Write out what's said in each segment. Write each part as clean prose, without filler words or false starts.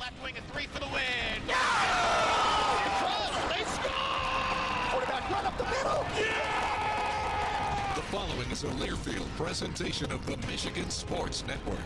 left wing, a three for the win. Yeah! Cross, they score! Quarterback run up the middle. Yeah! The following is a Learfield presentation of the Michigan Sports Network.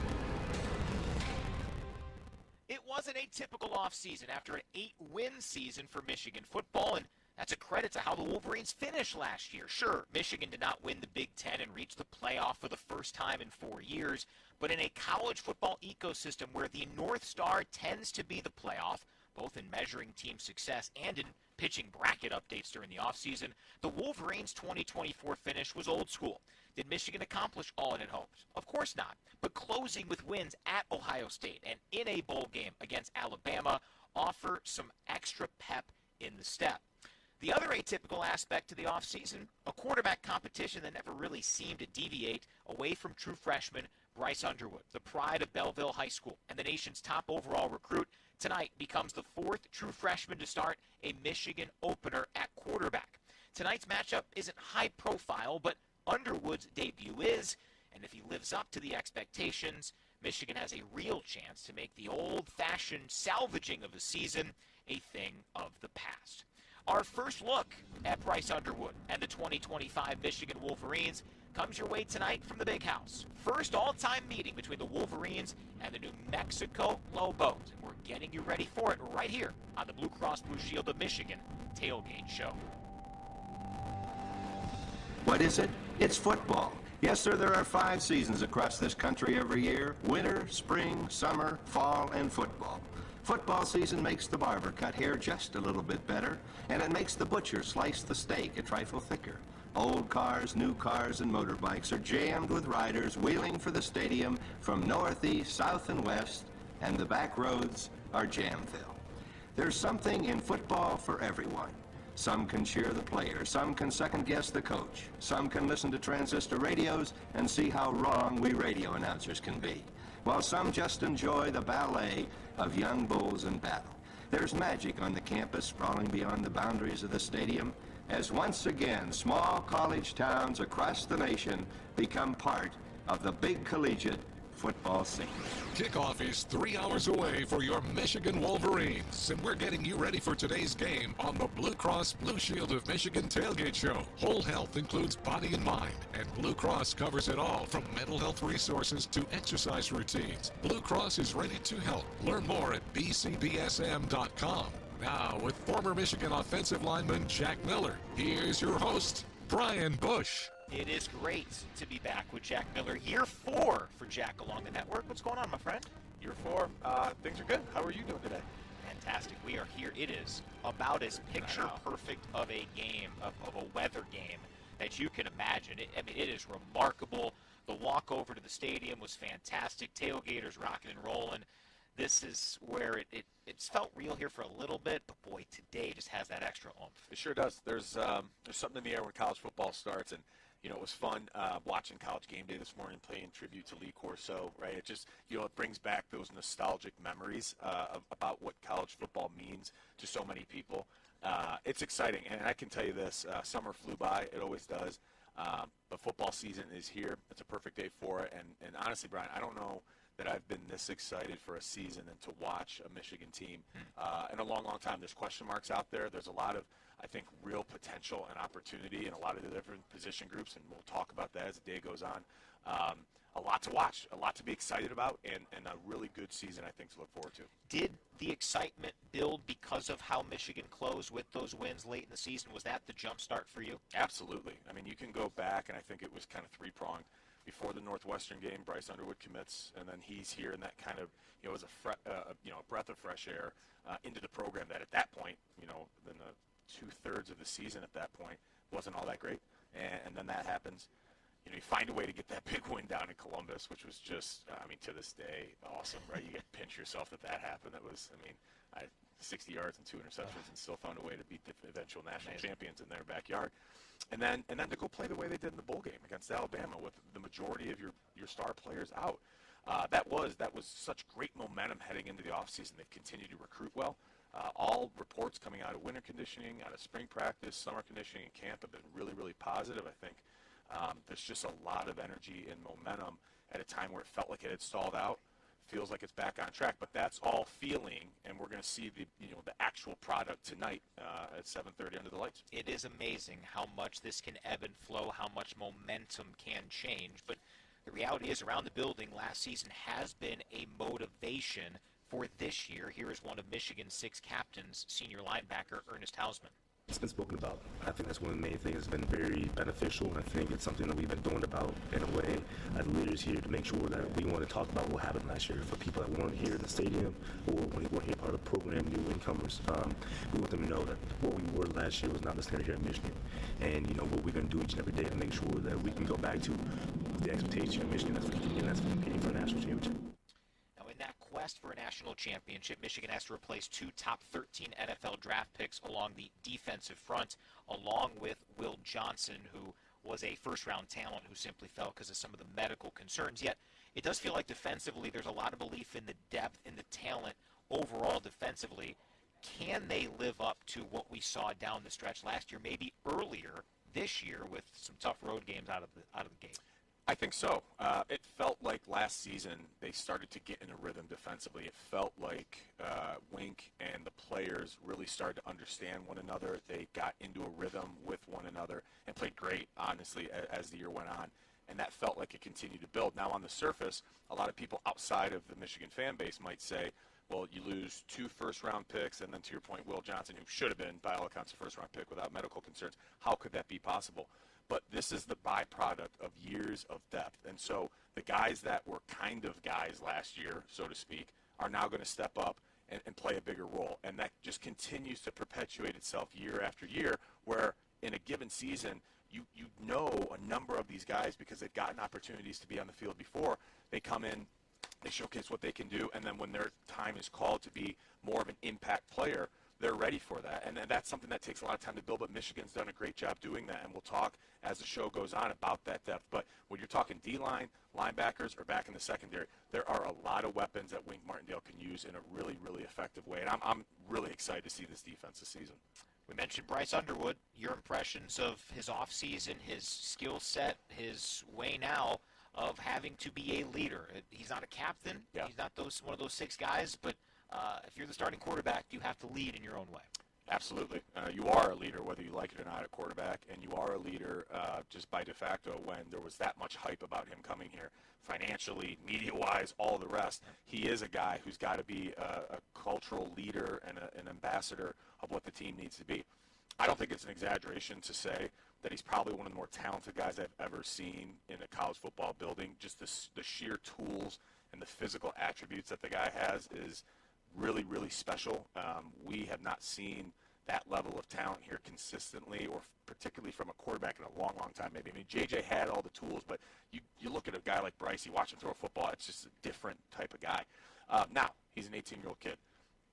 It was an atypical offseason after an 8-win season for Michigan football, and that's a credit to how the Wolverines finished last year. Sure, Michigan did not win the Big Ten and reach the playoff for the first time in 4 years, but in a college football ecosystem where the North Star tends to be the playoff, both in measuring team success and in pitching bracket updates during the offseason, the Wolverines' 2024 finish was old school. Did Michigan accomplish all it had hoped? Of course not, but closing with wins at Ohio State and in a bowl game against Alabama offer some extra pep in the step. The other atypical aspect to the offseason, a quarterback competition that never really seemed to deviate away from true freshman Bryce Underwood, the pride of Belleville High School and the nation's top overall recruit, tonight becomes the fourth true freshman to start a Michigan opener at quarterback. Tonight's matchup isn't high profile, but Underwood's debut is, and if he lives up to the expectations, Michigan has a real chance to make the old-fashioned salvaging of a season a thing of the past. Our first look at Bryce Underwood and the 2025 Michigan Wolverines comes your way tonight from the Big House. First all-time meeting between the Wolverines and the New Mexico Lobos. And we're getting you ready for it right here on the Blue Cross Blue Shield of Michigan Tailgate Show. What is it? It's football. Yes, sir, there are 5 seasons across this country every year: winter, spring, summer, fall, and football. Football season makes the barber cut hair just a little bit better, and it makes the butcher slice the steak a trifle thicker. Old cars, new cars, and motorbikes are jammed with riders wheeling for the stadium from northeast, south, and west, and the back roads are Jamville. There's something in football for everyone. Some can cheer the player, some can second-guess the coach, some can listen to transistor radios and see how wrong we radio announcers can be, while some just enjoy the ballet of young bulls in battle. There's magic on the campus sprawling beyond the boundaries of the stadium, as once again small college towns across the nation become part of the big collegiate football scene. Kickoff is 3 hours away for your Michigan Wolverines, and we're getting you ready for today's game on the Blue Cross Blue Shield of Michigan Tailgate Show. Whole health includes body and mind, and Blue Cross covers it all from mental health resources to exercise routines. Blue Cross is ready to help. Learn more at bcbsm.com. Now, with former Michigan offensive lineman Jack Miller, here's your host, Brian Bush. It is great to be back with Jack Miller. Year 4 for Jack along the network. What's going on, my friend? Year 4. Things are good. How are you doing today? Fantastic. We are here. It is about as picture-perfect of a game, of a weather game, that you can imagine. It is remarkable. The walk over to the stadium was fantastic. Tailgaters rocking and rolling. This is where it's felt real here for a little bit, but boy, today just has that extra oomph. It sure does. There's something in the air when college football starts, and it was fun watching College Game Day this morning, playing tribute to Lee Corso, right? It just, it brings back those nostalgic memories about what college football means to so many people. It's exciting, and I can tell you this, summer flew by. It always does. But football season is here. It's a perfect day for it, and honestly, Brian, I don't know that I've been this excited for a season and to watch a Michigan team in a long, long time. There's question marks out there. There's a lot of, I think, real potential and opportunity in a lot of the different position groups, and we'll talk about that as the day goes on. A lot to watch, a lot to be excited about, and a really good season, I think, to look forward to. Did the excitement build because of how Michigan closed with those wins late in the season? Was that the jump start for you? Absolutely. I mean, you can go back, and I think it was kind of three-pronged. Before the Northwestern game, Bryce Underwood commits, and then he's here, and that kind of, was a breath of fresh air into the program that at that point, then the 2/3 of the season at that point wasn't all that great, and then that happens. You find a way to get that big win down in Columbus, which was just, to this day, awesome, right? You get to pinch yourself that happened. That was, I had 60 yards and 2 interceptions and still found a way to beat the eventual national champions in their backyard. And then to go play the way they did in the bowl game against Alabama with the majority of your star players out. That was such great momentum heading into the offseason. They've continued to recruit well. All reports coming out of winter conditioning, out of spring practice, summer conditioning, and camp have been really, really positive, I think. There's just a lot of energy and momentum at a time where it felt like it had stalled out. feels like it's back on track. But that's all feeling, and we're going to see the actual product tonight at 7:30 under the lights. It is amazing how much this can ebb and flow, how much momentum can change. But the reality is, around the building, last season has been a motivation for this year. Here is one of Michigan's 6 captains, senior linebacker Ernest Hausman. It's been spoken about. I think that's one of the main things that's been very beneficial, and I think it's something that we've been doing about in a way as leaders here to make sure that we want to talk about what happened last year for people that weren't here in the stadium or weren't here part of the program, new incomers. We want them to know that what we were last year was not necessarily here in Michigan, and what we're going to do each and every day to make sure that we can go back to the expectation of Michigan, that's competing for a national championship. In that quest for a national championship, Michigan has to replace 2 top 13 NFL draft picks along the defensive front, along with Will Johnson, who was a first-round talent who simply fell because of some of the medical concerns. Yet, it does feel like defensively there's a lot of belief in the depth and the talent overall defensively. Can they live up to what we saw down the stretch last year, maybe earlier this year with some tough road games out of the gate? I think so. It felt like last season they started to get in a rhythm defensively. It felt like Wink and the players really started to understand one another. They got into a rhythm with one another and played great, honestly, as the year went on. And that felt like it continued to build. Now, on the surface, a lot of people outside of the Michigan fan base might say, well, you lose 2 first-round picks, and then to your point, Will Johnson, who should have been, by all accounts, a first-round pick without medical concerns. How could that be possible? But this is the byproduct of years of depth. And so the guys that were kind of guys last year, so to speak, are now going to step up and play a bigger role. And that just continues to perpetuate itself year after year, where in a given season, you know a number of these guys, because they've gotten opportunities to be on the field before, they come in, they showcase what they can do, and then when their time is called to be more of an impact player, they're ready for that. And that's something that takes a lot of time to build, but Michigan's done a great job doing that, and we'll talk as the show goes on about that depth. But when you're talking D-line, linebackers, or back in the secondary, there are a lot of weapons that Wink Martindale can use in a really, really effective way. And I'm really excited to see this defense this season. We mentioned Bryce Underwood. Your impressions of his offseason, his skill set, his way now of having to be a leader. He's not a captain. Yeah. He's not one of those 6 guys, but if you're the starting quarterback, you have to lead in your own way. Absolutely. You are a leader, whether you like it or not, at quarterback, and you are a leader just by de facto when there was that much hype about him coming here, financially, media-wise, all the rest. He is a guy who's got to be a cultural leader and an ambassador of what the team needs to be. I don't think it's an exaggeration to say that he's probably one of the more talented guys I've ever seen in a college football building. Just the sheer tools and the physical attributes that the guy has is really, really special. We have not seen that level of talent here consistently, or particularly from a quarterback in a long, long time maybe. I mean, JJ had all the tools, but you look at a guy like Bryce, you watch him throw a football, it's just a different type of guy. Now, he's an 18-year-old kid.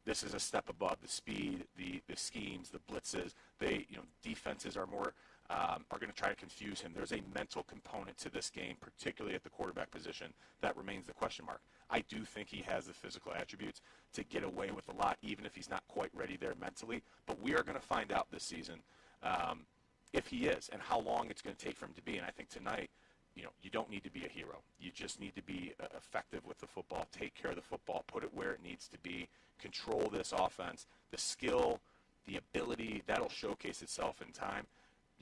This is a step above the speed, the schemes, the blitzes. Defenses are more are going to try to confuse him. There's a mental component to this game, particularly at the quarterback position, that remains the question mark. I do think he has the physical attributes to get away with a lot, even if he's not quite ready there mentally. But we are going to find out this season if he is, and how long it's going to take for him to be. And I think tonight, you don't need to be a hero. You just need to be effective with the football, take care of the football, put it where it needs to be, control this offense. The skill, the ability, that'll showcase itself in time.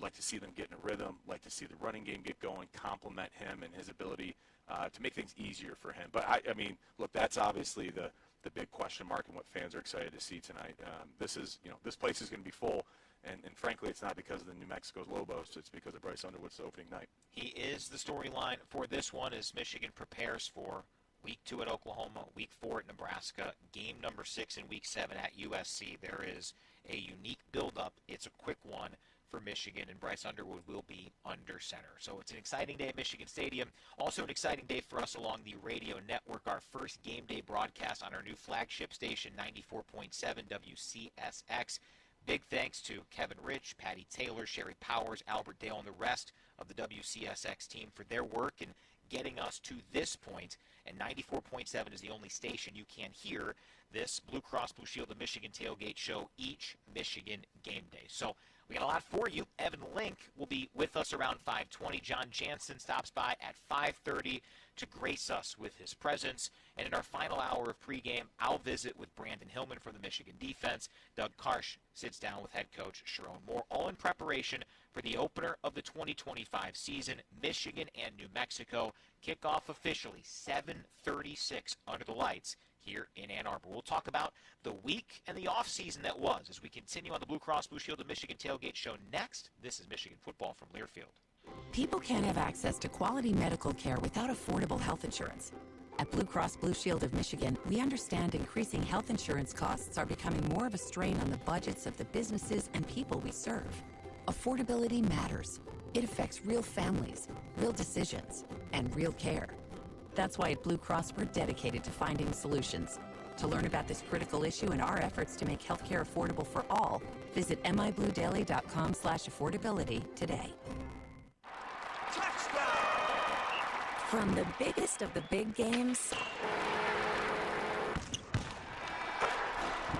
Like to see them get in a rhythm, like to see the running game get going, complement him and his ability to make things easier for him. But, I mean, look, that's obviously the big question mark and what fans are excited to see tonight. This place is going to be full, and frankly, it's not because of the New Mexico's Lobos. It's because of Bryce Underwood's opening night. He is the storyline for this one as Michigan prepares for Week 2 at Oklahoma, Week 4 at Nebraska, game number 6 in Week 7 at USC. There is a unique build-up. It's a quick one for Michigan, and Bryce Underwood will be under center. So it's an exciting day at Michigan Stadium. Also an exciting day for us along the radio network. Our first game day broadcast on our new flagship station, 94.7 WCSX. Big thanks to Kevin Rich, Patty Taylor, Sherry Powers, Albert Dale, and the rest of the WCSX team for their work in getting us to this point. And 94.7 is the only station you can hear this Blue Cross Blue Shield of Michigan tailgate show each Michigan game day. So We got a lot for you. Evan Link will be with us around 5:20. John Jansen stops by at 5:30 to grace us with his presence. And in our final hour of pregame, I'll visit with Brandon Hillman from the Michigan defense. Doug Karsh sits down with head coach Sharon Moore, all in preparation for the opener of the 2025 season. Michigan and New Mexico kickoff officially 7:36 under the lights here in Ann Arbor. We'll talk about the week and the offseason that was as we continue on the Blue Cross Blue Shield of Michigan Tailgate Show next. This is Michigan football from Learfield. People can't have access to quality medical care without affordable health insurance. At Blue Cross Blue Shield of Michigan, we understand increasing health insurance costs are becoming more of a strain on the budgets of the businesses and people we serve. Affordability matters. It affects real families, real decisions, and real care. That's why at Blue Cross we're dedicated to finding solutions. To learn about this critical issue and our efforts to make healthcare affordable for all, visit mibluedaily.com/affordability today. From the biggest of the big games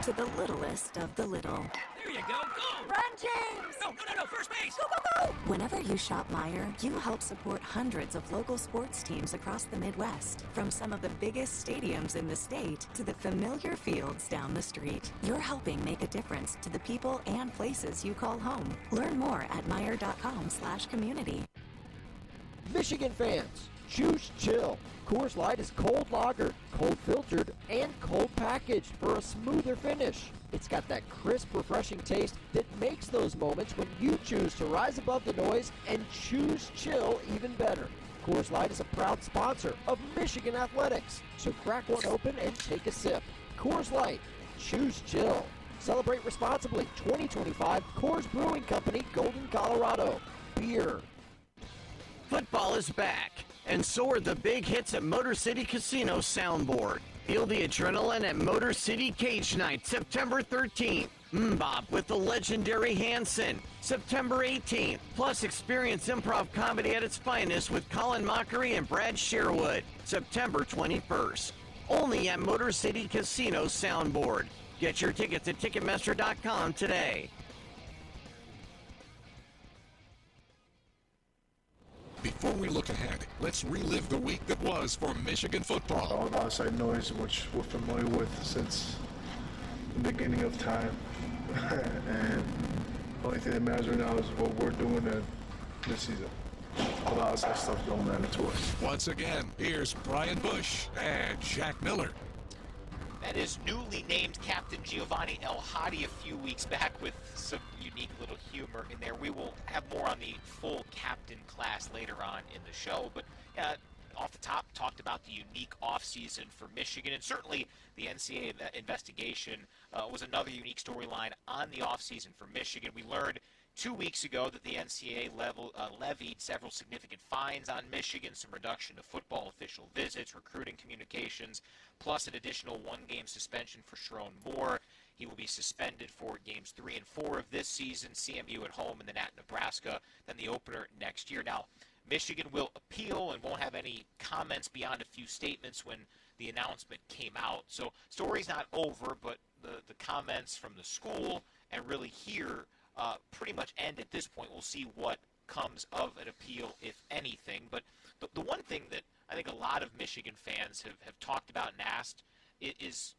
to the littlest of the little. There you go. Go. Run, James! No. First base. Go, go, go! Whenever you shop Meijer, you help support hundreds of local sports teams across the Midwest. From some of the biggest stadiums in the state to the familiar fields down the street. You're helping make a difference to the people and places you call home. Learn more at Meijer.com/community. Michigan fans, choose chill. Coors Light is cold lagered, cold filtered, and cold packaged for a smoother finish. It's got that crisp, refreshing taste that makes those moments when you choose to rise above the noise and choose chill even better. Coors Light is a proud sponsor of Michigan Athletics, so crack one open and take a sip. Coors Light, choose chill. Celebrate responsibly. 2025 Coors Brewing Company, Golden, Colorado. Beer. Football is back, and so are the big hits at Motor City Casino Soundboard. Feel the adrenaline at Motor City Cage Night, September 13th. Mbop with the legendary Hanson, September 18th. Plus, experience improv comedy at its finest with Colin Mockery and Brad Sherwood, September 21st. Only at Motor City Casino Soundboard. Get your tickets at Ticketmaster.com today. Before we look ahead, let's relive the week that was for Michigan football. All the outside noise, which we're familiar with since the beginning of time. And the only thing that matters right now is what we're doing this season. All the outside stuff don't matter to us. Once again, here's Brian Bush and Jack Miller. That is newly named Captain Giovanni El Hadi a few weeks back with some unique little humor in there. We will have more on the full captain class later on in the show, but off the top, talked about the unique offseason for Michigan, and certainly the NCAA investigation was another unique storyline on the offseason for Michigan. We learned 2 weeks ago that the NCAA levied several significant fines on Michigan, some reduction to football official visits, recruiting communications, plus an additional one-game suspension for Sharon Moore. He will be suspended for games 3 and 4 of this season, CMU at home and then at Nebraska, then the opener next year. Now, Michigan will appeal and won't have any comments beyond a few statements when the announcement came out. So, story's not over, but the comments from the school and really here pretty much end at this point. We'll see what comes of an appeal, if anything. But the one thing that I think a lot of Michigan fans have talked about and asked is,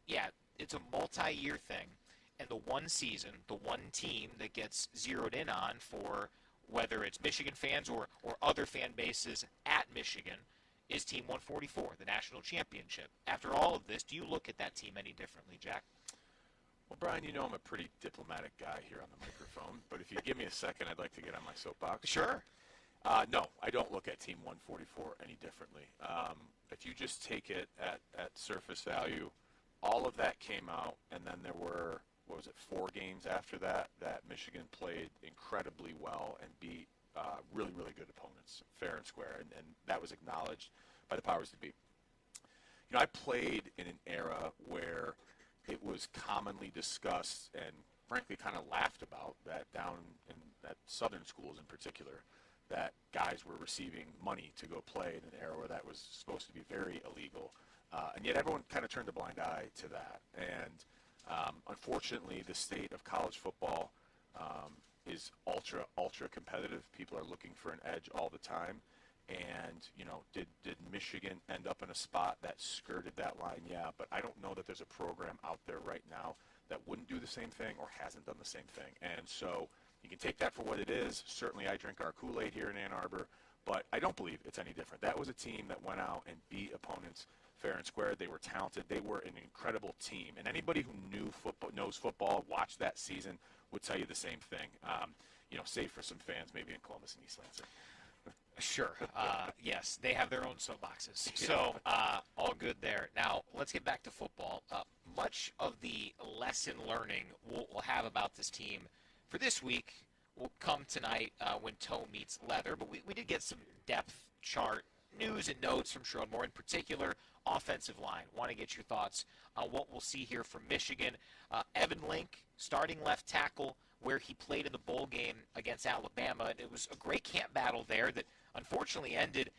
it's a multi-year thing. And the one season, the one team that gets zeroed in on for whether it's Michigan fans or other fan bases at Michigan is Team 144, the national championship. After all of this, do you look at that team any differently, Jack? Well, Brian, you know I'm a pretty diplomatic guy here on the microphone, but if you give me a second, I'd like to get on my soapbox. Sure. No, I don't look at Team 144 any differently. If you just take it at surface value, all of that came out, and then there were, 4 games after that Michigan played incredibly well and beat really, really good opponents, fair and square, and that was acknowledged by the powers that be. You know, I played in an era where it was commonly discussed and frankly kind of laughed about that down in that southern schools in particular, that guys were receiving money to go play in an era where that was supposed to be very illegal. And yet everyone kind of turned a blind eye to that. And unfortunately, the state of college football is ultra competitive. People are looking for an edge all the time. And, did Michigan end up in a spot that skirted that line? Yeah, but I don't know that there's a program out there right now that wouldn't do the same thing or hasn't done the same thing. And so you can take that for what it is. Certainly I drink our Kool-Aid here in Ann Arbor, but I don't believe it's any different. That was a team that went out and beat opponents fair and square. They were talented. They were an incredible team. And anybody who knows football, watched that season, would tell you the same thing, save for some fans maybe in Columbus and East Lansing. Sure. Yes, they have their own soapboxes. So all good there. Now, let's get back to football. Much of the lesson learning we'll have about this team for this week will come tonight when toe meets leather. But we did get some depth chart news and notes from Schrodemore, in particular offensive line. Want to get your thoughts on what we'll see here from Michigan. Evan Link, starting left tackle, where he played in the bowl game against Alabama. And it was a great camp battle there that unfortunately ended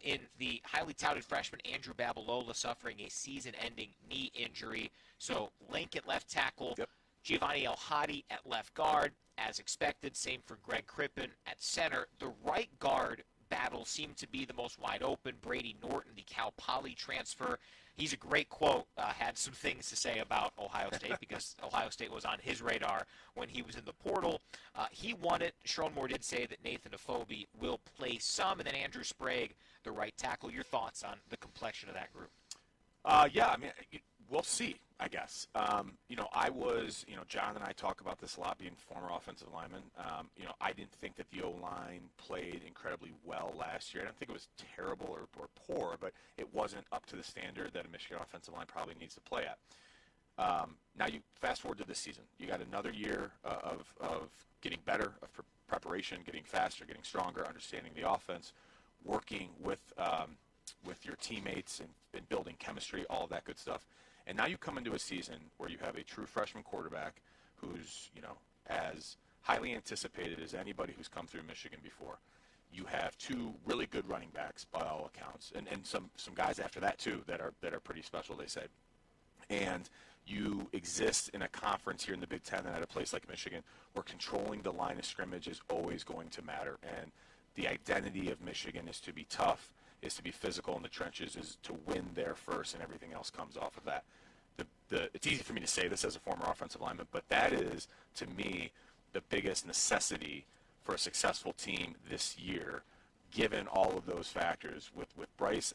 in the highly touted freshman Andrew Babalola suffering a season-ending knee injury. So Link at left tackle, Yep. Giovanni El Hadi at left guard, as expected. Same for Greg Crippen at center. The right guard battle seemed to be the most wide open. Brady Norton, the Cal Poly transfer. He's a great quote, had some things to say about Ohio State because Ohio State was on his radar when he was in the portal. He won it. Schrodemore did say that Nathan Afobe will play some, and then Andrew Sprague, the right tackle. Your thoughts on the complexion of that group? We'll see, I guess. John and I talk about this a lot, being former offensive linemen. I didn't think that the O-line played incredibly well last year. I don't think it was terrible or poor, but it wasn't up to the standard that a Michigan offensive line probably needs to play at. Now you fast forward to this season. You got another year of getting better, of preparation, getting faster, getting stronger, understanding the offense, working with your teammates and building chemistry, all of that good stuff. And now you come into a season where you have a true freshman quarterback who's, as highly anticipated as anybody who's come through Michigan before. You have two really good running backs by all accounts, and some guys after that too that are pretty special, they say. And you exist in a conference here in the Big Ten and at a place like Michigan where controlling the line of scrimmage is always going to matter. And the identity of Michigan is to be tough, is to be physical in the trenches, is to win there first, and everything else comes off of that. It's easy for me to say this as a former offensive lineman, but that is, to me, the biggest necessity for a successful team this year, given all of those factors, with Bryce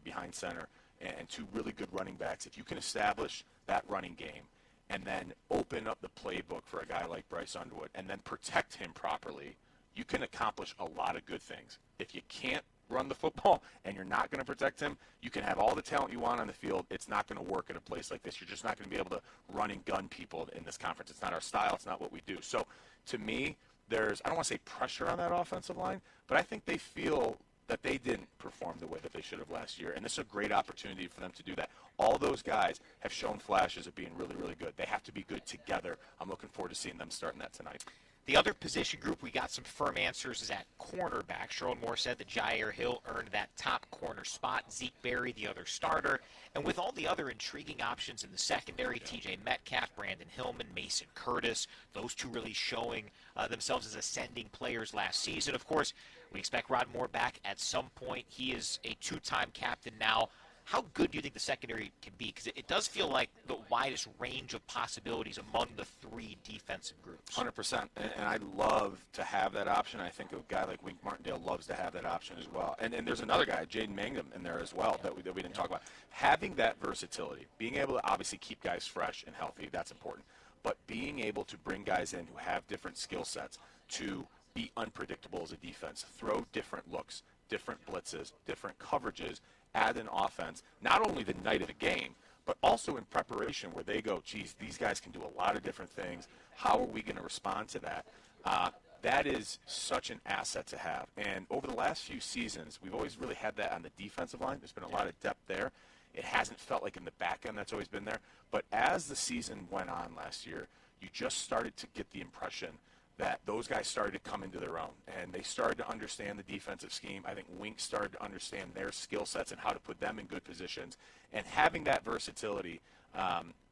behind center, and two really good running backs. If you can establish that running game and then open up the playbook for a guy like Bryce Underwood and then protect him properly, you can accomplish a lot of good things. If you can't run the football and you're not going to protect him, you can have all the talent you want on the field. It's not going to work at a place like this. You're just not going to be able to run and gun people in this conference. It's not our style. It's not what we do. So to me, I don't want to say pressure on that offensive line, but I think they feel that they didn't perform the way that they should have last year. And this is a great opportunity for them to do that. All those guys have shown flashes of being really, really good. They have to be good together. I'm looking forward to seeing them starting that tonight. The other position group we got some firm answers is at cornerback. Schrodemore said that Jair Hill earned that top corner spot. Zeke Berry, the other starter. And with all the other intriguing options in the secondary, TJ Metcalf, Brandon Hillman, Mason Curtis, those two really showing themselves as ascending players last season. Of course, we expect Rod Moore back at some point. He is a two-time captain now. How good do you think the secondary can be? Because it does feel like the widest range of possibilities among the three defensive groups. 100%. And I'd love to have that option. I think a guy like Wink Martindale loves to have that option as well. And there's another guy, Jaden Mangum, in there as well that we didn't talk about. Having that versatility, being able to obviously keep guys fresh and healthy, that's important. But being able to bring guys in who have different skill sets to be unpredictable as a defense, throw different looks, different blitzes, different coverages, add an offense, not only the night of the game, but also in preparation where they go, geez, these guys can do a lot of different things. How are we going to respond to that? That is such an asset to have. And over the last few seasons, we've always really had that on the defensive line. There's been a lot of depth there. It hasn't felt like in the back end that's always been there. But as the season went on last year, you just started to get the impression that those guys started to come into their own, and they started to understand the defensive scheme. I think Wink started to understand their skill sets and how to put them in good positions. And having that versatility,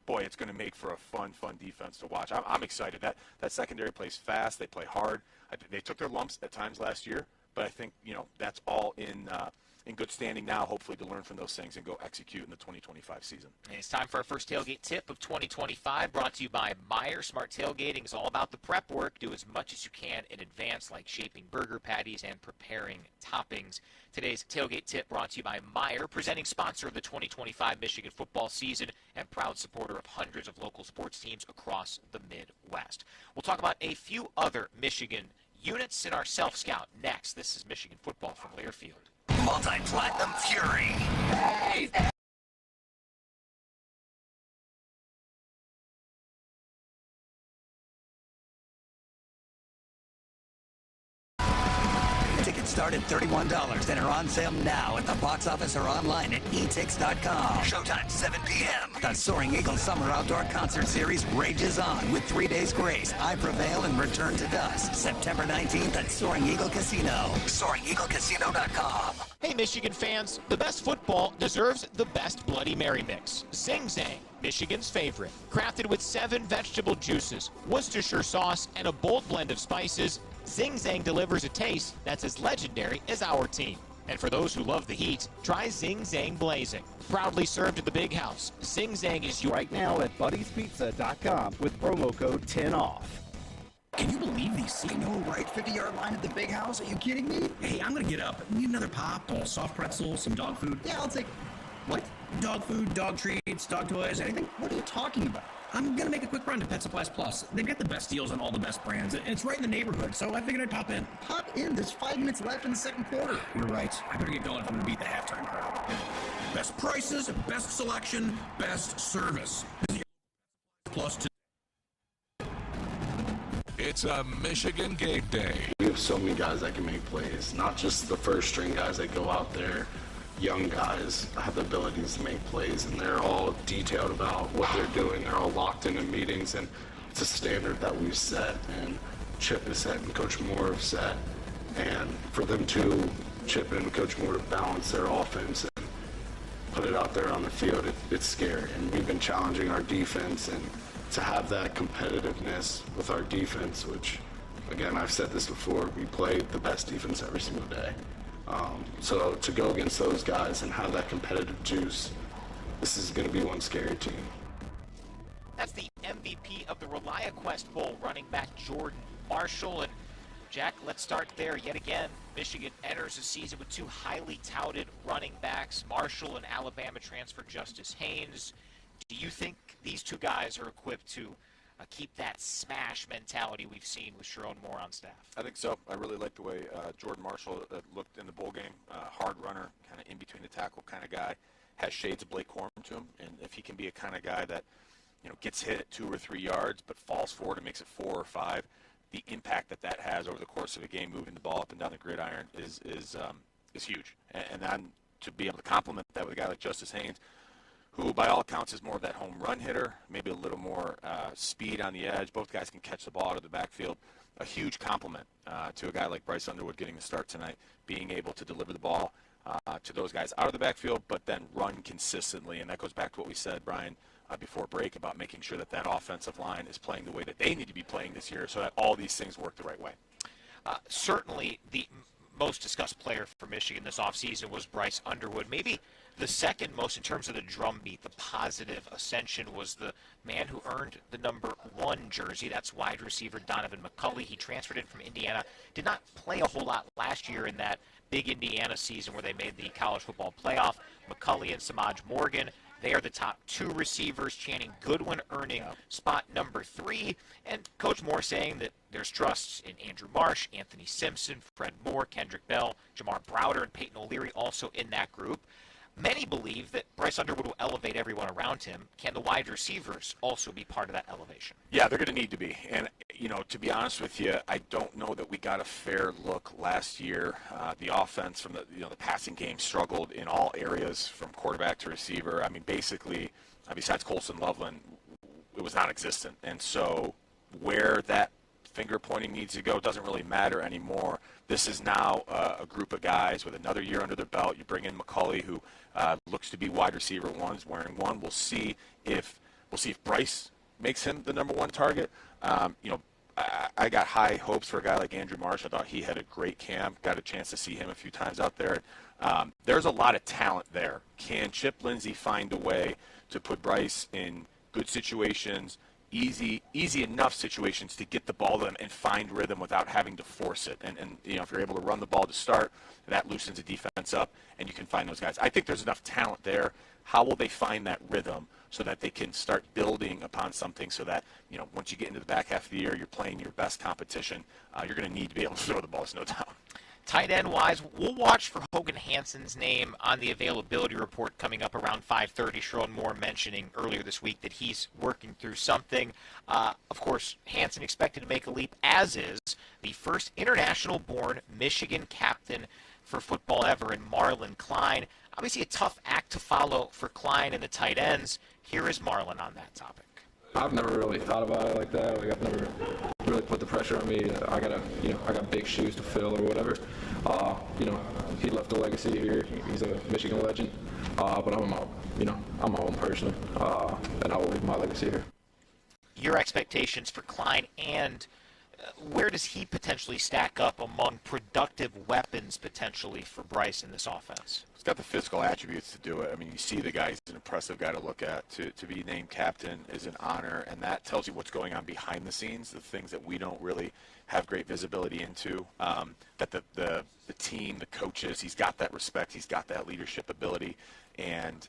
boy, it's going to make for a fun defense to watch. I'm excited. That secondary plays fast. They play hard. They took their lumps at times last year, but I think, that's all in good standing now, hopefully, to learn from those things and go execute in the 2025 season. And it's time for our first tailgate tip of 2025, brought to you by Meijer. Smart tailgating is all about the prep work. Do as much as you can in advance, like shaping burger patties and preparing toppings. Today's tailgate tip brought to you by Meijer, presenting sponsor of the 2025 Michigan football season and proud supporter of hundreds of local sports teams across the Midwest. We'll talk about a few other Michigan units in our self-scout next. This is Michigan football from Learfield. Multi-platinum fury. Tickets start at $31 and are on sale now at the box office or online at etix.com. Showtime 7 p.m. The Soaring Eagle Summer Outdoor Concert Series rages on with 3 days grace, I Prevail, and Return to Dust. September 19th at Soaring Eagle Casino. SoaringEagleCasino.com. Hey, Michigan fans, the best football deserves the best Bloody Mary mix. Zing Zang, Michigan's favorite. Crafted with 7 vegetable juices, Worcestershire sauce, and a bold blend of spices, Zing Zang delivers a taste that's as legendary as our team. And for those who love the heat, try Zing Zang Blazing. Proudly served at the Big House, Zing Zang is your... Right now at Buddy'sPizza.com with promo code 10OFF. Can you believe these seats? No, right? 50-yard line at the Big House? Are you kidding me? Hey, I'm going to get up. Need another pop, a soft pretzel, some dog food. Yeah, I'll take... What? Dog food, dog treats, dog toys, anything? What are you talking about? I'm going to make a quick run to Pet Supplies Plus. They've got the best deals on all the best brands, and it's right in the neighborhood, so I figured I'd pop in. Pop in? There's 5 minutes left in the second quarter. You're right. I better get going if I'm going to beat the halftime crowd. Best prices, best selection, best service. Visit your Plus today. It's a Michigan game day. We have so many guys that can make plays, not just the first string guys that go out there. Young guys have the abilities to make plays, and they're all detailed about what they're doing. They're all locked into meetings, and it's a standard that we've set, and Chip has set, and Coach Moore have set. And for them to, Chip and Coach Moore, to balance their offense and put it out there on the field, it's scary. And we've been challenging our defense, and to have that competitiveness with our defense, which, again, I've said this before, we play the best defense every single day. So to go against those guys and have that competitive juice, this is going to be one scary team. That's the MVP of the ReliaQuest Bowl, running back Jordan Marshall. And Jack, let's start there yet again. Michigan enters the season with 2 highly touted running backs, Marshall and Alabama transfer Justice Haynes. Do you think these 2 guys are equipped to keep that smash mentality we've seen with Sharon Moore on staff? I think so. I really like the way Jordan Marshall looked in the bowl game. Hard runner, kind of in between the tackle kind of guy. Has shades of Blake Corum to him, and if he can be a kind of guy that gets hit at 2 or 3 yards but falls forward and makes it 4 or 5, the impact that has over the course of a game, moving the ball up and down the gridiron, is huge. And then to be able to complement that with a guy like Justice Haynes, who by all accounts is more of that home run hitter, maybe a little more speed on the edge. Both guys can catch the ball out of the backfield. A huge compliment to a guy like Bryce Underwood getting the start tonight, being able to deliver the ball to those guys out of the backfield, but then run consistently. And that goes back to what we said, Brian, before break, about making sure that offensive line is playing the way that they need to be playing this year so that all these things work the right way. Certainly the most discussed player for Michigan this offseason was Bryce Underwood. Maybe the second most in terms of the drumbeat, the positive ascension, was the man who earned the number 1 jersey. That's wide receiver Donovan McCulley. He transferred in from Indiana. Did not play a whole lot last year in that big Indiana season where they made the college football playoff. McCulley and Samaj Morgan, they are the top 2 receivers. Channing Goodwin earning spot number 3. And Coach Moore saying that there's trusts in Andrew Marsh, Anthony Simpson, Fred Moore, Kendrick Bell, Jamar Browder, and Peyton O'Leary also in that group. Many believe that Bryce Underwood will elevate everyone around him. Can the wide receivers also be part of that elevation? Yeah, they're going to need to be. And, to be honest with you, I don't know that we got a fair look last year. The offense from the passing game struggled in all areas from quarterback to receiver. I mean, basically, besides Colson Loveland, it was non-existent. And so where that finger pointing needs to go. It doesn't really matter anymore. This is now a group of guys with another year under their belt. You bring in McCulley, who looks to be wide receiver one, is wearing one. We'll see if Bryce makes him the number one target. I got high hopes for a guy like Andrew Marsh. I thought he had a great camp. Got a chance to see him a few times out there. There's a lot of talent there. Can Chip Lindsey find a way to put Bryce in good situations, easy enough situations to get the ball to them and find rhythm without having to force it? And if you're able to run the ball to start, that loosens the defense up, and you can find those guys. I think there's enough talent there. How will they find that rhythm so that they can start building upon something so that, once you get into the back half of the year, you're playing your best competition, you're going to need to be able to throw the ball, no doubt. Tight end-wise, we'll watch for Hogan Hanson's name on the availability report coming up around 5:30. Sherrod Moore mentioning earlier this week that he's working through something. Of course, Hanson expected to make a leap, as is the first international-born Michigan captain for football ever in Marlon Klein. Obviously a tough act to follow for Klein and the tight ends. Here is Marlon on that topic. I've never really thought about it like that. I've never really put the pressure on me. I got big shoes to fill or whatever. He left a legacy here. He's a Michigan legend. But I'm my own person, and I will leave my legacy here. Your expectations for Klein, and where does he potentially stack up among productive weapons potentially for Bryce in this offense? He's got the physical attributes to do it. I mean, you see the guy, he's an impressive guy to look at. To be named captain is an honor, and that tells you what's going on behind the scenes, the things that we don't really have great visibility into, that the team, the coaches, he's got that respect, he's got that leadership ability, and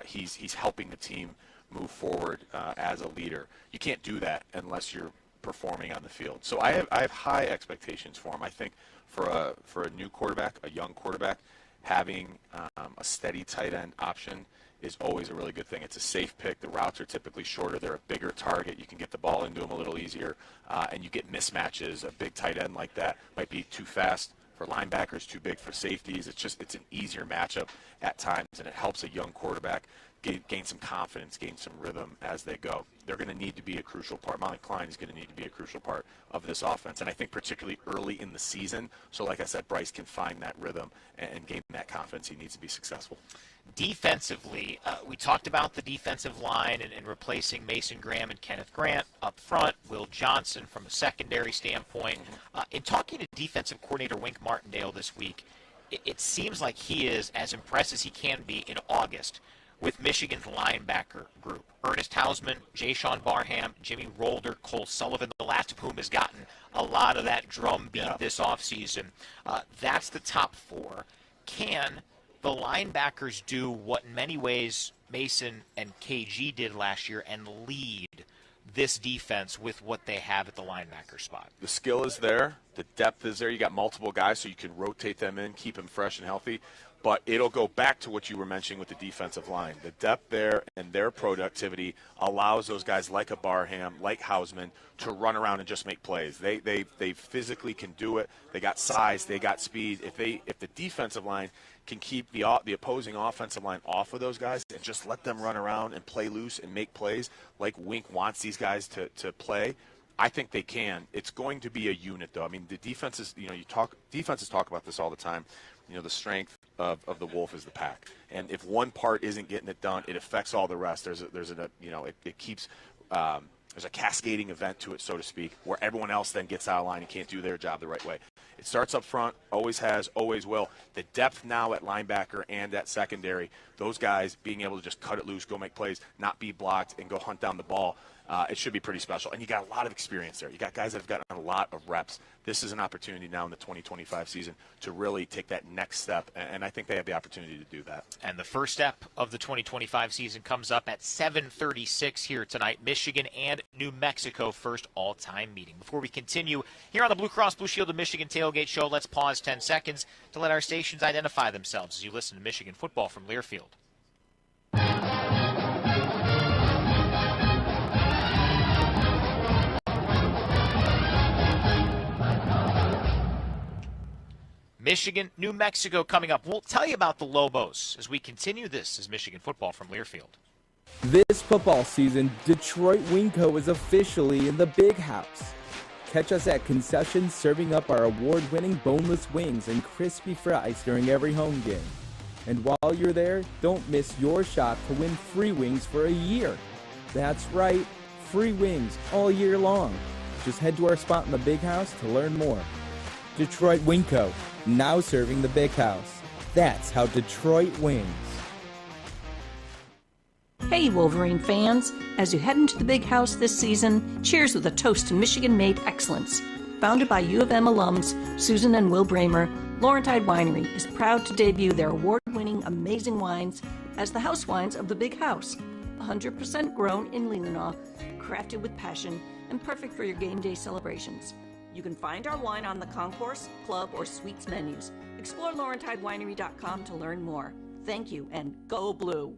he's helping the team move forward as a leader. You can't do that unless you're performing on the field. So I have high expectations for him. I think for a new quarterback, a young quarterback, having a steady tight end option is always a really good thing. It's a safe pick. The routes are typically shorter. They're a bigger target. You can get the ball into them a little easier, and you get mismatches. A big tight end like that might be too fast for linebackers, too big for safeties. It's an easier matchup at times, and it helps a young quarterback gain some confidence, gain some rhythm as they go. They're going to need to be a crucial part. Marlon Klein is going to need to be a crucial part of this offense, and I think particularly early in the season. So like I said, Bryce can find that rhythm and gain that confidence. He needs to be successful. Defensively, we talked about the defensive line and replacing Mason Graham and Kenneth Grant up front, Will Johnson from a secondary standpoint. In talking to defensive coordinator Wink Martindale this week, it seems like he is as impressed as he can be in August with Michigan's linebacker group. Ernest Hausman, Jayshon Barham, Jimmy Rolder, Cole Sullivan, the last of whom has gotten a lot of that drum beat this offseason. That's the top four. Can the linebackers do what in many ways Mason and KG did last year and lead this defense with what they have at the linebacker spot? The skill is there. The depth is there. You got multiple guys, so you can rotate them in, keep them fresh and healthy. But it'll go back to what you were mentioning with the defensive line. The depth there and their productivity allows those guys like a Barham, like Hausman, to run around and just make plays. They physically can do it. They got size. They got speed. If the defensive line can keep the opposing offensive line off of those guys and just let them run around and play loose and make plays like Wink wants these guys to play, I think they can. It's going to be a unit, though. I mean, the defenses, defenses talk about this all the time. The strength of the wolf is the pack, and if one part isn't getting it done, it affects all the rest. It keeps there's a cascading event to it, so to speak, where everyone else then gets out of line and can't do their job the right way. It starts up front, always has, always will. The depth now at linebacker and at secondary, those guys being able to just cut it loose, go make plays, not be blocked, and go hunt down the ball. It should be pretty special. And you got a lot of experience there. You got guys that have gotten a lot of reps. This is an opportunity now in the 2025 season to really take that next step, and I think they have the opportunity to do that. And the first step of the 2025 season comes up at 7:36 here tonight. Michigan and New Mexico first all-time meeting. Before we continue here on the Blue Cross Blue Shield of Michigan Tailgate Show, let's pause 10 seconds to let our stations identify themselves as you listen to Michigan football from Learfield. Michigan, New Mexico coming up. We'll tell you about the Lobos as we continue. This is Michigan football from Learfield. This football season, Detroit Winco is officially in the Big House. Catch us at concessions serving up our award-winning boneless wings and crispy fries during every home game. And while you're there, don't miss your shot to win free wings for a year. That's right, free wings all year long. Just head to our spot in the Big House to learn more. Detroit Wing Co., now serving the Big House. That's how Detroit wins. Hey, Wolverine fans. As you head into the Big House this season, cheers with a toast to Michigan-made excellence. Founded by U of M alums Susan and Will Bramer, Laurentide Winery is proud to debut their award-winning amazing wines as the house wines of the Big House. 100% grown in Leelanau, crafted with passion, and perfect for your game day celebrations. You can find our wine on the concourse, club, or suites menus. Explore LaurentideWinery.com to learn more. Thank you, and go blue.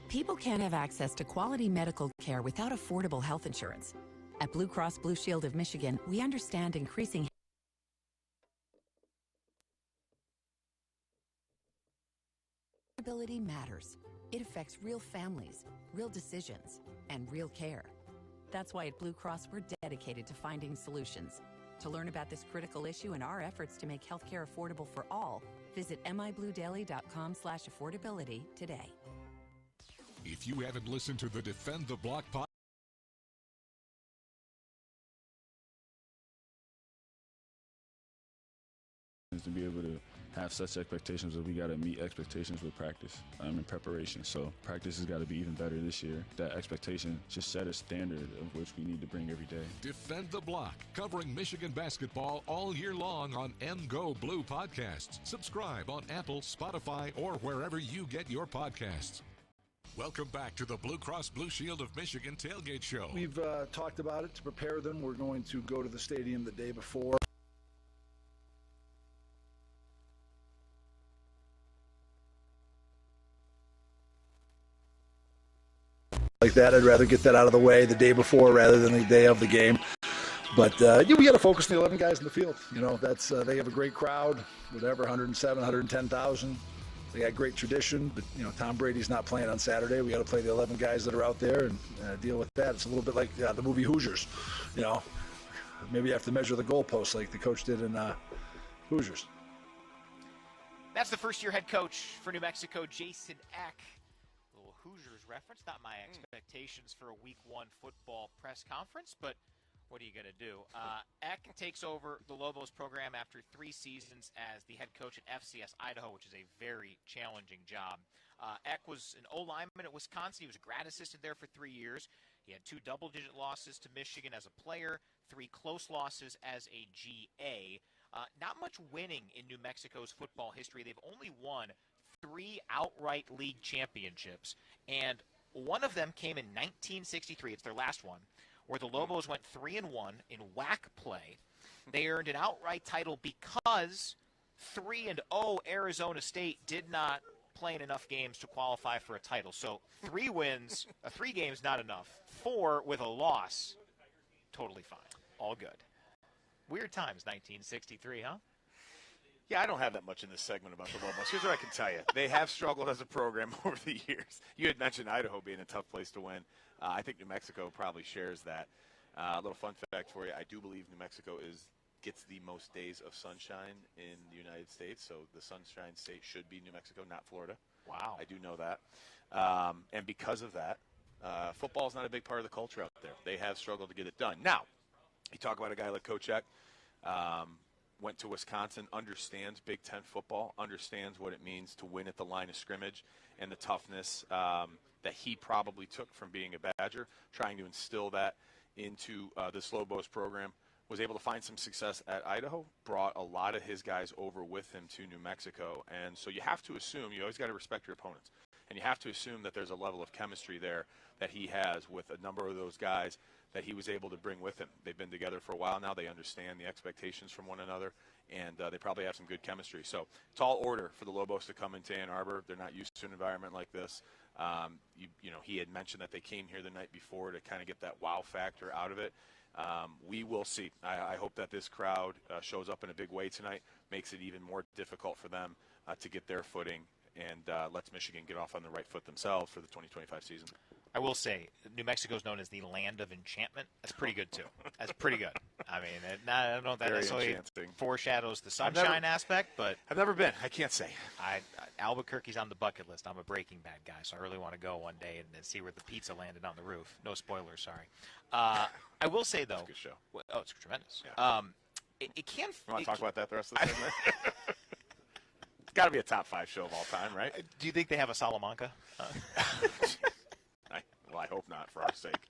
People can't have access to quality medical care without affordable health insurance. At Blue Cross Blue Shield of Michigan, we understand increasing affordability matters. It affects real families, real decisions, and real care. That's why at Blue Cross we're dedicated to finding solutions. To learn about this critical issue and our efforts to make healthcare affordable for all, visit mibluedaily.com/affordability today. If you haven't listened to the Defend the Block podcast, to be able to have such expectations that we got to meet expectations with practice in preparation. So practice has got to be even better this year. That expectation should set a standard of which we need to bring every day. Defend the Block, covering Michigan basketball all year long on MGO Blue Podcasts. Subscribe on Apple, Spotify, or wherever you get your podcasts. Welcome back to the Blue Cross Blue Shield of Michigan Tailgate Show. We've talked about it. To prepare them, we're going to go to the stadium the day before. Like that, I'd rather get that out of the way the day before rather than the day of the game. But we got to focus on the 11 guys in the field. You know, that's they have a great crowd, whatever, 107, 110,000. They got great tradition, but you know, Tom Brady's not playing on Saturday. We got to play the 11 guys that are out there and deal with that. It's a little bit like the movie Hoosiers. You know, maybe you have to measure the goalposts like the coach did in Hoosiers. That's the first-year head coach for New Mexico, Jason Eck. Hoosiers reference, not my expectations for a Week 1 football press conference, but what are you going to do? Eck takes over the Lobos program after 3 seasons as the head coach at FCS Idaho, which is a very challenging job. Eck was an O-lineman at Wisconsin. He was a grad assistant there for 3 years. He had 2 double-digit losses to Michigan as a player, 3 close losses as a GA. Not much winning in New Mexico's football history. They've only won 3 outright league championships, and one of them came in 1963. It's their last one, where the Lobos went 3-1 in WAC play. They earned an outright title because 3-0 Arizona State did not play in enough games to qualify for a title. So 3 wins, 3 games not enough. 4 with a loss, totally fine, all good. Weird times, 1963, huh? Yeah, I don't have that much in this segment about the Lobos. Here's what I can tell you. They have struggled as a program over the years. You had mentioned Idaho being a tough place to win. I think New Mexico probably shares that. A little fun fact for you, I do believe New Mexico gets the most days of sunshine in the United States, so the Sunshine State should be New Mexico, not Florida. Wow. I do know that. And because of that, football is not a big part of the culture out there. They have struggled to get it done. Now, you talk about a guy like Coach Eck, went to Wisconsin, understands Big Ten football, understands what it means to win at the line of scrimmage and the toughness that he probably took from being a Badger, trying to instill that into this Lobos program, was able to find some success at Idaho, brought a lot of his guys over with him to New Mexico. And so you have to assume, you always got to respect your opponents, and you have to assume that there's a level of chemistry there that he has with a number of those guys that he was able to bring with him. They've been together for a while now. They understand the expectations from one another, and they probably have some good chemistry. So tall order for the Lobos to come into Ann Arbor. They're not used to an environment like this. You know, he had mentioned that they came here the night before to kind of get that wow factor out of it. We will see. I hope that this crowd shows up in a big way tonight, makes it even more difficult for them to get their footing, and lets Michigan get off on the right foot themselves for the 2025 season. I will say, New Mexico is known as the land of enchantment. That's pretty good, too. That's pretty good. I mean, I don't know if that Very necessarily enchanting. foreshadows the sunshine aspect, but I've never been. I can't say. Albuquerque's on the bucket list. I'm a Breaking Bad guy, so I really want to go one day and see where the pizza landed on the roof. No spoilers, sorry. I will say, though. It's a good show. Oh, it's tremendous. Yeah. It can. You want to talk about that the rest of the segment? It's got to be a top 5 show of all time, right? Do you think they have a Salamanca? I hope not, for our sake.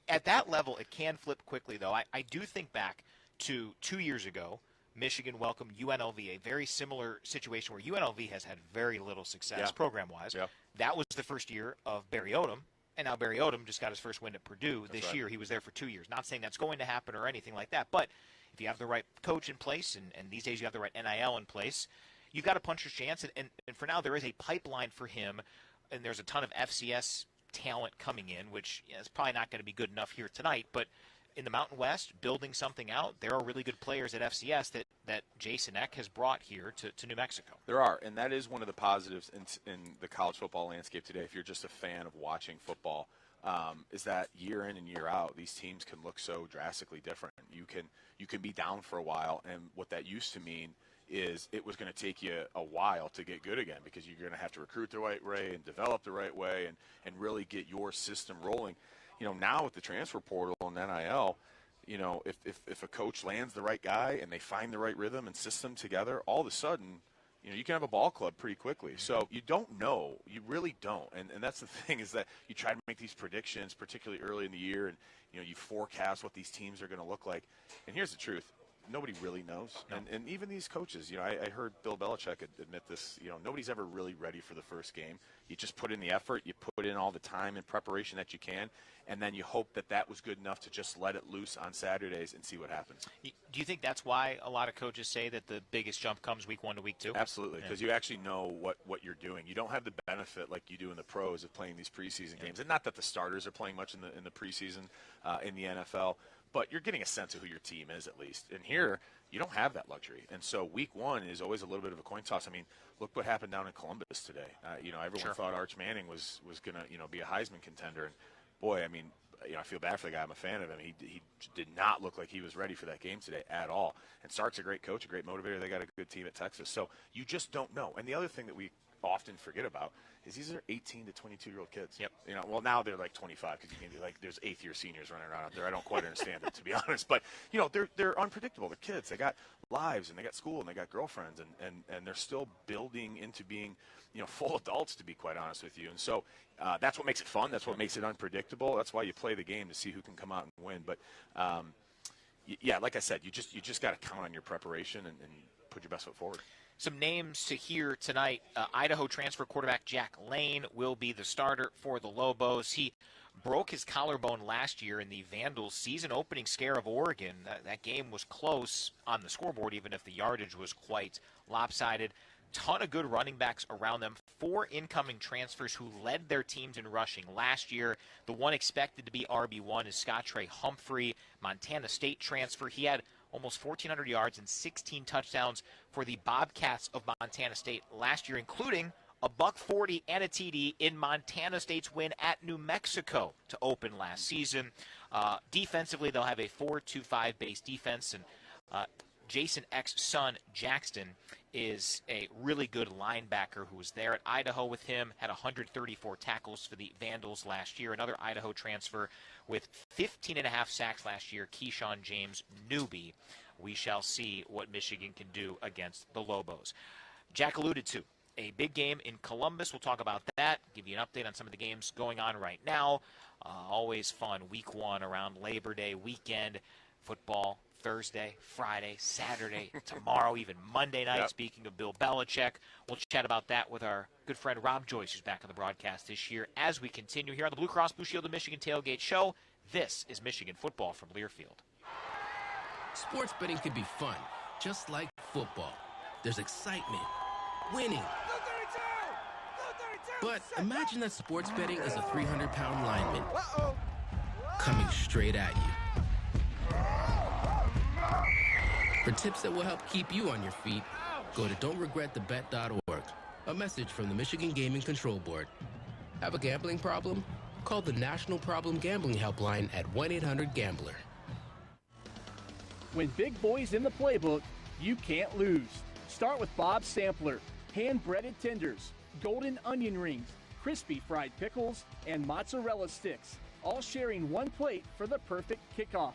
At that level, it can flip quickly, though. I do think back to 2 years ago, Michigan welcomed UNLV, a very similar situation where UNLV has had very little success program-wise. Yeah. That was the first year of Barry Odom, and now Barry Odom just got his first win at Purdue this year. He was there for 2 years. Not saying that's going to happen or anything like that, but if you have the right coach in place, and these days you have the right NIL in place, you've got a puncher's chance. And for now, there is a pipeline for him, and there's a ton of FCS talent coming in, which is probably not going to be good enough here tonight, but in the Mountain West, building something out, there are really good players at FCS that Jason Eck has brought here to New Mexico. There are, and that is one of the positives in the college football landscape today, if you're just a fan of watching football, is that year in and year out, these teams can look so drastically different. You can be down for a while, and what that used to mean is it was going to take you a while to get good again because you're going to have to recruit the right way and develop the right way and really get your system rolling. Now with the transfer portal and NIL, if a coach lands the right guy and they find the right rhythm and system together, all of a sudden, you can have a ball club pretty quickly. So you don't know. You really don't. And that's the thing is that you try to make these predictions, particularly early in the year, and, you forecast what these teams are going to look like. And here's the truth. Nobody really knows. No. And even these coaches, I heard Bill Belichick admit this, nobody's ever really ready for the first game. You just put in the effort, you put in all the time and preparation that you can, and then you hope that was good enough to just let it loose on Saturdays and see what happens. Do you think that's why a lot of coaches say that the biggest jump comes week 1 to week 2? Absolutely, because you actually know what you're doing. You don't have the benefit like you do in the pros of playing these preseason games. And not that the starters are playing much in the preseason in the NFL, but you're getting a sense of who your team is at least. And here, you don't have that luxury. And so week 1 is always a little bit of a coin toss. I mean, look what happened down in Columbus today. Everyone thought Arch Manning was going to be a Heisman contender. And boy, I mean, I feel bad for the guy. I'm a fan of him. He did not look like he was ready for that game today at all. And Sark's a great coach, a great motivator. They got a good team at Texas. So you just don't know. And the other thing that we often forget about is these are 18 to 22-year-old kids. Yep. Well, now they're like 25 because you can be like, there's 8th-year seniors running around out there. I don't quite understand it, to be honest. But, they're unpredictable. They're kids. They got lives, and they got school, and they got girlfriends, and they're still building into being, full adults, to be quite honest with you. And so that's what makes it fun. That's what makes it unpredictable. That's why you play the game, to see who can come out and win. But, yeah, like I said, you just got to count on your preparation and put your best foot forward. Some names to hear tonight. Idaho transfer quarterback Jack Lane will be the starter for the Lobos. He broke his collarbone last year in the Vandals season-opening scare of Oregon. That game was close on the scoreboard, even if the yardage was quite lopsided. Ton of good running backs around them. 4 incoming transfers who led their teams in rushing last year. The one expected to be RB1 is Scott Trey Humphrey, Montana State transfer. He had almost 1,400 yards and 16 touchdowns for the Bobcats of Montana State last year, including a $140 and a TD in Montana State's win at New Mexico to open last season. Defensively, they'll have a 4-2-5 base defense, and Jason Eck's son, Jackson, is a really good linebacker who was there at Idaho with him, had 134 tackles for the Vandals last year. Another Idaho transfer with 15.5 sacks last year, Keyshawn James Newby. We shall see what Michigan can do against the Lobos. Jack alluded to a big game in Columbus. We'll talk about that, give you an update on some of the games going on right now. Always fun, week 1 around Labor Day weekend. Football Thursday, Friday, Saturday, tomorrow, even Monday night. Yep. Speaking of Bill Belichick, we'll chat about that with our good friend Rob Joyce, who's back on the broadcast this year, as we continue here on the Blue Cross Blue Shield of Michigan Tailgate Show. This is Michigan football from Learfield. Sports betting can be fun, just like football. There's excitement, winning. But imagine that sports betting is a 300-pound lineman coming straight at you. For tips that will help keep you on your feet, go to don'tregretthebet.org. A message from the Michigan Gaming Control Board. Have a gambling problem? Call the National Problem Gambling Helpline at 1-800-GAMBLER. When Big Boy's in the playbook, you can't lose. Start with Bob's Sampler, hand-breaded tenders, golden onion rings, crispy fried pickles, and mozzarella sticks, all sharing one plate for the perfect kickoff.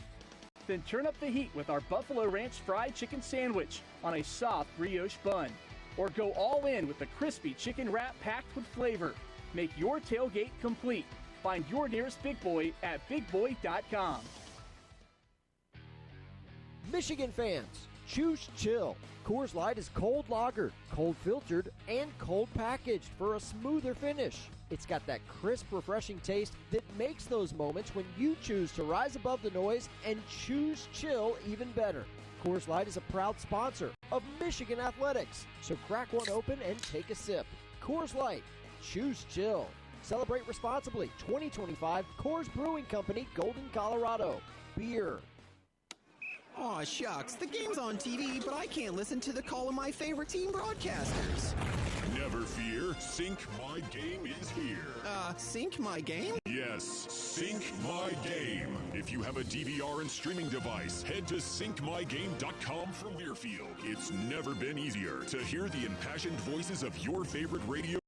Then turn up the heat with our Buffalo Ranch fried chicken sandwich on a soft brioche bun. Or go all in with the crispy chicken wrap packed with flavor. Make your tailgate complete. Find your nearest Big Boy at bigboy.com. Michigan fans, choose chill. Coors Light is cold lager, cold filtered, and cold packaged for a smoother finish. It's got that crisp, refreshing taste that makes those moments when you choose to rise above the noise and choose chill even better. Coors Light is a proud sponsor of Michigan Athletics, so crack one open and take a sip. Coors Light, choose chill. Celebrate responsibly. 2025 Coors Brewing Company, Golden, Colorado. Beer. Aw, shucks. The game's on TV, but I can't listen to the call of my favorite team broadcasters. Never fear. Sync My Game is here. Sync My Game? Yes, Sync My Game. If you have a DVR and streaming device, head to syncmygame.com from Learfield. It's never been easier to hear the impassioned voices of your favorite radio.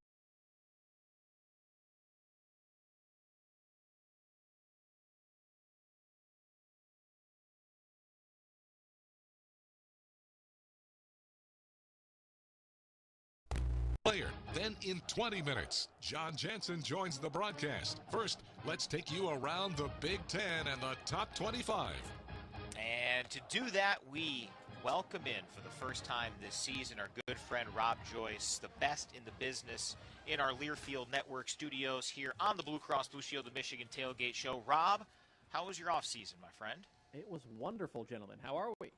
Player. Then in 20 minutes, John Jansen joins the broadcast. First, let's take you around the Big Ten and the top 25. And to do that, we welcome in for the first time this season our good friend Rob Joyce, the best in the business, in our Learfield Network studios here on the Blue Cross Blue Shield of Michigan Tailgate Show. Rob, how was your off season, my friend? It was wonderful, gentlemen. How are we?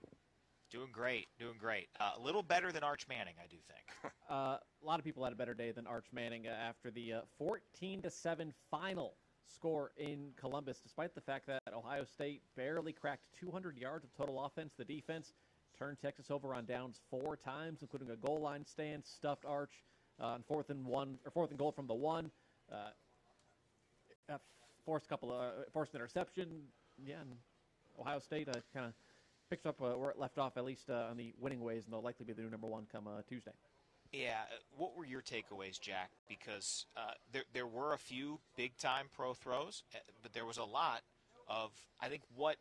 Doing great, doing great. A little better than Arch Manning, I do think. A lot of people had a better day than Arch Manning after the 14-7 final score in Columbus, despite the fact that Ohio State barely cracked 200 yards of total offense. The defense turned Texas over on downs 4 times, including a goal line stand, stuffed Arch on 4th and goal from the 1. Forced interception. Yeah, and Ohio State kind of picks up where it left off, at least on the winning ways, and they'll likely be the new number 1 come Tuesday. Yeah, what were your takeaways, Jack? Because there were a few big-time pro throws, but there was a lot of, I think, what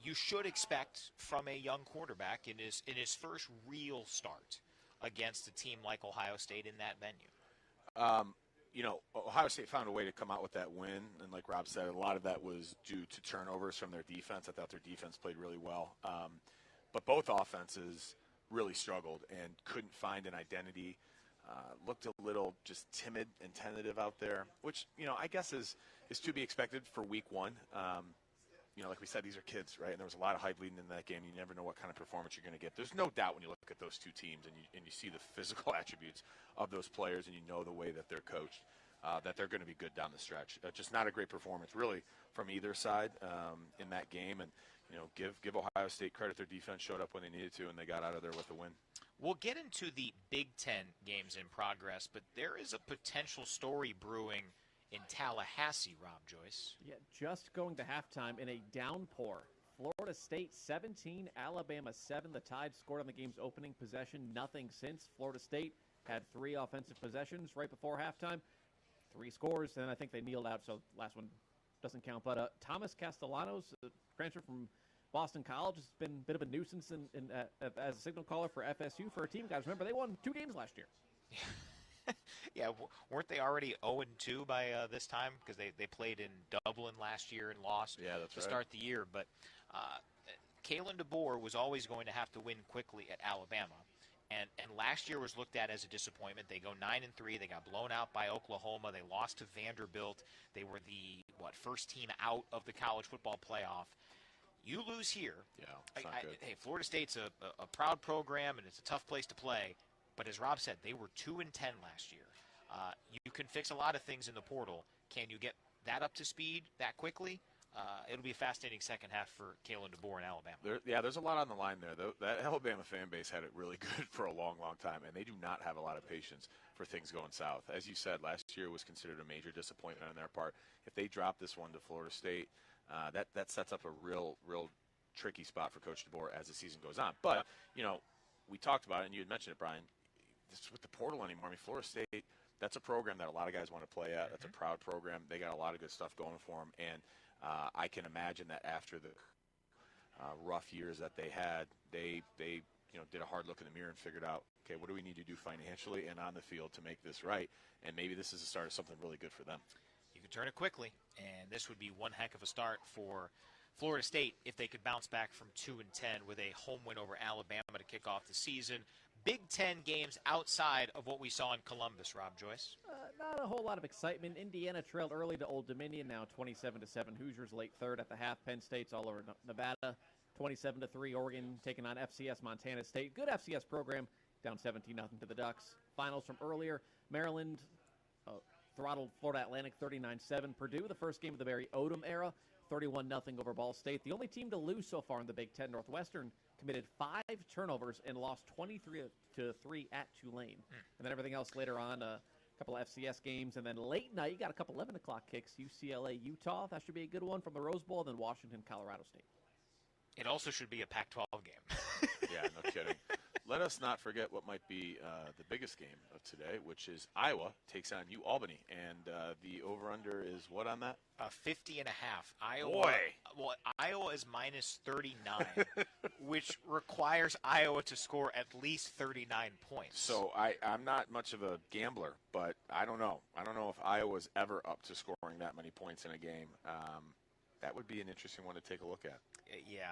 you should expect from a young quarterback in his first real start against a team like Ohio State in that venue. Ohio State found a way to come out with that win, and like Rob said, a lot of that was due to turnovers from their defense. I thought their defense played really well. But both offenses really struggled and couldn't find an identity, looked a little just timid and tentative out there, which, I guess is to be expected for week 1. Like we said, these are kids, right? And there was a lot of hype leading into that game. You never know what kind of performance you're going to get. There's no doubt when you look at those two teams and you see the physical attributes of those players and you know the way that they're coached, that they're going to be good down the stretch. Just not a great performance, really, from either side in that game. And, give Ohio State credit. Their defense showed up when they needed to, and they got out of there with a win. We'll get into the Big Ten games in progress, but there is a potential story brewing in Tallahassee, Rob Joyce. Yeah, just going to halftime in a downpour. Florida State 17, Alabama 7. The Tide scored on the game's opening possession. Nothing since. Florida State had 3 offensive possessions right before halftime. 3 scores, and I think they kneeled out, so last one doesn't count. But Thomas Castellanos, transfer from Boston College, has been a bit of a nuisance as a signal caller for FSU for a team. Guys, remember, they won 2 games last year. Yeah, weren't they already 0-2 by this time? Because they played in Dublin last year and lost to start the year. But Kalen DeBoer was always going to have to win quickly at Alabama. And last year was looked at as a disappointment. They go 9-3. They got blown out by Oklahoma. They lost to Vanderbilt. They were the first team out of the college football playoff. You lose here. Yeah, it's not good. Hey, Florida State's a proud program, and it's a tough place to play. But as Rob said, they were 2-10 last year. You can fix a lot of things in the portal. Can you get that up to speed that quickly? it'll be a fascinating second half for Kalen DeBoer in Alabama. There's a lot on the line there. That Alabama fan base had it really good for a long, long time, and they do not have a lot of patience for things going south. As you said, last year was considered a major disappointment on their part. If they drop this one to Florida State, that sets up a real tricky spot for Coach DeBoer as the season goes on. But, we talked about it, and you had mentioned it, Brian. This is with the portal anymore. I mean, Florida State, that's a program that a lot of guys want to play at. That's a proud program. They got a lot of good stuff going for them, and I can imagine that after the rough years that they had, they did a hard look in the mirror and figured out, okay, what do we need to do financially and on the field to make this right? And maybe this is the start of something really good for them. You can turn it quickly, and this would be one heck of a start for Florida State if they could bounce back from 2-10 with a home win over Alabama to kick off the season. Big Ten games outside of what we saw in Columbus, Rob Joyce. Not a whole lot of excitement. Indiana trailed early to Old Dominion, now 27-7. Hoosiers late third at the half. Penn State's all over Nevada, 27-3. Oregon taking on FCS Montana State. Good FCS program, down 17-0 to the Ducks. Finals from earlier, Maryland throttled Florida Atlantic 39-7. Purdue, the first game of the Barry Odom era, 31-0 over Ball State. The only team to lose so far in the Big Ten, Northwestern, committed 5 turnovers and lost 23-3 at Tulane. And then everything else later on, a couple of FCS games. And then late night, you got a couple 11 o'clock kicks, UCLA, Utah. That should be a good one from the Rose Bowl. Then Washington, Colorado State. It also should be a Pac-12 game. Yeah, no kidding. Let us not forget what might be the biggest game of today, which is Iowa takes on UAlbany. And the over-under is what on that? 50.5. Iowa. Boy. Well, Iowa is minus 39, which requires Iowa to score at least 39 points. So I'm not much of a gambler, but I don't know. I don't know if Iowa's ever up to scoring that many points in a game. That would be an interesting one to take a look at. Yeah,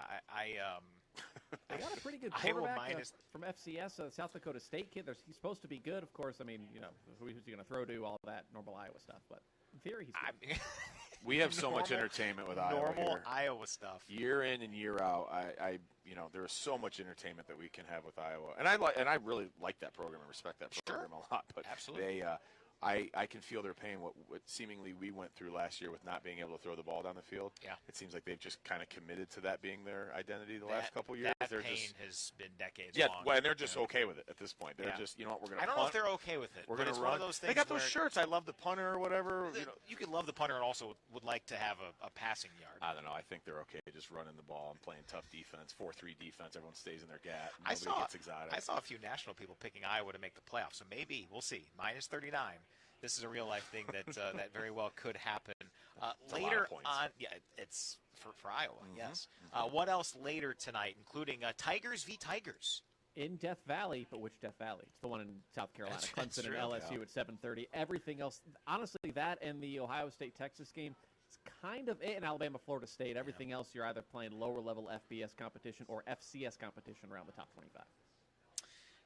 They got a pretty good Iowa quarterback from FCS, South Dakota State kid. He's supposed to be good, of course. I mean, who's he going to throw to, all that normal Iowa stuff. But in theory, he's good. We have so much entertainment with Iowa normal here. Iowa stuff. Year in and year out, there is so much entertainment that we can have with Iowa. And I really like that program and respect that program a lot. But absolutely. I can feel their pain, what seemingly we went through last year with not being able to throw the ball down the field. Yeah. It seems like they've just kind of committed to that being their identity the last couple years. That they're pain has been decades long. Yeah, and they're just okay with it at this point. They're just, we're going to I don't know if they're okay with it. We're going to run. One of those things they got those shirts. I love the punter or whatever. You could love the punter and also would like to have a passing yard. I don't know. I think they're okay just running the ball and playing tough defense, 4-3 defense. Everyone stays in their gap. Nobody gets exotic. I saw a few national people picking Iowa to make the playoffs, so maybe we'll see. Minus 39. This is a real life thing that that very well could happen. Later on, it's for Iowa. Yes. What else later tonight, including Tigers v. Tigers in Death Valley? But which Death Valley? It's the one in South Carolina. Clemson and LSU at 7:30. Everything else, honestly, that and the Ohio State-Texas game, it's kind of it. And Alabama-Florida State. Everything else, you're either playing lower level FBS competition or FCS competition around the top 25.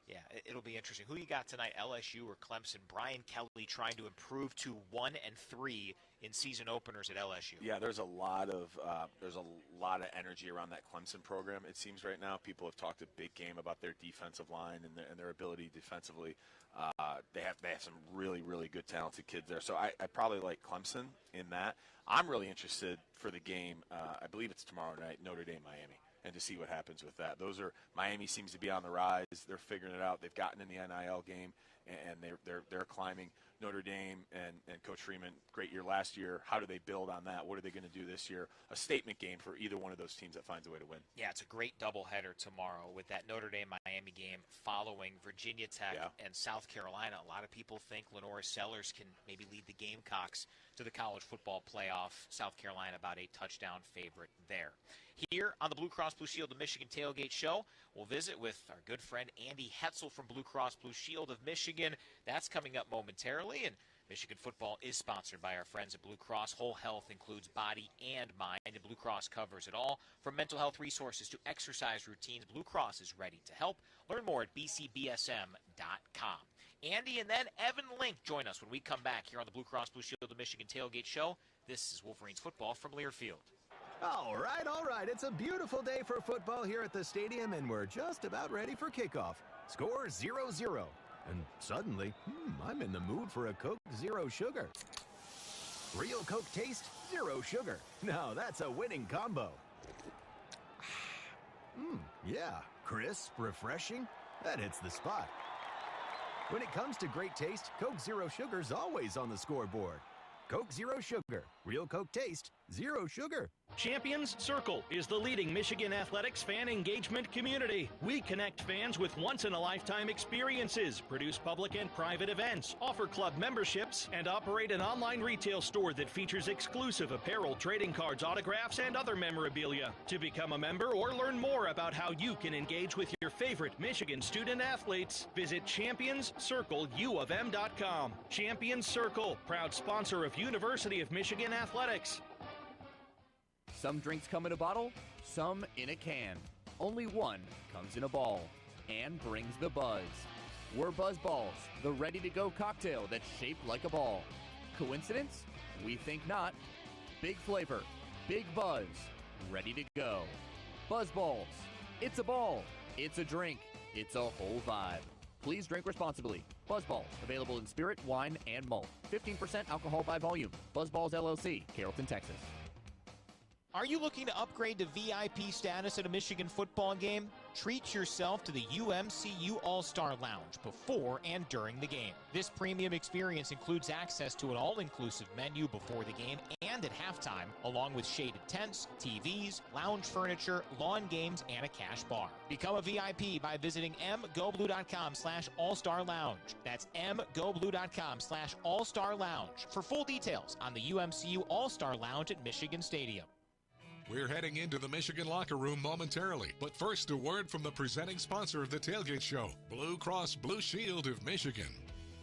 Yeah, it'll be interesting. Who you got tonight, LSU or Clemson? Brian Kelly trying to improve to 1-3 in season openers at LSU. Yeah, there's a lot of energy around that Clemson program. It seems right now people have talked a big game about their defensive line and their ability defensively. They have some really, really good talented kids there. So I probably like Clemson in that. I'm really interested for the game. I believe it's tomorrow night, Notre Dame, Miami. And to see what happens with that. Miami seems to be on the rise. They're figuring it out. They've gotten in the NIL game, and they're climbing. Notre Dame and Coach Freeman, great year last year. How do they build on that? What are they going to do this year? A statement game for either one of those teams that finds a way to win. Yeah, it's a great doubleheader tomorrow with that Notre Dame-Miami game following Virginia Tech and South Carolina. A lot of people think Lenora Sellers can maybe lead the Gamecocks to the college football playoff. South Carolina about a touchdown favorite there. Here on the Blue Cross Blue Shield of Michigan Tailgate Show, we'll visit with our good friend Andy Hetzel from Blue Cross Blue Shield of Michigan. That's coming up momentarily, and Michigan football is sponsored by our friends at Blue Cross. Whole health includes body and mind, and Blue Cross covers it all. From mental health resources to exercise routines, Blue Cross is ready to help. Learn more at bcbsm.com. Andy and then Evan Link join us when we come back here on the Blue Cross Blue Shield of Michigan Tailgate Show. This is Wolverines football from Learfield. All right. It's a beautiful day for football here at the stadium, and we're just about ready for kickoff. Score 0-0. And suddenly, I'm in the mood for a Coke Zero Sugar. Real Coke taste, zero sugar. Now that's a winning combo. Yeah, crisp, refreshing. That hits the spot. When it comes to great taste, Coke Zero Sugar's always on the scoreboard. Coke Zero Sugar. Real Coke taste, zero sugar. Champions Circle is the leading Michigan athletics fan engagement community. We connect fans with once-in-a-lifetime experiences, produce public and private events, offer club memberships, and operate an online retail store that features exclusive apparel, trading cards, autographs, and other memorabilia. To become a member or learn more about how you can engage with your favorite Michigan student athletes, visit championscircleUofM.com. Champions Circle, proud sponsor of University of Michigan Athletics. Some drinks come in a bottle, some in a can. Only one comes in a ball and brings the buzz. We're Buzz Balls, the ready-to-go cocktail that's shaped like a ball. Coincidence? We think not. Big flavor, big buzz, ready to go. Buzz Balls. It's a ball. It's a drink. It's a whole vibe. Please drink responsibly. Buzz Balls, available in spirit, wine, and malt. 15% alcohol by volume. Buzz Balls LLC, Carrollton, Texas. Are you looking to upgrade to VIP status at a Michigan football game? Treat yourself to the UMCU All-Star Lounge before and during the game. This premium experience includes access to an all-inclusive menu before the game and at halftime, along with shaded tents, TVs, lounge furniture, lawn games, and a cash bar. Become a VIP by visiting mgoblue.com/all-star lounge. That's mgoblue.com/all-star lounge for full details on the UMCU All-Star Lounge at Michigan Stadium. We're heading into the Michigan locker room momentarily, but first a word from the presenting sponsor of the Tailgate Show, Blue Cross Blue Shield of Michigan.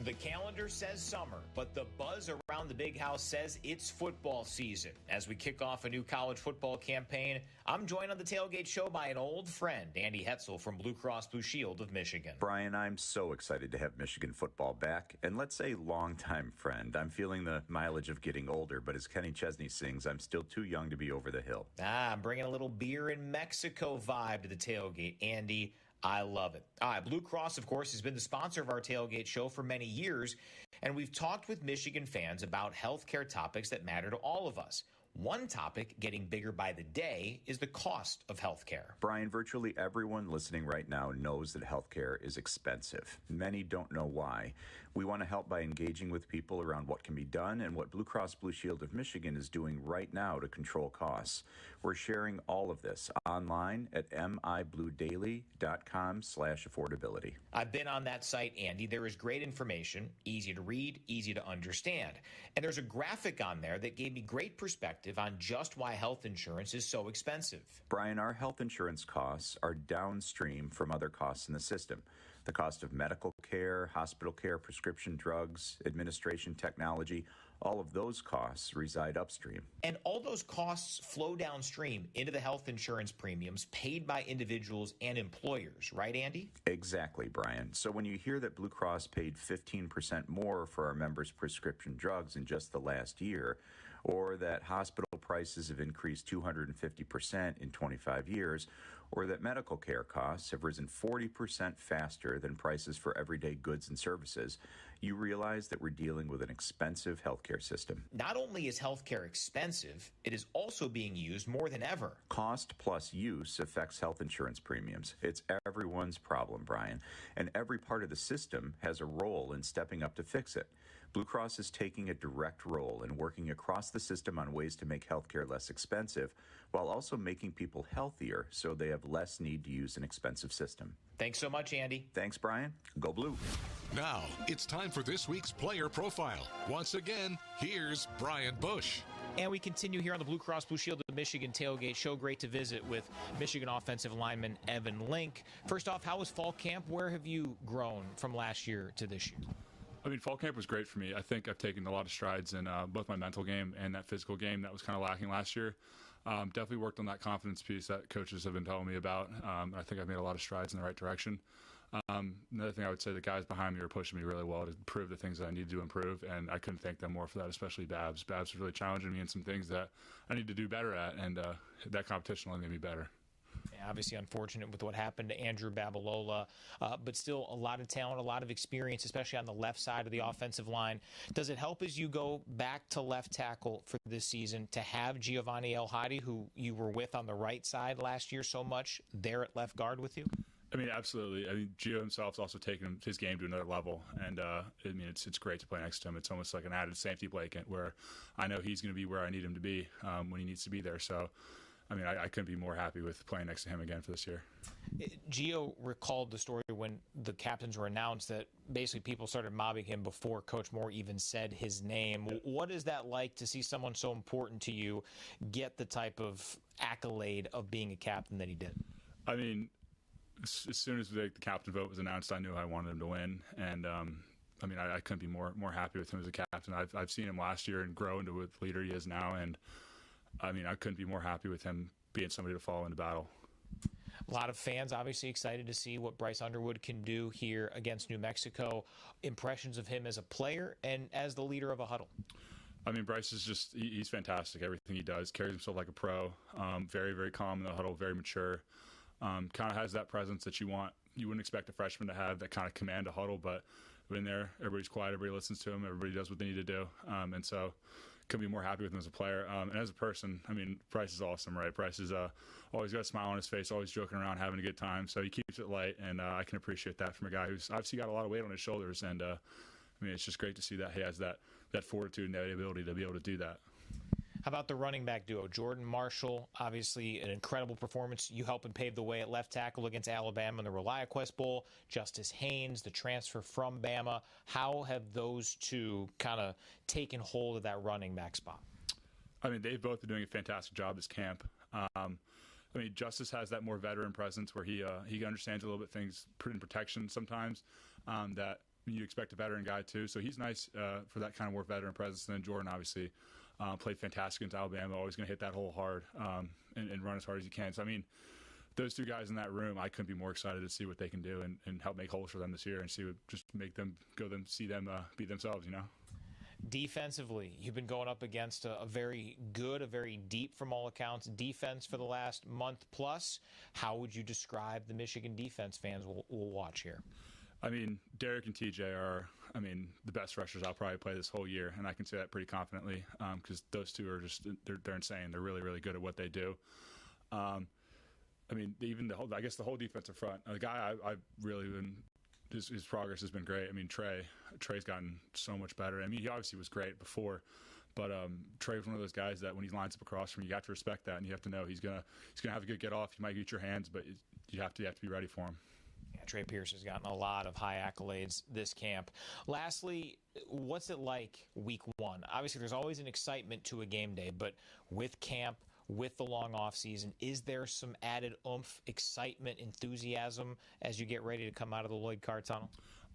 The calendar says summer, but the buzz around the big house says it's football season. As we kick off a new college football campaign, I'm joined on the Tailgate Show by an old friend, Andy Hetzel from Blue Cross Blue Shield of Michigan. Brian, I'm so excited to have Michigan football back, and let's say longtime friend. I'm feeling the mileage of getting older, but as Kenny Chesney sings, I'm still too young to be over the hill. I'm bringing a little beer in Mexico vibe to the tailgate, Andy. I love it. All right, Blue Cross, of course, has been the sponsor of our Tailgate Show for many years, and we've talked with Michigan fans about healthcare topics that matter to all of us. One topic getting bigger by the day is the cost of healthcare. Brian, virtually everyone listening right now knows that healthcare is expensive. Many don't know why. We want to help by engaging with people around what can be done and what Blue Cross Blue Shield of Michigan is doing right now to control costs. We're sharing all of this online at mibluedaily.com/affordability. I've been on that site, Andy. There is great information, easy to read, easy to understand. And there's a graphic on there that gave me great perspective on just why health insurance is so expensive. Brian, our health insurance costs are downstream from other costs in the system. The cost of medical care, hospital care, prescription drugs, administration technology, all of those costs reside upstream. And all those costs flow downstream into the health insurance premiums paid by individuals and employers, right, Andy? Exactly, Brian. So when you hear that Blue Cross paid 15% more for our members' prescription drugs in just the last year, or that hospital prices have increased 250% in 25 years, or that medical care costs have risen 40% faster than prices for everyday goods and services, you realize that we're dealing with an expensive healthcare system. Not only is healthcare expensive, it is also being used more than ever. Cost plus use affects health insurance premiums. It's everyone's problem, Brian, and every part of the system has a role in stepping up to fix it. Blue Cross is taking a direct role in working across the system on ways to make healthcare less expensive, while also making people healthier so they have less need to use an expensive system. Thanks so much, Andy. Thanks, Brian. Go Blue. Now, it's time for this week's player profile. Once again, here's Brian Bush. And we continue here on the Blue Cross Blue Shield of Michigan Tailgate Show. Great to visit with Michigan offensive lineman Evan Link. First off, how was fall camp? Where have you grown from last year to this year? I mean, fall camp was great for me. I think I've taken a lot of strides in both my mental game and that physical game that was kind of lacking last year. Definitely worked on that confidence piece that coaches have been telling me about. I think I've made a lot of strides in the right direction. Another thing I would say, the guys behind me are pushing me really well to improve the things that I need to improve, and I couldn't thank them more for that, especially Babs. Babs was really challenging me in some things that I need to do better at, and that competition only made me better. Obviously unfortunate with what happened to Andrew Babalola, but still a lot of talent, a lot of experience, especially on the left side of the offensive line. Does it help as you go back to left tackle for this season to have Giovanni El Hadi, who you were with on the right side last year so much, there at left guard with you? I mean, absolutely. I mean, Gio himself's also taken his game to another level, and I mean, it's great to play next to him. It's almost like an added safety blanket where I know he's going to be where I need him to be when he needs to be there. So, I mean, I couldn't be more happy with playing next to him again for this year. Gio recalled the story when the captains were announced that basically people started mobbing him before Coach Moore even said his name. What is that like to see someone so important to you get the type of accolade of being a captain that he did? I mean, as soon as the captain vote was announced, I knew I wanted him to win, and I mean, I couldn't be more happy with him as a captain. I've seen him last year and grow into the leader he is now, and I mean, I couldn't be more happy with him being somebody to follow into battle. A lot of fans obviously excited to see what Bryce Underwood can do here against New Mexico. Impressions of him as a player and as the leader of a huddle. I mean, Bryce is he's fantastic. Everything he does, carries himself like a pro. Very, very calm in the huddle, very mature. Kind of has that presence that you wouldn't expect a freshman to have, that kind of command a huddle, but in there, everybody's quiet, everybody listens to him, everybody does what they need to do. And so couldn't be more happy with him as a player. And as a person, I mean, Bryce is awesome, right? Bryce is always got a smile on his face, always joking around, having a good time. So he keeps it light, and I can appreciate that from a guy who's obviously got a lot of weight on his shoulders. And I mean, it's just great to see that he has that fortitude and that ability to be able to do that. How about the running back duo? Jordan Marshall, obviously an incredible performance. You helped him pave the way at left tackle against Alabama in the ReliaQuest Bowl. Justice Haynes, the transfer from Bama. How have those two kind of taken hold of that running back spot? I mean, they've both been doing a fantastic job this camp. I mean, Justice has that more veteran presence where he understands a little bit things in protection sometimes that you expect a veteran guy too. So he's nice for that kind of more veteran presence. And then Jordan, obviously, played fantastic against Alabama, always going to hit that hole hard and run as hard as he can. So, I mean, those two guys in that room, I couldn't be more excited to see what they can do and help make holes for them this year and just make them see them be themselves, you know? Defensively, you've been going up against a very good, a very deep, from all accounts, defense for the last month plus. How would you describe the Michigan defense fans will watch here? I mean, Derek and TJ are, the best rushers I'll probably play this whole year, and I can say that pretty confidently because those two are they're insane. They're really, really good at what they do. Even the whole defensive front. The guy I've really been, his progress has been great. I mean, Trey's gotten so much better. I mean, he obviously was great before, but Trey was one of those guys that when he lines up across from you, you got to respect that, and you have to know he's gonna have a good get off. You might get your hands, but you have to be ready for him. Trey Pierce has gotten a lot of high accolades this camp. Lastly, what's it like week one? Obviously, there's always an excitement to a game day, but with camp, with the long off season, is there some added oomph, excitement, enthusiasm as you get ready to come out of the Lloyd Carr tunnel?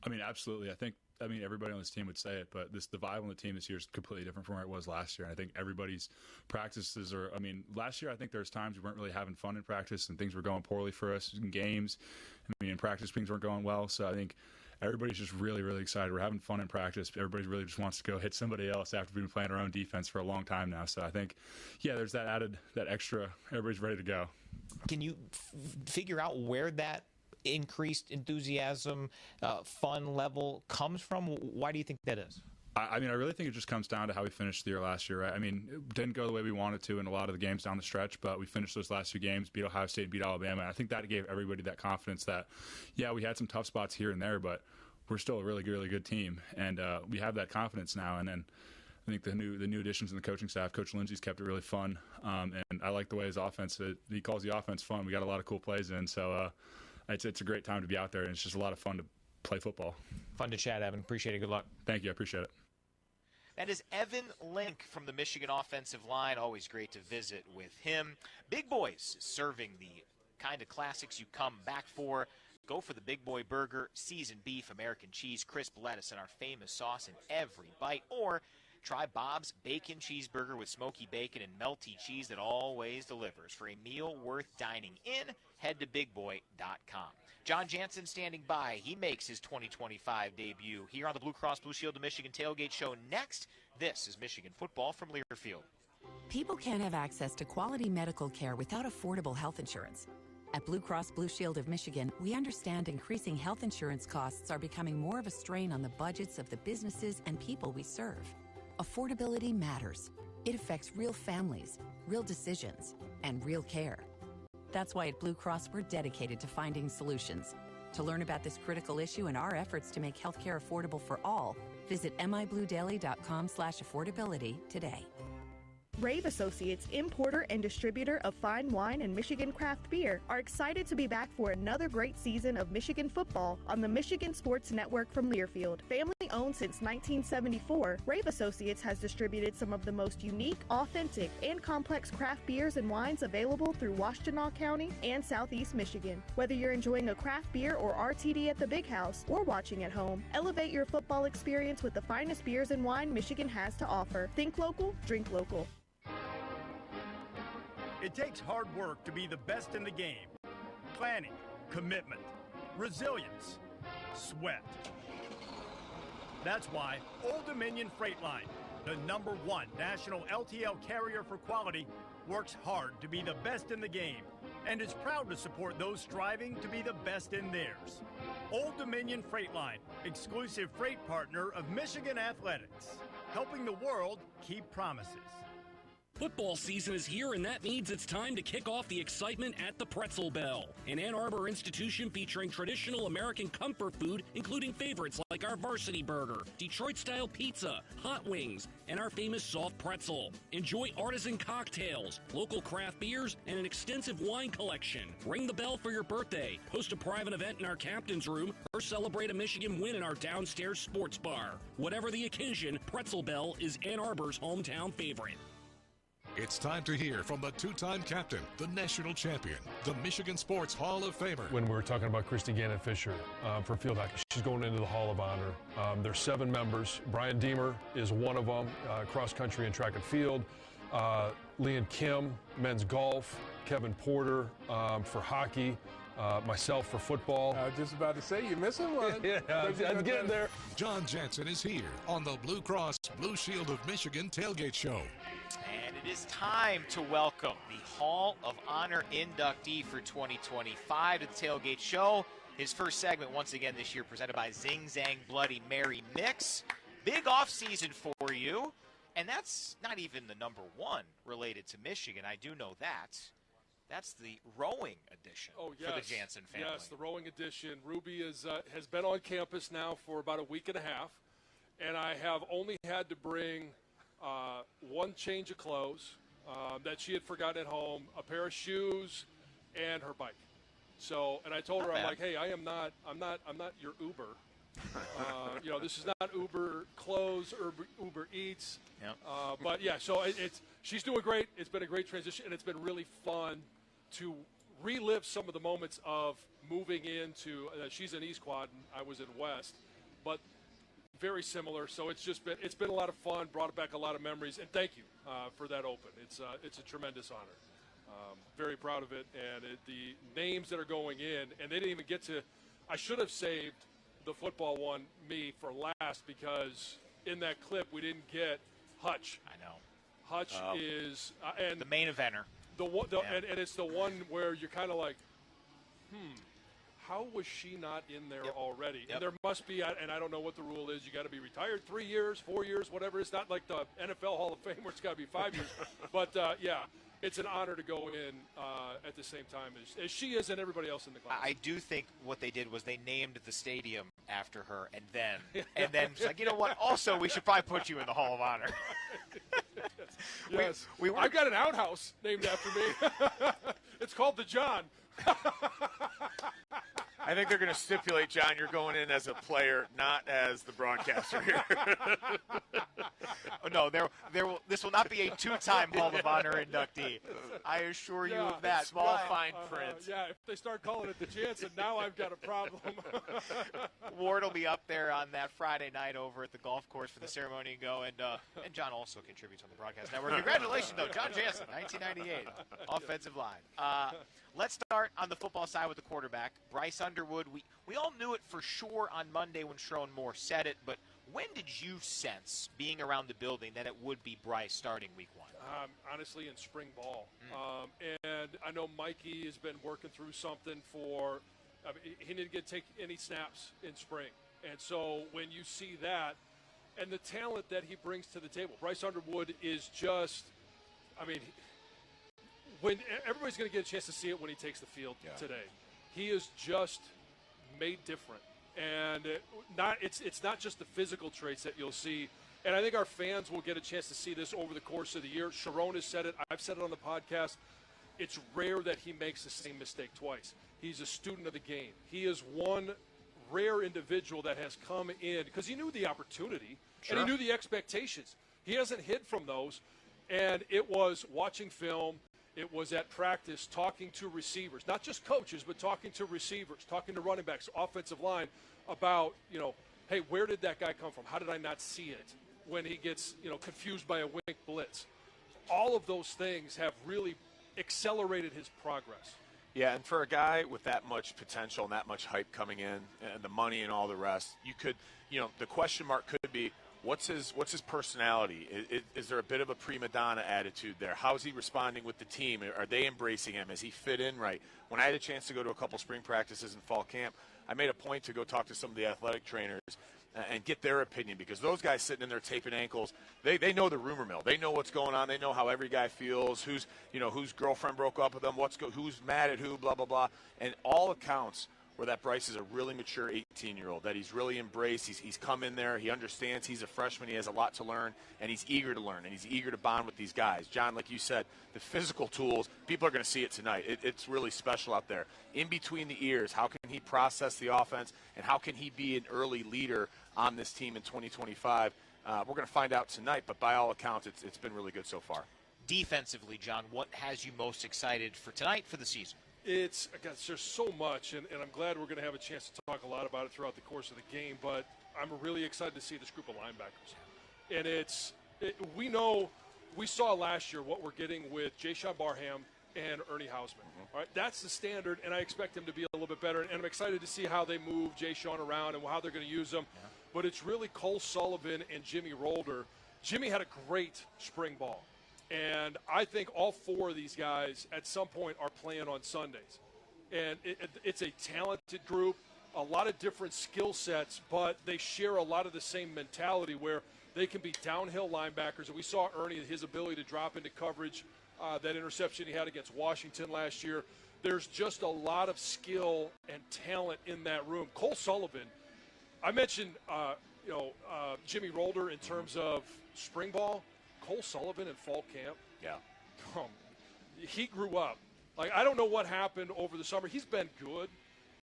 I mean, absolutely. I think everybody on this team would say it, but the vibe on the team this year is completely different from where it was last year. And I think everybody's practices are, last year I think there's times we weren't really having fun in practice and things were going poorly for us in games. In practice things weren't going well. So I think everybody's just really, really excited. We're having fun in practice. Everybody really just wants to go hit somebody else after we've been playing our own defense for a long time now. So I think, there's that extra, everybody's ready to go. Can you figure out where that increased enthusiasm, fun level comes from? Why do you think that is? I really think it just comes down to how we finished the year last year, right? I mean, it didn't go the way we wanted to in a lot of the games down the stretch, but we finished those last few games, beat Ohio State, beat Alabama. And I think that gave everybody that confidence that, we had some tough spots here and there, but we're still a really, really good team. And we have that confidence now. And then I think the new additions in the coaching staff, Coach Lindsey's kept it really fun. And I like the way his offense, he calls the offense fun. We got a lot of cool plays in. So it's a great time to be out there, and it's just a lot of fun to play football. Fun to chat, Evan. Appreciate it. Good luck. Thank you. I appreciate it. That is Evan Link from the Michigan offensive line. Always great to visit with him. Big Boys serving the kind of classics you come back for. Go for the Big Boy Burger, seasoned beef, American cheese, crisp lettuce, and our famous sauce in every bite. Or try Bob's Bacon Cheeseburger with smoky bacon and melty cheese that always delivers. For a meal worth dining in, head to BigBoy.com. John Jansen standing by. He makes his 2025 debut here on the Blue Cross Blue Shield of Michigan Tailgate Show next. This is Michigan football from Learfield. People can't have access to quality medical care without affordable health insurance. At Blue Cross Blue Shield of Michigan, we understand increasing health insurance costs are becoming more of a strain on the budgets of the businesses and people we serve. Affordability matters. It affects real families, real decisions, and real care. That's why at Blue Cross, we're dedicated to finding solutions. To learn about this critical issue and our efforts to make healthcare affordable for all, visit mibluedaily.com/affordability today. Rave Associates, importer and distributor of fine wine and Michigan craft beer, are excited to be back for another great season of Michigan football on the Michigan Sports Network from Learfield. Family-owned since 1974, Rave Associates has distributed some of the most unique, authentic, and complex craft beers and wines available through Washtenaw County and Southeast Michigan. Whether you're enjoying a craft beer or RTD at the Big House or watching at home, elevate your football experience with the finest beers and wine Michigan has to offer. Think local, drink local. It takes hard work to be the best in the game. Planning, commitment, resilience, sweat. That's why Old Dominion Freight Line, the #1 national LTL carrier for quality, works hard to be the best in the game and is proud to support those striving to be the best in theirs. Old Dominion Freight Line, exclusive freight partner of Michigan Athletics, helping the world keep promises. Football season is here, and that means it's time to kick off the excitement at the Pretzel Bell, an Ann Arbor institution featuring traditional American comfort food, including favorites like our Varsity Burger, Detroit-style pizza, hot wings, and our famous soft pretzel. Enjoy artisan cocktails, local craft beers, and an extensive wine collection. Ring the bell for your birthday, host a private event in our captain's room, or celebrate a Michigan win in our downstairs sports bar. Whatever the occasion, Pretzel Bell is Ann Arbor's hometown favorite. It's time to hear from the two-time captain, the national champion, the Michigan Sports Hall of Famer. When we're talking about Christy Gannon-Fisher for field hockey, she's going into the Hall of Honor. There's 7 members. Brian Deemer is one of them, cross country and track and field. Leon Kim, men's golf. Kevin Porter for hockey. Myself for football. I was just about to say, you're missing one. Yeah, I was getting there. John Jansen is here on the Blue Cross Blue Shield of Michigan Tailgate Show. And it is time to welcome the Hall of Honor inductee for 2025 to the Tailgate Show. His first segment once again this year presented by Zing Zang Bloody Mary Mix. Big offseason for you. And that's not even the #1 related to Michigan. I do know that. That's the rowing edition for the Jansen family. Yes, the rowing edition. Ruby has been on campus now for about a week and a half, and I have only had to bring one change of clothes that she had forgotten at home, a pair of shoes, and her bike. So, and I told her, I'm like, hey, I'm not your Uber. This is not Uber clothes or Uber Eats. Yep. But yeah, so she's doing great. It's been a great transition, and it's been really fun to relive some of the moments of moving into. She's in East Quad, and I was in West, but very similar. So it's been a lot of fun. Brought back a lot of memories, and thank you for that open. It's a tremendous honor. Very proud of it, and the names that are going in, and they didn't even get to. I should have saved the football one for last, because in that clip we didn't get Hutch. I know. Hutch is and the main eventer. And it's the one where you're kind of like, how was she not in there already? Yep. And there must be, and I don't know what the rule is. You got to be retired 3 years, 4 years, whatever. It's not like the NFL Hall of Fame where it's got to be 5 years. But yeah, it's an honor to go in at the same time as she is and everybody else in the class. I do think what they did was they named the stadium after her, and then it's like, you know what? Also, we should probably put you in the Hall of Honor. Yes. I've got an outhouse named after me. It's called the John. I think they're going to stipulate, John, you're going in as a player, not as the broadcaster here. No, this will not be a 2-time Hall of Honor inductee. I assure you of that. Small fine print. Yeah, if they start calling it the Jansen, now I've got a problem. Ward will be up there on that Friday night over at the golf course for the ceremony and go, and John also contributes on the broadcast network. Congratulations, though, John Jansen, 1998, offensive line. Let's start on the football side with the quarterback, Bryce Underwood. We all knew it for sure on Monday when Sharon Moore said it, but When did you sense, being around the building, that it would be Bryce starting week 1? Honestly, in spring ball. And I know Mikey has been working through something he didn't take any snaps in spring. And so when you see that and the talent that he brings to the table, Bryce Underwood is just, when everybody's going to get a chance to see it when he takes the field today. He is just made different. And it's not just the physical traits that you'll see. And I think our fans will get a chance to see this over the course of the year. Sharon has said it. I've said it on the podcast. It's rare that he makes the same mistake twice. He's a student of the game. He is one rare individual that has come in because he knew the opportunity and he knew the expectations. He hasn't hid from those. And it was watching film. It was at practice talking to receivers, not just coaches, but talking to receivers, talking to running backs, offensive line about, hey, where did that guy come from? How did I not see it? When he gets, confused by a wink blitz. All of those things have really accelerated his progress. Yeah, and for a guy with that much potential and that much hype coming in and the money and all the rest, you could, the question mark could be, what's his personality? Is there a bit of a prima donna attitude there? How is he responding with the team? Are they embracing him? Has he fit in right? When I had a chance to go to a couple spring practices and fall camp, I made a point to go talk to some of the athletic trainers and get their opinion, because those guys sitting in there taping ankles, they know the rumor mill. They know what's going on. They know how every guy feels, whose girlfriend broke up with them, who's mad at who, blah, blah, blah. And all accounts were that Bryce is a really mature 18-year-old, that he's really embraced. He's come in there. He understands he's a freshman. He has a lot to learn, and he's eager to learn, and he's eager to bond with these guys. John, like you said, the physical tools, people are going to see it tonight. It's really special out there. In between the ears, how can he process the offense, and how can he be an early leader on this team in 2025? We're going to find out tonight, but by all accounts, it's been really good so far. Defensively, John, what has you most excited for tonight, for the season? There's so much, and I'm glad we're going to have a chance to talk a lot about it throughout the course of the game, but I'm really excited to see this group of linebackers. And we saw last year what we're getting with Jayshawn Barham and Ernie Hausman. All right, that's the standard, and I expect him to be a little bit better, and I'm excited to see how they move Jayshawn around and how they're going to use him. Yeah. But it's really Cole Sullivan and Jimmy Rolder. Jimmy had a great spring ball. And I think all four of these guys at some point are playing on Sundays. And it's a talented group, a lot of different skill sets, but they share a lot of the same mentality where they can be downhill linebackers. And we saw Ernie, his ability to drop into coverage, that interception he had against Washington last year. There's just a lot of skill and talent in that room. Cole Sullivan, I mentioned Jimmy Rolder in terms of spring ball. Cole Sullivan in fall camp, he grew up. I don't know what happened over the summer. He's been good,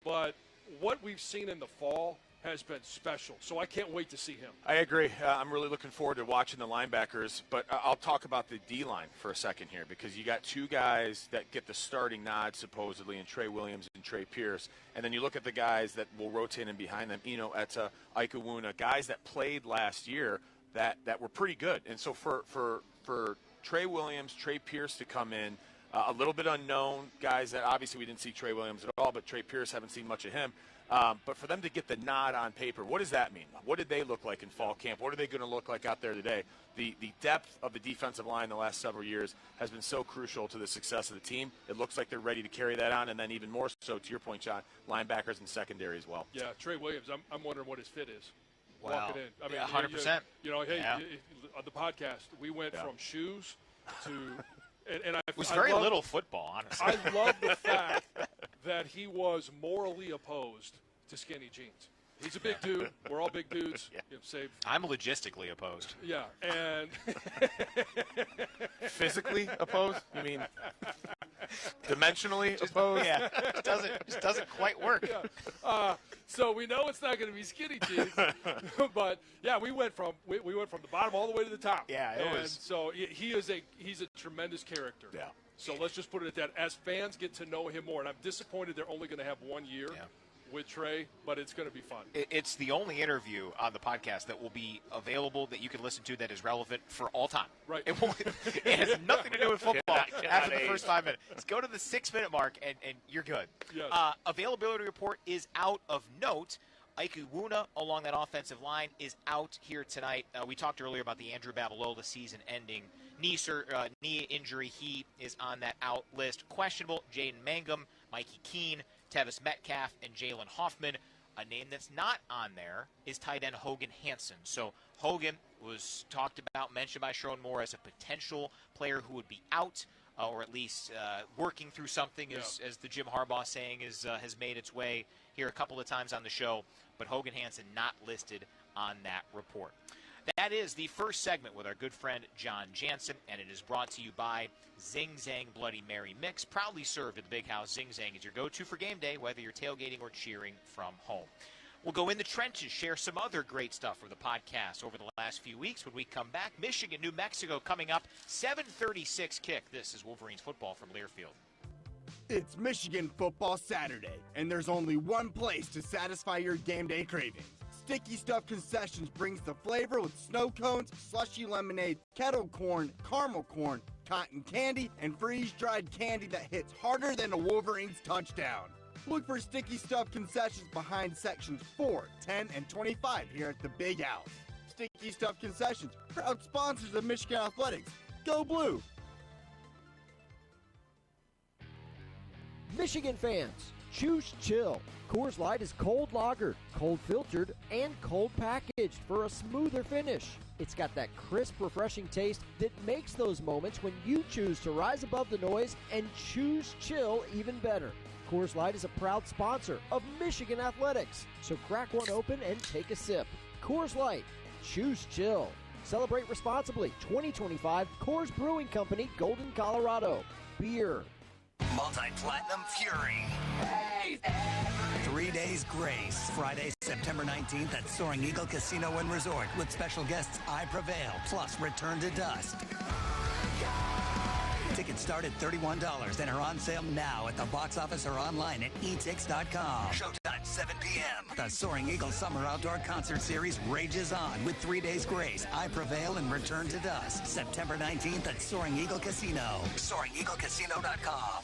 but what we've seen in the fall has been special. So I can't wait to see him. I agree. I'm really looking forward to watching the linebackers, but I'll talk about the D-line for a second here, because you got two guys that get the starting nod, supposedly, in Trey Williams and Trey Pierce, and then you look at the guys that will rotate in behind them, Eno Etta, Ike Iwuna, guys that played last year that were pretty good. And so for Trey Williams, Trey Pierce to come in, a little bit unknown guys that obviously we didn't see Trey Williams at all, but Trey Pierce, haven't seen much of him. But for them to get the nod on paper, what does that mean? What did they look like in fall camp? What are they going to look like out there today? The depth of the defensive line the last several years has been so crucial to the success of the team. It looks like they're ready to carry that on, and then even more so, to your point, John, linebackers and secondary as well. Yeah, Trey Williams, I'm wondering what his fit is. Wow. Walking in. I mean, 100%. On the podcast, we went from shoes to and it was very little football, honestly. I love the fact that he was morally opposed to skinny jeans. He's a big dude. We're all big dudes. I'm logistically opposed. Yeah, and physically opposed? You mean dimensionally opposed? Yeah, it doesn't quite work. Yeah. So we know it's not going to be skinny jeans, but yeah, we went from the bottom all the way to the top. Yeah, it was. So he's a tremendous character. Yeah. So let's just put it at that. As fans get to know him more, and I'm disappointed they're only going to have 1 year. Yeah. With Trey, but it's going to be fun. It's the only interview on the podcast that will be available that you can listen to that is relevant for all time. Right. It has nothing to do with football after the first 5 minutes. Let's go to the 6-minute mark, and you're good. Yes. Availability report is out of note. Ike Iwuna along that offensive line is out here tonight. We talked earlier about the Andrew Babalola season-ending knee injury. He is on that out list. Questionable, Jaden Mangum, Mikey Keene, Tevis Metcalf, and Jalen Hoffman. A name that's not on there is tight end Hogan Hansen. So Hogan was mentioned by Sharon Moore as a potential player who would be out, or at least working through something, as the Jim Harbaugh saying has made its way here a couple of times on the show. But Hogan Hansen not listed on that report. That is the first segment with our good friend John Jansen, and it is brought to you by Zing Zang Bloody Mary Mix, proudly served at the Big House. Zing Zang is your go-to for game day, whether you're tailgating or cheering from home. We'll go in the trenches, share some other great stuff from the podcast over the last few weeks. When we come back, Michigan, New Mexico coming up, 7:36 kick. This is Wolverines football from Learfield. It's Michigan Football Saturday, and there's only one place to satisfy your game day cravings. Sticky Stuff Concessions brings the flavor with snow cones, slushy lemonade, kettle corn, caramel corn, cotton candy, and freeze-dried candy that hits harder than a Wolverines touchdown. Look for Sticky Stuff Concessions behind sections 4, 10, and 25 here at the Big House. Sticky Stuff Concessions, proud sponsors of Michigan Athletics. Go Blue! Michigan fans, choose chill. Coors Light is cold lagered, cold filtered, and cold packaged for a smoother finish. It's got that crisp, refreshing taste that makes those moments when you choose to rise above the noise and choose chill even better. Coors Light is a proud sponsor of Michigan Athletics, so crack one open and take a sip. Coors Light, choose chill. Celebrate responsibly. 2025 Coors Brewing Company, Golden, Colorado. Beer. Multi-Platinum Fury. 3 Days Grace. Friday, September 19th at Soaring Eagle Casino and Resort with special guests I Prevail, plus Return to Dust. Tickets start at $31 and are on sale now at the box office or online at etix.com. Showtime 7 p.m. The Soaring Eagle Summer Outdoor Concert Series rages on with 3 Days Grace, I Prevail, and Return to Dust. September 19th at Soaring Eagle Casino. SoaringEagleCasino.com.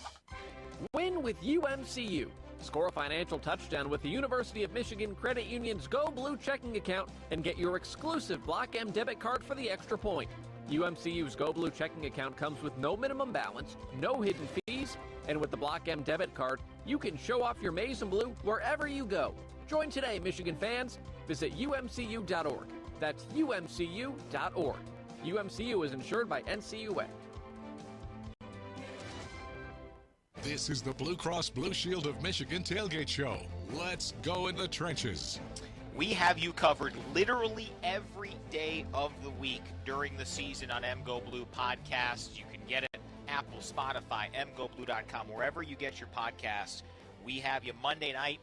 Win with UMCU. Score a financial touchdown with the University of Michigan Credit Union's Go Blue checking account and get your exclusive Block M debit card for the extra point. UMCU's Go Blue checking account comes with no minimum balance, no hidden fees, and with the Block M debit card, you can show off your maize and blue wherever you go. Join today, Michigan fans. Visit umcu.org. That's umcu.org. UMCU is insured by NCUA. This is the Blue Cross Blue Shield of Michigan tailgate show. Let's go in the trenches. We have you covered literally every day of the week during the season on MGO Blue podcasts. You can get it Apple, Spotify, mgoblue.com, wherever you get your podcasts. We have you Monday night,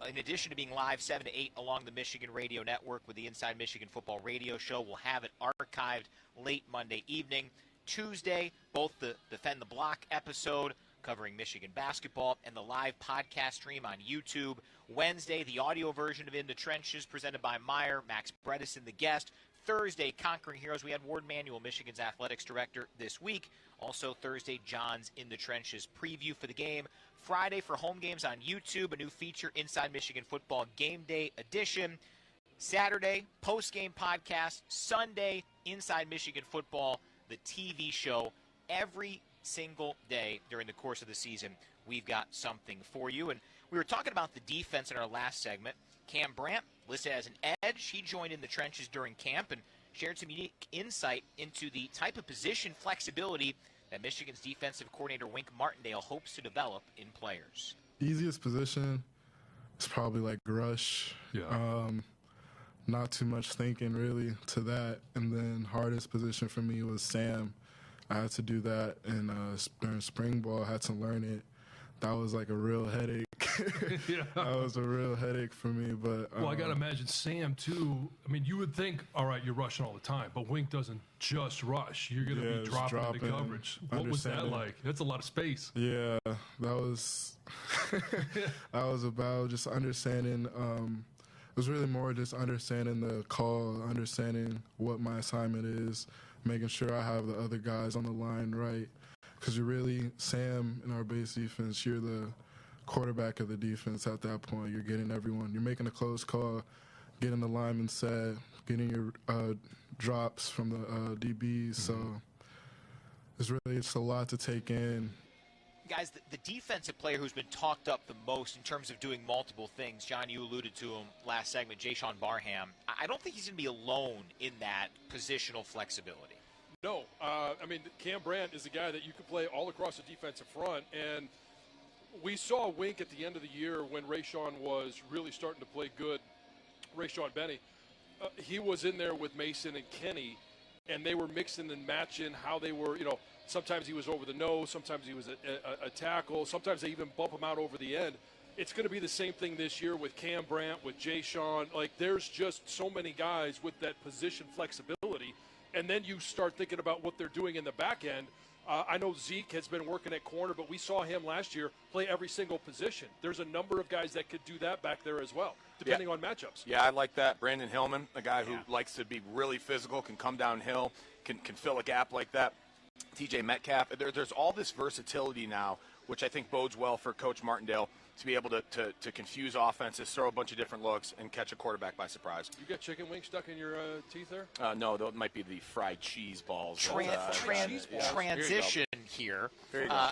in addition to being live 7 to 8 along the Michigan Radio Network with the Inside Michigan Football Radio Show. We'll have it archived late Monday evening. Tuesday, both the Defend the Block episode covering Michigan basketball and the live podcast stream on YouTube. Wednesday, the audio version of In the Trenches presented by Meyer, Max Bredesen, the guest. Thursday, Conquering Heroes. We had Ward Manuel, Michigan's athletics director, this week. Also Thursday, John's In the Trenches preview for the game. Friday, for home games on YouTube, a new feature, Inside Michigan Football Game Day Edition. Saturday, post-game podcast. Sunday, Inside Michigan Football, the TV show. Every single day during the course of the season, we've got something for you. And we were talking about the defense in our last segment. Cam Brandt, listed as an edge, he joined In the Trenches during camp and shared some unique insight into the type of position flexibility that Michigan's defensive coordinator Wink Martindale hopes to develop in players. Easiest position is probably like rush. Yeah. Not too much thinking really to that. And then hardest position for me was Sam. I had to do that in spring ball. I had to learn it. That was like a real headache. Yeah. That was a real headache for me. But Well, I got to imagine Sam, too. I mean, you would think, all right, you're rushing all the time, but Wink doesn't just rush. You're going to be dropping into coverage. What was that like? That's a lot of space. Yeah, that was that was about just understanding. It was really more just understanding the call, understanding what my assignment is, making sure I have the other guys on the line right. Because you're really, Sam, in our base defense, you're the quarterback of the defense at that point. You're getting everyone. You're making a close call, getting the lineman set, getting your drops from the DBs. So it's a lot to take in. Guys, the defensive player who's been talked up the most in terms of doing multiple things, John, you alluded to him last segment, Jayshon Barham. I don't think he's going to be alone in that positional flexibility. No. Cam Brandt is a guy that you can play all across the defensive front. And we saw Wink at the end of the year when Rayshawn was really starting to play good, Rayshawn Benny. He was in there with Mason and Kenny, and they were mixing and matching how they were, sometimes he was over the nose, sometimes he was a tackle, sometimes they even bump him out over the end. It's going to be the same thing this year with Cam Brandt, with Jayshon. There's just so many guys with that position flexibility, and then you start thinking about what they're doing in the back end. I know Zeke has been working at corner, but we saw him last year play every single position. There's a number of guys that could do that back there as well, depending on matchups. Yeah, I like that. Brandon Hillman, a guy who likes to be really physical, can come downhill, can fill a gap like that. TJ Metcalf. There's all this versatility now, which I think bodes well for Coach Martindale to be able to confuse offenses, throw a bunch of different looks, and catch a quarterback by surprise. You got chicken wings stuck in your teeth there? No, those might be the fried cheese balls. Transition here. There you go.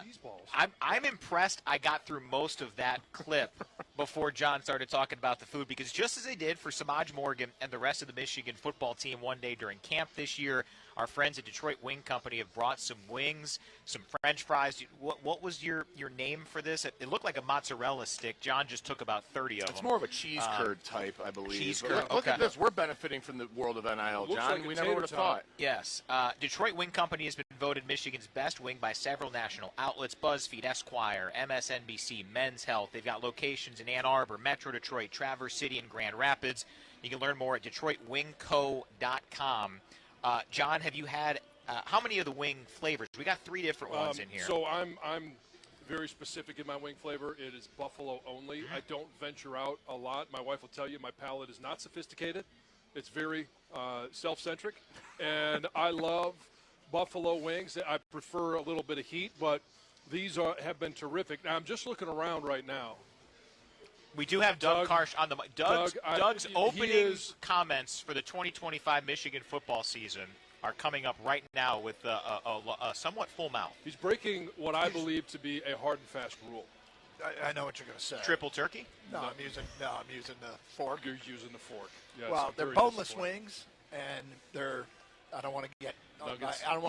I'm impressed I got through most of that clip before John started talking about the food, because just as they did for Samaj Morgan and the rest of the Michigan football team one day during camp this year, our friends at Detroit Wing Company have brought some wings, some French fries. What was your name for this? It looked like a mozzarella stick. John just took about 30 of them. It's more of a cheese curd type, I believe. Cheese curd. Look at this. We're benefiting from the world of NIL, John. Like we never would have thought. Yes. Detroit Wing Company has been voted Michigan's best wing by several national outlets, BuzzFeed, Esquire, MSNBC, Men's Health. They've got locations in Ann Arbor, Metro Detroit, Traverse City, and Grand Rapids. You can learn more at DetroitWingCo.com. John, have you had how many of the wing flavors? We got 3 different ones in here. So I'm very specific in my wing flavor. It is buffalo only. I don't venture out a lot. My wife will tell you my palate is not sophisticated. It's very self-centric, and I love buffalo wings. I prefer a little bit of heat, but these have been terrific. Now I'm just looking around right now. We do have Doug Karsh on the mic. Doug's opening comments for the 2025 Michigan football season are coming up right now with a somewhat full mouth. He's breaking what I believe to be a hard and fast rule. I know what you're going to say. Triple turkey? No, I'm using the fork. You're using the fork. Yes, well, they're boneless wings, and they're. I don't want to get. He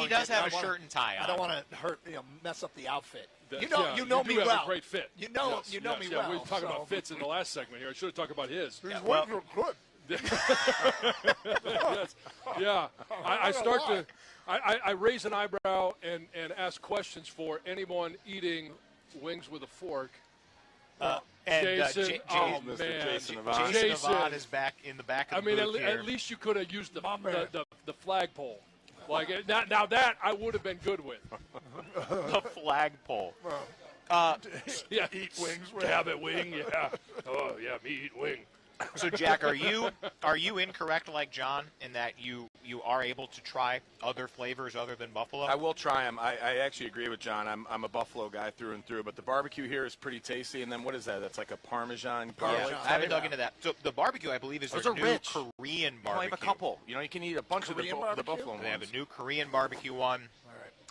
does have a shirt and tie on. I don't want to mess up the outfit. You know you me well. Have a great fit. You know me well. We were talking about fits in the last segment here. I should have talked about his. His wings are good. Yes. Yeah. I raise an eyebrow and ask questions for anyone eating wings with a fork. Jason Avant is back in the back of the booth here. At least you could have used the flagpole. Now that I would have been good with. The flagpole. Yeah, eat wings. Stab at wing. Yeah. Oh yeah, me eat wing. So Jack, are you incorrect like John in that you are able to try other flavors other than buffalo? I will try them. I actually agree with John. I'm a buffalo guy through and through, but the barbecue here is pretty tasty. And then what is that? That's like a Parmesan garlic. Yeah, I haven't dug into that. So the barbecue, I believe, is their new Korean barbecue. I have a couple. You can eat a bunch of the buffalo ones. They have a new Korean barbecue one.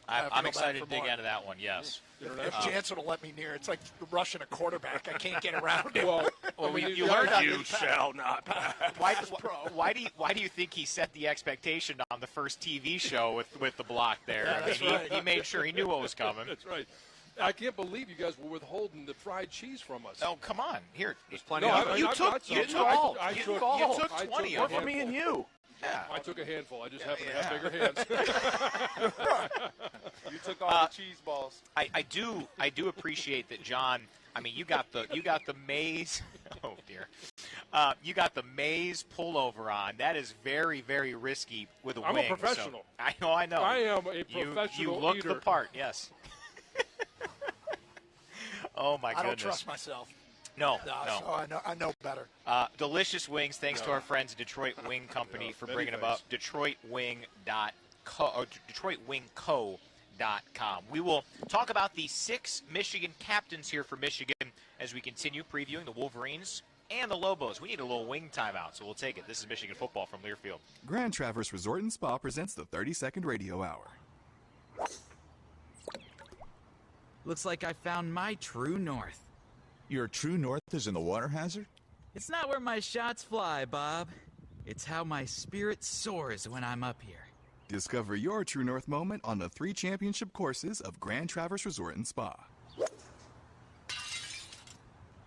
I'm excited to dig into that one, yes. If Jansen will let me near, it's like rushing a quarterback. I can't get around it. Well, you learned you shall not pass. Why do you think he set the expectation on the first TV show with the block there? Yeah, he made sure he knew what was coming. That's right. I can't believe you guys were withholding the fried cheese from us. Oh, come on. Here. There's plenty of it. You took 20 of them. For me and you. Yeah. I took a handful. I just happen to have bigger hands. You took all the cheese balls. I do appreciate that, John. I mean, you got the maize. Oh dear. You got the maize pullover on. That is very, very risky with a wing. I'm a professional. So I know. I am a professional You look eater. the part. Yes. Oh my goodness. I don't trust myself. No. So I know better. Delicious wings. Thanks to our friends at Detroit Wing Company for bringing them up. DetroitWingCo.com. We will talk about the 6 Michigan captains here for Michigan as we continue previewing the Wolverines and the Lobos. We need a little wing timeout, so we'll take it. This is Michigan football from Learfield. Grand Traverse Resort and Spa presents the 30-second radio hour. Looks like I found my true north. Your true north is in the water hazard? It's not where my shots fly, Bob. It's how my spirit soars when I'm up here. Discover your true north moment on the 3 championship courses of Grand Traverse Resort and Spa.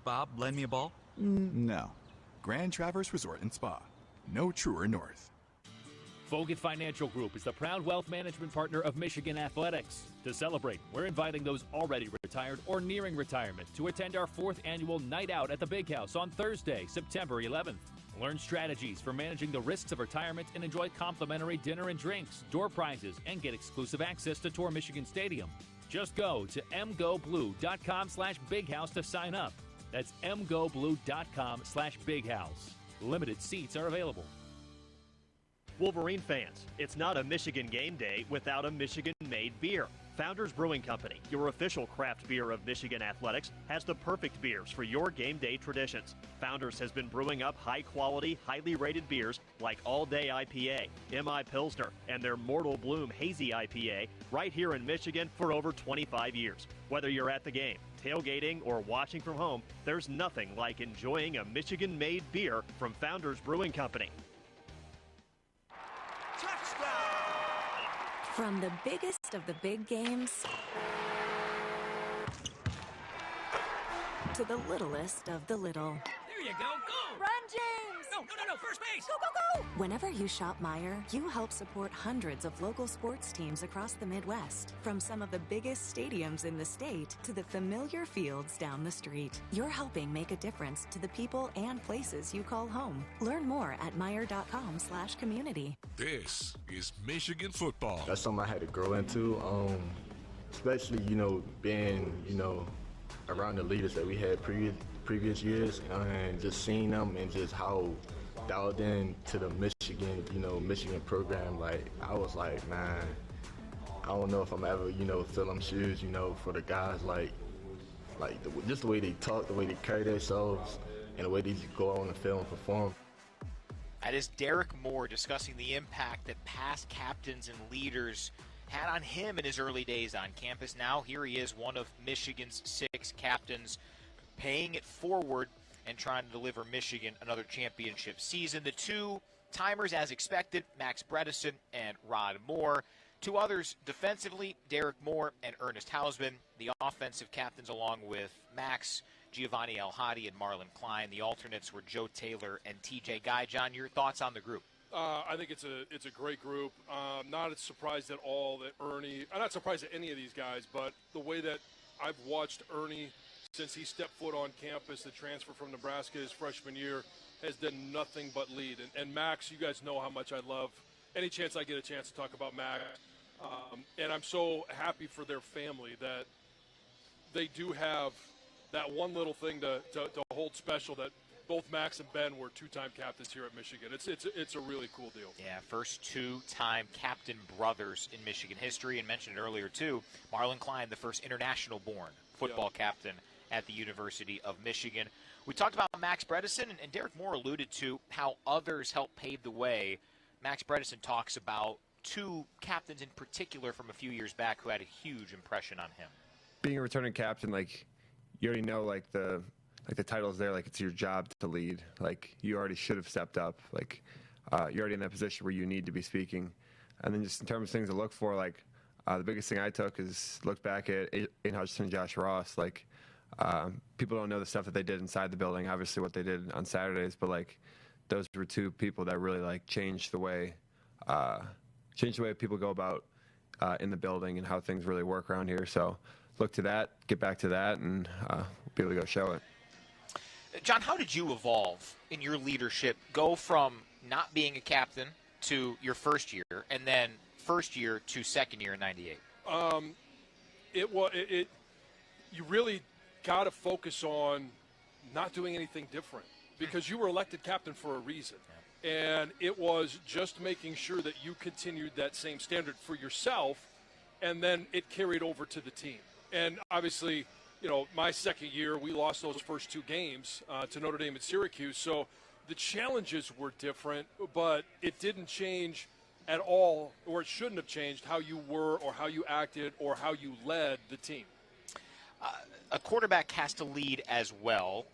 Bob, lend me a ball? No. Grand Traverse Resort and Spa. No truer north. Fogut Financial Group is the proud wealth management partner of Michigan Athletics. To celebrate, we're inviting those already retired or nearing retirement to attend our 4th annual Night Out at the Big House on Thursday, September 11th. Learn strategies for managing the risks of retirement and enjoy complimentary dinner and drinks, door prizes, and get exclusive access to Tour Michigan Stadium. Just go to mgoblue.com/bighouse to sign up. That's mgoblue.com/bighouse. Limited seats are available. Wolverine fans, it's not a Michigan game day without a Michigan-made beer. Founders Brewing Company, your official craft beer of Michigan Athletics, has the perfect beers for your game day traditions. Founders has been brewing up high-quality, highly rated beers like All Day IPA, MI Pilsner, and their Mortal Bloom Hazy IPA right here in Michigan for over 25 years. Whether you're at the game, tailgating, or watching from home, there's nothing like enjoying a Michigan-made beer from Founders Brewing Company. From the biggest of the big games to the littlest of the little. There you go. Go! Run, James! No, first base! Go, go, go! Whenever you shop Meijer, you help support hundreds of local sports teams across the Midwest. From some of the biggest stadiums in the state to the familiar fields down the street. You're helping make a difference to the people and places you call home. Learn more at Meijer.com/community. This is Michigan football. That's something I had to grow into, especially, being, around the leaders that we had previous years, and just seeing them and just how dialed in to the Michigan program. Like, I was like, man, I don't know if I'm ever, fill them shoes, for the guys, just the way they talk, the way they carry themselves, and the way they just go on the field and perform. That is Derek Moore discussing the impact that past captains and leaders had on him in his early days on campus. Now here he is, one of Michigan's 6 captains, paying it forward and trying to deliver Michigan another championship season. The 2 timers, as expected, Max Bredesen and Rod Moore. 2 others defensively, Derek Moore and Ernest Hausman. The offensive captains, along with Max, Giovanni El-Hadi, and Marlon Klein. The alternates were Joe Taylor and TJ Guy. John, your thoughts on the group? I think it's a great group. Not surprised at all that Ernie. I'm not surprised at any of these guys, but the way that I've watched Ernie since he stepped foot on campus, the transfer from Nebraska his freshman year, has done nothing but lead. And Max, you guys know how much I love any chance I get a chance to talk about Max. And I'm so happy for their family that they do have that one little thing to hold special, that both Max and Ben were 2-time captains here at Michigan. It's a really cool deal. Yeah, first 2-time captain brothers in Michigan history, and mentioned it earlier too, Marlon Klein, the first international-born football captain at the University of Michigan. We talked about Max Bredesen, and Derek Moore alluded to how others helped pave the way. Max Bredesen talks about 2 captains in particular from a few years back who had a huge impression on him. Being a returning captain, you already know, the title's there, it's your job to lead. You already should have stepped up. You're already in that position where you need to be speaking. And then just in terms of things to look for, the biggest thing I took is look back at Aiden Hutchinson and Josh Ross. People don't know the stuff that they did inside the building, obviously what they did on Saturdays, but those were 2 people that really changed the way people go about in the building and how things really work around here. So look to that, get back to that, and be able to go show it. John, how did you evolve in your leadership, go from not being a captain to your first year, and then first year to second year in '98? You really got to focus on not doing anything different, because you were elected captain for a reason. And it was just making sure that you continued that same standard for yourself, and then it carried over to the team. And obviously, my second year, we lost those first 2 games to Notre Dame and Syracuse. So the challenges were different, but it didn't change at all, or it shouldn't have changed how you were or how you acted or how you led the team. A quarterback has to lead as well.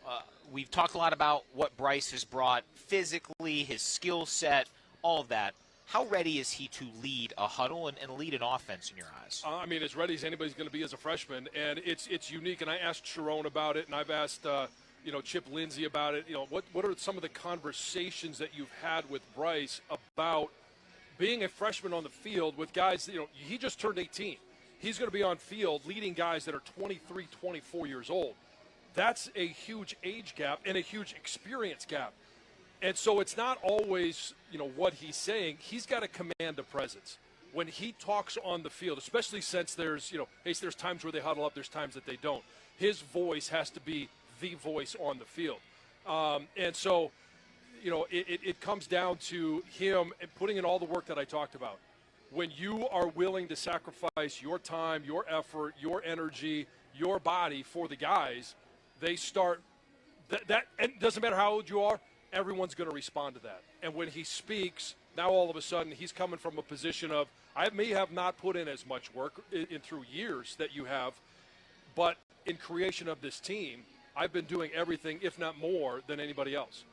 We've talked a lot about what Bryce has brought physically, his skill set, all of that. How ready is he to lead a huddle and lead an offense in your eyes? I mean, as ready as anybody's going to be as a freshman, and it's unique. And I asked Sharon about it, and I've asked Chip Lindsey about it. What are some of the conversations that you've had with Bryce about being a freshman on the field with guys? He just turned 18. He's going to be on field leading guys that are 23, 24 years old. That's a huge age gap and a huge experience gap. And so it's not always, what he's saying. He's got to command a presence. When he talks on the field, especially since there's times where they huddle up, there's times that they don't. His voice has to be the voice on the field. And so, it comes down to him putting in all the work that I talked about. When you are willing to sacrifice your time, your effort, your energy, your body for the guys, they start that and it doesn't matter how old you are, everyone's going to respond to that. And when he speaks, now all of a sudden he's coming from a position of, I may have not put in as much work in through years that you have, but in creation of this team, I've been doing everything, if not more, than anybody else.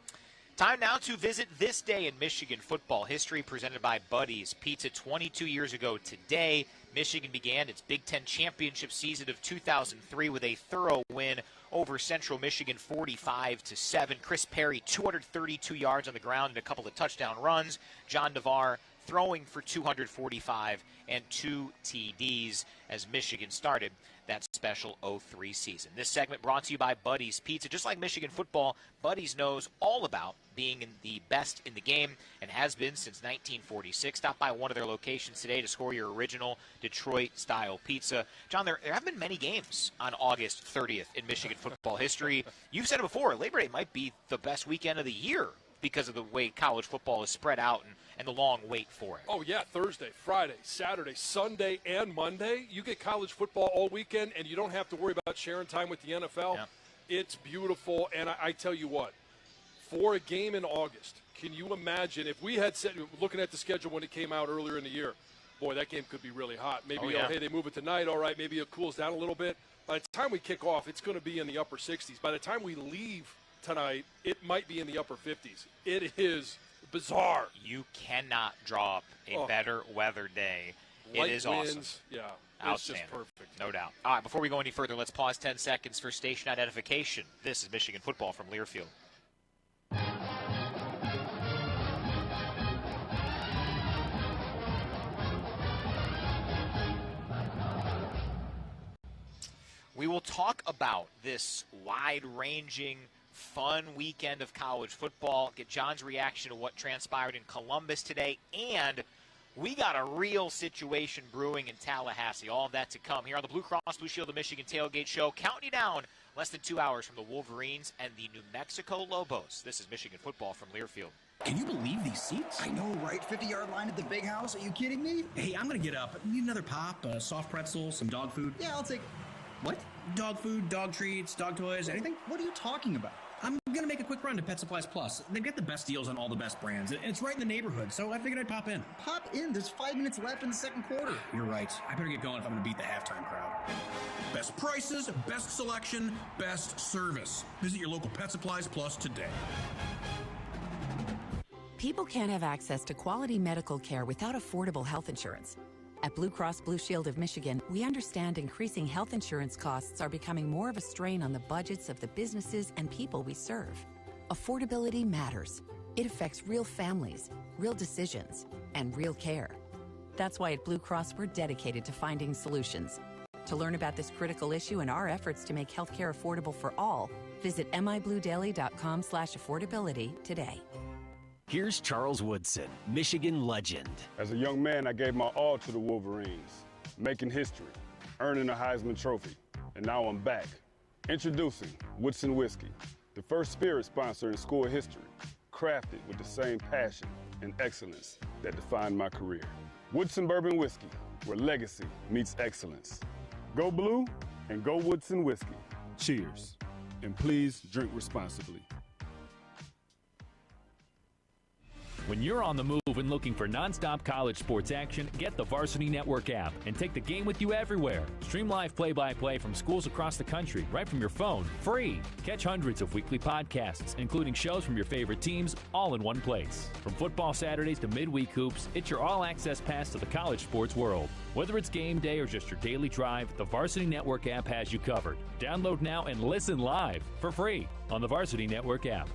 Time now to visit this day in Michigan football history, presented by Buddy's Pizza. 22 years ago today, Michigan began its Big Ten championship season of 2003 with a thorough win over Central Michigan, 45-7. Chris Perry, 232 yards on the ground and a couple of touchdown runs. John Navarre throwing for 245 and 2 TDs as Michigan started that special 03 season. This segment brought to you by Buddy's Pizza. Just like Michigan football, Buddy's knows all about being in the best in the game and has been since 1946. Stop by one of their locations today to score your original Detroit-style pizza. John, there haven't been many games on August 30th in Michigan football history. You've said it before, Labor Day might be the best weekend of the year because of the way college football is spread out and the long wait for it. Oh, yeah, Thursday, Friday, Saturday, Sunday, and Monday. You get college football all weekend, and you don't have to worry about sharing time with the NFL. Yeah. It's beautiful, and I tell you what, for a game in August, can you imagine if we had said, looking at the schedule when it came out earlier in the year, boy, that game could be really hot. Maybe, hey, they move it tonight, all right, maybe it cools down a little bit. By the time we kick off, it's going to be in the upper 60s. By the time we leave tonight, it might be in the upper 50s. It is bizarre. You cannot draw up a better weather day. Light it is winds, awesome. Yeah, Outstanding. It's just perfect. No doubt. All right, before we go any further, let's pause 10 seconds for station identification. This is Michigan football from Learfield. We will talk about this wide-ranging, fun weekend of college football, get John's reaction to what transpired in Columbus today, and we got a real situation brewing in Tallahassee. All of that to come here on the Blue Cross Blue Shield of Michigan Tailgate Show, counting you down less than 2 hours from the Wolverines and the New Mexico Lobos. This is Michigan football from Learfield. Can you believe these seats? I know, right? 50-yard line at the big house. Are you kidding me? Hey, I'm going to get up. Need another pop, a soft pretzel, some dog food? Yeah, I'll take... What? Dog food, dog treats, dog toys, anything? What are you talking about? I'm going to make a quick run to Pet Supplies Plus. They've got the best deals on all the best brands, and it's right in the neighborhood, so I figured I'd pop in. Pop in? There's 5 minutes left in the second quarter. You're right. I better get going if I'm going to beat the halftime crowd. Best prices, best selection, best service. Visit your local Pet Supplies Plus today. People can't have access to quality medical care without affordable health insurance. At Blue Cross Blue Shield of Michigan, we understand increasing health insurance costs are becoming more of a strain on the budgets of the businesses and people we serve. Affordability matters. It affects real families, real decisions, and real care. That's why at Blue Cross we're dedicated to finding solutions. To learn about this critical issue and our efforts to make healthcare affordable for all, visit mibluedaily.com/affordability today. Here's Charles Woodson, Michigan legend. As a young man, I gave my all to the Wolverines, making history, earning a Heisman Trophy, and now I'm back. Introducing Woodson Whiskey, the first spirit sponsor in school history, crafted with the same passion and excellence that defined my career. Woodson Bourbon Whiskey, where legacy meets excellence. Go blue and go Woodson Whiskey. Cheers. And please drink responsibly. When you're on the move and looking for nonstop college sports action, get the Varsity Network app and take the game with you everywhere. Stream live play-by-play from schools across the country right from your phone, free. Catch hundreds of weekly podcasts, including shows from your favorite teams, all in one place. From football Saturdays to midweek hoops, it's your all-access pass to the college sports world. Whether it's game day or just your daily drive, the Varsity Network app has you covered. Download now and listen live for free on the Varsity Network app.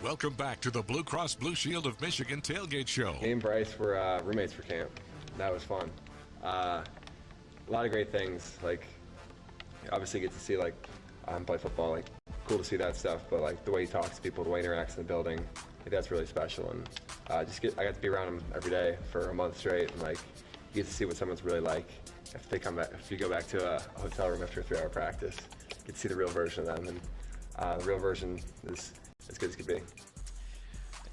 Welcome back to the Blue Cross Blue Shield of Michigan Tailgate Show. Me and Bryce were roommates for camp. That was fun. A lot of great things. Like, obviously get to see play football. Like, cool to see that stuff. But like the way he talks to people, the way he interacts in the building, I think that's really special. And I got to be around him every day for a month straight. And like, you get to see what someone's really like if they come back. If you go back to a hotel room after a 3-hour practice, you get to see the real version of them. And the real version is as good as could be.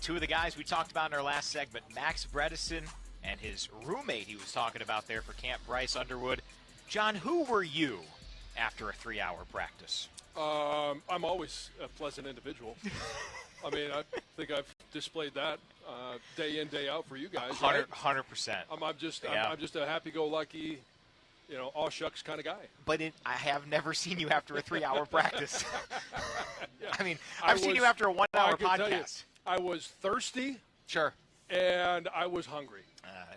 Two of the guys we talked about in our last segment, Max Bredesen and his roommate he was talking about there for camp, Bryce Underwood. John, who were you after a 3-hour practice? I'm always a pleasant individual. I mean, I think I've displayed that day in, day out for you guys. 100%. I'm just a happy-go-lucky, all shucks kind of guy. But I have never seen you after a 3-hour practice. Yeah. I mean, I've seen you after a 1-hour podcast. I was thirsty. Sure. And I was hungry.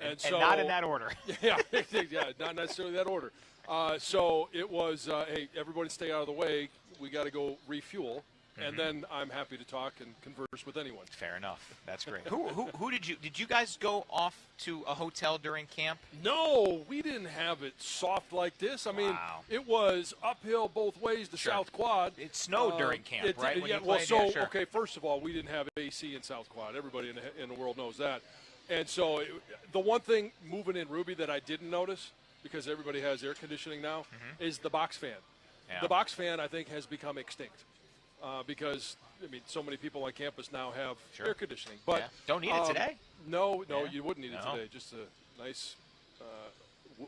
And not in that order. Yeah, not necessarily that order. So it was, hey, everybody stay out of the way. We got to go refuel. And then I'm happy to talk and converse with anyone. Fair enough. That's great. Who did you guys go off to a hotel during camp? No, we didn't have it soft like this. I mean, it was uphill both ways, the South Quad. It snowed during camp, right? Okay, first of all, we didn't have AC in South Quad. Everybody in the world knows that. And so the one thing moving in Ruby that I didn't notice, because everybody has air conditioning now, is the box fan. Yeah. The box fan, I think, has become extinct. Because, I mean, so many people on campus now have air conditioning. But don't need it today? No, you wouldn't need it today. Just a nice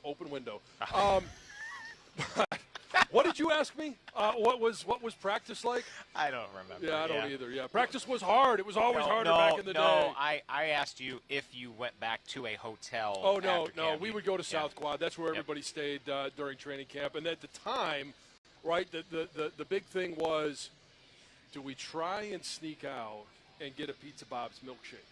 open window. What did you ask me? What was practice like? I don't remember. Yeah, I don't either. Yeah, practice was hard. It was always harder back in the day. No, I asked you if you went back to a hotel. Oh, no. We would go to South Quad. That's where everybody stayed during training camp. And at the time, right, the big thing was, do we try and sneak out and get a Pizza Bob's milkshake?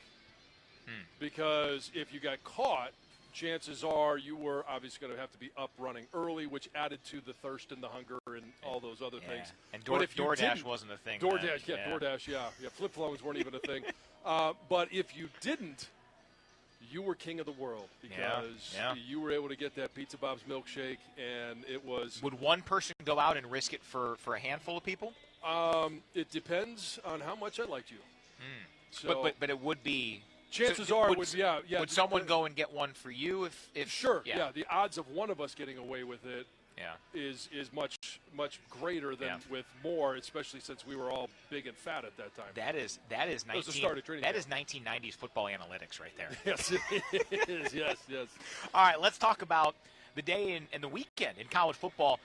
Because if you got caught, chances are you were obviously going to have to be up running early, which added to the thirst and the hunger and all those other things. And DoorDash wasn't a thing. DoorDash, yeah. Flip phones weren't even a thing. But if you didn't, you were king of the world because you were able to get that Pizza Bob's milkshake, and it was. Would one person go out and risk it for a handful of people? It depends on how much I liked you. So, but it would be. Chances would someone go and get one for you if sure? Yeah, the odds of one of us getting away with it is much greater than with more, especially since we were all big and fat at that time. That is 1990s football analytics right there. Yes, it is. Yes. All right, let's talk about the day and the weekend in college football.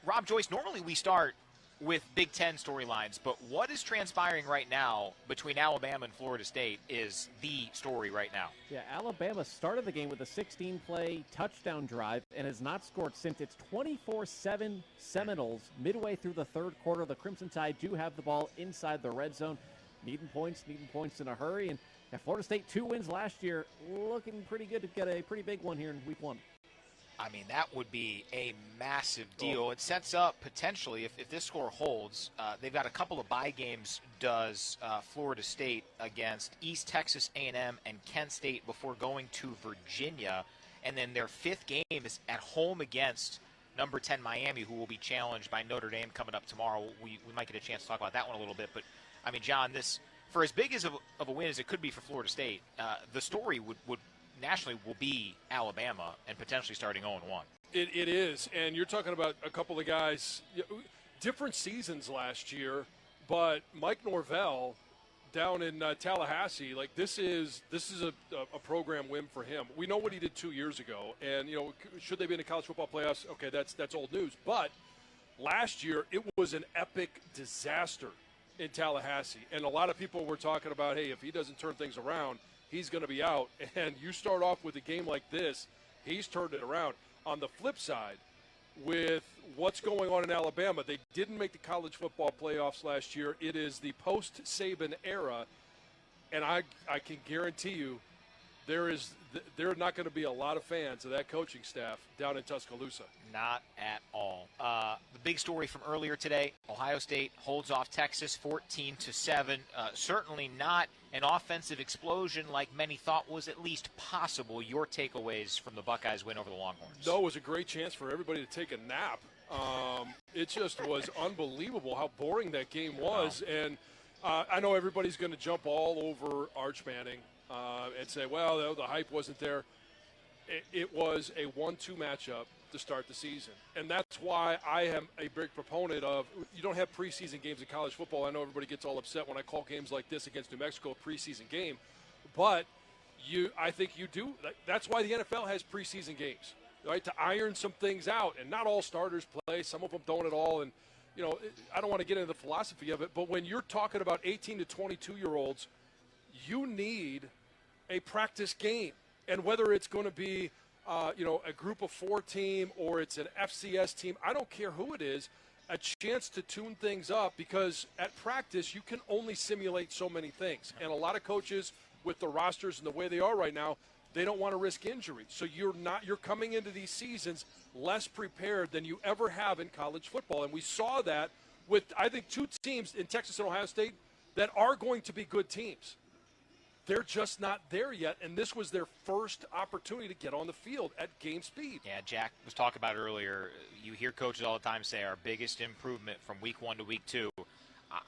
Rob Joyce, normally we start with Big Ten storylines, but what is transpiring right now between Alabama and Florida State is the story right now. Yeah, Alabama started the game with a 16-play touchdown drive and has not scored since its 24-7 Seminoles. Midway through the third quarter, the Crimson Tide do have the ball inside the red zone, needing points in a hurry. And Florida State 2 wins last year, looking pretty good to get a pretty big one here in week 1. I mean, that would be a massive deal. It sets up potentially, if this score holds, they've got a couple of bye games, does Florida State against East Texas A&M and Kent State before going to Virginia. And then their fifth game is at home against number 10 Miami, who will be challenged by Notre Dame coming up tomorrow. We might get a chance to talk about that one a little bit. But, I mean, John, this, for as big of a win as it could be for Florida State, the story would nationally will be Alabama and potentially starting 0-1. It is, and you're talking about a couple of guys, different seasons last year, but Mike Norvell down in Tallahassee, like this is a program win for him. We know what he did 2 years ago, and should they be in the college football playoffs? Okay, that's old news. But last year it was an epic disaster in Tallahassee, and a lot of people were talking about, hey, if he doesn't turn things around, he's going to be out. And you start off with a game like this, he's turned it around. On the flip side, with what's going on in Alabama, they didn't make the college football playoffs last year. It is the post-Saban era, and I can guarantee you there are not going to be a lot of fans of that coaching staff down in Tuscaloosa. Not at all. The big story from earlier today, Ohio State holds off Texas 14-7. Certainly not an offensive explosion like many thought was at least possible. Your takeaways from the Buckeyes win over the Longhorns? No, it was a great chance for everybody to take a nap. It just was unbelievable how boring that game was. Wow. And I know everybody's going to jump all over Arch Manning and say, well, the hype wasn't there. It was a 1-2 matchup to start the season. And that's why I am a big proponent of, you don't have preseason games in college football. I know everybody gets all upset when I call games like this against New Mexico a preseason game. But I think you do. That's why the NFL has preseason games, right, to iron some things out. And not all starters play. Some of them don't at all. And, I don't want to get into the philosophy of it, but when you're talking about 18 to 22-year-olds, you need a practice game. And whether it's going to be, a group of 4 team or it's an FCS team, I don't care who it is, a chance to tune things up, because at practice you can only simulate so many things. And a lot of coaches, with the rosters and the way they are right now, they don't want to risk injury. So you're coming into these seasons less prepared than you ever have in college football. And we saw that with, I think, 2 teams in Texas and Ohio State that are going to be good teams. They're just not there yet, and this was their first opportunity to get on the field at game speed. Yeah, Jack was talking about earlier. You hear coaches all the time say our biggest improvement from week 1 to week 2.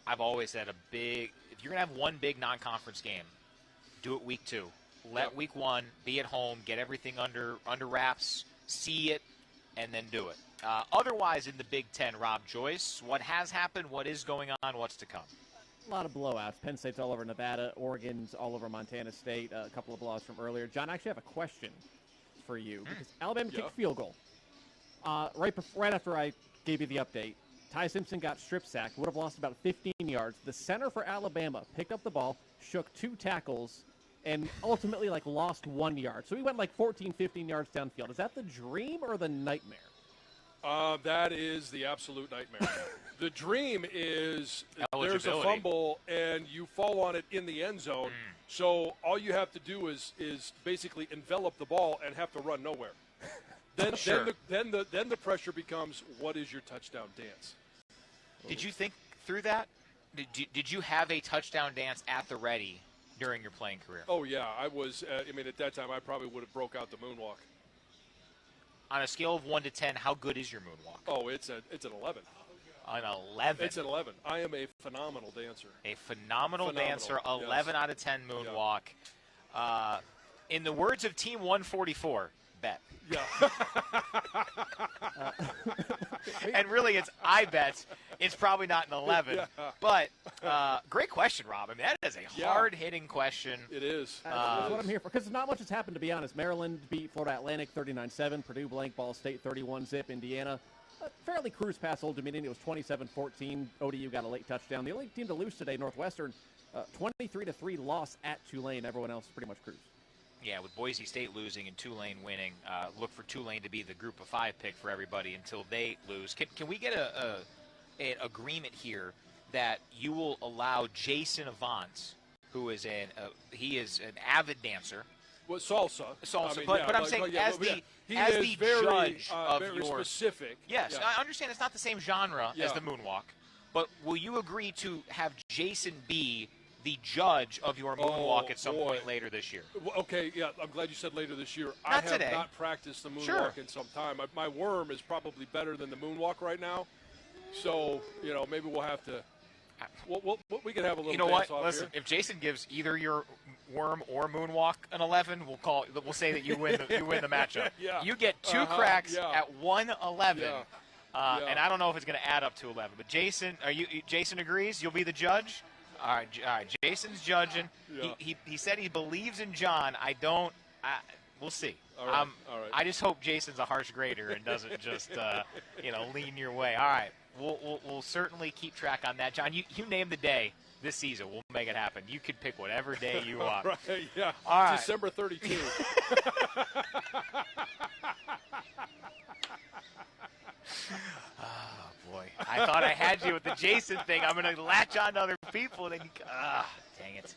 I've always said if you're going to have one big non-conference game, do it week 2. Let week 1 be at home, get everything under wraps, see it, and then do it. Otherwise, in the Big Ten, Rob Joyce, what has happened, what is going on, what's to come? A lot of blowouts. Penn State's all over Nevada. Oregon's all over Montana State. A couple of blowouts from earlier. John, I actually have a question for you, because Alabama kicked field goal. Right after I gave you the update, Ty Simpson got strip sacked, would have lost about 15 yards. The center for Alabama picked up the ball, shook 2 tackles, and ultimately lost 1 yard. So he went 14, 15 yards downfield. Is that the dream or the nightmare? That is the absolute nightmare. The dream is there's a fumble and you fall on it in the end zone. So all you have to do is basically envelop the ball and have to run nowhere. Then the pressure becomes, what is your touchdown dance? Did you think through that? Did you have a touchdown dance at the ready during your playing career? Oh yeah, I was. At that time I probably would have broke out the moonwalk. On a scale of 1 to 10, how good is your moonwalk? Oh, it's an 11. An 11? It's an 11. I am a phenomenal dancer. A phenomenal dancer, 11 out of 10 moonwalk. Yeah. In the words of Team 144, bet. Yeah. And really, I bet it's probably not an 11. Yeah. But great question, Rob. That is a hard-hitting question. It is. That's what I'm here for, because not much has happened, to be honest. Maryland beat Florida Atlantic 39-7. Purdue blanked Ball State 31-zip. Indiana fairly cruise past Old Dominion. It was 27-14. ODU got a late touchdown. The only team to lose today, Northwestern, 23-3 loss at Tulane. Everyone else pretty much cruised. Yeah, with Boise State losing and Tulane winning, look for Tulane to be the Group of 5 pick for everybody until they lose. Can we get an agreement here that you will allow Jason Avant, who is an avid dancer? Well, salsa. But I'm saying as the judge of very your specific. Yes, yeah. I understand it's not the same genre as the moonwalk, but will you agree to have Jason be the judge of your moonwalk at some point later this year? Okay, yeah, I'm glad you said later this year. I have not practiced the moonwalk in some time. My worm is probably better than the moonwalk right now, so maybe we'll have to. We could have a little. You know what? Off Listen, here. if Jason gives either your worm or moonwalk an 11, we'll say that you win the matchup. Yeah. You get 2 cracks at 1-11. Yeah. And I don't know if it's going to add up to 11. But Jason agrees? You'll be the judge? All right. Jason's judging. Yeah. He said he believes in John. I don't. We'll see. All right. I just hope Jason's a harsh grader and doesn't just lean your way. All right. We'll certainly keep track on that, John. You name the day this season. We'll make it happen. You could pick whatever day you want. Right. Yeah. All right. December 32. Oh, boy. I thought I had you with the Jason thing. I'm going to latch on to other people. And then dang it.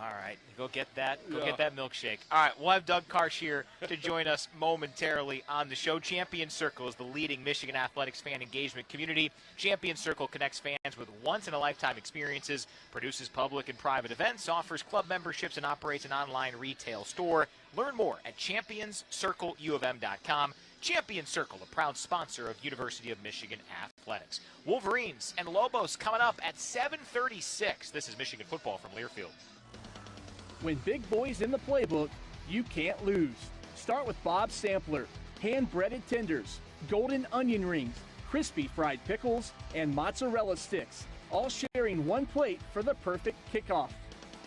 All right. Go get that. Go get that milkshake. All right. We'll have Doug Karsh here to join us momentarily on the show. Champion Circle is the leading Michigan athletics fan engagement community. Champion Circle connects fans with once-in-a-lifetime experiences, produces public and private events, offers club memberships, and operates an online retail store. Learn more at championscircleufm.com. Champion Circle, a proud sponsor of University of Michigan Athletics. Wolverines and Lobos coming up at 7:36. This is Michigan football from Learfield. When big boy's in the playbook, you can't lose. Start with Bob's Sampler, hand-breaded tenders, golden onion rings, crispy fried pickles, and mozzarella sticks, all sharing one plate for the perfect kickoff.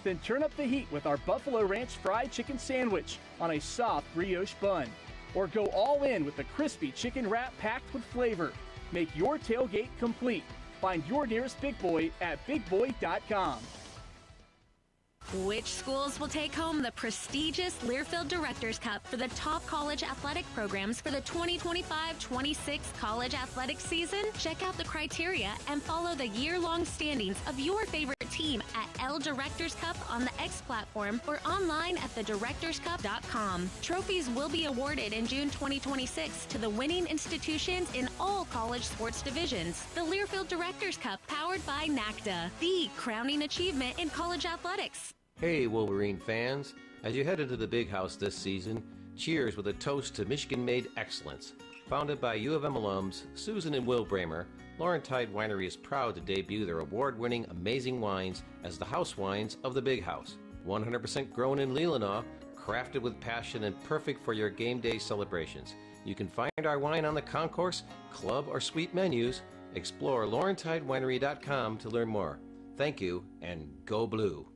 Then turn up the heat with our Buffalo Ranch fried chicken sandwich on a soft brioche bun. Or go all in with the crispy chicken wrap packed with flavor. Make your tailgate complete. Find your nearest Big Boy at bigboy.com. Which schools will take home the prestigious Learfield Directors Cup for the top college athletic programs for the 2025-26 college athletics season? Check out the criteria and follow the year-long standings of your favorite team at L Directors Cup on the X platform or online at thedirectorscup.com. Trophies will be awarded in June 2026 to the winning institutions in all college sports divisions. The Learfield Directors Cup, powered by NACDA, the crowning achievement in college athletics. Hey, Wolverine fans. As you head into the big house this season, cheers with a toast to Michigan-made excellence. Founded by U of M alums Susan and Will Bramer, Laurentide Winery is proud to debut their award-winning amazing wines as the house wines of the big house. 100% grown in Leelanau, crafted with passion and perfect for your game day celebrations. You can find our wine on the concourse, club, or suite menus. Explore laurentidewinery.com to learn more. Thank you, and go blue.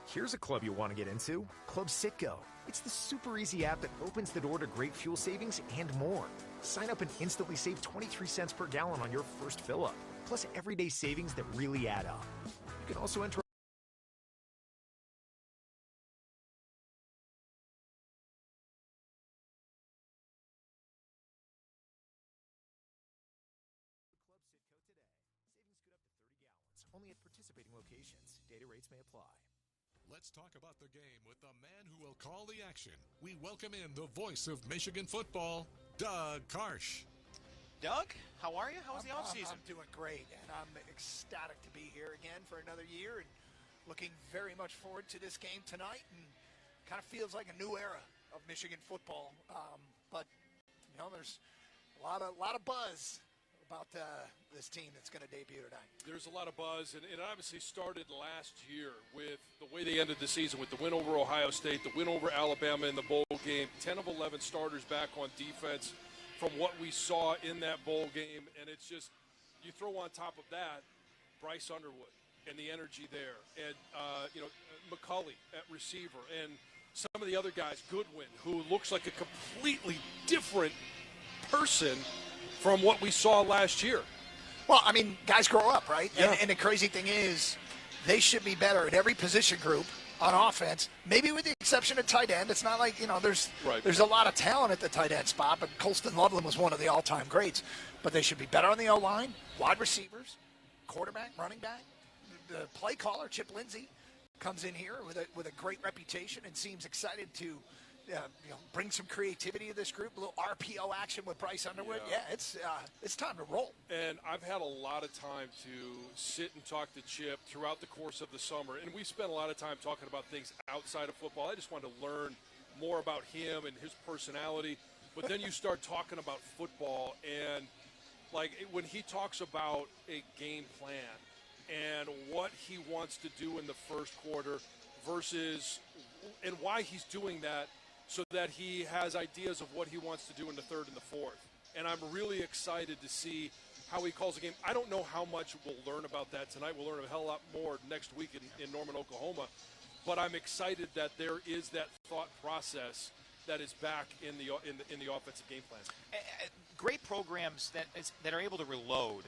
Here's a club you want to get into, Club Citgo. It's the super easy app that opens the door to great fuel savings and more. Sign up and instantly save 23 cents per gallon on your first fill-up, plus everyday savings that really add up. You can also enter Club Citgo today. Savings good up to 30 gallons, only at participating locations. Data rates may apply. Let's talk about the game with the man who will call the action. We welcome in the voice of Michigan football, Doug Karsh. Doug, how are you? How was the offseason? I'm doing great, and I'm ecstatic to be here again for another year and looking very much forward to this game tonight, and kind of feels like a new era of Michigan football. But, there's a lot of buzz about this team that's going to debut tonight. There's a lot of buzz, and it obviously started last year with the way they ended the season with the win over Ohio State, the win over Alabama in the bowl game, 10 of 11 starters back on defense from what we saw in that bowl game. And it's just, you throw on top of that Bryce Underwood and the energy there, and, McCulley at receiver, and some of the other guys, Goodwin, who looks like a completely different person from what we saw last year. Well, guys grow up, right? Yeah. And the crazy thing is, they should be better at every position group on offense, maybe with the exception of tight end. It's not like, there's a lot of talent at the tight end spot, but Colston Loveland was one of the all-time greats. But they should be better on the O-line, wide receivers, quarterback, running back. The play caller, Chip Lindsey, comes in here with a great reputation and seems excited to bring some creativity to this group. A little RPO action with Bryce Underwood. Yeah, it's time to roll. And I've had a lot of time to sit and talk to Chip throughout the course of the summer, and we spent a lot of time talking about things outside of football. I just wanted to learn more about him and his personality. But then you start talking about football, and like when he talks about a game plan and what he wants to do in the first quarter versus and why he's doing that, so that he has ideas of what he wants to do in the third and the fourth. And I'm really excited to see how he calls the game. I don't know how much we'll learn about that tonight. We'll learn a hell of a lot more next week in Norman, Oklahoma. But I'm excited that there is that thought process that is back in the offensive game plan. Great programs that are able to reload.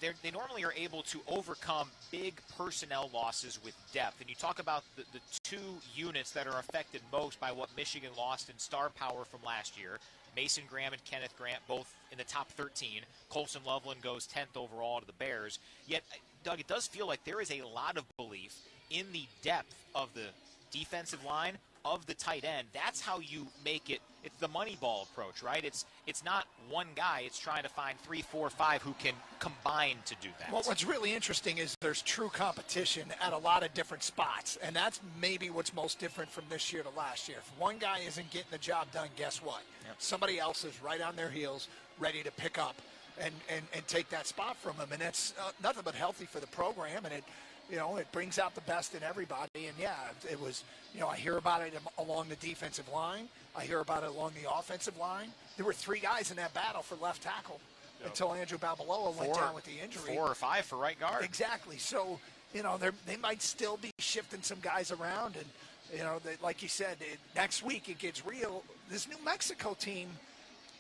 They normally are able to overcome big personnel losses with depth. And you talk about the two units that are affected most by what Michigan lost in star power from last year. Mason Graham and Kenneth Grant both in the top 13. Colson Loveland goes 10th overall to the Bears. Yet, Doug, it does feel like there is a lot of belief in the depth of the defensive line, of the tight end. That's how you make it. It's the Moneyball approach, right? It's not one guy. It's trying to find 3, 4, 5 who can combine to do that. Well, what's really interesting is there's true competition at a lot of different spots, and that's maybe what's most different from this year to last year. If one guy isn't getting the job done, guess what? Yep. Somebody else is right on their heels, ready to pick up and take that spot from him, and that's nothing but healthy for the program, and it brings out the best in everybody. And yeah, it was, I hear about it along the defensive line. I hear about it along the offensive line. There were 3 guys in that battle for left tackle until Andrew Balboa went down with the injury. 4 or 5 for right guard. Exactly. So, they might still be shifting some guys around. And, like you said, next week it gets real. This New Mexico team,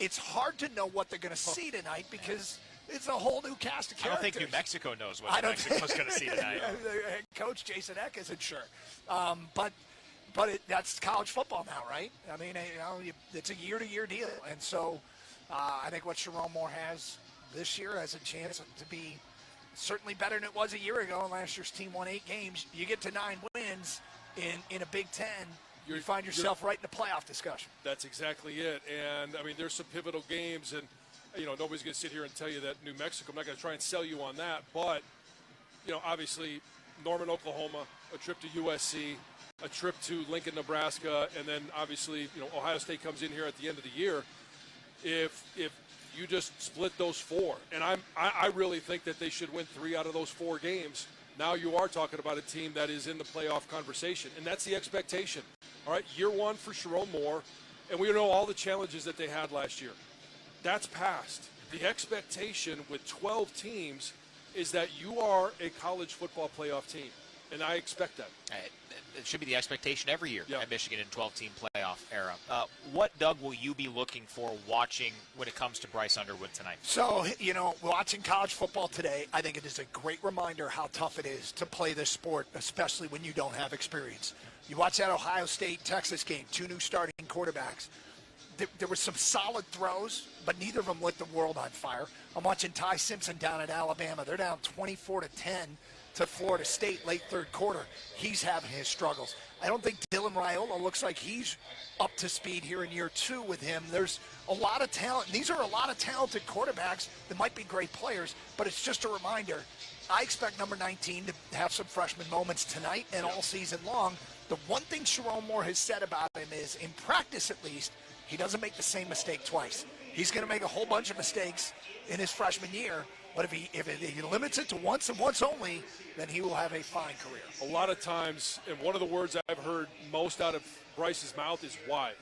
it's hard to know what they're going to see tonight because it's a whole new cast of characters. I don't think New Mexico knows what New Mexico's going to see tonight. Coach Jason Eck isn't sure. But that's college football now, right? I mean, it's a year-to-year deal. And so I think what Sharon Moore has this year has a chance to be certainly better than it was a year ago. And last year's team won 8 games. You get to 9 wins in a Big Ten, you find yourself right in the playoff discussion. That's exactly it. And, I mean, there's some pivotal games. And, nobody's going to sit here and tell you that New Mexico, I'm not going to try and sell you on that. But, obviously, Norman, Oklahoma, a trip to USC, a trip to Lincoln, Nebraska, and then obviously, Ohio State comes in here at the end of the year. If you just split those 4, and I really think that they should win 3 out of those 4 games, now you are talking about a team that is in the playoff conversation, and that's the expectation. All right, year 1 for Sharon Moore, and we know all the challenges that they had last year. That's past. The expectation with 12 teams is that you are a college football playoff team, and I expect that. It should be the expectation every year at Michigan in 12-team playoff era. What, Doug, will you be looking for watching when it comes to Bryce Underwood tonight? So, watching college football today, I think it is a great reminder how tough it is to play this sport, especially when you don't have experience. You watch that Ohio State-Texas game, 2 new starting quarterbacks. There were some solid throws, but neither of them lit the world on fire. I'm watching Ty Simpson down at Alabama. They're down 24-10 to Florida State late third quarter. He's having his struggles. I don't think Dylan Raiola looks like he's up to speed here in year 2 with him. There's a lot of talent. These are a lot of talented quarterbacks that might be great players, but it's just a reminder. I expect number 19 to have some freshman moments tonight and all season long. The one thing Sharon Moore has said about him is, in practice at least, he doesn't make the same mistake twice. He's going to make a whole bunch of mistakes in his freshman year, but if he limits it to once and once only, then he will have a fine career. A lot of times, and one of the words I've heard most out of Bryce's mouth is why.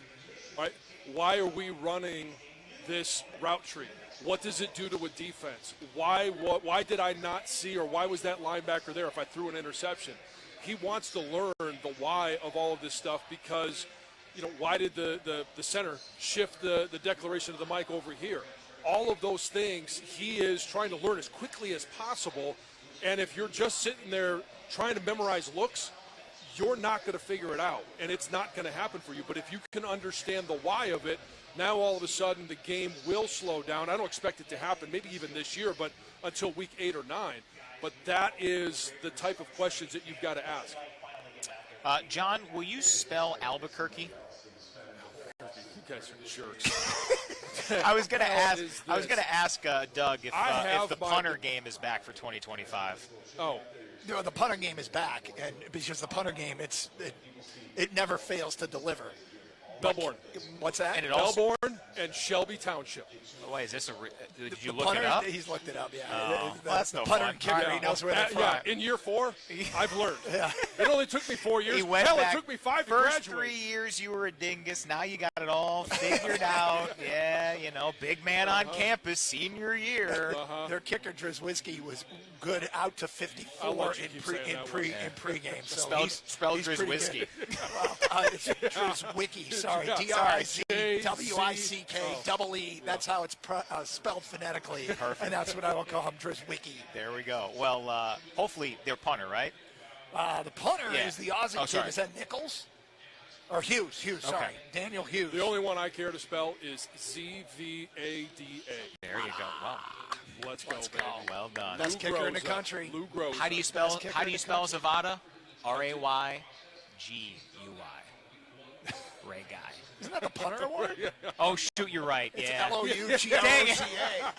Right? Why are we running this route tree? What does it do to a defense? Why did I not see, or why was that linebacker there if I threw an interception? He wants to learn the why of all of this stuff because, why did the center shift the declaration of the mic over here? All of those things he is trying to learn as quickly as possible. And if you're just sitting there trying to memorize looks, you're not going to figure it out. And it's not going to happen for you. But if you can understand the why of it, now all of a sudden the game will slow down. I don't expect it to happen, maybe even this year, but until week 8 or 9. But that is the type of questions that you've got to ask. John, will you spell Albuquerque? You guys are jerks. I was going to ask Doug if the punter game is back for 2025. Oh, the punter game is back, and because the punter game, it never fails to deliver. Melbourne. What's that? And it also, Melbourne and Shelby Township. oh, wait, is this did you The look punter, it up? He's looked it up, yeah. Oh, that's no punter fun. and kicker, he knows where they're from. Yeah, in year 4, I've learned. Yeah. It only took me 4 years. He went Hell, back, it took me 5 to first graduate. 3 years you were a dingus. Now you got it all figured out. Yeah, big man on campus, senior year. Their kicker, Drizwisky, was good out to 54 I'll let you in keep pregame. saying So Spell he's pretty Drizwisky. good. Well, it's Drizwicky, sorry. D-R-I-Z-W-I-C-K-E-E. That's how it's spelled phonetically. Perfect. And that's what I will call him, Drizwicky. There we go. Well, hopefully they're punter, right? The punter is the Aussie kid. sorry. Is that Nichols? Or Hughes, sorry. Daniel Hughes. The only one I care to spell is Z-V-A-D-A. There you go. Well, Let's go, baby. well done. Best kicker in the country. Lou Groza. How do you spell Zavada? R-A-Y-G-U-Y. Ray Guy. Isn't that the punter award? Oh, shoot, you're right. It's yeah. L-O-U-G-R-O-C-A.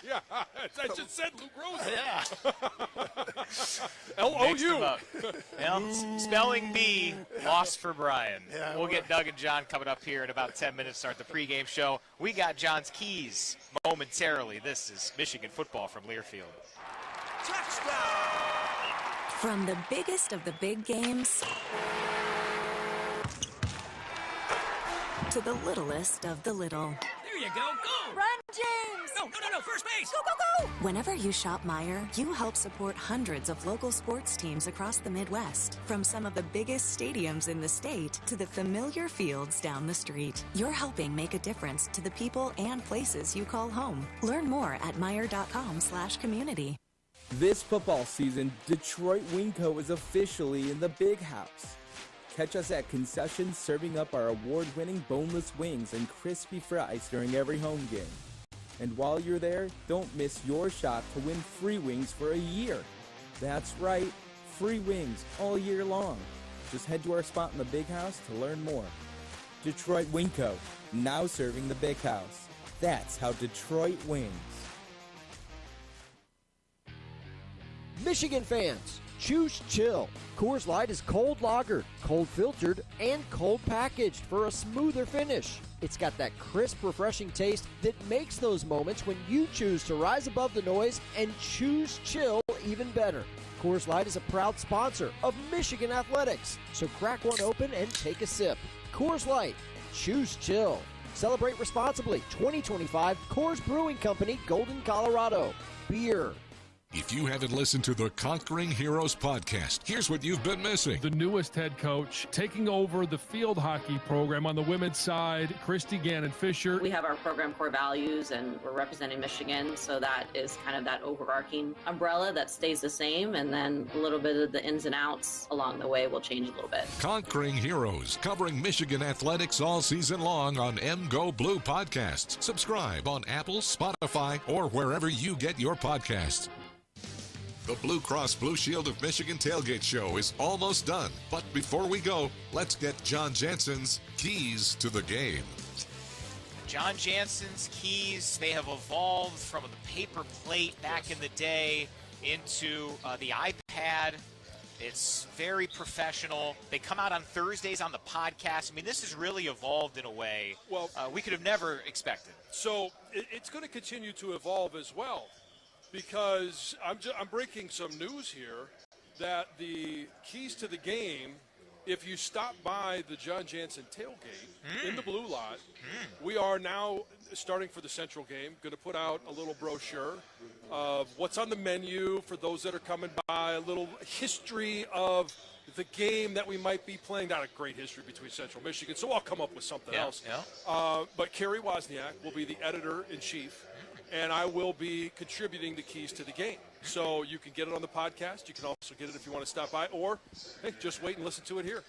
Yeah, I just said Lou Groza. Yeah. L-O-U. Well, spelling bee, lost for Brian. Yeah, we'll get Doug and John coming up here in about 10 minutes, start the pregame show. We got John's keys momentarily. This is Michigan football from Learfield. From the biggest of the big games to the littlest of the little. There you go. Go! Run, James! No, first base! Go, go, go! Whenever you shop Meijer, you help support hundreds of local sports teams across the Midwest. From some of the biggest stadiums in the state to the familiar fields down the street. You're helping make a difference to the people and places you call home. Learn more at Meijer.com/community. This football season, Detroit Wingco is officially in the Big House. Catch us at concessions serving up our award-winning boneless wings and crispy fries during every home game. And while you're there, don't miss your shot to win free wings for a year. That's right, free wings all year long. Just head to our spot in the Big House to learn more. Detroit Wingco, now serving the Big House. That's how Detroit wins. Michigan fans, choose chill. Coors Light is cold lagered, cold filtered, and cold packaged for a smoother finish. It's got that crisp, refreshing taste that makes those moments when you choose to rise above the noise and choose chill even better. Coors Light is a proud sponsor of Michigan Athletics, so crack one open and take a sip. Coors Light, choose chill. Celebrate responsibly. 2025 Coors Brewing Company, Golden, Colorado. Beer. If you haven't listened to the Conquering Heroes podcast, here's what you've been missing. The newest head coach taking over the field hockey program on the women's side, Christy Gannon-Fisher. We have our program core values, and we're representing Michigan, so that is kind of that overarching umbrella that stays the same, and then a little bit of the ins and outs along the way will change a little bit. Conquering Heroes, covering Michigan athletics all season long on MGO Blue Podcasts. Subscribe on Apple, Spotify, or wherever you get your podcasts. The Blue Cross Blue Shield of Michigan tailgate show is almost done. But before we go, let's get John Jansen's keys to the game. John Jansen's keys, they have evolved from the paper plate back in the day into the iPad. It's very professional. They come out on Thursdays on the podcast. I mean, this has really evolved in a way we could have never expected. So it's going to continue to evolve as well. Because I'm breaking some news here that the keys to the game, if you stop by the John Jansen tailgate in the blue lot, we are now, starting for the Central game, going to put out a little brochure of what's on the menu for those that are coming by, a little history of the game that we might be playing. Not a great history between Central Michigan, so I'll come up with something else. Yeah. But Kerry Wozniak will be the editor-in-chief, and I will be contributing the keys to the game. So you can get it on the podcast. You can also get it if you want to stop by, or hey, just wait and listen to it here.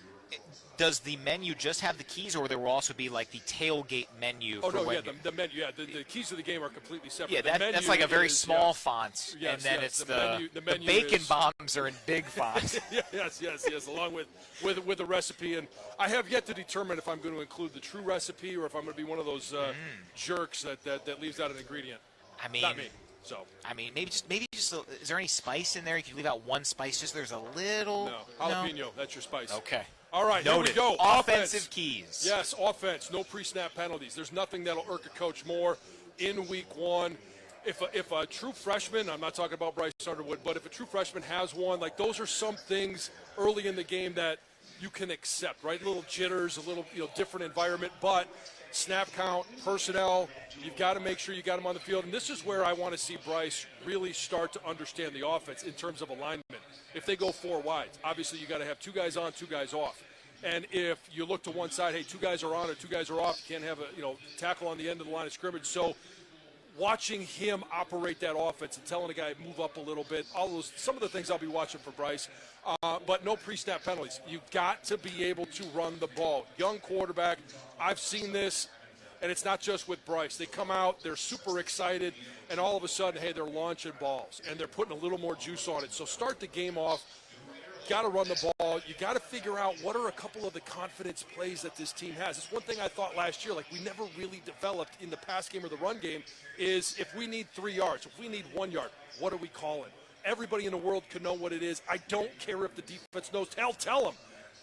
Does the menu just have the keys, or there will also be like the tailgate menu? Oh, no, yeah, the menu. Yeah, the keys to the game are completely separate. Yeah, that's like a very small font, yes, and then yes, it's the menu bacon is, bombs are in big font. yes, along with the recipe. And I have yet to determine if I'm going to include the true recipe or if I'm going to be one of those jerks that leaves out an ingredient. I mean, not me. So maybe just is there any spice in there? You can leave out one spice. Just there's a little. No, jalapeno. That's your spice. Okay. All right, Noted. Here we go. Offensive keys. Yes, offense. No pre-snap penalties. There's nothing that'll irk a coach more in week one. If a true freshman, I'm not talking about Bryce Underwood, but if a true freshman has one, like those are some things early in the game that you can accept, right? A little jitters, a little different environment, but snap count, personnel, you've got to make sure you got them on the field. And this is where I want to see Bryce really start to understand the offense in terms of alignment. If they go 4 wides, obviously you got to have 2 guys on, 2 guys off. And if you look to one side, hey, 2 guys are on or 2 guys are off, you can't have a tackle on the end of the line of scrimmage. So watching him operate that offense and telling a guy move up a little bit, some of the things I'll be watching for Bryce, but no pre-snap penalties. You've got to be able to run the ball. Young quarterback, I've seen this, and it's not just with Bryce. They come out, they're super excited, and all of a sudden, hey, they're launching balls, and they're putting a little more juice on it. So start the game off. Got to run the ball. You got to figure out what are a couple of the confidence plays that this team has. It's one thing I thought last year, like we never really developed in the pass game or the run game, is if we need 3 yards, if we need 1 yard, what are we calling? Everybody in the world can know what it is. I don't care if the defense knows. Tell them.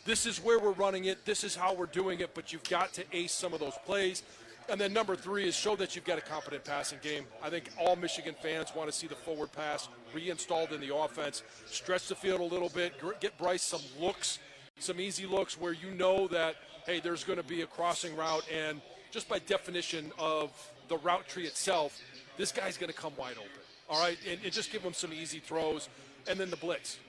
This is where we're running it. This is how we're doing it, but you've got to ace some of those plays. And then number 3 is show that you've got a competent passing game. I think all Michigan fans want to see the forward pass reinstalled in the offense. Stretch the field a little bit. Get Bryce some looks, some easy looks where you know that, hey, there's going to be a crossing route. And just by definition of the route tree itself, this guy's going to come wide open. All right? And just give him some easy throws. And then the blitz.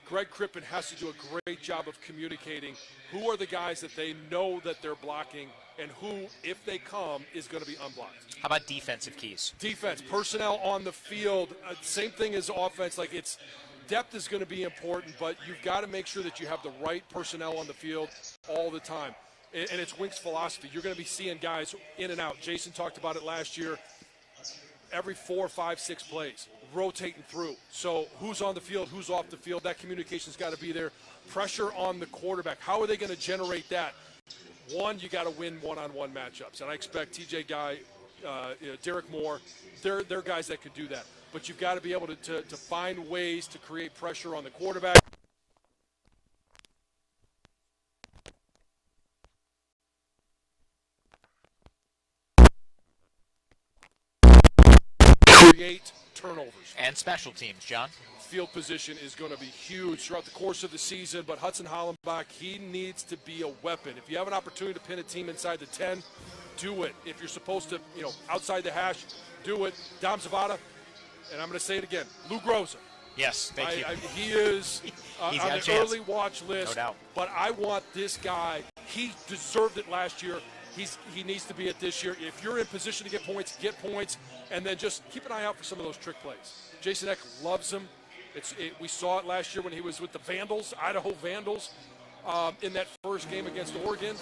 Greg Crippen has to do a great job of communicating who are the guys that they know that they're blocking and who, if they come, is going to be unblocked. How about defensive keys? Defense, personnel on the field, same thing as offense. Like depth is going to be important, but you've got to make sure that you have the right personnel on the field all the time. And it's Wink's philosophy. You're going to be seeing guys in and out. Jason talked about it last year. Every 4, 5, 6 plays, rotating through. So who's on the field, who's off the field, that communication's got to be there. Pressure on the quarterback. How are they going to generate that? One, you got to win one-on-one matchups. And I expect TJ Guy, Derek Moore, they're guys that could do that. But you've got to be able to find ways to create pressure on the quarterback. Create turnovers. And special teams, John. Field position is going to be huge throughout the course of the season, but Hudson Hollenbach, he needs to be a weapon. If you have an opportunity to pin a team inside the 10, do it. If you're supposed to, outside the hash, do it. Dom Zavada, and I'm going to say it again, Lou Groza. Yes, thank you. He is on the early watch list, no doubt. But I want this guy. He deserved it last year. He needs to be it this year. If you're in position to get points, and then just keep an eye out for some of those trick plays. Jason Eck loves him. We saw it last year when he was with the Vandals, Idaho Vandals, in that first game against Oregon.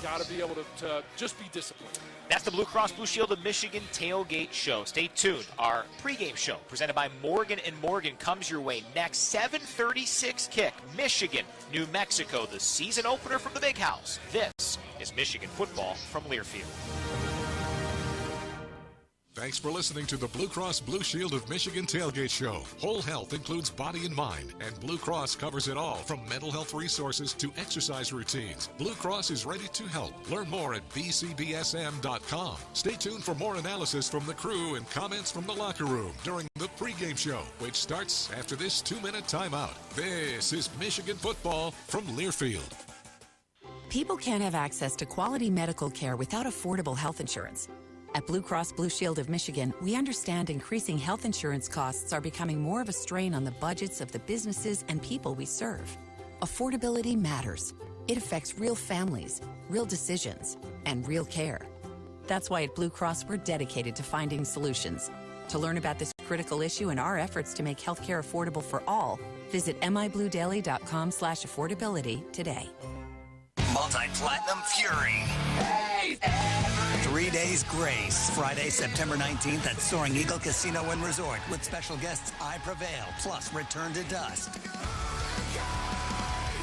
Got to be able to just be disciplined. That's the Blue Cross Blue Shield of Michigan Tailgate Show. Stay tuned. Our pregame show, presented by Morgan & Morgan, comes your way next. 7:36 kick. Michigan, New Mexico, the season opener from the Big House. This is Michigan football from Learfield. Thanks for listening to the Blue Cross Blue Shield of Michigan Tailgate Show. Whole health includes body and mind, and Blue Cross covers it all, from mental health resources to exercise routines. Blue Cross is ready to help. Learn more at bcbsm.com. Stay tuned for more analysis from the crew and comments from the locker room during the pregame show, which starts after this 2-minute timeout. This is Michigan football from Learfield. People can't have access to quality medical care without affordable health insurance. At Blue Cross Blue Shield of Michigan, we understand increasing health insurance costs are becoming more of a strain on the budgets of the businesses and people we serve. Affordability matters. It affects real families, real decisions, and real care. That's why at Blue Cross, we're dedicated to finding solutions. To learn about this critical issue and our efforts to make healthcare affordable for all, visit mibluedaily.com/affordability today. Multi-Platinum Fury. 3 days grace. Friday, September 19th at Soaring Eagle Casino and Resort with special guests I Prevail, plus Return to Dust.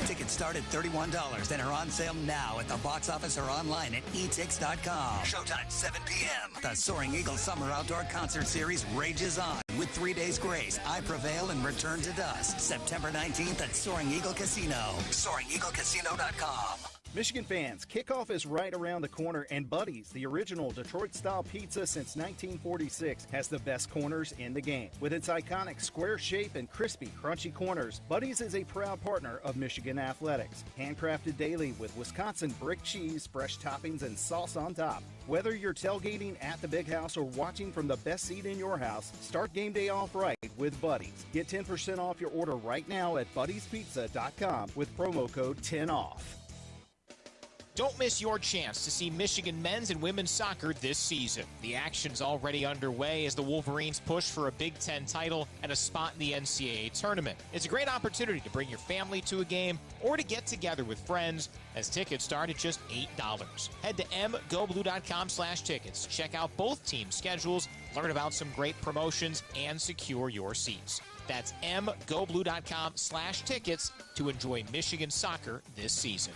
Tickets start at $31 and are on sale now at the box office or online at etix.com. Showtime, 7 p.m. The Soaring Eagle Summer Outdoor Concert Series rages on with 3 days grace, I Prevail, and Return to Dust. September 19th at Soaring Eagle Casino. SoaringEagleCasino.com. Michigan fans, kickoff is right around the corner, and Buddy's, the original Detroit-style pizza since 1946, has the best corners in the game. With its iconic square shape and crispy, crunchy corners, Buddy's is a proud partner of Michigan athletics. Handcrafted daily with Wisconsin brick cheese, fresh toppings, and sauce on top. Whether you're tailgating at the Big House or watching from the best seat in your house, start game day off right with Buddy's. Get 10% off your order right now at buddyspizza.com with promo code 10OFF. Don't miss your chance to see Michigan men's and women's soccer this season. The action's already underway as the Wolverines push for a Big Ten title and a spot in the NCAA tournament. It's a great opportunity to bring your family to a game or to get together with friends as tickets start at just $8. Head to mgoblue.com/tickets. Check out both team schedules, learn about some great promotions, and secure your seats. That's mgoblue.com/tickets to enjoy Michigan soccer this season.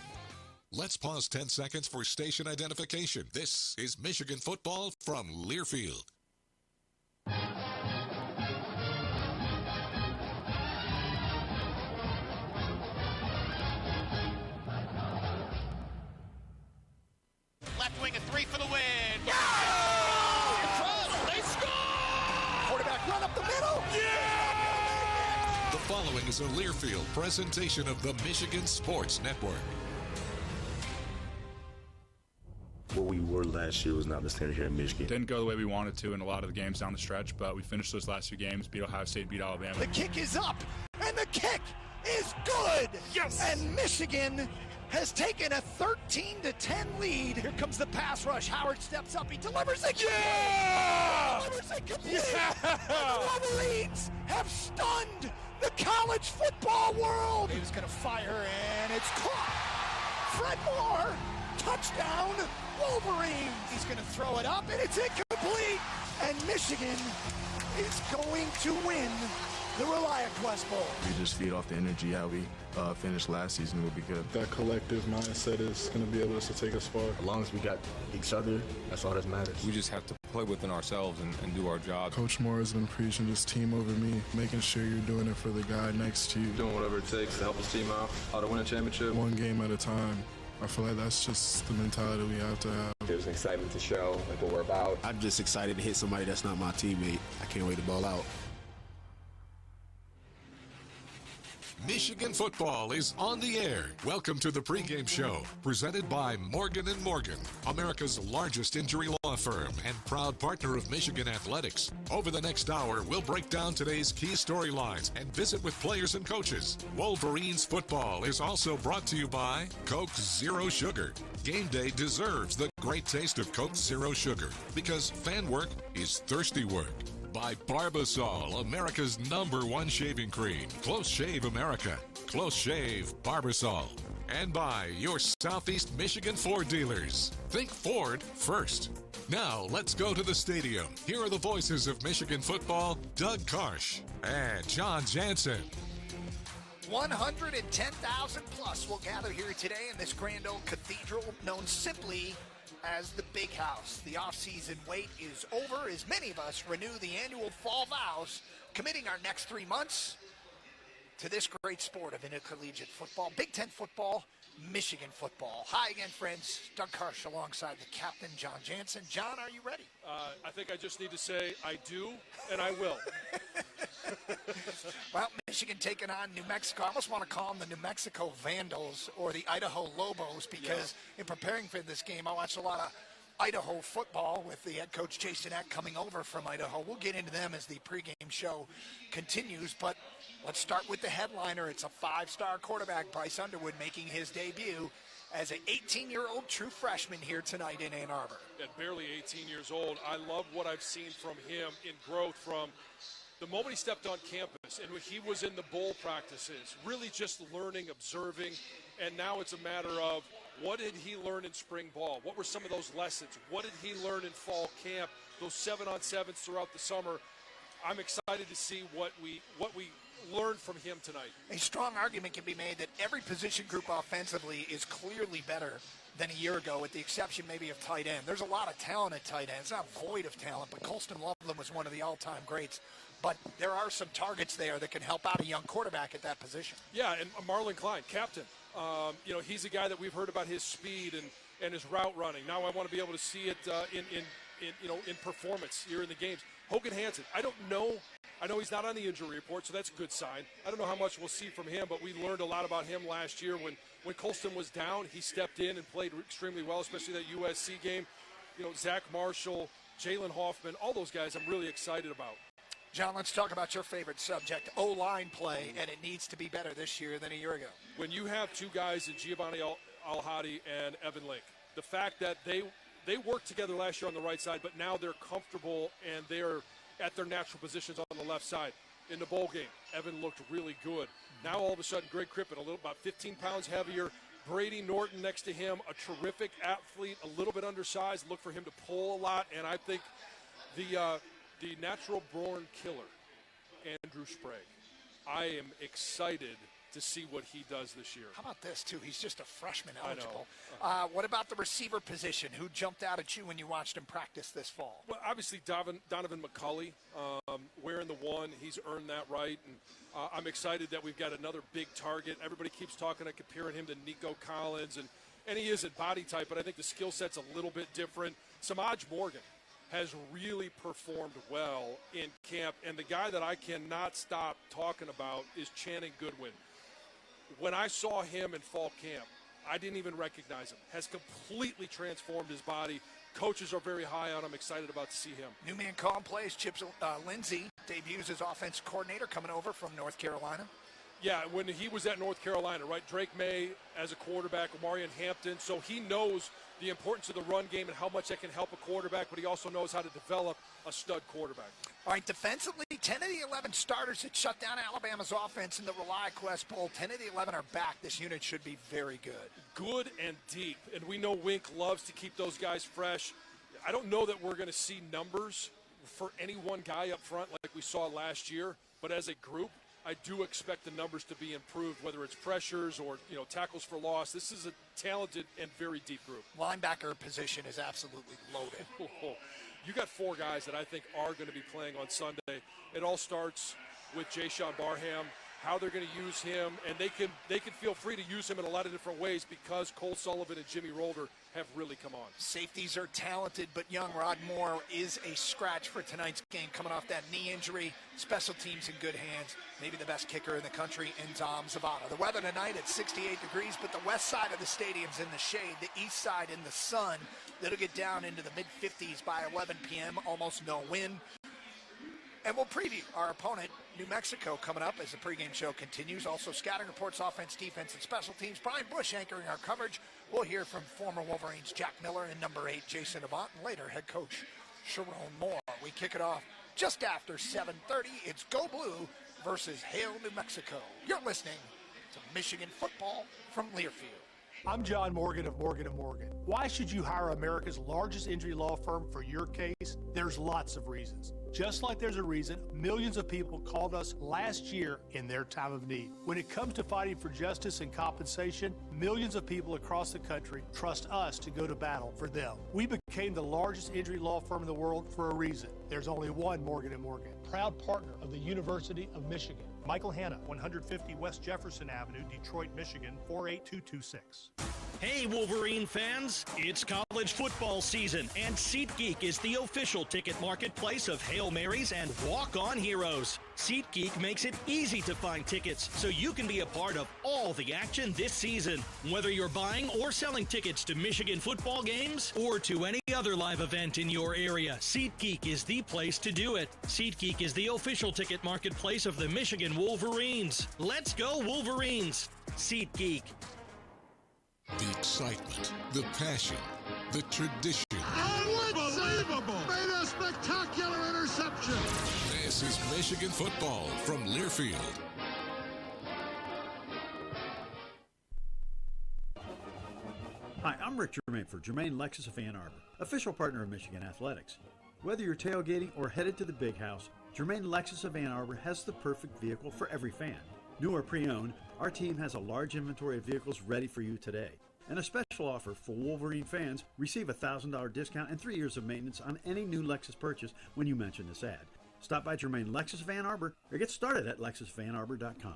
Let's pause 10 seconds for station identification. This is Michigan football from Learfield. Left wing, a three for the win. Yeah! They score! Quarterback run up the middle. Yeah! The following is a Learfield presentation of the Michigan Sports Network. What we were last year was not the standard here in Michigan. Didn't go the way we wanted to in a lot of the games down the stretch, but we finished those last few games, beat Ohio State, beat Alabama. The kick is up, and the kick is good! Yes! And Michigan has taken a 13-10 lead. Here comes the pass rush. Howard steps up. He delivers it. Yeah! He delivers it complete. Yeah! And the Wolverines have stunned the college football world. He's going to fire, and it's caught. Fred Moore, touchdown, Wolverines. He's going to throw it up, and it's incomplete. And Michigan is going to win the Reliant West Bowl. We just feed off the energy how we finished last season. We'll be good. That collective mindset is going to be able to take us far. As long as we got each other, that's all that matters. We just have to play within ourselves and do our job. Coach Moore has been preaching just team over me, making sure you're doing it for the guy next to you. Doing whatever it takes to help us team out, how to win a championship. One game at a time. I feel like that's just the mentality we have to have. There's an excitement to show like what we're about. I'm just excited to hit somebody that's not my teammate. I can't wait to ball out. Michigan football is on the air. Welcome to the pregame show, presented by Morgan & Morgan, America's largest injury law firm and proud partner of Michigan athletics. Over the next hour, we'll break down today's key storylines and visit with players and coaches. Wolverines football is also brought to you by Coke Zero Sugar. Game day deserves the great taste of Coke Zero Sugar because fan work is thirsty work. By Barbasol, America's #1 shaving cream. Close Shave America. Close Shave Barbasol. And by your Southeast Michigan Ford dealers. Think Ford first. Now, let's go to the stadium. Here are the voices of Michigan football, Doug Karsh and John Jansen. 110,000 plus will gather here today in this grand old cathedral known simply as the Big House. The off-season wait is over as many of us renew the annual fall vows, committing our next 3 months to this great sport of intercollegiate football, Big Ten football, Michigan football. Hi again, friends. Doug Karsh alongside the captain, John Jansen. John, are you ready? I think I just need to say I do, and I will. Well, Michigan taking on New Mexico. I almost want to call them the New Mexico Vandals or the Idaho Lobos because in preparing for this game, I watched a lot of Idaho football with the head coach Jason Eck coming over from Idaho. We'll get into them as the pregame show continues, but let's start with the headliner. It's a 5-star quarterback, Bryce Underwood, making his debut as an 18-year-old true freshman here tonight in Ann Arbor. At barely 18 years old, I love what I've seen from him in growth from the moment he stepped on campus and when he was in the bowl practices, really just learning, observing, and now it's a matter of what did he learn in spring ball? What were some of those lessons? What did he learn in fall camp, those 7-on-7s throughout the summer? I'm excited to see what we learned from him tonight. A strong argument can be made that every position group offensively is clearly better than a year ago, with the exception maybe of tight end. There's a lot of talent at tight end. It's not void of talent, but Colston Loveland was one of the all-time greats. But there are some targets there that can help out a young quarterback at that position. Yeah, and Marlon Klein, captain. He's a guy that we've heard about his speed and his route running. Now I want to be able to see it in performance here in the games. Hogan Hansen, I don't know. I know he's not on the injury report, so that's a good sign. I don't know how much we'll see from him, but we learned a lot about him last year. When Colston was down, he stepped in and played extremely well, especially that USC game. Zach Marshall, Jalen Hoffman, all those guys I'm really excited about. John, let's talk about your favorite subject, O-line play, and it needs to be better this year than a year ago. When you have two guys in Giovanni Al-Hadi and Evan Link, the fact that they worked together last year on the right side, but now they're comfortable and they're at their natural positions on the left side. In the bowl game, Evan looked really good. Now all of a sudden, Greg Crippen, about 15 pounds heavier. Brady Norton next to him, a terrific athlete, a little bit undersized. Look for him to pull a lot, and I think the natural-born killer, Andrew Sprague. I am excited to see what he does this year. How about this, too? He's just a freshman eligible. I know. What about the receiver position? Who jumped out at you when you watched him practice this fall? Well, obviously, Donovan McCulley, wearing the one. He's earned that right. And I'm excited that we've got another big target. Everybody keeps talking and comparing him to Nico Collins, and he is at body type, but I think the skill set's a little bit different. Samaj Morgan has really performed well in camp, and the guy that I cannot stop talking about is Channing Goodwin. When I saw him in fall camp, I didn't even recognize him. Has completely transformed his body. Coaches are very high on him. Excited about to see him. New man calling plays. Chip Lindsey debuts as offensive coordinator coming over from North Carolina. Yeah, when he was at North Carolina, right? Drake May as a quarterback, Omarion Hampton. So he knows the importance of the run game and how much that can help a quarterback, but he also knows how to develop a stud quarterback. All right, defensively, 10 of the 11 starters that shut down Alabama's offense in the ReliQuest Bowl, 10 of the 11 are back. This unit should be very good. Good and deep, and we know Wink loves to keep those guys fresh. I don't know that we're going to see numbers for any one guy up front like we saw last year, but as a group, I do expect the numbers to be improved, whether it's pressures or tackles for loss. This is a talented and very deep group. Linebacker position is absolutely loaded. You got four guys that I think are going to be playing on Sunday. It all starts with Jayshawn Barham, how they're going to use him, and they can feel free to use him in a lot of different ways because Cole Sullivan and Jimmy Rolder have really come on. Safeties are talented, but young Rod Moore is a scratch for tonight's game, coming off that knee injury. Special teams in good hands. Maybe the best kicker in the country in Tom Zavada. The weather tonight at 68 degrees, but the west side of the stadium's in the shade, the east side in the sun. It'll get down into the mid-50s by 11 p.m., almost no wind. And we'll preview our opponent, New Mexico, coming up as the pregame show continues. Also, scouting reports, offense, defense, and special teams. Brian Bush anchoring our coverage. We'll hear from former Wolverines Jack Miller and number 8 Jason Avant, and later head coach Sharon Moore. We kick it off just after 7:30. It's Go Blue versus Hale, New Mexico. You're listening to Michigan football from Learfield. I'm John Morgan of Morgan & Morgan. Why should you hire America's largest injury law firm for your case? There's lots of reasons. Just like there's a reason millions of people called us last year in their time of need. When it comes to fighting for justice and compensation, millions of people across the country trust us to go to battle for them. We became the largest injury law firm in the world for a reason. There's only one Morgan & Morgan, proud partner of the University of Michigan. Michael Hanna, 150 West Jefferson Avenue, Detroit, Michigan, 48226. Hey Wolverine fans, it's college football season and SeatGeek is the official ticket marketplace of Hail Marys and walk-on heroes. SeatGeek makes it easy to find tickets so you can be a part of all the action this season. Whether you're buying or selling tickets to Michigan football games or to any other live event in your area, SeatGeek is the place to do it. SeatGeek is the official ticket marketplace of the Michigan Wolverines. Let's go Wolverines! SeatGeek. The excitement, the passion, the tradition. Unbelievable! Made a spectacular interception. This is Michigan football from Learfield. Hi, I'm Rick Germain for Germain Lexus of Ann Arbor, official partner of Michigan Athletics. Whether you're tailgating or headed to the Big House, Germain Lexus of Ann Arbor has the perfect vehicle for every fan. New or pre-owned, our team has a large inventory of vehicles ready for you today. And a special offer for Wolverine fans, receive a $1,000 discount and 3 years of maintenance on any new Lexus purchase when you mention this ad. Stop by Germain Lexus of Ann Arbor or get started at lexusofannarbor.com.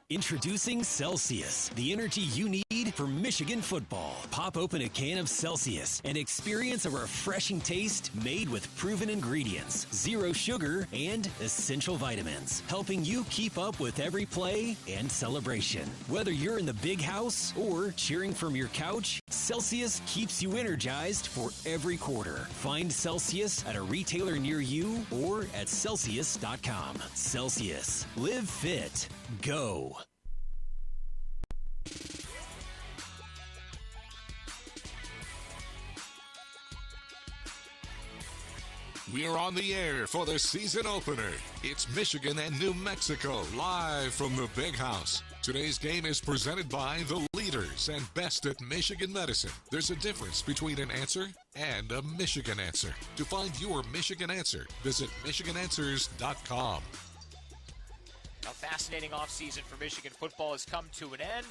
Introducing Celsius, the energy you need for Michigan football. Pop open a can of Celsius and experience a refreshing taste made with proven ingredients, zero sugar, and essential vitamins, helping you keep up with every play and celebration. Whether you're in the big house or cheering from your couch, Celsius keeps you energized for every quarter. Find Celsius at a retailer near you or at Celsius.com. Celsius. Live fit. Go. We're on the air for the season opener. It's Michigan and New Mexico live from the Big House. Today's game is presented by the leaders and best at Michigan medicine. There's a difference between an answer and a Michigan answer. To find your Michigan answer, visit MichiganAnswers.com. A fascinating offseason for Michigan football has come to an end,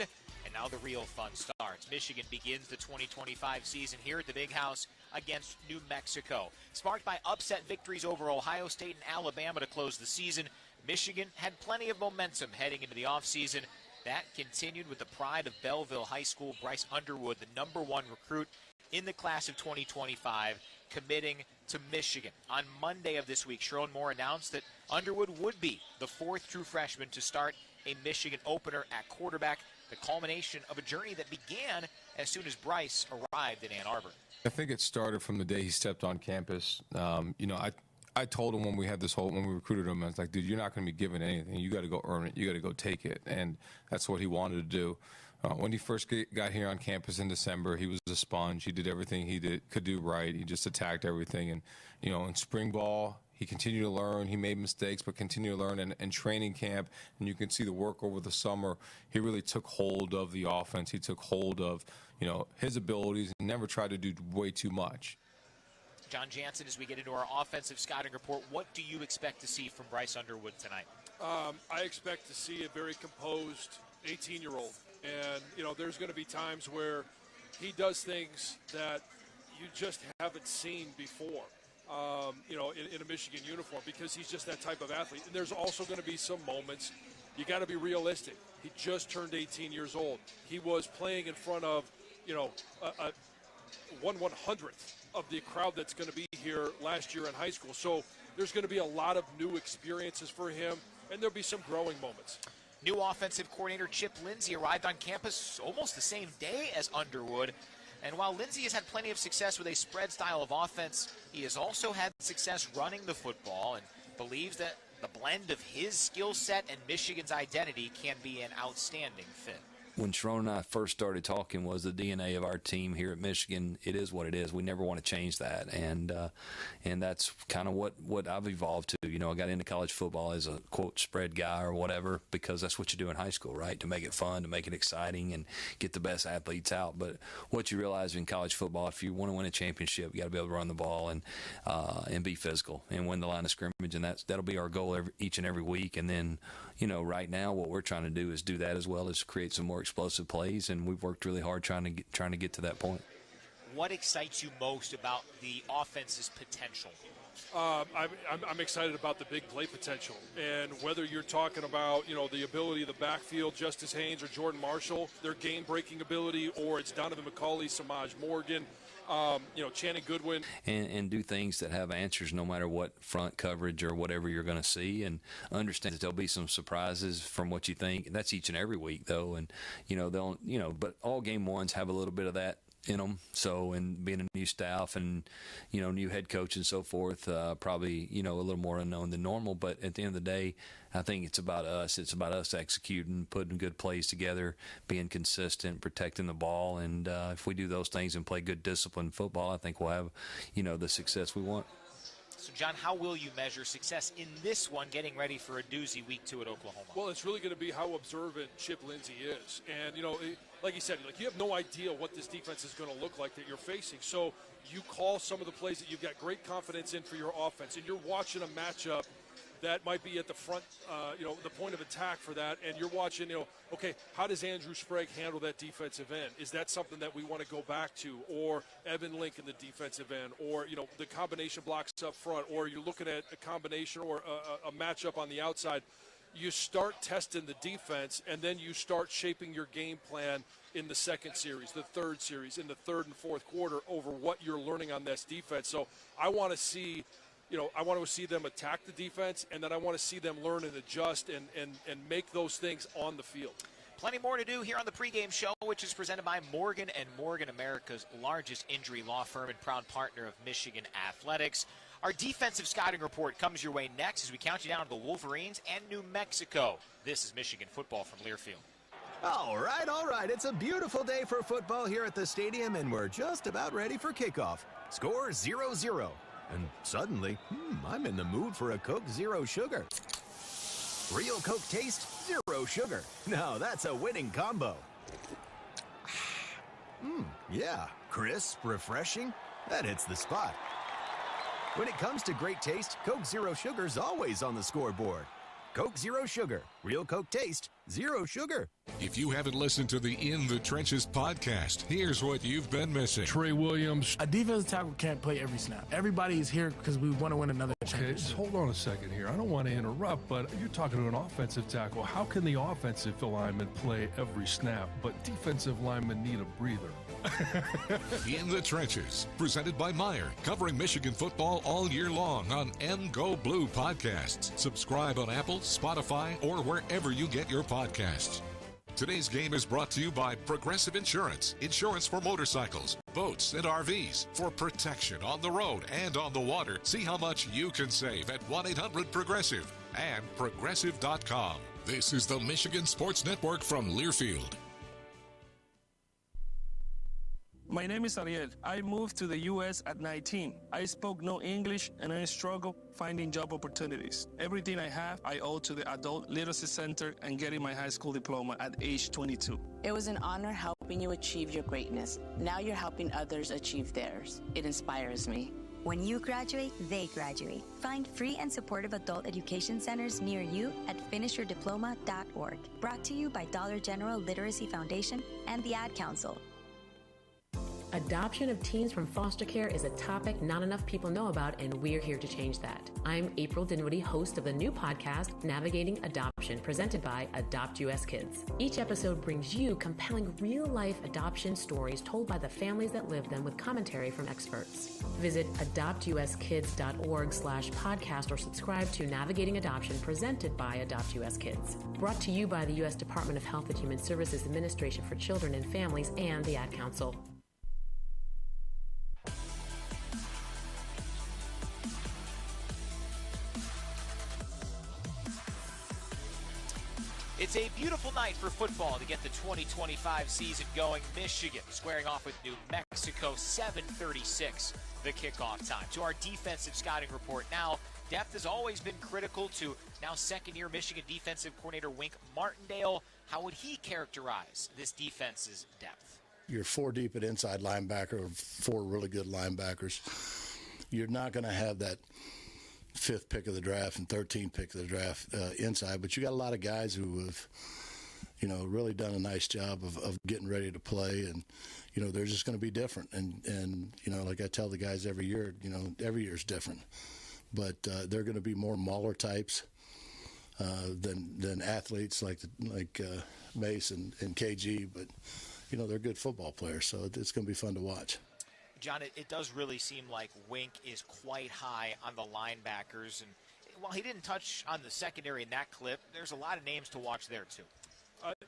and now the real fun starts. Michigan begins the 2025 season here at the Big House against New Mexico. Sparked by upset victories over Ohio State and Alabama to close the season, Michigan had plenty of momentum heading into the offseason. That continued with the pride of Belleville High School, Bryce Underwood, the #1 recruit in the class of 2025, committing to Michigan. On Monday of this week, Sharon Moore announced that Underwood would be the 4th true freshman to start a Michigan opener at quarterback, the culmination of a journey that began as soon as Bryce arrived in Ann Arbor. I think it started from the day he stepped on campus. I told him when we recruited him, I was like, dude, you're not going to be given anything. You got to go earn it. You got to go take it. And that's what he wanted to do. When he first got here on campus in December, he was a sponge. He did everything he could do right. He just attacked everything. And, in spring ball, he continued to learn. He made mistakes, but continued to learn. And training camp, and you can see the work over the summer, he really took hold of the offense. He took hold of, his abilities and never tried to do way too much. John Jansen, as we get into our offensive scouting report, what do you expect to see from Bryce Underwood tonight? I expect to see a very composed 18-year-old. And, there's going to be times where he does things that you just haven't seen before, in a Michigan uniform, because he's just that type of athlete. And there's also going to be some moments, you got to be realistic. He just turned 18 years old. He was playing in front of, a 1/100th of the crowd that's going to be here last year in high school. So there's going to be a lot of new experiences for him, and there'll be some growing moments. New offensive coordinator Chip Lindsey arrived on campus almost the same day as Underwood. And while Lindsey has had plenty of success with a spread style of offense, he has also had success running the football and believes that the blend of his skill set and Michigan's identity can be an outstanding fit. When Sharon and I first started talking, was the DNA of our team here at Michigan. It is what it is. We never want to change that, and that's kind of what I've evolved to. I got into college football as a quote spread guy or whatever, because that's what you do in high school, right? To make it fun, to make it exciting, and get the best athletes out. But what you realize in college football, if you want to win a championship, you got to be able to run the ball and be physical and win the line of scrimmage, and that'll be our goal each and every week. And then, right now, what we're trying to do is do that as well as create some more explosive plays, and we've worked really hard trying to get to that point. What excites you most about the offense's potential? I'm excited about the big play potential, and whether you're talking about the ability of the backfield, Justice Haynes or Jordan Marshall, their game-breaking ability, or it's Donovan McCauley, Samaj Morgan, Channing Goodwin. And do things that have answers no matter what front coverage or whatever you're going to see, and understand that there'll be some surprises from what you think. And that's each and every week, though. And, but all game ones have a little bit of that in them. So, and being a new staff and, new head coach and so forth, probably, a little more unknown than normal. But at the end of the day, I think it's about us. It's about us executing, putting good plays together, being consistent, protecting the ball. And if we do those things and play good disciplined football, I think we'll have, the success we want. So, John, how will you measure success in this one, getting ready for a doozy week 2 at Oklahoma? Well, it's really going to be how observant Chip Lindsey is. And, like you said, you have no idea what this defense is going to look like that you're facing. So you call some of the plays that you've got great confidence in for your offense, and you're watching a matchup that might be at the front, the point of attack for that, and you're watching, okay, how does Andrew Sprague handle that defensive end? Is that something that we want to go back to? Or Evan Link in the defensive end? Or, the combination blocks up front? Or you're looking at a combination or a matchup on the outside. You start testing the defense, and then you start shaping your game plan in the second series, the third series, in the third and fourth quarter over what you're learning on this defense. So I want to see them attack the defense, and then I want to see them learn and adjust and make those things on the field. Plenty more to do here on the pregame show, which is presented by Morgan & Morgan, America's largest injury law firm and proud partner of Michigan Athletics. Our defensive scouting report comes your way next as we count you down to the Wolverines and New Mexico. This is Michigan football from Learfield. All right. It's a beautiful day for football here at the stadium, and we're just about ready for kickoff. Score 0-0. And suddenly, I'm in the mood for a Coke Zero Sugar. Real Coke taste, zero sugar. Now that's a winning combo. Yeah, crisp, refreshing. That hits the spot. When it comes to great taste, Coke Zero Sugar's always on the scoreboard. Coke Zero Sugar. Real Coke taste, zero sugar. If you haven't listened to the In the Trenches podcast, here's what you've been missing. Trey Williams. A defensive tackle can't play every snap. Everybody is here because we want to win another championship. Just hold on a second here. I don't want to interrupt, but you're talking to an offensive tackle. How can the offensive lineman play every snap, but defensive linemen need a breather? In the Trenches, presented by Meyer, covering Michigan football all year long on Go Blue podcasts. Subscribe on Apple, Spotify, or wherever you get your podcasts. Today's game is brought to you by Progressive Insurance. Insurance for motorcycles, boats, and RVs. For protection on the road and on the water. See how much you can save at 1-800-PROGRESSIVE and Progressive.com. This is the Michigan Sports Network from Learfield. My name is Ariel. I moved to the U.S. at 19. I spoke no English and I struggled finding job opportunities. Everything I have, I owe to the Adult Literacy Center and getting my high school diploma at age 22. It was an honor helping you achieve your greatness. Now you're helping others achieve theirs. It inspires me. When you graduate, they graduate. Find free and supportive adult education centers near you at finishyourdiploma.org. Brought to you by Dollar General Literacy Foundation and the Ad Council. Adoption of teens from foster care is a topic not enough people know about, and we're here to change that. I'm April Dinwiddie, host of the new podcast, Navigating Adoption, presented by Adopt US Kids. Each episode brings you compelling real-life adoption stories told by the families that live them with commentary from experts. Visit adoptuskids.org/podcast or subscribe to Navigating Adoption, presented by Adopt US Kids. Brought to you by the U.S. Department of Health and Human Services Administration for Children and Families and the Ad Council. It's a beautiful night for football to get the 2025 season going. Michigan squaring off with New Mexico, 7:36, the kickoff time. To our defensive scouting report now, depth has always been critical to now second-year Michigan defensive coordinator Wink Martindale. How would he characterize this defense's depth? You're four deep at inside linebacker, four really good linebackers. You're not going to have that fifth pick of the draft and 13th pick of the draft inside, but you got a lot of guys who have, really done a nice job of getting ready to play, and they're just going to be different. And like I tell the guys every year, every year's different, but they're going to be more mauler types than athletes like Mace and KG, but they're good football players, so it's going to be fun to watch. John, it does really seem like Wink is quite high on the linebackers. And while he didn't touch on the secondary in that clip, there's a lot of names to watch there, too.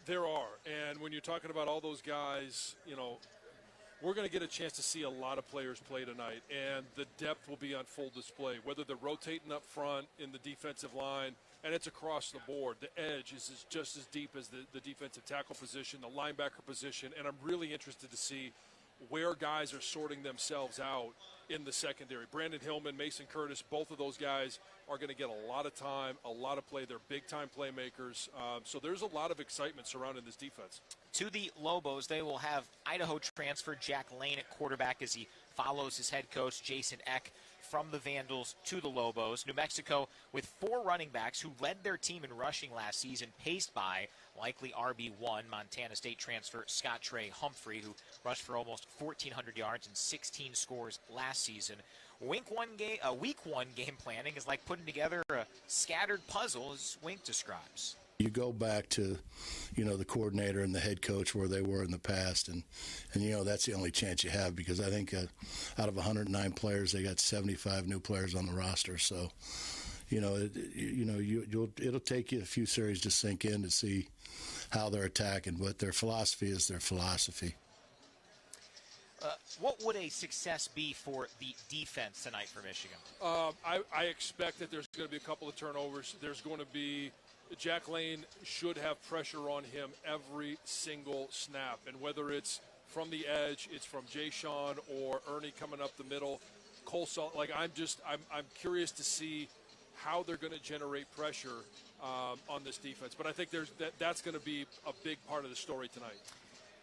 There are. And when you're talking about all those guys, we're going to get a chance to see a lot of players play tonight. And the depth will be on full display, whether they're rotating up front in the defensive line, and it's across the board. The edge is just as deep as the defensive tackle position, the linebacker position. And I'm really interested to see where guys are sorting themselves out in the secondary. Brandon Hillman, Mason Curtis, both of those guys are going to get a lot of time, a lot of play. They're big-time playmakers. So there's a lot of excitement surrounding this defense. to the Lobos. They will have Idaho transfer Jack Lane at quarterback as he follows his head coach, Jason Eck, from the Vandals to the Lobos. New Mexico with 4 running backs who led their team in rushing last season, paced by likely RB1 Montana State transfer Scott Trey Humphrey, who rushed for almost 1,400 yards and 16 scores last season. Week one game planning is like putting together a scattered puzzle, as Wink describes. You go back to, the coordinator and the head coach where they were in the past, and that's the only chance you have, because I think out of 109 players, they got 75 new players on the roster. So, it'll take you a few series to sink in to see how they're attacking, but their philosophy is their philosophy. What would a success be for the defense tonight for Michigan? I expect that there's going to be a couple of turnovers. There's going to be Jack Lane should have pressure on him every single snap, and whether it's from the edge, it's from Jay Sean or Ernie coming up the middle, Cole Salt. I'm curious to see how they're going to generate pressure on this defense. But I think that's going to be a big part of the story tonight.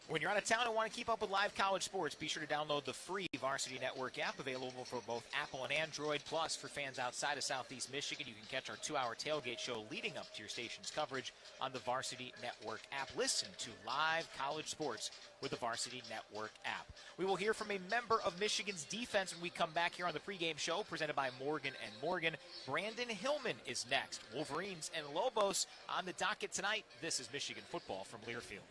When you're out of town and want to keep up with live college sports, be sure to download the free Varsity Network app, available for both Apple and Android. Plus, for fans outside of Southeast Michigan, you can catch our 2-hour tailgate show leading up to your station's coverage on the Varsity Network app. Listen to live college sports with the Varsity Network app. We will hear from a member of Michigan's defense when we come back here on the pregame show, presented by Morgan & Morgan. Brandon Hillman is next. Wolverines and Lobos on the docket tonight. This is Michigan football from Learfield.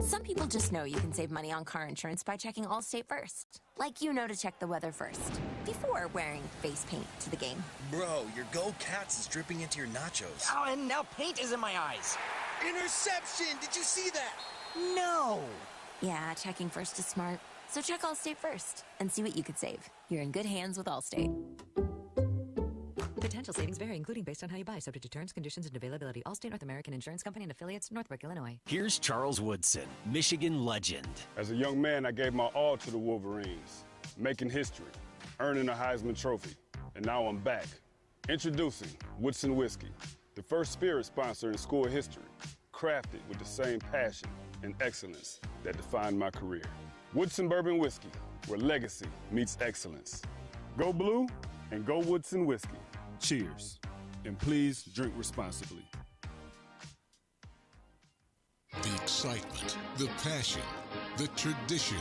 Some people just know you can save money on car insurance by checking Allstate first. Like to check the weather first, before wearing face paint to the game. Bro, your Go Cats is dripping into your nachos. Oh, and now paint is in my eyes. Interception! Did you see that? No! Yeah, checking first is smart. So check Allstate first and see what you could save. You're in good hands with Allstate. Potential savings vary, including based on how you buy, subject to terms, conditions, and availability. Allstate North American Insurance Company and affiliates, Northbrook, Illinois. Here's Charles Woodson, Michigan legend. As a young man, I gave my all to the Wolverines, making history, earning a Heisman Trophy, and now I'm back. Introducing Woodson Whiskey, the first spirit sponsor in school history, crafted with the same passion and excellence that defined my career. Woodson Bourbon Whiskey, where legacy meets excellence. Go blue and go Woodson Whiskey. Cheers, and please drink responsibly. The excitement, the passion, the tradition.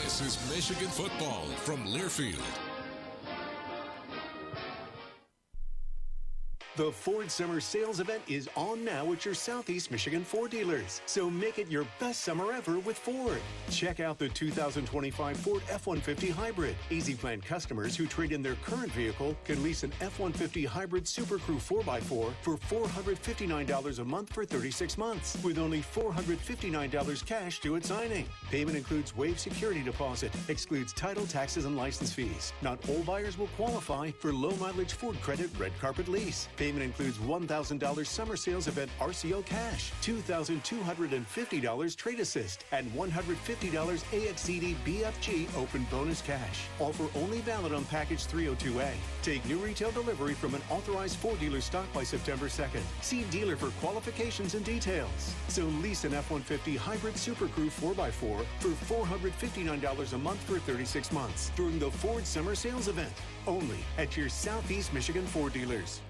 This is Michigan football from Learfield. The Ford Summer Sales Event is on now at your Southeast Michigan Ford dealers. So make it your best summer ever with Ford. Check out the 2025 Ford F-150 Hybrid. Easy Plan customers who trade in their current vehicle can lease an F-150 Hybrid Super Crew 4x4 for $459 a month for 36 months, with only $459 cash due at signing. Payment includes waived security deposit, excludes title, taxes, and license fees. Not all buyers will qualify for low-mileage Ford Credit Red Carpet Lease. Payment includes $1,000 Summer Sales Event RCO cash, $2,250 Trade Assist, and $150 AXCD BFG Open Bonus Cash. Offer only valid on Package 302A. Take new retail delivery from an authorized Ford dealer stock by September 2nd. See dealer for qualifications and details. So lease an F-150 Hybrid Super Crew 4x4 for $459 a month for 36 months during the Ford Summer Sales Event. Only at your Southeast Michigan Ford dealers.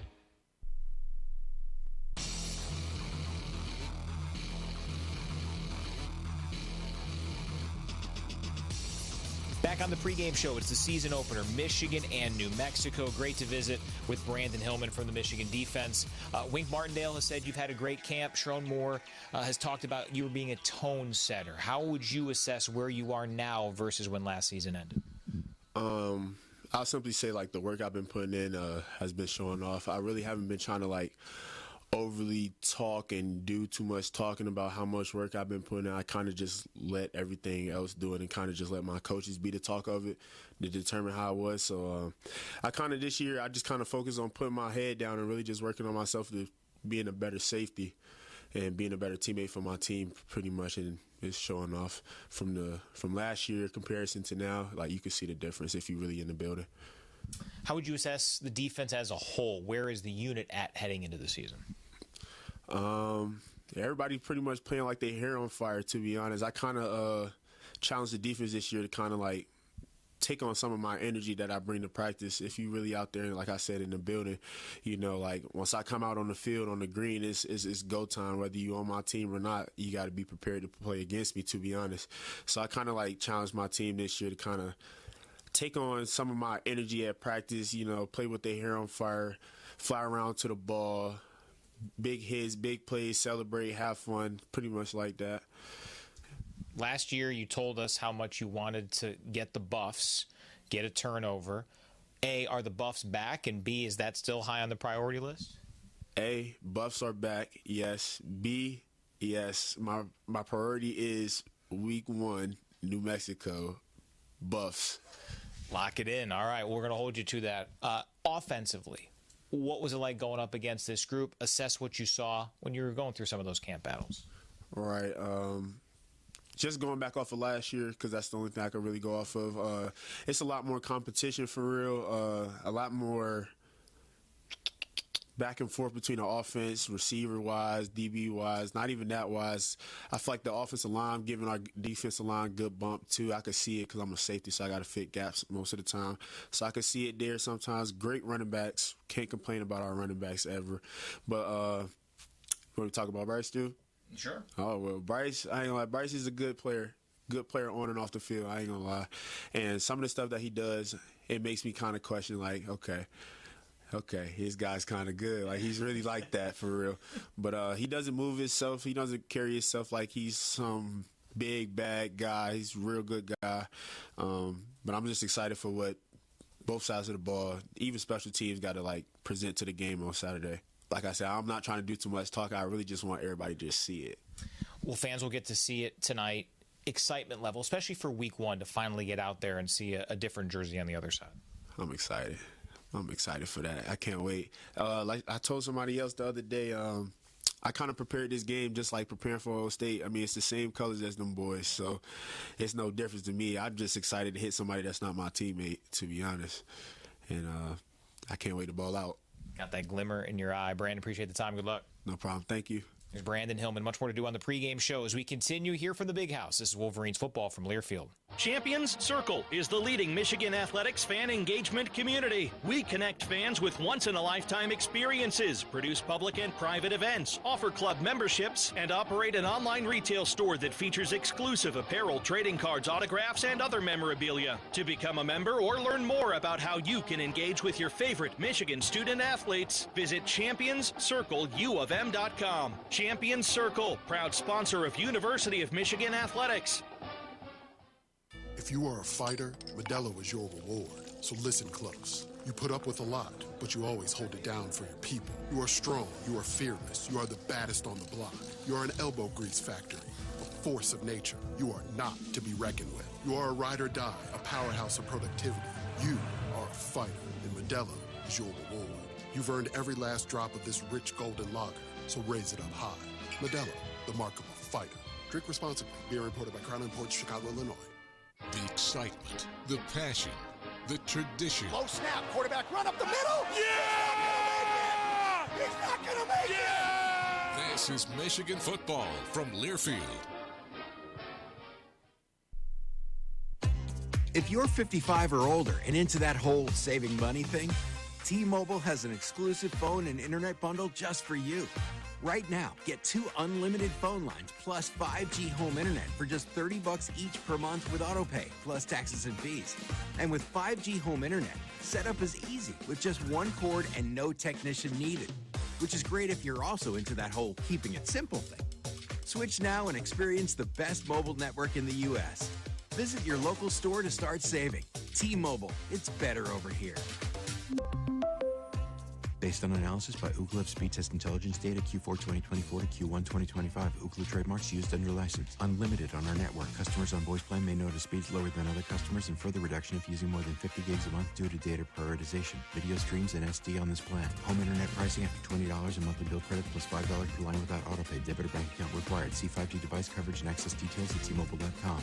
Back on the pregame show, it's the season opener, Michigan and New Mexico. Great to visit with Brandon Hillman from the Michigan defense. Wink Martindale has said you've had a great camp. Sharon Moore has talked about you being a tone setter. How would you assess where you are now versus when last season ended? I'll simply say, the work I've been putting in has been showing off. I really haven't been trying to, overly talk and do too much talking about how much work I've been putting in. I kind of just let everything else do it and kind of just let my coaches be the talk of it to determine how it was. So this year, I just kind of focused on putting my head down and really just working on myself to being a better safety and being a better teammate for my team pretty much. And it's showing off from last year comparison to now. You can see the difference if you're really in the building. How would you assess the defense as a whole? Where is the unit at heading into the season? Everybody pretty much playing like their hair on fire, to be honest. I kind of challenged the defense this year to kind of like take on some of my energy that I bring to practice. If you really out there, like I said, in the building, you know, like once I come out on the field, on the green, it's go time. Whether you on my team or not, you got to be prepared to play against me, to be honest. So I kind of like challenged my team this year to kind of take on some of my energy at practice, you know, play with their hair on fire, fly around to the ball, big hits, big plays, celebrate, have fun, pretty much like that. Last year, you told us how much you wanted to get the Buffs, get a turnover. A, are the Buffs back? And B, is that still high on the priority list? A, Buffs are back, yes. B, yes. My priority is week 1, New Mexico, Buffs. Lock it in. All right, we're going to hold you to that. Offensively, what was it like going up against this group? Assess what you saw when you were going through some of those camp battles. All right. Just going back off of last year, because that's the only thing I could really go off of. It's a lot more competition for real. A lot more back and forth between the offense, receiver-wise, DB-wise, not even that wise. I feel like the offensive line giving our defensive line good bump, too. I could see it because I'm a safety, so I got to fit gaps most of the time. So I could see it there sometimes. Great running backs. Can't complain about our running backs ever. But when we talk about Bryce, too? Sure. Oh, well, Bryce, I ain't gonna lie. Bryce is a good player on and off the field. I ain't gonna lie. And some of the stuff that he does, it makes me kind of question, like, okay, his guy's kind of good. Like, he's really like that for real. But he doesn't move himself. He doesn't carry himself like he's some big, bad guy. He's a real good guy. But I'm just excited for what both sides of the ball, even special teams, got to, like, present to the game on Saturday. Like I said, I'm not trying to do too much talk. I really just want everybody to just see it. Well, fans will get to see it tonight. Excitement level, especially for week 1, to finally get out there and see a different jersey on the other side. I'm excited. I'm excited for that. I can't wait. Like I told somebody else the other day, I kind of prepared this game just like preparing for Ohio State. I mean, it's the same colors as them boys, so it's no difference to me. I'm just excited to hit somebody that's not my teammate, to be honest. And I can't wait to ball out. Got that glimmer in your eye. Brandon, appreciate the time. Good luck. No problem. Thank you. There's Brandon Hillman. Much more to do on the pregame show as we continue here from the Big House. This is Wolverines football from Learfield. Champions Circle is the leading Michigan athletics fan engagement community. We connect fans with once-in-a-lifetime experiences, produce public and private events, offer club memberships, and operate an online retail store that features exclusive apparel, trading cards, autographs, and other memorabilia. To become a member or learn more about how you can engage with your favorite Michigan student athletes, visit championscircleUofM.com. Champions Circle, proud sponsor of University of Michigan Athletics. If you are a fighter, Modelo is your reward. So listen close. You put up with a lot, but you always hold it down for your people. You are strong. You are fearless. You are the baddest on the block. You are an elbow grease factory, a force of nature. You are not to be reckoned with. You are a ride or die, a powerhouse of productivity. You are a fighter, and Modelo is your reward. You've earned every last drop of this rich golden lager, so raise it up high. Modelo, the mark of a fighter. Drink responsibly. Beer imported by Crown Imports, Chicago, Illinois. The excitement, the passion, the tradition. Low snap, quarterback run up the middle. Yeah! He's not gonna make it! This is Michigan football from Learfield. If you're 55 or older and into that whole saving money thing, T-Mobile has an exclusive phone and internet bundle just for you. Right now, get 2 unlimited phone lines plus 5G home internet for just $30 each per month with autopay, plus taxes and fees. And with 5G home internet, setup is easy with just 1 cord and no technician needed, which is great if you're also into that whole keeping it simple thing. Switch now and experience the best mobile network in the U.S. Visit your local store to start saving. T-Mobile, it's better over here. Based on analysis by Ookla of Speed Test Intelligence data Q4 2024 to Q1 2025. Ookla trademarks used under license. Unlimited on our network. Customers on voice plan may notice speeds lower than other customers and further reduction if using more than 50 gigs a month due to data prioritization. Video streams and SD on this plan. Home internet pricing after $20 a monthly bill credit plus $5 per line without autopay. Debit or bank account required. See 5G device coverage and access details at T-Mobile.com.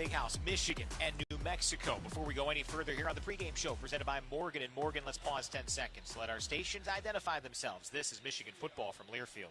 Big House, Michigan, and New Mexico. Before we go any further here on the pregame show presented by Morgan & Morgan, let's pause 10 seconds. Let our stations identify themselves. This is Michigan football from Learfield.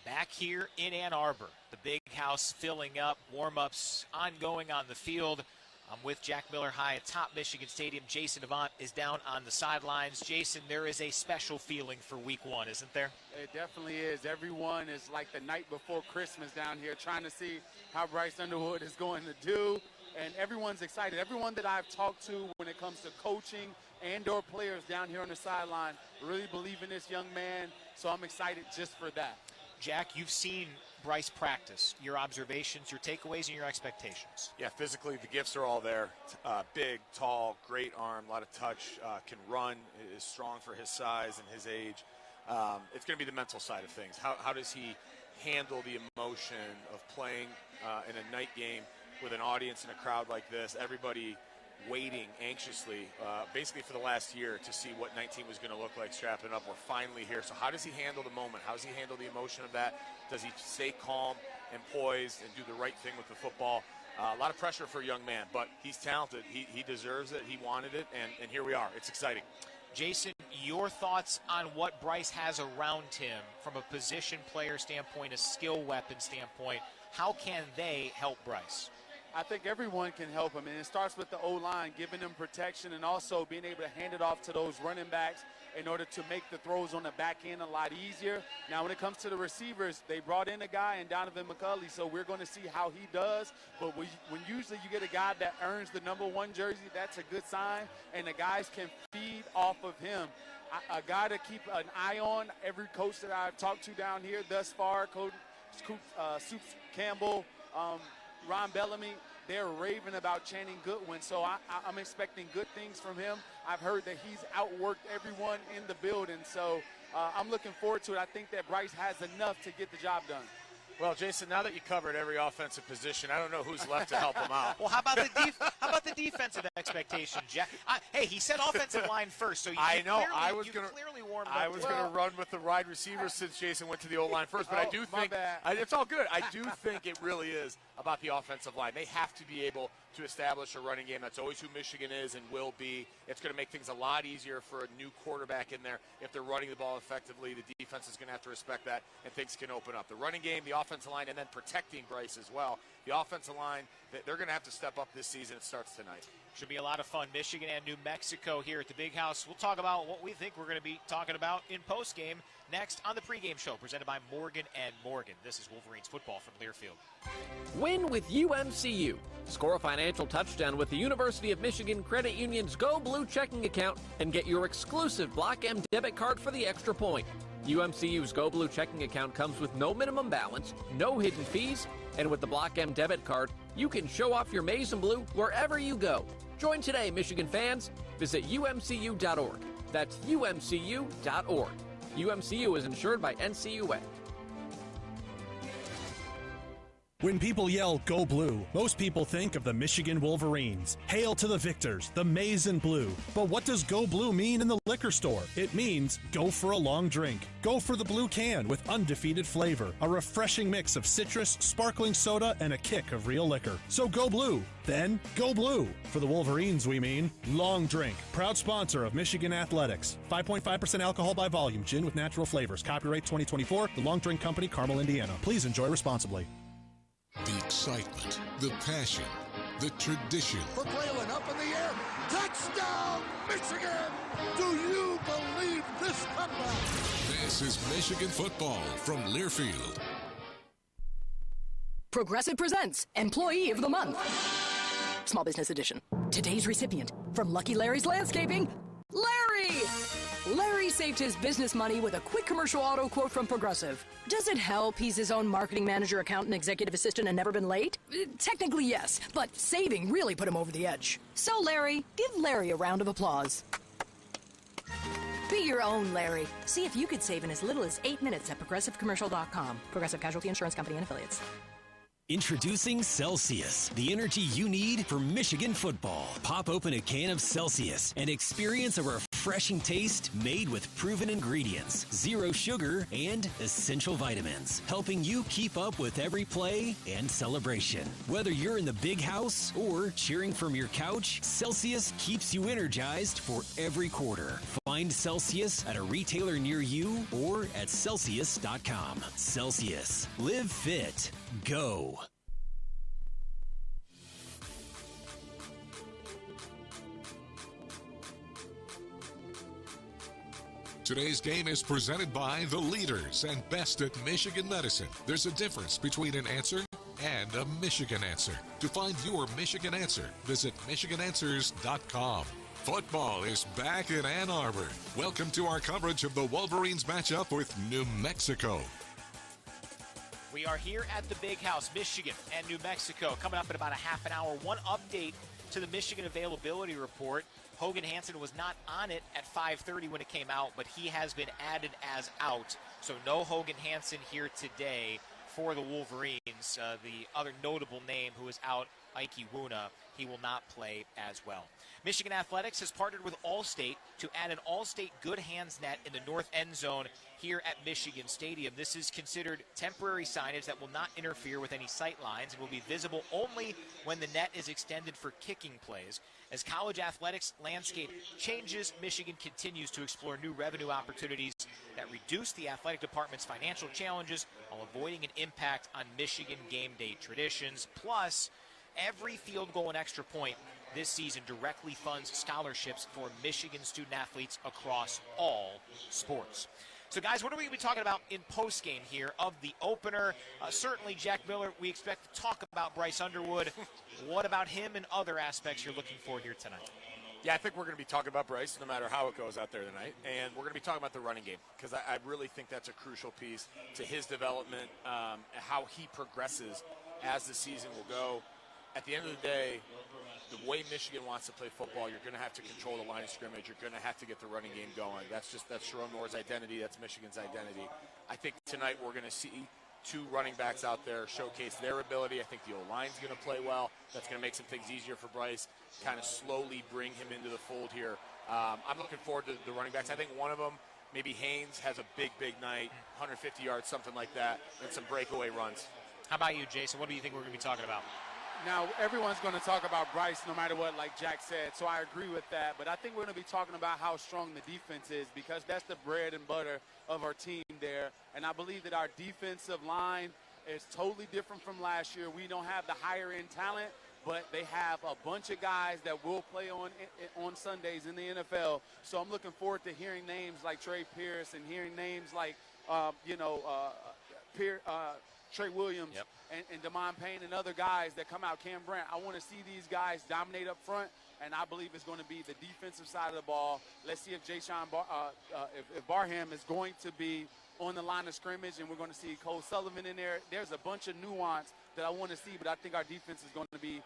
Back here in Ann Arbor, the Big House filling up, warm-ups ongoing on the field. I'm with Jack Miller High atop Michigan Stadium. Jason Avant is down on the sidelines. Jason, there is a special feeling for week one, isn't there? It definitely is. Everyone is like the night before Christmas down here trying to see how Bryce Underwood is going to do. And everyone's excited. Everyone that I've talked to when it comes to coaching and/or players down here on the sideline really believe in this young man. So I'm excited just for that. Jack, you've seen Bryce practice. Your observations, your takeaways, and your expectations. Yeah, physically the gifts are all there. Big, tall, great arm, a lot of touch, can run, is strong for his size and his age. It's going to be the mental side of things. How does he handle the emotion of playing in a night game with an audience and a crowd like this, everybody waiting anxiously, basically for the last year to see what 19 was going to look like strapping up. We're finally here. So how does he handle the moment? How does he handle the emotion of that? Does he stay calm and poised and do the right thing with the football? A lot of pressure for a young man, but he's talented. He deserves it. He wanted it, and here we are. It's exciting. Jason, your thoughts on what Bryce has around him from a position player standpoint, a skill weapon standpoint. How can they help Bryce? I think everyone can help him, and it starts with the O-line, giving them protection and also being able to hand it off to those running backs in order to make the throws on the back end a lot easier. Now, when it comes to the receivers, they brought in a guy in Donovan McCulley, so we're going to see how he does. But when usually you get a guy that earns the #1 jersey, that's a good sign, and the guys can feed off of him. A guy to keep an eye on, every coach that I've talked to down here thus far, Coach Soups Campbell, Ron Bellamy, they're raving about Channing Goodwin, so I'm expecting good things from him. I've heard that he's outworked everyone in the building, so I'm looking forward to it. I think that Bryce has enough to get the job done. Well, Jason, now that you covered every offensive position, I don't know who's left to help him out. Well, how about the defensive expectation, Jack? Hey, he said offensive line first, so I know. I was going to run with the wide receivers since Jason went to the O-line first, but I do think it's all good. I do think it really is about the offensive line. They have to be able to establish a running game. That's always who Michigan is and will be. It's going to make things a lot easier for a new quarterback in there. If they're running the ball effectively, the defense is going to have to respect that, and things can open up. The running game, the offensive line, and then protecting Bryce as well. The offensive line, they're going to have to step up this season. It starts tonight. Should be a lot of fun. Michigan and New Mexico here at the Big House. We'll talk about what we think we're going to be talking about in postgame next on the pregame show presented by Morgan & Morgan. This is Wolverines football from Learfield. Win with UMCU. Score a financial touchdown with the University of Michigan Credit Union's Go Blue checking account and get your exclusive Block M debit card for the extra point. UMCU's Go Blue checking account comes with no minimum balance, no hidden fees, and with the Block M debit card, you can show off your maize and blue wherever you go. Join today, Michigan fans. Visit umcu.org. That's umcu.org. UMCU is insured by NCUA. When people yell, "Go Blue," most people think of the Michigan Wolverines. Hail to the victors, the maize and blue. But what does Go Blue mean in the liquor store? It means go for a long drink. Go for the blue can with undefeated flavor, a refreshing mix of citrus, sparkling soda, and a kick of real liquor. So go blue. Then go blue. For the Wolverines, we mean long drink. Proud sponsor of Michigan Athletics. 5.5% alcohol by volume. Gin with natural flavors. Copyright 2024. The Long Drink Company, Carmel, Indiana. Please enjoy responsibly. The excitement, the passion, the tradition. For Braylon, up in the air. Touchdown, Michigan! Do you believe this comeback? This is Michigan football from Learfield. Progressive presents Employee of the Month. Small Business Edition. Today's recipient from Lucky Larry's Landscaping, Larry! Larry saved his business money with a quick commercial auto quote from Progressive. Does it help he's his own marketing manager, accountant, executive assistant, and never been late? Technically, yes, but saving really put him over the edge. So, Larry, give Larry a round of applause. Be your own Larry. See if you could save in as little as 8 minutes at ProgressiveCommercial.com. Progressive Casualty Insurance Company and Affiliates. Introducing Celsius, the energy you need for Michigan football. Pop open a can of Celsius and experience a refreshing taste made with proven ingredients, zero sugar, and essential vitamins, helping you keep up with every play and celebration. Whether you're in the big house or cheering from your couch, Celsius keeps you energized for every quarter. Find Celsius at a retailer near you or at Celsius.com. Celsius. Live fit. Go. Today's game is presented by the leaders and best at Michigan medicine. There's a difference between an answer and a Michigan answer. To find your Michigan answer, visit MichiganAnswers.com. Football is back in Ann Arbor. Welcome to our coverage of the Wolverines matchup with New Mexico. We are here at the Big House, Michigan and New Mexico. Coming up in about a half an hour, one update to the Michigan availability report. Hogan Hansen was not on it at 5:30 when it came out, but he has been added as out. So no Hogan Hansen here today for the Wolverines. The other notable name who is out, Ike Iwuna, he will not play as well. Michigan Athletics has partnered with Allstate to add an Allstate Good Hands net in the north end zone here at Michigan Stadium. This is considered temporary signage that will not interfere with any sight lines and will be visible only when the net is extended for kicking plays. As college athletics landscape changes, Michigan continues to explore new revenue opportunities that reduce the athletic department's financial challenges while avoiding an impact on Michigan game day traditions. Plus, every field goal and extra point this season directly funds scholarships for Michigan student athletes across all sports. So, guys, what are we going to be talking about in postgame here of the opener? Certainly, Jack Miller, we expect to talk about Bryce Underwood. What about him and other aspects you're looking for here tonight? Yeah, I think we're going to be talking about Bryce no matter how it goes out there tonight. And we're going to be talking about the running game because I really think that's a crucial piece to his development, how he progresses as the season will go. At the end of the day, the way Michigan wants to play football, you're going to have to control the line of scrimmage. You're going to have to get the running game going. That's Sharon Moore's identity. That's Michigan's identity. I think tonight we're going to see two running backs out there showcase their ability. I think the O-line's going to play well. That's going to make some things easier for Bryce, kind of slowly bring him into the fold here. I'm looking forward to the running backs. I think one of them, maybe Haynes, has a big night, 150 yards, something like that, and some breakaway runs. How about you, Jason? What do you think we're going to be talking about? Now, everyone's going to talk about Bryce no matter what, like Jack said, so I agree with that. But I think we're going to be talking about how strong the defense is because that's the bread and butter of our team there. And I believe that our defensive line is totally different from last year. We don't have the higher-end talent, but they have a bunch of guys that will play on Sundays in the NFL. So I'm looking forward to hearing names like Trey Pierce and hearing names like, Trey Williams, yep, and Damon Payne and other guys that come out, Cam Brandt. I want to see these guys dominate up front, and I believe it's going to be the defensive side of the ball. Let's see if if Barham is going to be on the line of scrimmage, and we're going to see Cole Sullivan in there. There's a bunch of nuance that I want to see, but I think our defense is going to be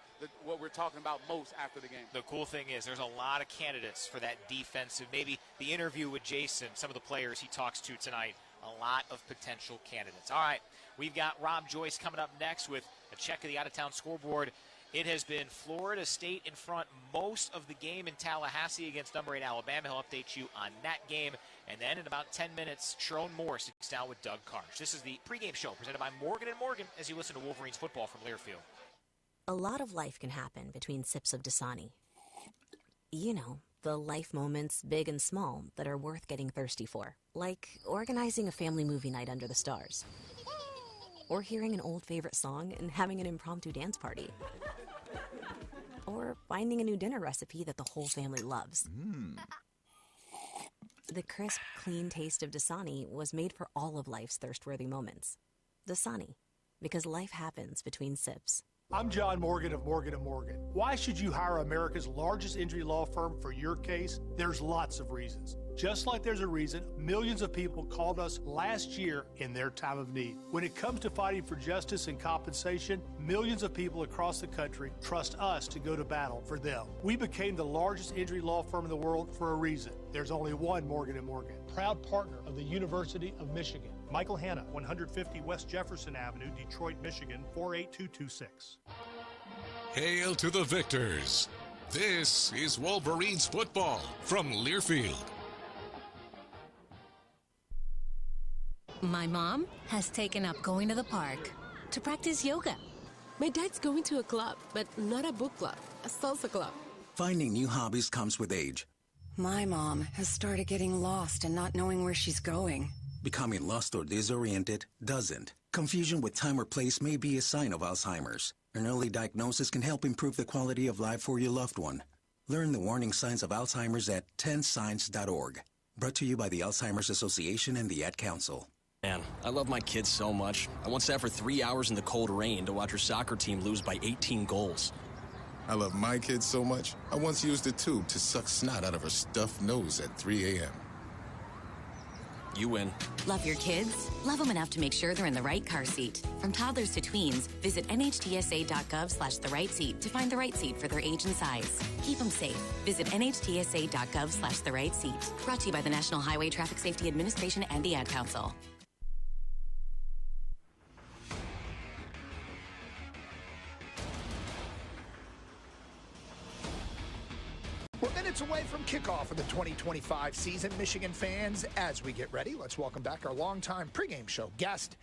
what we're talking about most after the game. The cool thing is there's a lot of candidates for that defensive, maybe the interview with Jason, some of the players he talks to tonight, a lot of potential candidates. All right, we've got Rob Joyce coming up next with a check of the out-of-town scoreboard. It has been Florida State in front most of the game in Tallahassee against number 8 Alabama. He'll update you on that game. And then in about 10 minutes, Sharon Moore sits down with Doug Karsh. This is the pregame show presented by Morgan & Morgan as you listen to Wolverines football from Learfield. A lot of life can happen between sips of Dasani. You know, the life moments, big and small, that are worth getting thirsty for. Like organizing a family movie night under the stars. Or hearing an old favorite song and having an impromptu dance party. Or finding a new dinner recipe that the whole family loves. The crisp, clean taste of Dasani was made for all of life's thirst-worthy moments. Dasani, because life happens between sips. I'm John Morgan of Morgan & Morgan. Why should you hire America's largest injury law firm for your case? There's lots of reasons. Just like there's a reason millions of people called us last year in their time of need. When it comes to fighting for justice and compensation, millions of people across the country trust us to go to battle for them. We became the largest injury law firm in the world for a reason. There's only one Morgan & Morgan, proud partner of the University of Michigan. Michael Hanna, 150 West Jefferson Avenue, Detroit, Michigan, 48226. Hail to the victors. This is Wolverines football from Learfield. My mom has taken up going to the park to practice yoga. My dad's going to a club, but not a book club, a salsa club. Finding new hobbies comes with age. My mom has started getting lost and not knowing where she's going. Becoming lost or disoriented doesn't. Confusion with time or place may be a sign of Alzheimer's. An early diagnosis can help improve the quality of life for your loved one. Learn the warning signs of Alzheimer's at 10signs.org. Brought to you by the Alzheimer's Association and the Ad Council. Man, I love my kids so much. I once sat for 3 hours in the cold rain to watch her soccer team lose by 18 goals. I love my kids so much, I once used a tube to suck snot out of her stuffed nose at 3 a.m. You win. Love your kids? Love them enough to make sure they're in the right car seat. From toddlers to tweens, visit nhtsa.gov/the-right-seat to find the right seat for their age and size. Keep them safe. Visit nhtsa.gov/the-right-seat. Brought to you by the National Highway Traffic Safety Administration and the Ad Council. We're minutes away from kickoff of the 2025 season. Michigan fans, as we get ready, let's welcome back our longtime pregame show guest,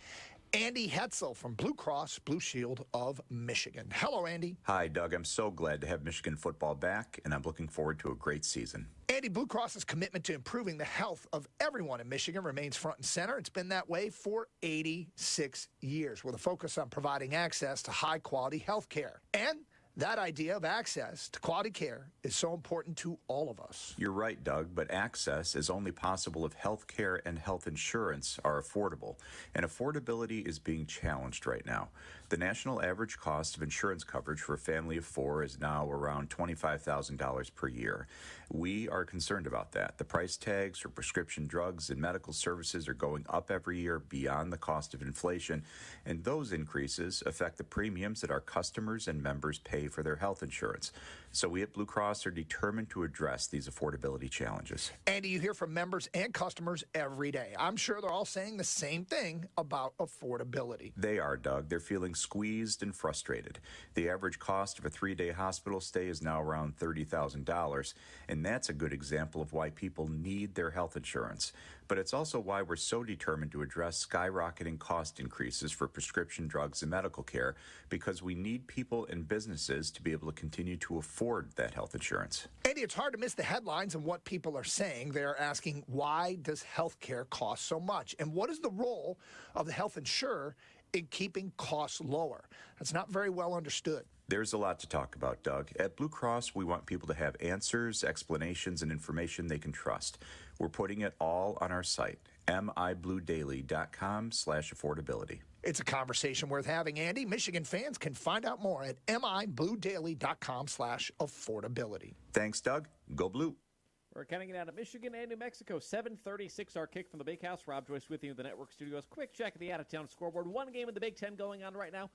Andy Hetzel from Blue Cross Blue Shield of Michigan. Hello, Andy. Hi, Doug. I'm so glad to have Michigan football back, and I'm looking forward to a great season. Andy, Blue Cross's commitment to improving the health of everyone in Michigan remains front and center. It's been that way for 86 years, with a focus on providing access to high-quality health care. And that idea of access to quality care is so important to all of us. You're right, Doug, but access is only possible if health care and health insurance are affordable, and affordability is being challenged right now. The national average cost of insurance coverage for a family of four is now around $25,000 per year. We are concerned about that. The price tags for prescription drugs and medical services are going up every year beyond the cost of inflation, and those increases affect the premiums that our customers and members pay for their health insurance. So we at Blue Cross are determined to address these affordability challenges. Andy, you hear from members and customers every day. I'm sure they're all saying the same thing about affordability. They are, Doug. They're feeling squeezed and frustrated. The average cost of a 3-day hospital stay is now around $30,000, and that's a good example of why people need their health insurance. But it's also why we're so determined to address skyrocketing cost increases for prescription drugs and medical care, because we need people and businesses to be able to continue to afford that health insurance. Andy, it's hard to miss the headlines and what people are saying. They're asking, why does health care cost so much? And what is the role of the health insurer in keeping costs lower? That's not very well understood. There's a lot to talk about, Doug. At Blue Cross, we want people to have answers, explanations, and information they can trust. We're putting it all on our site, mibluedaily.com/affordability. It's a conversation worth having, Andy. Michigan fans can find out more at mibluedaily.com/affordability. Thanks, Doug. Go Blue. We're counting it out of Michigan and New Mexico. 7:36 our kick from the Big House. Rob Joyce with you in the network studios. Quick check of the out-of-town scoreboard. One game in the Big Ten going on right now.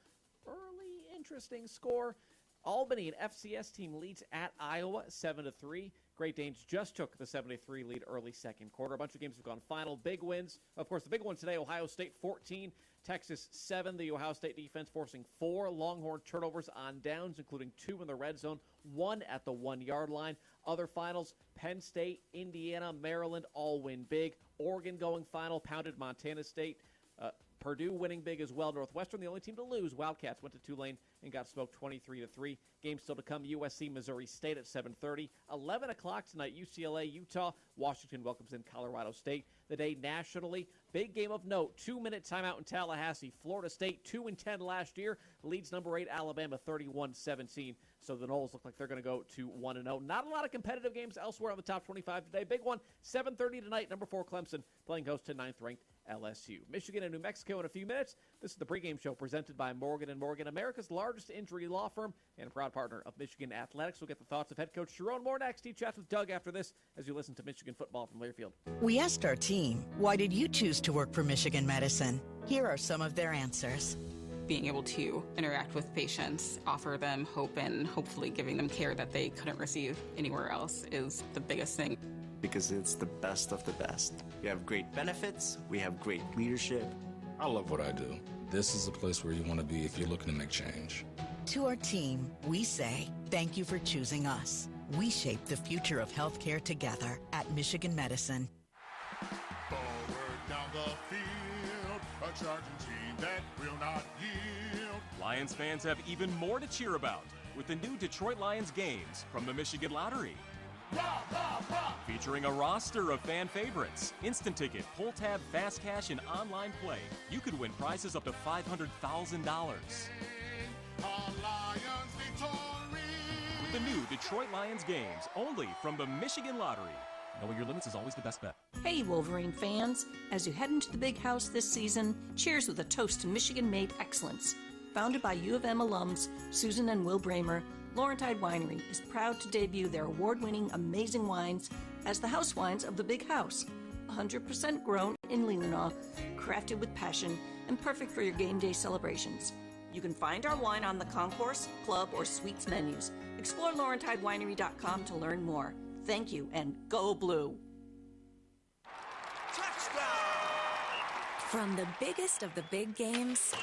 Early, interesting score. Albany, an FCS team, leads at Iowa 7-3. Great Danes just took the 7-3 lead early second quarter. A bunch of games have gone final. Big wins. Of course, the big one today, Ohio State 14, Texas 7. The Ohio State defense forcing 4 Longhorn turnovers on downs, including 2 in the red zone, 1 at the 1-yard line. Other finals, Penn State, Indiana, Maryland, all win big. Oregon going final, pounded Montana State. Purdue winning big as well. Northwestern, the only team to lose. Wildcats went to Tulane and got smoked 23-3. Games still to come. USC, Missouri State at 7:30. 11 o'clock tonight, UCLA, Utah. Washington welcomes in Colorado State. The day nationally, big game of note. 2-minute timeout in Tallahassee. Florida State 2-10 last year. Leads number 8 Alabama 31-17. So the Noles look like they're going to go to 1-0. Not a lot of competitive games elsewhere on the top 25 today. Big one, 7:30 tonight. Number 4 Clemson playing host to 9th-ranked LSU. Michigan and New Mexico in a few minutes. This is the pregame show presented by Morgan & Morgan, America's largest injury law firm and a proud partner of Michigan Athletics. We'll get the thoughts of head coach Sharon Moore next. He chats with Doug after this as you listen to Michigan football from Learfield. We asked our team, why did you choose to work for Michigan Medicine? Here are some of their answers. Being able to interact with patients, offer them hope, and hopefully giving them care that they couldn't receive anywhere else is the biggest thing. Because it's the best of the best. We have great benefits, we have great leadership. I love what I do. This is a place where you want to be if you're looking to make change. To our team, we say thank you for choosing us. We shape the future of healthcare together at Michigan Medicine. Forward down the field, a charging team that will not yield. Lions fans have even more to cheer about with the new Detroit Lions games from the Michigan Lottery. Rah, rah, rah. Featuring a roster of fan favorites, instant ticket, pull tab, fast cash, and online play. You could win prizes up to $500,000. With the new Detroit Lions games, only from the Michigan Lottery. Knowing your limits is always the best bet. Hey, Wolverine fans. As you head into the big house this season, cheers with a toast to Michigan-made excellence. Founded by U of M alums Susan and Will Bramer, Laurentide Winery is proud to debut their award-winning amazing wines as the house wines of the big house. 100% grown in Leelanau, crafted with passion, and perfect for your game day celebrations. You can find our wine on the concourse, club, or suites menus. Explore LaurentideWinery.com to learn more. Thank you, and go blue. From the biggest of the big games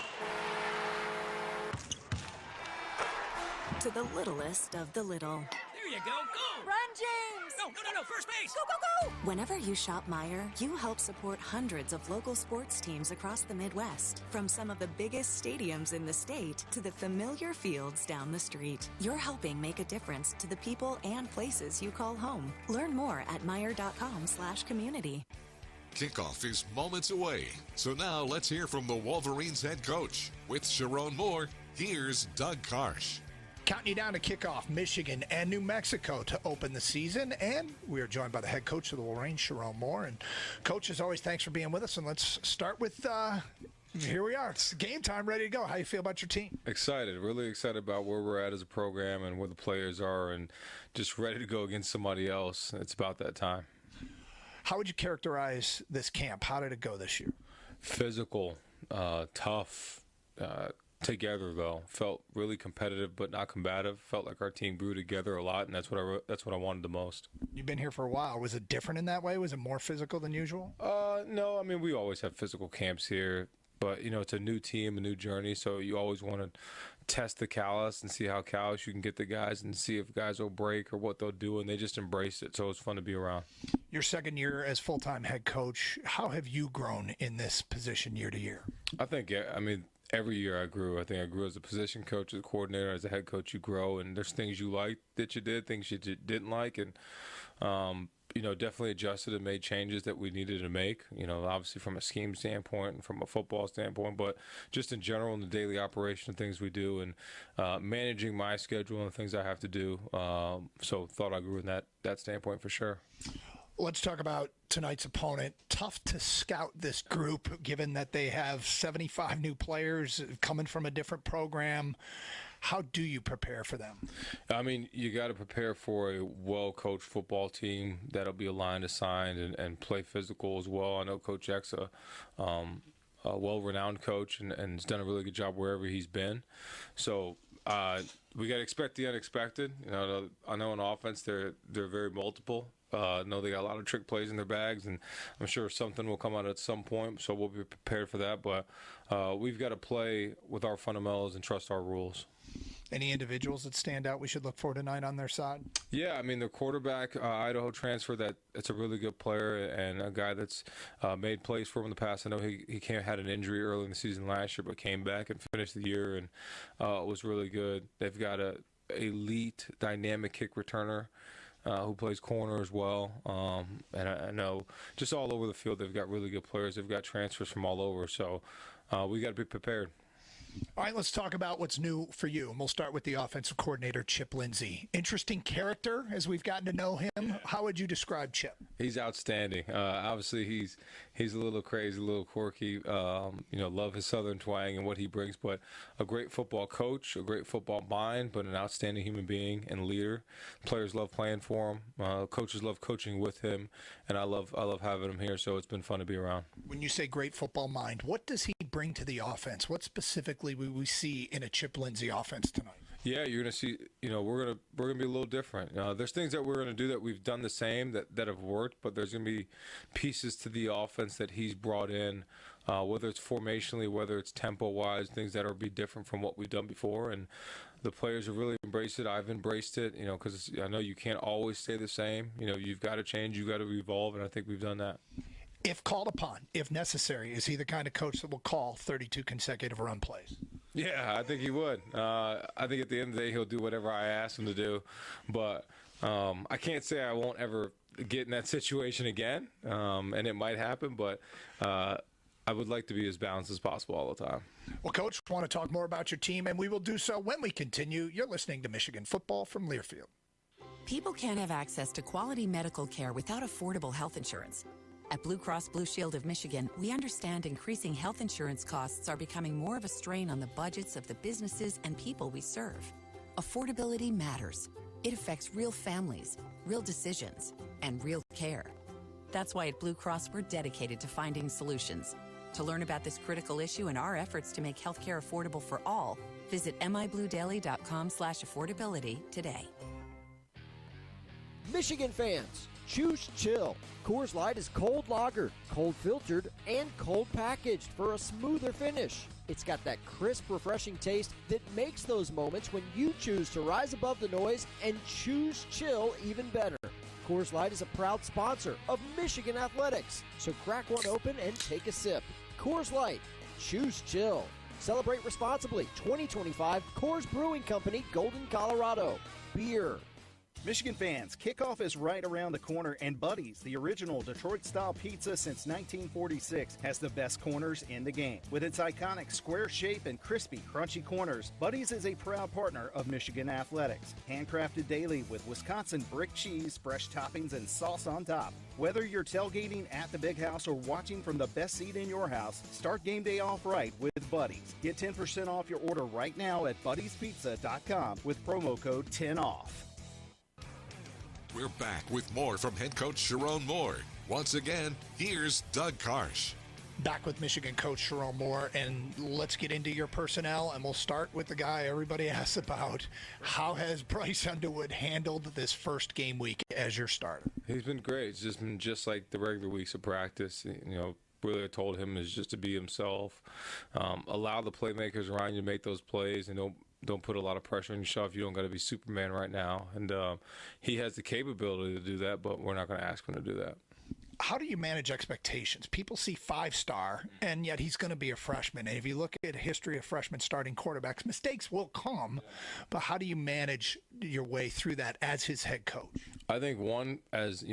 to the littlest of the little. There you go, go! Run, James! No, first base! Go, go, go! Whenever you shop Meijer, you help support hundreds of local sports teams across the Midwest. From some of the biggest stadiums in the state to the familiar fields down the street. You're helping make a difference to the people and places you call home. Learn more at Meijer.com/community. Kickoff is moments away. So now let's hear from the Wolverines head coach. With Sharon Moore, here's Doug Karsh. Counting you down to kickoff Michigan and New Mexico to open the season. And we are joined by the head coach of the Wolverines, Sharon Moore. And Coach, as always, thanks for being with us. And let's start with, here we are. It's game time, ready to go. How you feel about your team? Excited, really excited about where we're at as a program and where the players are and just ready to go against somebody else. It's about that time. How would you characterize this camp? How did it go this year? Physical, tough, together though. Felt really competitive but not combative. Felt like our team grew together a lot, and that's what I wanted the most. You've been here for a while. Was it different in that way? Was it more physical than usual? No, I mean we always have physical camps here, but you know it's a new team, a new journey, so you always want to test the callous and see how callous you can get the guys and see if guys will break or what they'll do, and they just embrace it, so it's fun to be around. Your second year as full-time head coach, how have you grown in this position year to year? I think, every year I grew. I think I grew as a position coach, as a coordinator, as a head coach. You grow, and there's things you liked that you did, things you didn't like, and definitely adjusted and made changes that we needed to make. Obviously from a scheme standpoint and from a football standpoint, but just in general in the daily operation of things we do and managing my schedule and the things I have to do. So thought I grew in that standpoint for sure. Let's talk about tonight's opponent. Tough to scout this group, given that they have 75 new players coming from a different program. How do you prepare for them? I mean, you got to prepare for a well-coached football team that'll be aligned, assigned, and play physical as well. I know Coach Eck's a well-renowned coach and has done a really good job wherever he's been. So we got to expect the unexpected. I know on offense they're very multiple. I know they got a lot of trick plays in their bags, and I'm sure something will come out at some point, so we'll be prepared for that. But we've got to play with our fundamentals and trust our rules. Any individuals that stand out we should look for tonight on their side? Yeah, I mean, the quarterback, Idaho transfer, that's a really good player and a guy that's made plays for him in the past. I know he had an injury early in the season last year, but came back and finished the year and was really good. They've got a elite, dynamic kick returner who plays corner as well. And I know just all over the field they've got really good players. They've got transfers from all over, so we got to be prepared. All right, let's talk about what's new for you. And we'll start with the offensive coordinator, Chip Lindsey. Interesting character as we've gotten to know him. How would you describe Chip? He's outstanding. Obviously, he's a little crazy, a little quirky. Love his Southern twang and what he brings. But a great football coach, a great football mind, but an outstanding human being and leader. Players love playing for him. Coaches love coaching with him, and I love having him here. So it's been fun to be around. When you say great football mind, what does he bring to the offense? What specifically will we see in a Chip Lindsey offense tonight? Yeah, you're gonna see. We're gonna be a little different. There's things that we're gonna do that we've done the same that have worked, but there's gonna be pieces to the offense that he's brought in, whether it's formationally, whether it's tempo-wise, things that are be different from what we've done before. And The players have really embraced it. I've embraced it, because I know you can't always stay the same. You've got to change, you've got to evolve, and I think we've done that. If called upon, if necessary, is he the kind of coach that will call 32 consecutive run plays? Yeah, I think he would. I think at the end of the day, he'll do whatever I ask him to do. But I can't say I won't ever get in that situation again, and it might happen, but I would like to be as balanced as possible all the time. Well, Coach, I want to talk more about your team, and we will do so when we continue. You're listening to Michigan Football from Learfield. People can't have access to quality medical care without affordable health insurance. At Blue Cross Blue Shield of Michigan, we understand increasing health insurance costs are becoming more of a strain on the budgets of the businesses and people we serve. Affordability matters. It affects real families, real decisions, and real care. That's why at Blue Cross, we're dedicated to finding solutions. To learn about this critical issue and our efforts to make healthcare affordable for all, visit mibluedaily.com/affordability today. Michigan fans, choose chill. Coors Light is cold lagered, cold filtered, and cold packaged for a smoother finish. It's got that crisp, refreshing taste that makes those moments when you choose to rise above the noise and choose chill even better. Coors Light is a proud sponsor of Michigan Athletics, so crack one open and take a sip. Coors Light, choose chill. Celebrate responsibly. 2025 Coors Brewing Company, Golden, Colorado. Beer. Michigan fans, kickoff is right around the corner, and Buddy's, the original Detroit-style pizza since 1946, has the best corners in the game. With its iconic square shape and crispy, crunchy corners, Buddy's is a proud partner of Michigan Athletics. Handcrafted daily with Wisconsin brick cheese, fresh toppings, and sauce on top. Whether you're tailgating at the big house or watching from the best seat in your house, start game day off right with Buddy's. Get 10% off your order right now at buddyspizza.com with promo code 10OFF. We're back with more from head coach Sharon Moore. Once again, here's Doug Karsh. Back with Michigan coach Sharon Moore, and let's get into your personnel, and we'll start with the guy everybody asks about. How has Bryce Underwood handled this first game week as your starter? He's been great. It's just been just like the regular weeks of practice. Really I told him is just to be himself. Allow the playmakers around you to make those plays, and don't put a lot of pressure on yourself. You don't got to be Superman right now. And he has the capability to do that, but we're not going to ask him to do that. How do you manage expectations? People see 5-star, and yet he's going to be a freshman. And if you look at a history of freshman starting quarterbacks, mistakes will come. But how do you manage your way through that as his head coach? I think one, as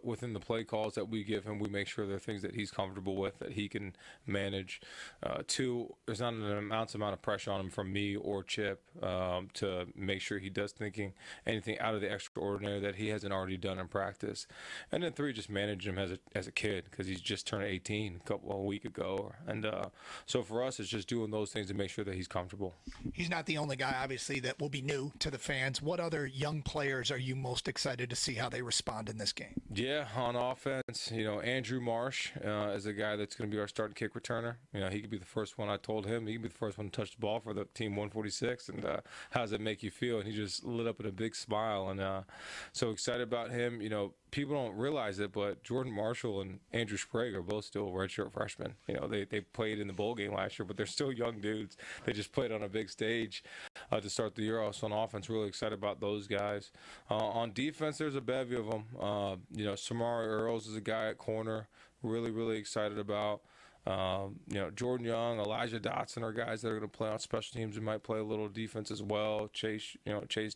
within the play calls that we give him, we make sure there are things that he's comfortable with, that he can manage. Two, there's not an immense amount of pressure on him from me or Chip to make sure he does anything out of the extraordinary that he hasn't already done in practice. And then three, just manage him as a kid, because he's just turned 18 a week ago. And so for us, it's just doing those things to make sure that he's comfortable. He's not the only guy, obviously, that will be new to the fans. What other young players are you most excited to see how they respond in this game? Yeah, on offense, Andrew Marsh is a guy that's going to be our starting kick returner. He could be the first one. I told him he could be the first one to touch the ball for the team 146. And how does it make you feel? And he just lit up with a big smile. And so excited about him. People don't realize it, but Jordan Marshall and Andrew Sprague are both still redshirt freshmen. They played in the bowl game last year, but they're still young dudes. They just played on a big stage to start the year. Also on offense, really excited about those guys. On defense, there's a bevy of them. Samari Earls is a guy at corner. Really, really excited about. Jordan Young, Elijah Dotson are guys that are going to play on special teams and might play a little defense as well. Chase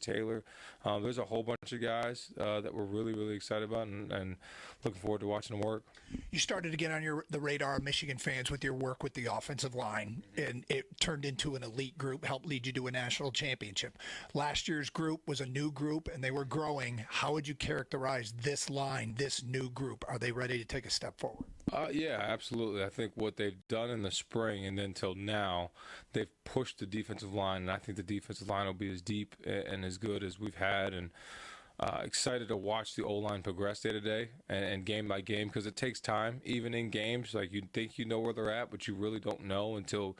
Taylor. There's a whole bunch of guys that we're really, really excited about and looking forward to watching them work. You started to get on the radar of Michigan fans with your work with the offensive line, and it turned into an elite group, helped lead you to a national championship. Last year's group was a new group, and they were growing. How would you characterize this line, this new group? Are they ready to take a step forward? Yeah, absolutely. I think what they've done in the spring and then till now, they've pushed the defensive line, and I think the defensive line will be as deep and as good as we've had. And excited to watch the O-line progress day to day and game by game, because it takes time. Even in games, like you think you know where they're at, but you really don't know until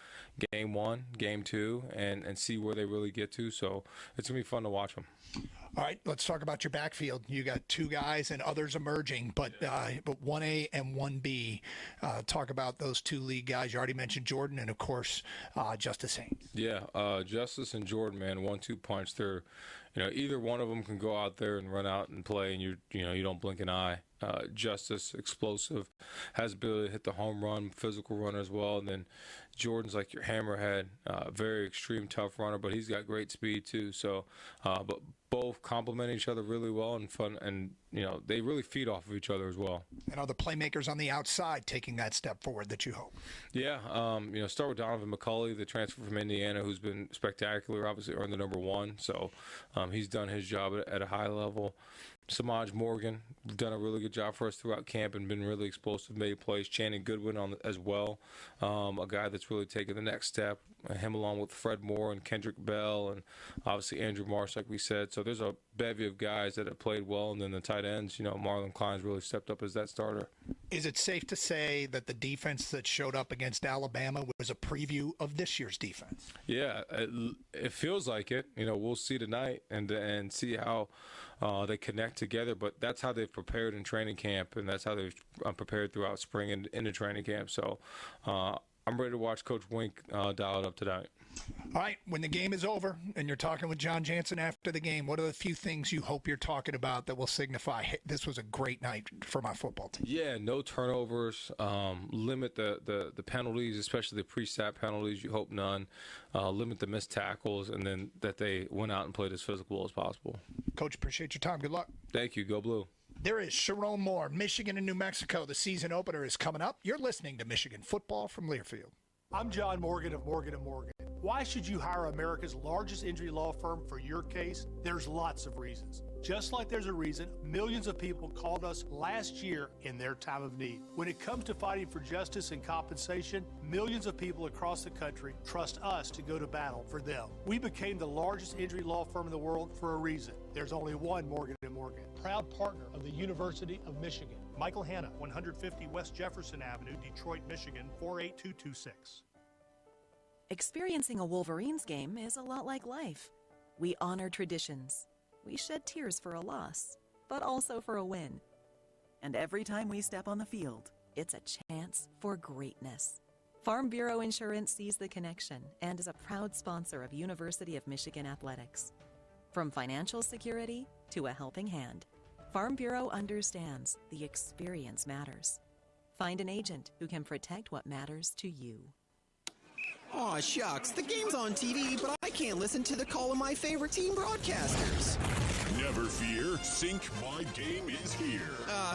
game one, game two, and see where they really get to. So it's going to be fun to watch them. All right, let's talk about your backfield. You got two guys and others emerging, but 1A and 1B. Talk about those two lead guys. You already mentioned Jordan and, of course, Justice Haynes. Yeah, Justice and Jordan, man, 1-2 punch. They're, either one of them can go out there and run out and play, and you don't blink an eye. Justice, explosive, has ability to hit the home run, physical runner as well. And then Jordan's like your hammerhead, very extreme, tough runner, but he's got great speed too. So, but both complement each other really well and fun, and they really feed off of each other as well. And are the playmakers on the outside taking that step forward that you hope? Yeah, start with Donovan McCulley, the transfer from Indiana, who's been spectacular. Obviously earned the number 1, so he's done his job at a high level. Samaj Morgan, done a really good job for us throughout camp and been really explosive, made plays. Channing Goodwin as well, a guy that's really taken the next step. Him along with Fred Moore and Kendrick Bell and obviously Andrew Marsh, like we said. So there's a bevy of guys that have played well, and then the tight ends, Marlon Klein's really stepped up as that starter. Is it safe to say that the defense that showed up against Alabama was a preview of this year's defense? Yeah, it feels like it. We'll see tonight and see how they connect together, but that's how they've prepared in training camp, and that's how they've prepared throughout spring and into training camp. So I'm ready to watch Coach Wink dial it up tonight. All right, when the game is over and you're talking with John Jansen after the game, what are the few things you hope you're talking about that will signify, hey, this was a great night for my football team? Yeah, no turnovers, limit the penalties, especially the pre-snap penalties. You hope none. Limit the missed tackles, and then that they went out and played as physical as possible. Coach, appreciate your time. Good luck. Thank you. Go Blue. There is Sharon Moore, Michigan and New Mexico. The season opener is coming up. You're listening to Michigan Football from Learfield. I'm John Morgan of Morgan & Morgan. Why should you hire America's largest injury law firm for your case? There's lots of reasons. Just like there's a reason millions of people called us last year in their time of need. When it comes to fighting for justice and compensation, millions of people across the country trust us to go to battle for them. We became the largest injury law firm in the world for a reason. There's only one Morgan & Morgan, proud partner of the University of Michigan. Michael Hanna, 150 West Jefferson Avenue, Detroit, Michigan, 48226. Experiencing a Wolverines game is a lot like life. We honor traditions. We shed tears for a loss, but also for a win. And every time we step on the field, it's a chance for greatness. Farm Bureau Insurance sees the connection and is a proud sponsor of University of Michigan athletics. From financial security to a helping hand, Farm Bureau understands the experience matters. Find an agent who can protect what matters to you. Aw, shucks, the game's on TV, but I can't listen to the call of my favorite team broadcasters. Never fear, Sync My Game is here.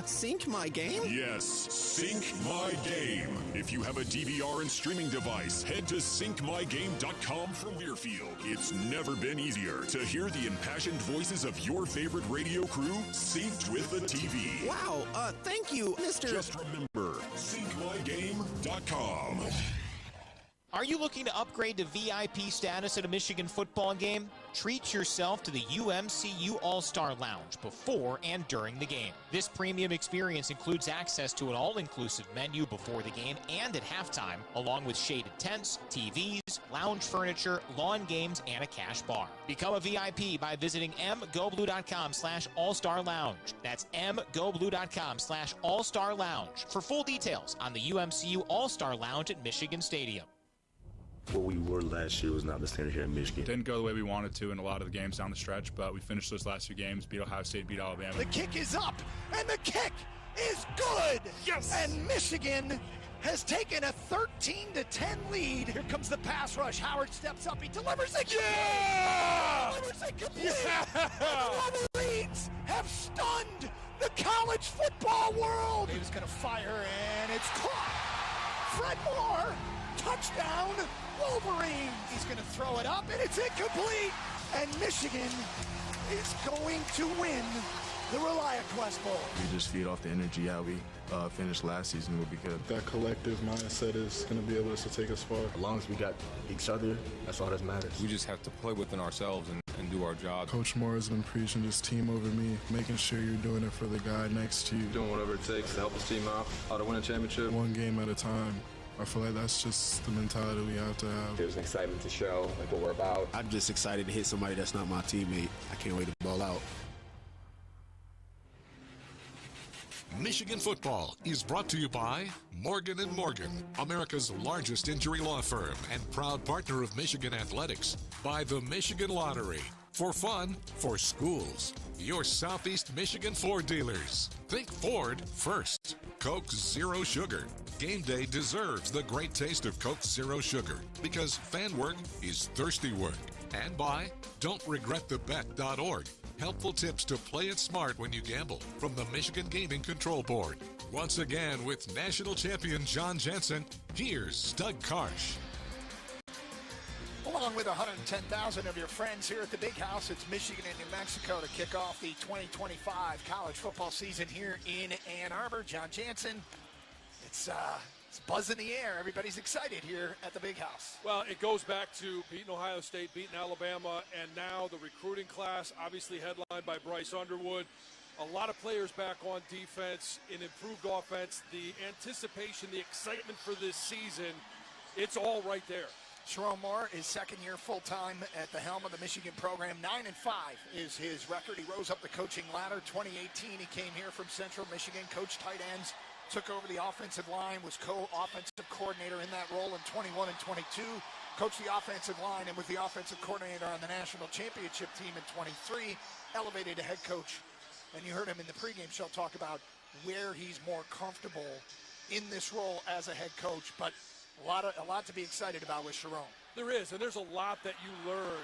Sync My Game? Yes, Sync My Game. If you have a DVR and streaming device, head to syncmygame.com from Learfield. It's never been easier to hear the impassioned voices of your favorite radio crew synced with the TV. Wow, thank you, Mr. Just remember, syncmygame.com. Are you looking to upgrade to VIP status at a Michigan football game? Treat yourself to the UMCU All-Star Lounge before and during the game. This premium experience includes access to an all-inclusive menu before the game and at halftime, along with shaded tents, TVs, lounge furniture, lawn games, and a cash bar. Become a VIP by visiting mgoblue.com/all-star lounge. That's mgoblue.com/all-star lounge for full details on the UMCU All-Star Lounge at Michigan Stadium. What we were last year was not the standard here in Michigan. Didn't go the way we wanted to in a lot of the games down the stretch, but we finished those last two games, beat Ohio State, beat Alabama. The kick is up, and the kick is good! Yes! And Michigan has taken a 13-10 lead. Here comes the pass rush. Howard steps up. He delivers it. Yeah! He delivers it complete. Yeah! The Wolverines have stunned the college football world. He's going to fire, and it's caught. Fred Moore, touchdown, Wolverines. He's going to throw it up, and it's incomplete. And Michigan is going to win the ReliaQuest Bowl. We just feed off the energy how we finished last season. We'll be good. That collective mindset is going to be able to take us far. As long as we got each other, that's all that matters. We just have to play within ourselves and do our job. Coach Moore has been preaching this team over me, making sure you're doing it for the guy next to you. Doing whatever it takes to help his team out to win a championship. One game at a time. I feel like that's just the mentality we have to have. There's an excitement to show like what we're about. I'm just excited to hit somebody that's not my teammate. I can't wait to ball out. Michigan football is brought to you by Morgan & Morgan, America's largest injury law firm and proud partner of Michigan athletics. By the Michigan Lottery. For fun, for schools. Your Southeast Michigan Ford dealers. Think Ford first. Coke Zero Sugar. Game day deserves the great taste of Coke Zero Sugar because fan work is thirsty work. And by Don'tRegretTheBet.org. Helpful tips to play it smart when you gamble from the Michigan Gaming Control Board. Once again, with national champion John Jensen, here's Doug Karsh. Along with 110,000 of your friends here at the Big House, it's Michigan and New Mexico to kick off the 2025 college football season here in Ann Arbor. John Jansen, it's buzz in the air. Everybody's excited here at the Big House. Well, it goes back to beating Ohio State, beating Alabama, and now the recruiting class, obviously headlined by Bryce Underwood. A lot of players back on defense, an improved offense, the anticipation, the excitement for this season, it's all right there. Sharon Moore is second year full-time at the helm of the Michigan program. 9-5 is his record. He rose up the coaching ladder. 2018, he came here from Central Michigan, coached tight ends, took over the offensive line, was co-offensive coordinator in that role in 21 and 22, coached the offensive line and was the offensive coordinator on the national championship team in 23, elevated to head coach. And you heard him in the pregame show talk about where he's more comfortable in this role as a head coach. But a lot to be excited about with Sharon. There is, and there's a lot that you learn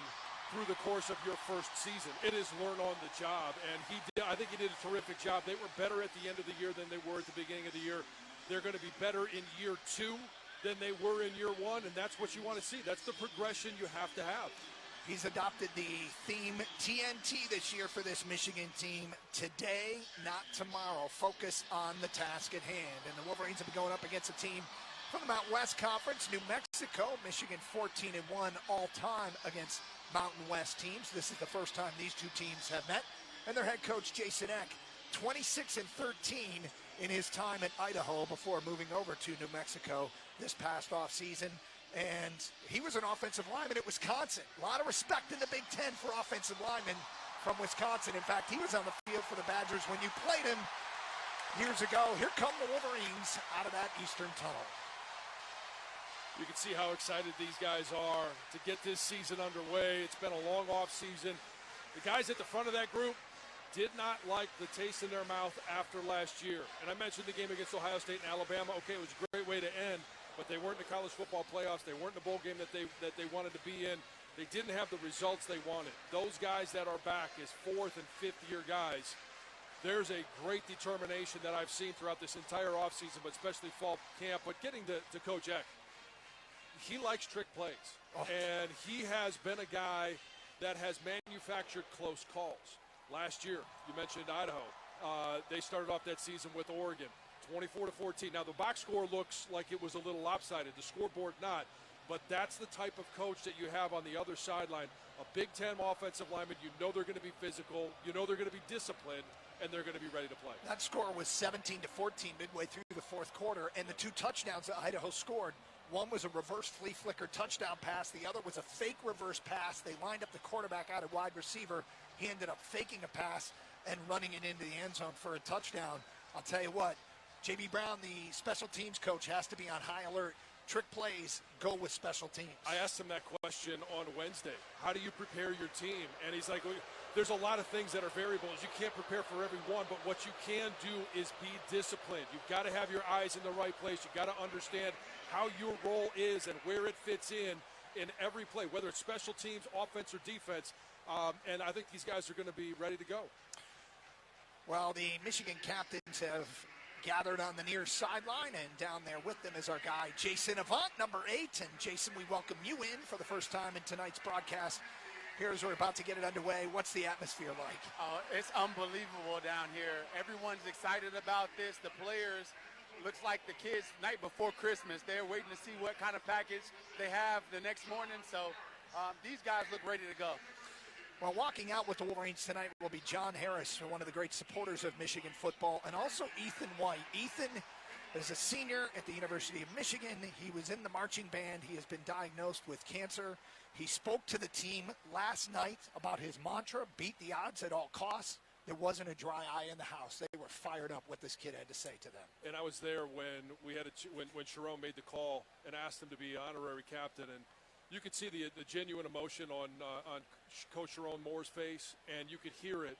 through the course of your first season. It is learn on the job, and I think he did a terrific job. They were better at the end of the year than they were at the beginning of the year. They're going to be better in year 2 than they were in year 1, and that's what you want to see. That's the progression you have to have. He's adopted the theme TNT this year for this Michigan team. Today, not tomorrow. Focus on the task at hand. And the Wolverines have been going up against a team from the Mountain West Conference, New Mexico. Michigan 14-1 all-time against Mountain West teams. This is the first time these two teams have met. And their head coach, Jason Eck, 26-13 in his time at Idaho before moving over to New Mexico this past offseason. And he was an offensive lineman at Wisconsin. A lot of respect in the Big Ten for offensive linemen from Wisconsin. In fact, he was on the field for the Badgers when you played him years ago. Here come the Wolverines out of that eastern tunnel. You can see how excited these guys are to get this season underway. It's been a long off season. The guys at the front of that group did not like the taste in their mouth after last year. And I mentioned the game against Ohio State and Alabama. Okay, it was a great way to end, but they weren't in the college football playoffs. They weren't in the bowl game that they wanted to be in. They didn't have the results they wanted. Those guys that are back as 4th and 5th year guys, there's a great determination that I've seen throughout this entire offseason, but especially fall camp. But getting to Coach Eck, he likes trick plays, and he has been a guy that has manufactured close calls. Last year, you mentioned Idaho. They started off that season with Oregon, 24-14. Now, the box score looks like it was a little lopsided. The scoreboard not. But that's the type of coach that you have on the other sideline. A Big Ten offensive lineman, you know they're going to be physical. You know they're going to be disciplined, and they're going to be ready to play. That score was 17-14 midway through the fourth quarter, and the 2 touchdowns that Idaho scored, one was a reverse flea flicker touchdown pass. The other was a fake reverse pass. They lined up the quarterback out of wide receiver. He ended up faking a pass and running it into the end zone for a touchdown. I'll tell you what, J.B. Brown, the special teams coach, has to be on high alert. Trick plays go with special teams. I asked him that question on Wednesday. How do you prepare your team? And he's like, there's a lot of things that are variables. You can't prepare for every one, but what you can do is be disciplined. You've got to have your eyes in the right place. You've got to understand how your role is and where it fits in every play, whether it's special teams, offense, or defense. And I think these guys are going to be ready to go. Well, the Michigan captains have gathered on the near sideline, and down there with them is our guy, Jason Avant, number 8. And Jason, we welcome you in for the first time in tonight's broadcast. Here's we're about to get it underway. What's the atmosphere like? It's unbelievable down here. Everyone's excited about this. The players, looks like the kids night before Christmas, they're waiting to see what kind of package they have the next morning. So these guys look ready to go. Well, walking out with the Wolverines tonight will be John Harris, one of the great supporters of Michigan football, and also Ethan White. Ethan As a senior at the University of Michigan, he was in the marching band. He has been diagnosed with cancer. He spoke to the team last night about his mantra, beat the odds at all costs. There wasn't a dry eye in the house. They were fired up what this kid had to say to them. And I was there when we had when Sharon made the call and asked him to be honorary captain, and you could see the genuine emotion on Coach Sharon Moore's face, and you could hear it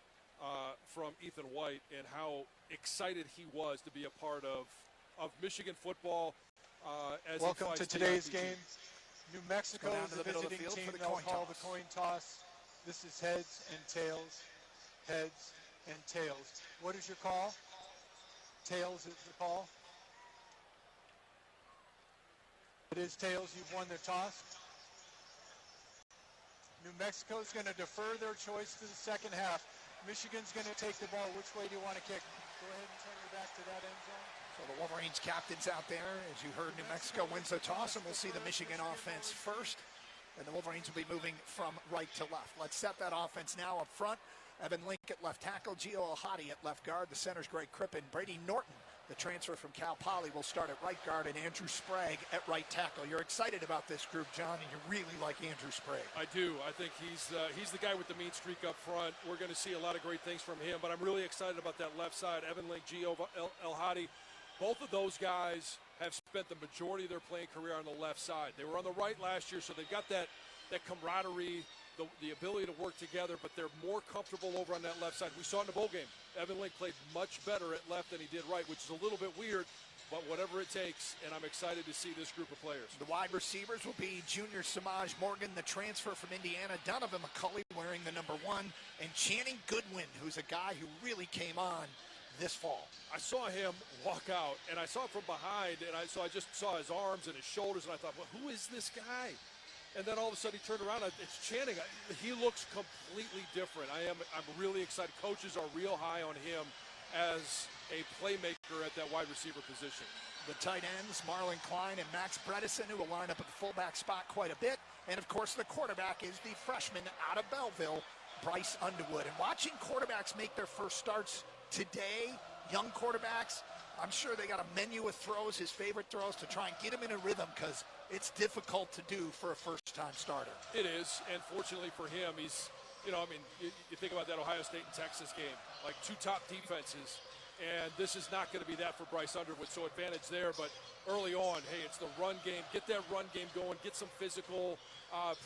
from Ethan White and how excited he was to be a part of Michigan football. Welcome to today's game. New Mexico is the visiting team. They'll call the coin toss. This is heads and tails. Heads and tails. What is your call? Tails is the call. It is tails. You've won the toss. New Mexico is going to defer their choice to the second half. Michigan's going to take the ball. Which way do you want to kick? Go ahead and turn your back to that end zone. So the Wolverines captain's out there. As you heard, New Mexico wins the toss, and we'll see the Michigan offense first. And the Wolverines will be moving from right to left. Let's set that offense now up front. Evan Link at left tackle, Gio Elhadi at left guard. The center's Greg Crippen. Brady Norton, the transfer from Cal Poly, will start at right guard, and Andrew Sprague at right tackle. You're excited about this group, John, and you really like Andrew Sprague. I do. I think he's the guy with the mean streak up front. We're going to see a lot of great things from him, but I'm really excited about that left side. Evan Link, Gio Elhadi. Both of those guys have spent the majority of their playing career on the left side. They were on the right last year, so they've got that camaraderie, the ability to work together, but they're more comfortable over on that left side. We saw it in the bowl game. Evan Link played much better at left than he did right, which is a little bit weird, but whatever it takes, and I'm excited to see this group of players. The wide receivers will be junior Samaj Morgan, the transfer from Indiana, Donovan McCulley wearing the number 1, and Channing Goodwin, who's a guy who really came on this fall. I saw him walk out, and I saw him from behind, and I just saw his arms and his shoulders, and I thought, well, who is this guy? And then all of a sudden he turned around. It's Channing. He looks completely different. I'm really excited. Coaches are real high on him as a playmaker at that wide receiver position. The tight ends, Marlon Klein and Max Bredesen, who will line up at the fullback spot quite a bit. And, of course, the quarterback is the freshman out of Belleville, Bryce Underwood. And watching quarterbacks make their first starts today, young quarterbacks, I'm sure they got a menu of throws, his favorite throws, to try and get him in a rhythm, because it's difficult to do for a first-time starter. It is, and fortunately for him, he's, you think about that Ohio State and Texas game, like two top defenses, and this is not going to be that for Bryce Underwood, so advantage there. But early on, hey, it's the run game. Get that run game going. Get some physical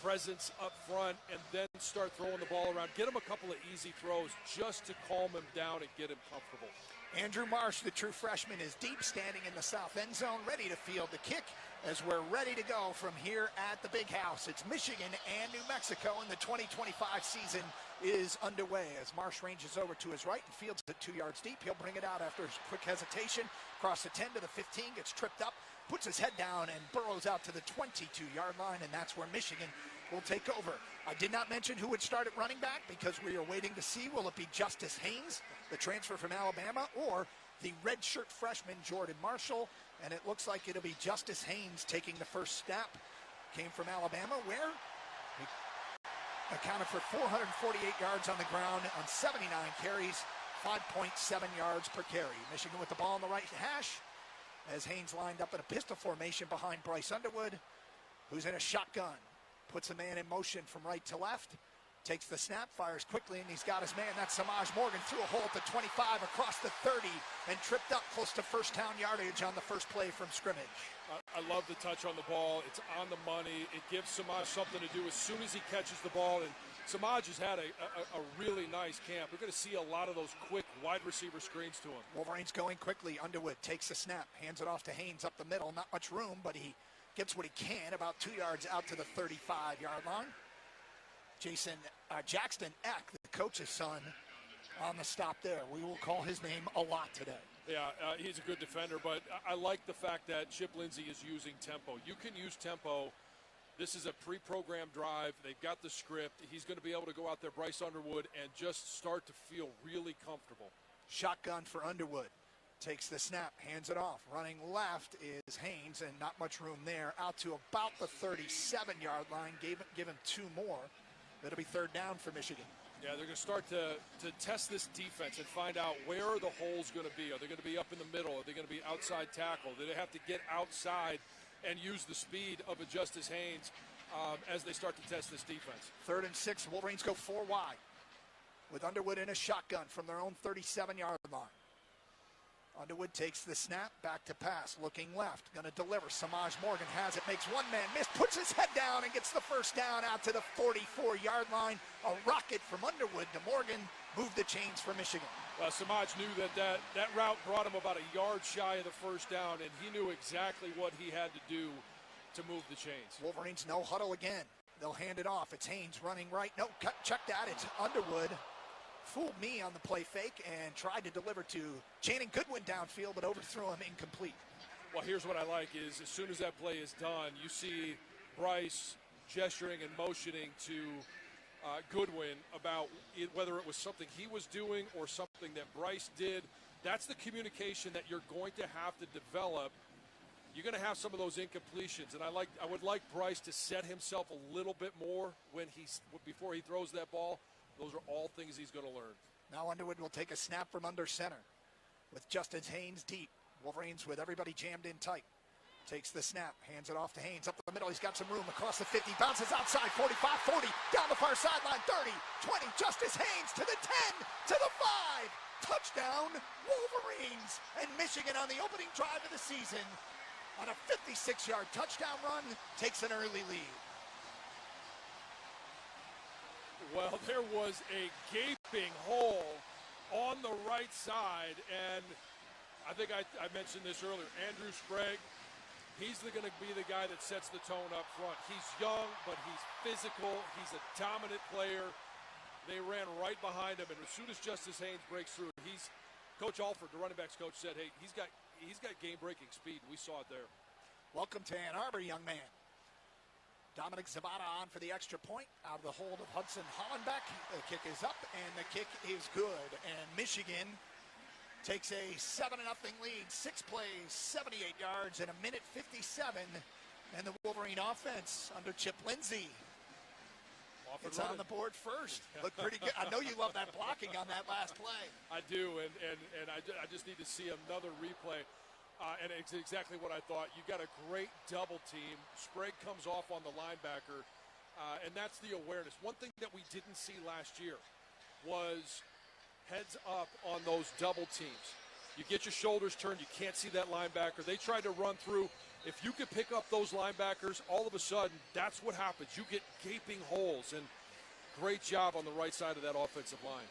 presence up front, and then start throwing the ball around. Get him a couple of easy throws just to calm him down and get him comfortable. Andrew Marsh, the true freshman, is deep, standing in the south end zone, ready to field the kick as we're ready to go from here at the Big House. It's Michigan and New Mexico, and the 2025 season is underway as Marsh ranges over to his right and fields it 2 yards deep. He'll bring it out after his quick hesitation, across the 10 to the 15, gets tripped up, puts his head down, and burrows out to the 22-yard line, and that's where Michigan will take over. I did not mention who would start at running back because we are waiting to see, will it be Justice Haynes, the transfer from Alabama, or the redshirt freshman Jordan Marshall? And it looks like it'll be Justice Haynes taking the first snap. Came from Alabama, where he accounted for 448 yards on the ground on 79 carries, 5.7 yards per carry. Michigan with the ball on the right hash as Haynes lined up in a pistol formation behind Bryce Underwood, who's in a shotgun. Puts a man in motion from right to left, takes the snap, fires quickly, and he's got his man. That's Samaj Morgan through a hole at the 25, across the 30, and tripped up close to first down yardage on the first play from scrimmage. I love the touch on the ball. It's on the money. It gives Samaj something to do as soon as he catches the ball. And Samaj has had a really nice camp. We're going to see a lot of those quick wide receiver screens to him. Wolverines going quickly. Underwood takes the snap, hands it off to Haynes up the middle. Not much room, but he gets what he can, about 2 yards out to the 35-yard line. Jackson Eck, the coach's son, on the stop there. We will call his name a lot today. Yeah, he's a good defender, but I like the fact that Chip Lindsey is using tempo. You can use tempo. This is a pre-programmed drive. They've got the script. He's going to be able to go out there, Bryce Underwood, and just start to feel really comfortable. Shotgun for Underwood. Takes the snap, hands it off. Running left is Haynes, and not much room there. Out to about the 37-yard line. Give him two more. It'll be third down for Michigan. Yeah, they're going to start to test this defense and find out where are the holes going to be. Are they going to be up in the middle? Are they going to be outside tackle? Do they have to get outside and use the speed of a Justice Haynes as they start to test this defense? 3rd and 6, Wolverines go 4 wide with Underwood in a shotgun from their own 37-yard line. Underwood takes the snap, back to pass, looking left, going to deliver. Samaj Morgan has it, makes one man miss, puts his head down and gets the first down out to the 44-yard line. A rocket from Underwood to Morgan moved the chains for Michigan. Well, Samaj knew that route brought him about a yard shy of the first down, and he knew exactly what he had to do to move the chains. Wolverines no huddle again. They'll hand it off. It's Haynes running right. No, check that. It's Underwood. Fooled me on the play fake and tried to deliver to Channing Goodwin downfield, but overthrew him incomplete. Well, here's what I like is as soon as that play is done, you see Bryce gesturing and motioning to Goodwin about whether it was something he was doing or something that Bryce did. That's the communication that you're going to have to develop. You're going to have some of those incompletions, and I would like Bryce to set himself a little bit more before he throws that ball. Those are all things he's going to learn. Now Underwood will take a snap from under center with Justice Haynes deep. Wolverines with everybody jammed in tight. Takes the snap, hands it off to Haynes. Up the middle, he's got some room across the 50. Bounces outside, 45, 40. Down the far sideline, 30, 20. Justice Haynes to the 10, to the 5. Touchdown, Wolverines. And Michigan on the opening drive of the season on a 56-yard touchdown run takes an early lead. Well, there was a gaping hole on the right side, and I think I mentioned this earlier. Andrew Sprague, he's going to be the guy that sets the tone up front. He's young, but he's physical. He's a dominant player. They ran right behind him, and as soon as Justice Haynes breaks through, Coach Alford, the running backs coach, said, "Hey, he's got game-breaking speed." We saw it there. Welcome to Ann Arbor, young man. Dominic Zabata on for the extra point out of the hold of Hudson Hollenbeck. The kick is up, and the kick is good. And Michigan takes a 7-0 lead. 6 plays, 78 yards, and a minute 57. And the Wolverine offense under Chip Lindsey. It's on the board first. Looked pretty good. I know you love that blocking on that last play. I do, and I just need to see another replay. And it's exactly what I thought. You got a great double team. Sprague comes off on the linebacker, and that's the awareness. One thing that we didn't see last year was heads up on those double teams. You get your shoulders turned, you can't see that linebacker. They tried to run through. If you could pick up those linebackers, all of a sudden, that's what happens. You get gaping holes, and great job on the right side of that offensive line.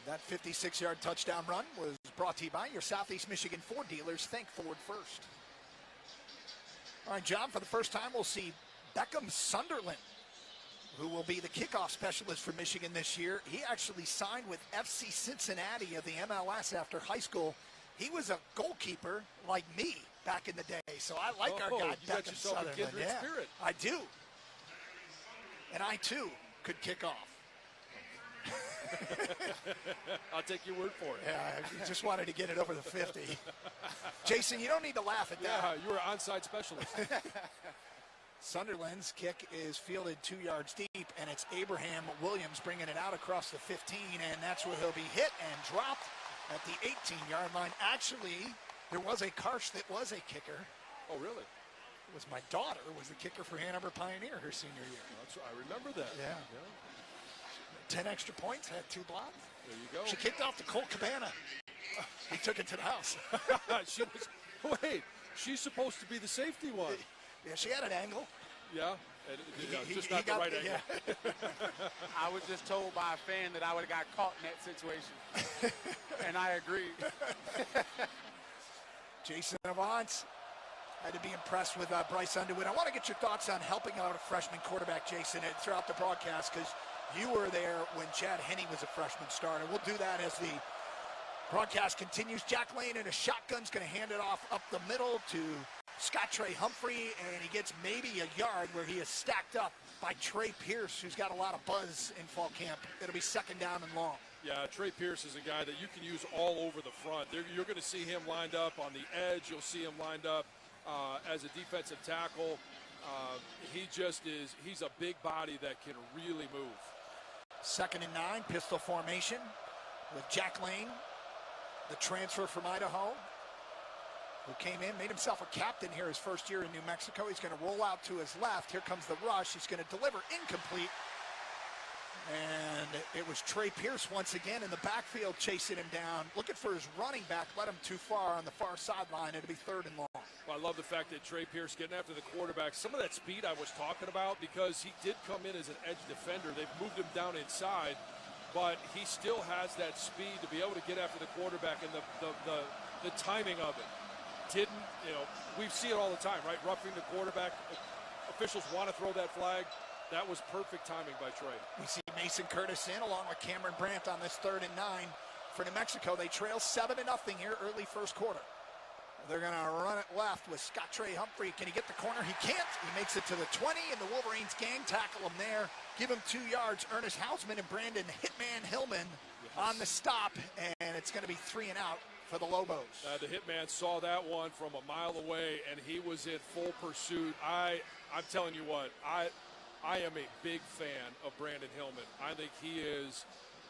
That 56-yard touchdown run was brought to you by your Southeast Michigan Ford dealers. Think Ford first. All right, John, for the first time, we'll see Beckham Sunderland, who will be the kickoff specialist for Michigan this year. He actually signed with FC Cincinnati of the MLS after high school. He was a goalkeeper like me back in the day, so I like our guy Beckham Sunderland. Yeah, spirit. I do. And I, too, could kick off. I'll take your word for it. Yeah, I just wanted to get it over the 50. Jason, you don't need to laugh at that. Yeah, you were an onside specialist. Sunderland's kick is fielded 2 yards deep, and it's Abraham Williams bringing it out across the 15, and that's where he'll be hit and dropped at the 18-yard line. Actually, there was a Karsh that was a kicker. Oh, really? It was my daughter was the kicker for Ann Arbor Pioneer her senior year. I remember that. Yeah. 10 extra points, had 2 blocks. There you go. She kicked off to Colt Cabana. He took it to the house. She's supposed to be the safety one. Yeah, she had an angle. Yeah, just not the right angle. Yeah. I was just told by a fan that I would have got caught in that situation. And I agree. Jason Avance. Had to be impressed with Bryce Underwood. I want to get your thoughts on helping out a freshman quarterback, Jason, throughout the broadcast, because you were there when Chad Henne was a freshman starter. We'll do that as the broadcast continues. Jack Lane in a shotgun's going to hand it off up the middle to Scott Trey Humphrey, and he gets maybe a yard where he is stacked up by Trey Pierce, who's got a lot of buzz in fall camp. It'll be 2nd down and long. Yeah, Trey Pierce is a guy that you can use all over the front. You're going to see him lined up on the edge. You'll see him lined up as a defensive tackle. He's a big body that can really move. 2nd and 9, pistol formation with Jack Lane, the transfer from Idaho, who came in, made himself a captain here his first year in New Mexico. He's going to roll out to his left. Here comes the rush. He's going to deliver incomplete. And it was Trey Pierce once again in the backfield chasing him down, looking for his running back, led him too far on the far sideline. It'll be 3rd and long. Well, I love the fact that Trey Pierce getting after the quarterback. Some of that speed I was talking about, because he did come in as an edge defender. They've moved him down inside, but he still has that speed to be able to get after the quarterback, and the timing of it. We see it all the time, right? Roughing the quarterback. Officials want to throw that flag. That was perfect timing by Trey. We see Mason Curtis in along with Cameron Brandt on this 3rd and 9 for New Mexico. They trail 7-0 here early first quarter. They're going to run it left with Scott Trey Humphrey. Can he get the corner? He can't. He makes it to the 20, and the Wolverines gang tackle him there. Give him 2 yards. Ernest Hausman and Brandon Hitman Hillman on the stop, and it's going to be 3 and out for the Lobos. The Hitman saw that one from a mile away, and he was in full pursuit. I'm telling you what, I am a big fan of Brandon Hillman. I think he is.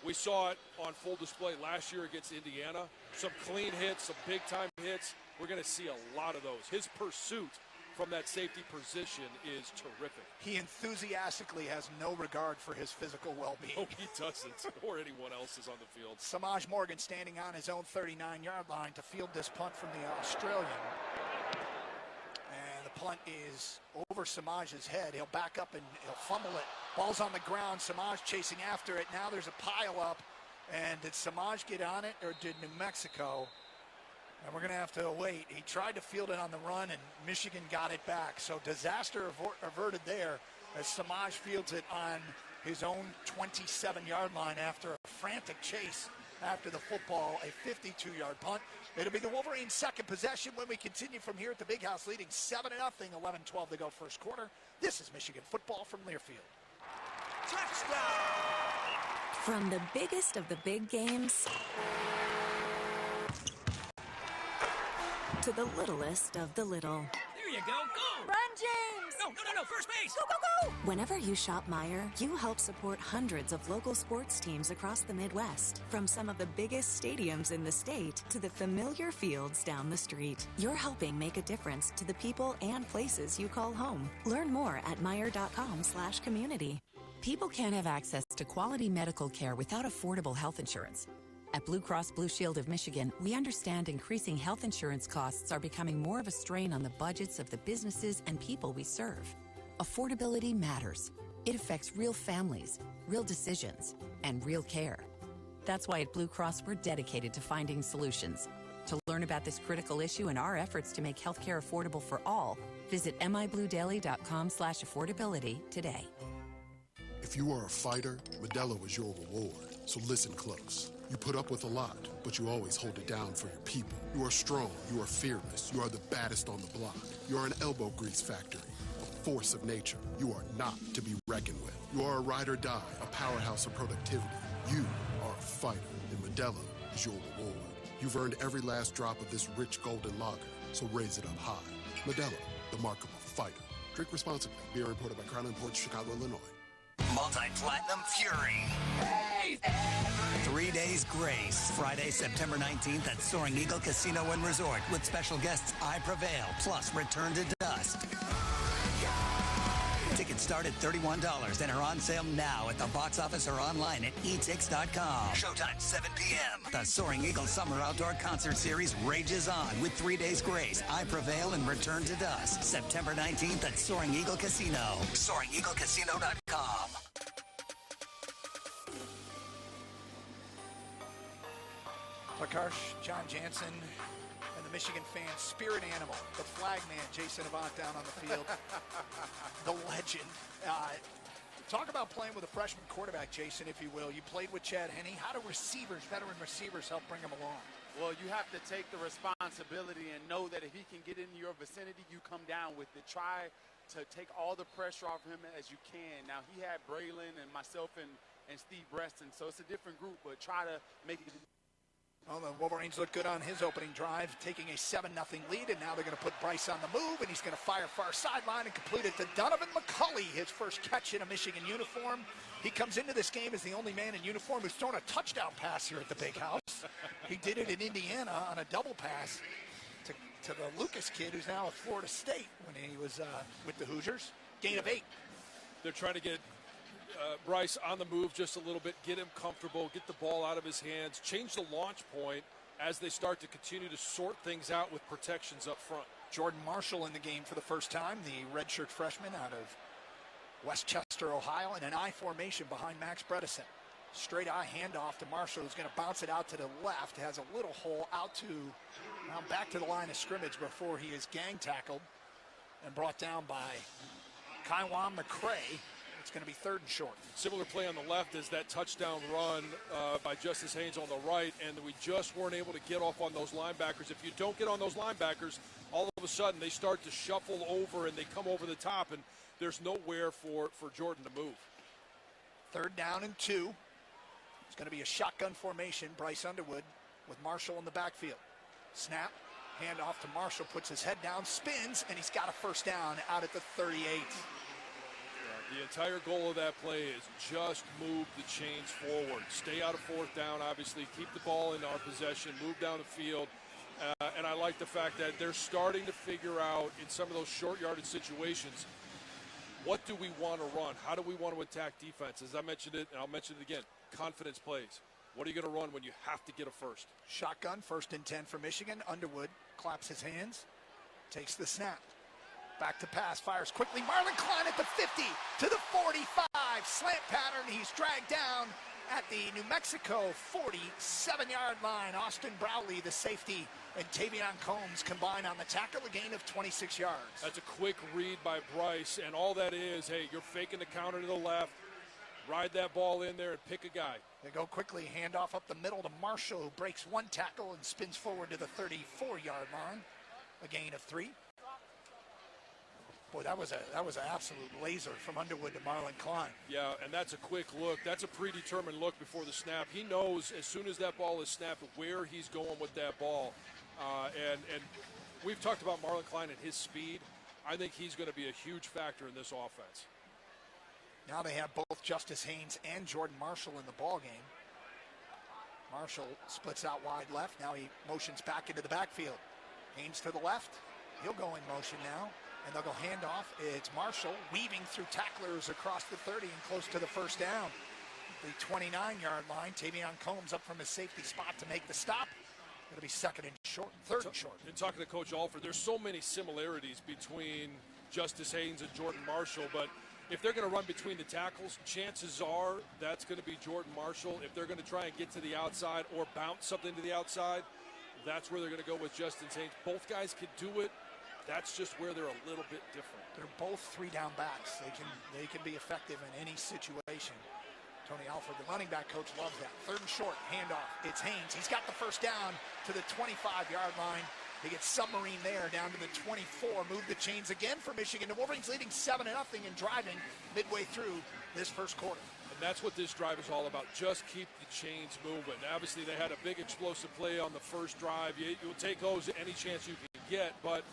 We saw it on full display last year against Indiana. Some clean hits, some big-time hits. We're going to see a lot of those. His pursuit from that safety position is terrific. He enthusiastically has no regard for his physical well-being. No, he doesn't, or anyone else's on the field. Samaj Morgan standing on his own 39-yard line to field this punt from the Australian. And the punt is over Samaj's head. He'll back up and he'll fumble it. Ball's on the ground. Samaj chasing after it. Now there's a pile up. And did Samaj get on it, or did New Mexico? And we're going to have to wait. He tried to field it on the run, and Michigan got it back. So disaster averted there as Samaj fields it on his own 27-yard line after a frantic chase after the football, a 52-yard punt. It'll be the Wolverines' second possession when we continue from here at the Big House, leading 7-0, 11-12 to go first quarter. This is Michigan football from Learfield. Touchdown! From the biggest of the big games to the littlest of the little. There you go, go! Run, James! No, first base! Go, go, go! Whenever you shop Meijer, you help support hundreds of local sports teams across the Midwest. From some of the biggest stadiums in the state to the familiar fields down the street. You're helping make a difference to the people and places you call home. Learn more at Meijer.com/community. People can't have access to quality medical care without affordable health insurance. At Blue Cross Blue Shield of Michigan, we understand increasing health insurance costs are becoming more of a strain on the budgets of the businesses and people we serve. Affordability matters. It affects real families, real decisions, and real care. That's why at Blue Cross, we're dedicated to finding solutions. To learn about this critical issue and our efforts to make healthcare affordable for all, visit mibluedaily.com/affordability today. If you are a fighter, Modelo is your reward. So listen close. You put up with a lot, but you always hold it down for your people. You are strong. You are fearless. You are the baddest on the block. You are an elbow grease factory, a force of nature. You are not to be reckoned with. You are a ride or die, a powerhouse of productivity. You are a fighter, and Modelo is your reward. You've earned every last drop of this rich golden lager, so raise it up high. Modelo, the mark of a fighter. Drink responsibly. Beer imported by Crown Imports, Chicago, Illinois. Multi-Platinum Fury. 3 days grace. Friday, September 19th at Soaring Eagle Casino and Resort with special guests I Prevail, plus Return to Dust. Tickets start at $31 and are on sale now at the box office or online at etix.com. Showtime 7 p.m. The Soaring Eagle Summer Outdoor Concert Series rages on with 3 days grace, I Prevail, and Return to Dust. September 19th at Soaring Eagle Casino. SoaringEagleCasino.com. Lakarsh, John Jansen, and the Michigan fan spirit animal, the flag man, Jason Avant down on the field, the legend. Talk about playing with a freshman quarterback, Jason, if you will. You played with Chad Henne. How do veteran receivers, help bring him along? Well, you have to take the responsibility and know that if he can get in your vicinity, you come down with it. Try to take all the pressure off him as you can. Now, he had Braylon and myself and Steve Breston, so it's a different group, but try to make it Well, the Wolverines look good on his opening drive, taking a 7-0 lead, and now they're going to put Bryce on the move, and he's going to fire far sideline and complete it to Donovan McCulley, his first catch in a Michigan uniform. He comes into this game as the only man in uniform who's thrown a touchdown pass here at the Big House. He did it in Indiana on a double pass to the Lucas kid, who's now at Florida State when he was with the Hoosiers. Gain of 8. They're trying to get Bryce on the move just a little bit, get him comfortable, get the ball out of his hands, change the launch point as they start to continue to sort things out with protections up front. Jordan Marshall in the game for the first time, the redshirt freshman out of Westchester, Ohio, in an I formation behind Max Bredesen. Straight I handoff to Marshall, who's going to bounce it out to the left, has a little hole out to, now back to the line of scrimmage before he is gang tackled and brought down by Kaiwan McCray. It's going to be 3rd and short. Similar play on the left is that touchdown run by Justice Haynes on the right, and we just weren't able to get off on those linebackers. If you don't get on those linebackers, all of a sudden they start to shuffle over and they come over the top, and there's nowhere for Jordan to move. 3rd down and 2. It's going to be a shotgun formation. Bryce Underwood with Marshall in the backfield. Snap, hand off to Marshall, puts his head down, spins, and he's got a first down out at the 38. The entire goal of that play is just move the chains forward. Stay out of 4th down, obviously. Keep the ball in our possession. Move down the field. And I like the fact that they're starting to figure out in some of those short yardage situations, what do we want to run? How do we want to attack defense? As I mentioned it, and I'll mention it again, confidence plays. What are you going to run when you have to get a first? Shotgun, 1st and 10 for Michigan. Underwood claps his hands, takes the snap. Back to pass, fires quickly. Marlon Klein at the 50 to the 45. Slant pattern. He's dragged down at the New Mexico 47-yard line. Austin Browley, the safety, and Tavion Combs combine on the tackle, a gain of 26 yards. That's a quick read by Bryce, and all that is, hey, you're faking the counter to the left. Ride that ball in there and pick a guy. They go quickly, handoff up the middle to Marshall, who breaks one tackle and spins forward to the 34-yard line. A gain of 3. Boy, that was an absolute laser from Underwood to Marlon Klein. Yeah, and that's a quick look. That's a predetermined look before the snap. He knows as soon as that ball is snapped where he's going with that ball. And we've talked about Marlon Klein and his speed. I think he's going to be a huge factor in this offense. Now they have both Justice Haynes and Jordan Marshall in the ball game. Marshall splits out wide left. Now he motions back into the backfield. Haynes to the left. He'll go in motion now. And they'll go handoff. It's Marshall weaving through tacklers across the 30 and close to the first down. The 29-yard line. Tavion Combs up from his safety spot to make the stop. It'll be 2nd and short, 3rd and short. In talking to Coach Alford, there's so many similarities between Justice Haynes and Jordan Marshall, but if they're going to run between the tackles, chances are that's going to be Jordan Marshall. If they're going to try and get to the outside or bounce something to the outside, that's where they're going to go with Justice Haynes. Both guys can do it. That's just where they're a little bit different. They're both 3-down backs. They can be effective in any situation. Tony Alford, the running back coach, loves that. 3rd and short, handoff. It's Haynes. He's got the first down to the 25-yard line. He gets submarine there down to the 24. Move the chains again for Michigan. The Wolverines leading 7-0 and driving midway through this first quarter. And that's what this drive is all about. Just keep the chains moving. Obviously, they had a big explosive play on the first drive. You'll take those any chance you can get, but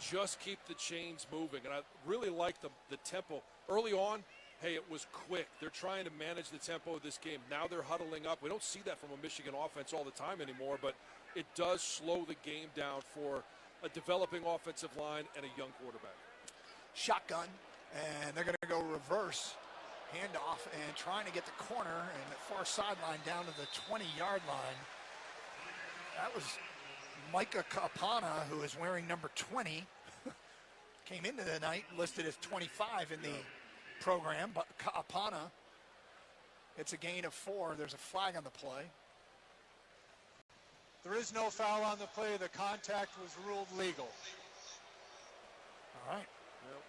just keep the chains moving. And I really like the tempo. Early on, hey, it was quick. They're trying to manage the tempo of this game. Now they're huddling up. We don't see that from a Michigan offense all the time anymore, but it does slow the game down for a developing offensive line and a young quarterback. Shotgun, and they're going to go reverse. Handoff and trying to get the corner and the far sideline down to the 20-yard line. That was Micah Kapana, who is wearing number 20, came into the night listed as 25 in the program, but Kapana, it's a gain of 4. There's a flag on the play. There is no foul on the play. The contact was ruled legal. All right. Yep.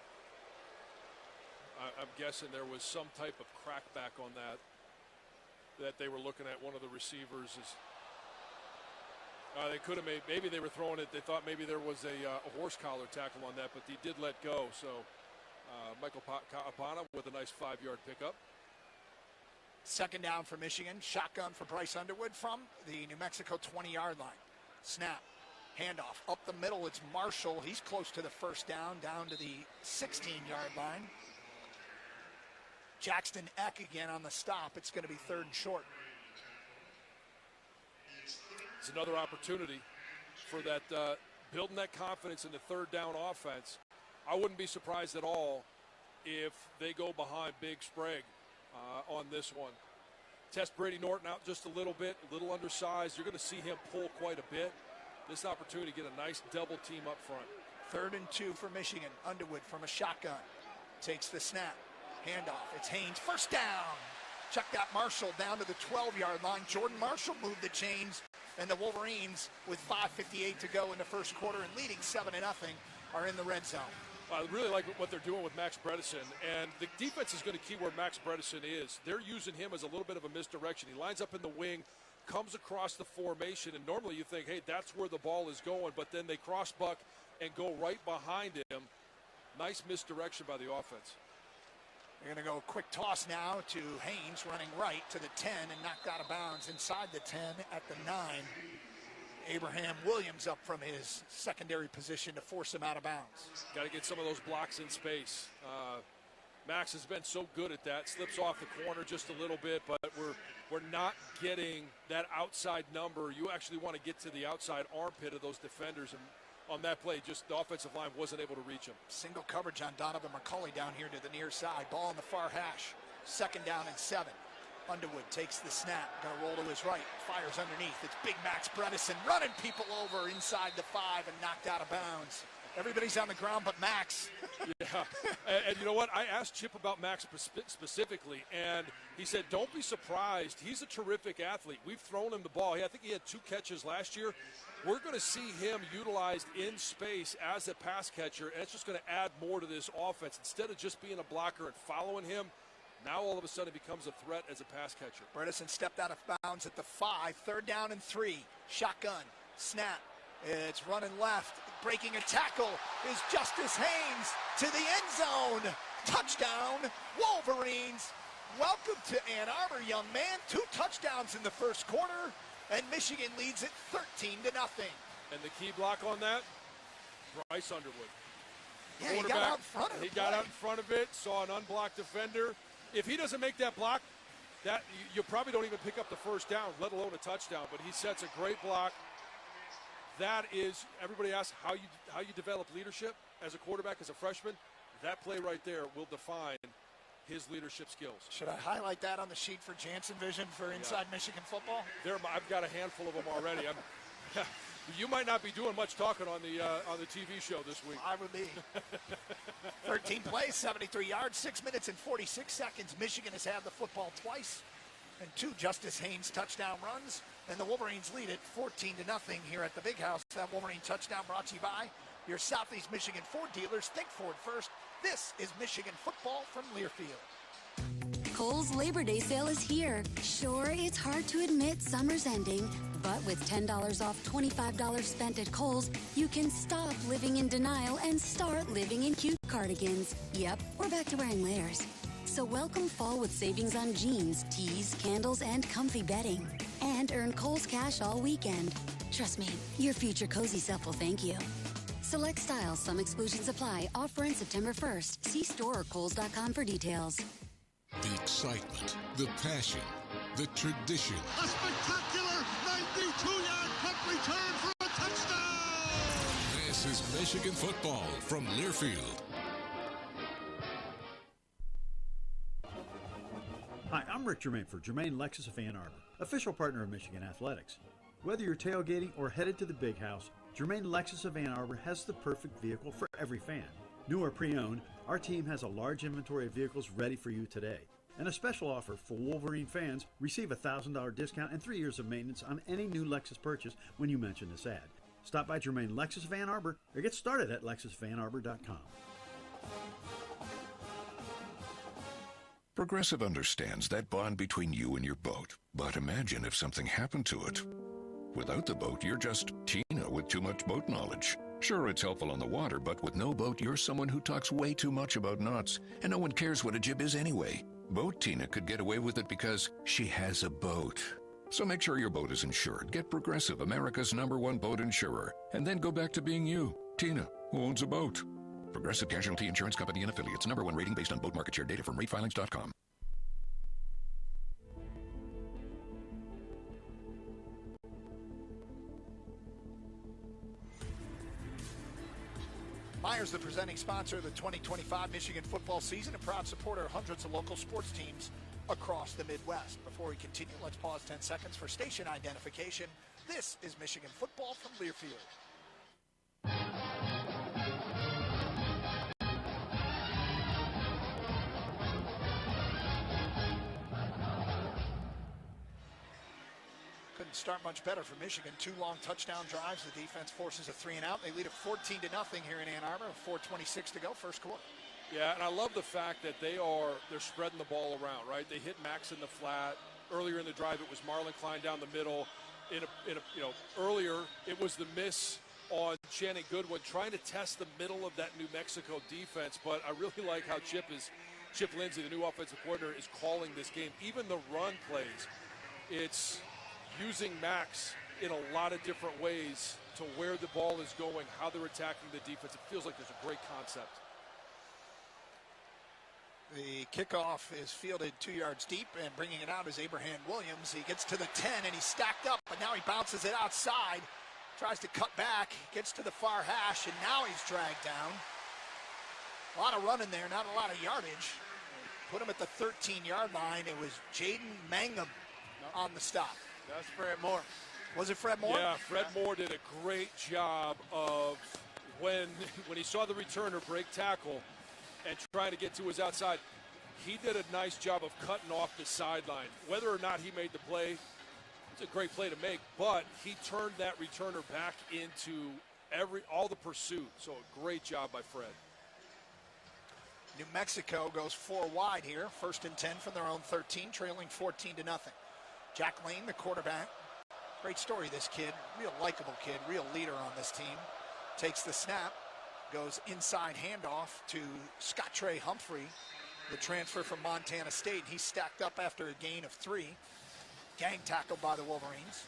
I'm guessing there was some type of crackback on that they were looking at. One of the receivers is. They could have maybe they were throwing it. They thought maybe there was a horse collar tackle on that, but he did let go. So Michael Kapana with a nice 5-yard pickup. Second down for Michigan. Shotgun for Bryce Underwood from the New Mexico 20-yard line. Snap. Handoff. Up the middle, it's Marshall. He's close to the first down to the 16-yard line. Jackson Eck again on the stop. It's going to be 3rd and short. It's another opportunity for that, building that confidence in the 3rd down offense. I wouldn't be surprised at all if they go behind Big Sprague on this one. Test Brady Norton out just a little bit, a little undersized. You're going to see him pull quite a bit. This opportunity to get a nice double team up front. 3rd and 2 for Michigan. Underwood from a shotgun. Takes the snap. Handoff. It's Haynes. First down. Chuck got Marshall down to the 12-yard line. Jordan Marshall moved the chains. And the Wolverines, with 5:58 to go in the first quarter and leading 7-0, are in the red zone. I really like what they're doing with Max Bredesen, and the defense is going to key where Max Bredesen is. They're using him as a little bit of a misdirection. He lines up in the wing, comes across the formation, and normally you think, hey, that's where the ball is going, but then they cross-buck and go right behind him. Nice misdirection by the offense. They're going to go a quick toss now to Haynes, running right to the 10 and knocked out of bounds inside the 10 at the 9. Abraham Williams up from his secondary position to force him out of bounds. Got to get some of those blocks in space. Max has been so good at that. Slips off the corner just a little bit, but we're not getting that outside number. You actually want to get to the outside armpit of those defenders, and on that play, just the offensive line wasn't able to reach him. Single coverage on Donovan McCulley down here to the near side. Ball on the far hash. 2nd down and 7. Underwood takes the snap, going to roll to his right, fires underneath. It's Big Max Bredesen running people over inside the 5 and knocked out of bounds. Everybody's on the ground but Max. Yeah, and you know what? I asked Chip about Max specifically, and he said, don't be surprised. He's a terrific athlete. We've thrown him the ball. I think he had 2 catches last year. We're going to see him utilized in space as a pass catcher, and it's just going to add more to this offense. Instead of just being a blocker and following him, now all of a sudden he becomes a threat as a pass catcher. Bredesen stepped out of bounds at the 5. 3rd down and 3. Shotgun. Snap. It's running left. Breaking a tackle is Justice Haynes to the end zone. Touchdown, Wolverines. Welcome to Ann Arbor, young man. 2 touchdowns in the first quarter, and Michigan leads it 13-0. And the key block on that, Bryce Underwood. Yeah, he got out in front of it. He got out in front of it, saw an unblocked defender. If he doesn't make that block, that you probably don't even pick up the first down, let alone a touchdown. But he sets a great block. That is, everybody asks how you develop leadership as a quarterback, as a freshman. That play right there will define his leadership skills. Should I highlight that on the sheet for Jansen Vision for Inside Michigan Football? I've got a handful of them already. You might not be doing much talking on the TV show this week. I would be. 13 plays, 73 yards, 6 minutes and 46 seconds. Michigan has had the football twice, and 2 Justice Haynes touchdown runs, and the Wolverines lead it 14-0 here at the Big House. That Wolverine touchdown brought to you by your Southeast Michigan Ford dealers. Think Ford first. This is Michigan football from Learfield. Kohl's Labor Day sale is here. Sure, it's hard to admit summer's ending, but with $10 off $25 spent at Kohl's, you can stop living in denial and start living in cute cardigans. Yep, we're back to wearing layers. So welcome fall with savings on jeans, tees, candles, and comfy bedding. And earn Kohl's cash all weekend. Trust me, your future cozy self will thank you. Select styles, some exclusions apply. Offer in September 1st. See store or Kohls.com for details. The excitement, the passion, the tradition. A spectacular 92-yard punt return for a touchdown! This is Michigan football from Learfield. Hi, I'm Rick Germain for Germain Lexus of Ann Arbor, official partner of Michigan Athletics. Whether you're tailgating or headed to the Big House, Germain Lexus of Ann Arbor has the perfect vehicle for every fan. New or pre-owned, our team has a large inventory of vehicles ready for you today. And a special offer for Wolverine fans, receive a $1,000 discount and 3 years of maintenance on any new Lexus purchase when you mention this ad. Stop by Germain Lexus of Ann Arbor or get started at LexusofAnnArbor.com. Progressive understands that bond between you and your boat. But imagine if something happened to it. Without the boat, you're just Tina with too much boat knowledge. Sure, it's helpful on the water, but with no boat, you're someone who talks way too much about knots, and no one cares what a jib is anyway. Boat Tina could get away with it because she has a boat. So make sure your boat is insured. Get Progressive, America's #1 boat insurer, and then go back to being you. Tina, who owns a boat. Progressive Casualty Insurance Company and Affiliates. #1 rating based on boat market share data from ratefilings.com. Myers, the presenting sponsor of the 2025 Michigan football season, a proud supporter of hundreds of local sports teams across the Midwest. Before we continue, let's pause 10 seconds for station identification. This is Michigan football from Learfield. Couldn't start much better for Michigan. 2 long touchdown drives. The defense forces a 3 and out. They lead it 14-0 here in Ann Arbor. 4:26 to go, first quarter. Yeah, and I love the fact that they're spreading the ball around, right? They hit Max in the flat. Earlier in the drive, it was Marlon Klein down the middle. Earlier it was the miss on Channing Goodwin, trying to test the middle of that New Mexico defense. But I really like how Chip Lindsey, the new offensive coordinator, is calling this game. Even the run plays, it's using Max in a lot of different ways to where the ball is going, how they're attacking the defense. It feels like there's a great concept. The kickoff is fielded 2 yards deep, and bringing it out is Abraham Williams. He gets to the 10, and he's stacked up, but now he bounces it outside, tries to cut back, gets to the far hash, and now he's dragged down. A lot of running there, not a lot of yardage. Put him at the 13-yard line. It was Jaden Mangum on the stop. That's Fred Moore. Was it Fred Moore? Yeah, Fred Moore did a great job of when he saw the returner break tackle and trying to get to his outside. He did a nice job of cutting off the sideline. Whether or not he made the play, it's a great play to make, but he turned that returner back into all the pursuit. So a great job by Fred. New Mexico goes 4 wide here. 1st and 10 from their own 13, trailing 14-0. Jack Lane, the quarterback. Great story, this kid. Real likable kid, real leader on this team. Takes the snap, goes inside handoff to Scott Trey Humphrey, the transfer from Montana State. He's stacked up after a gain of 3. Gang tackled by the Wolverines.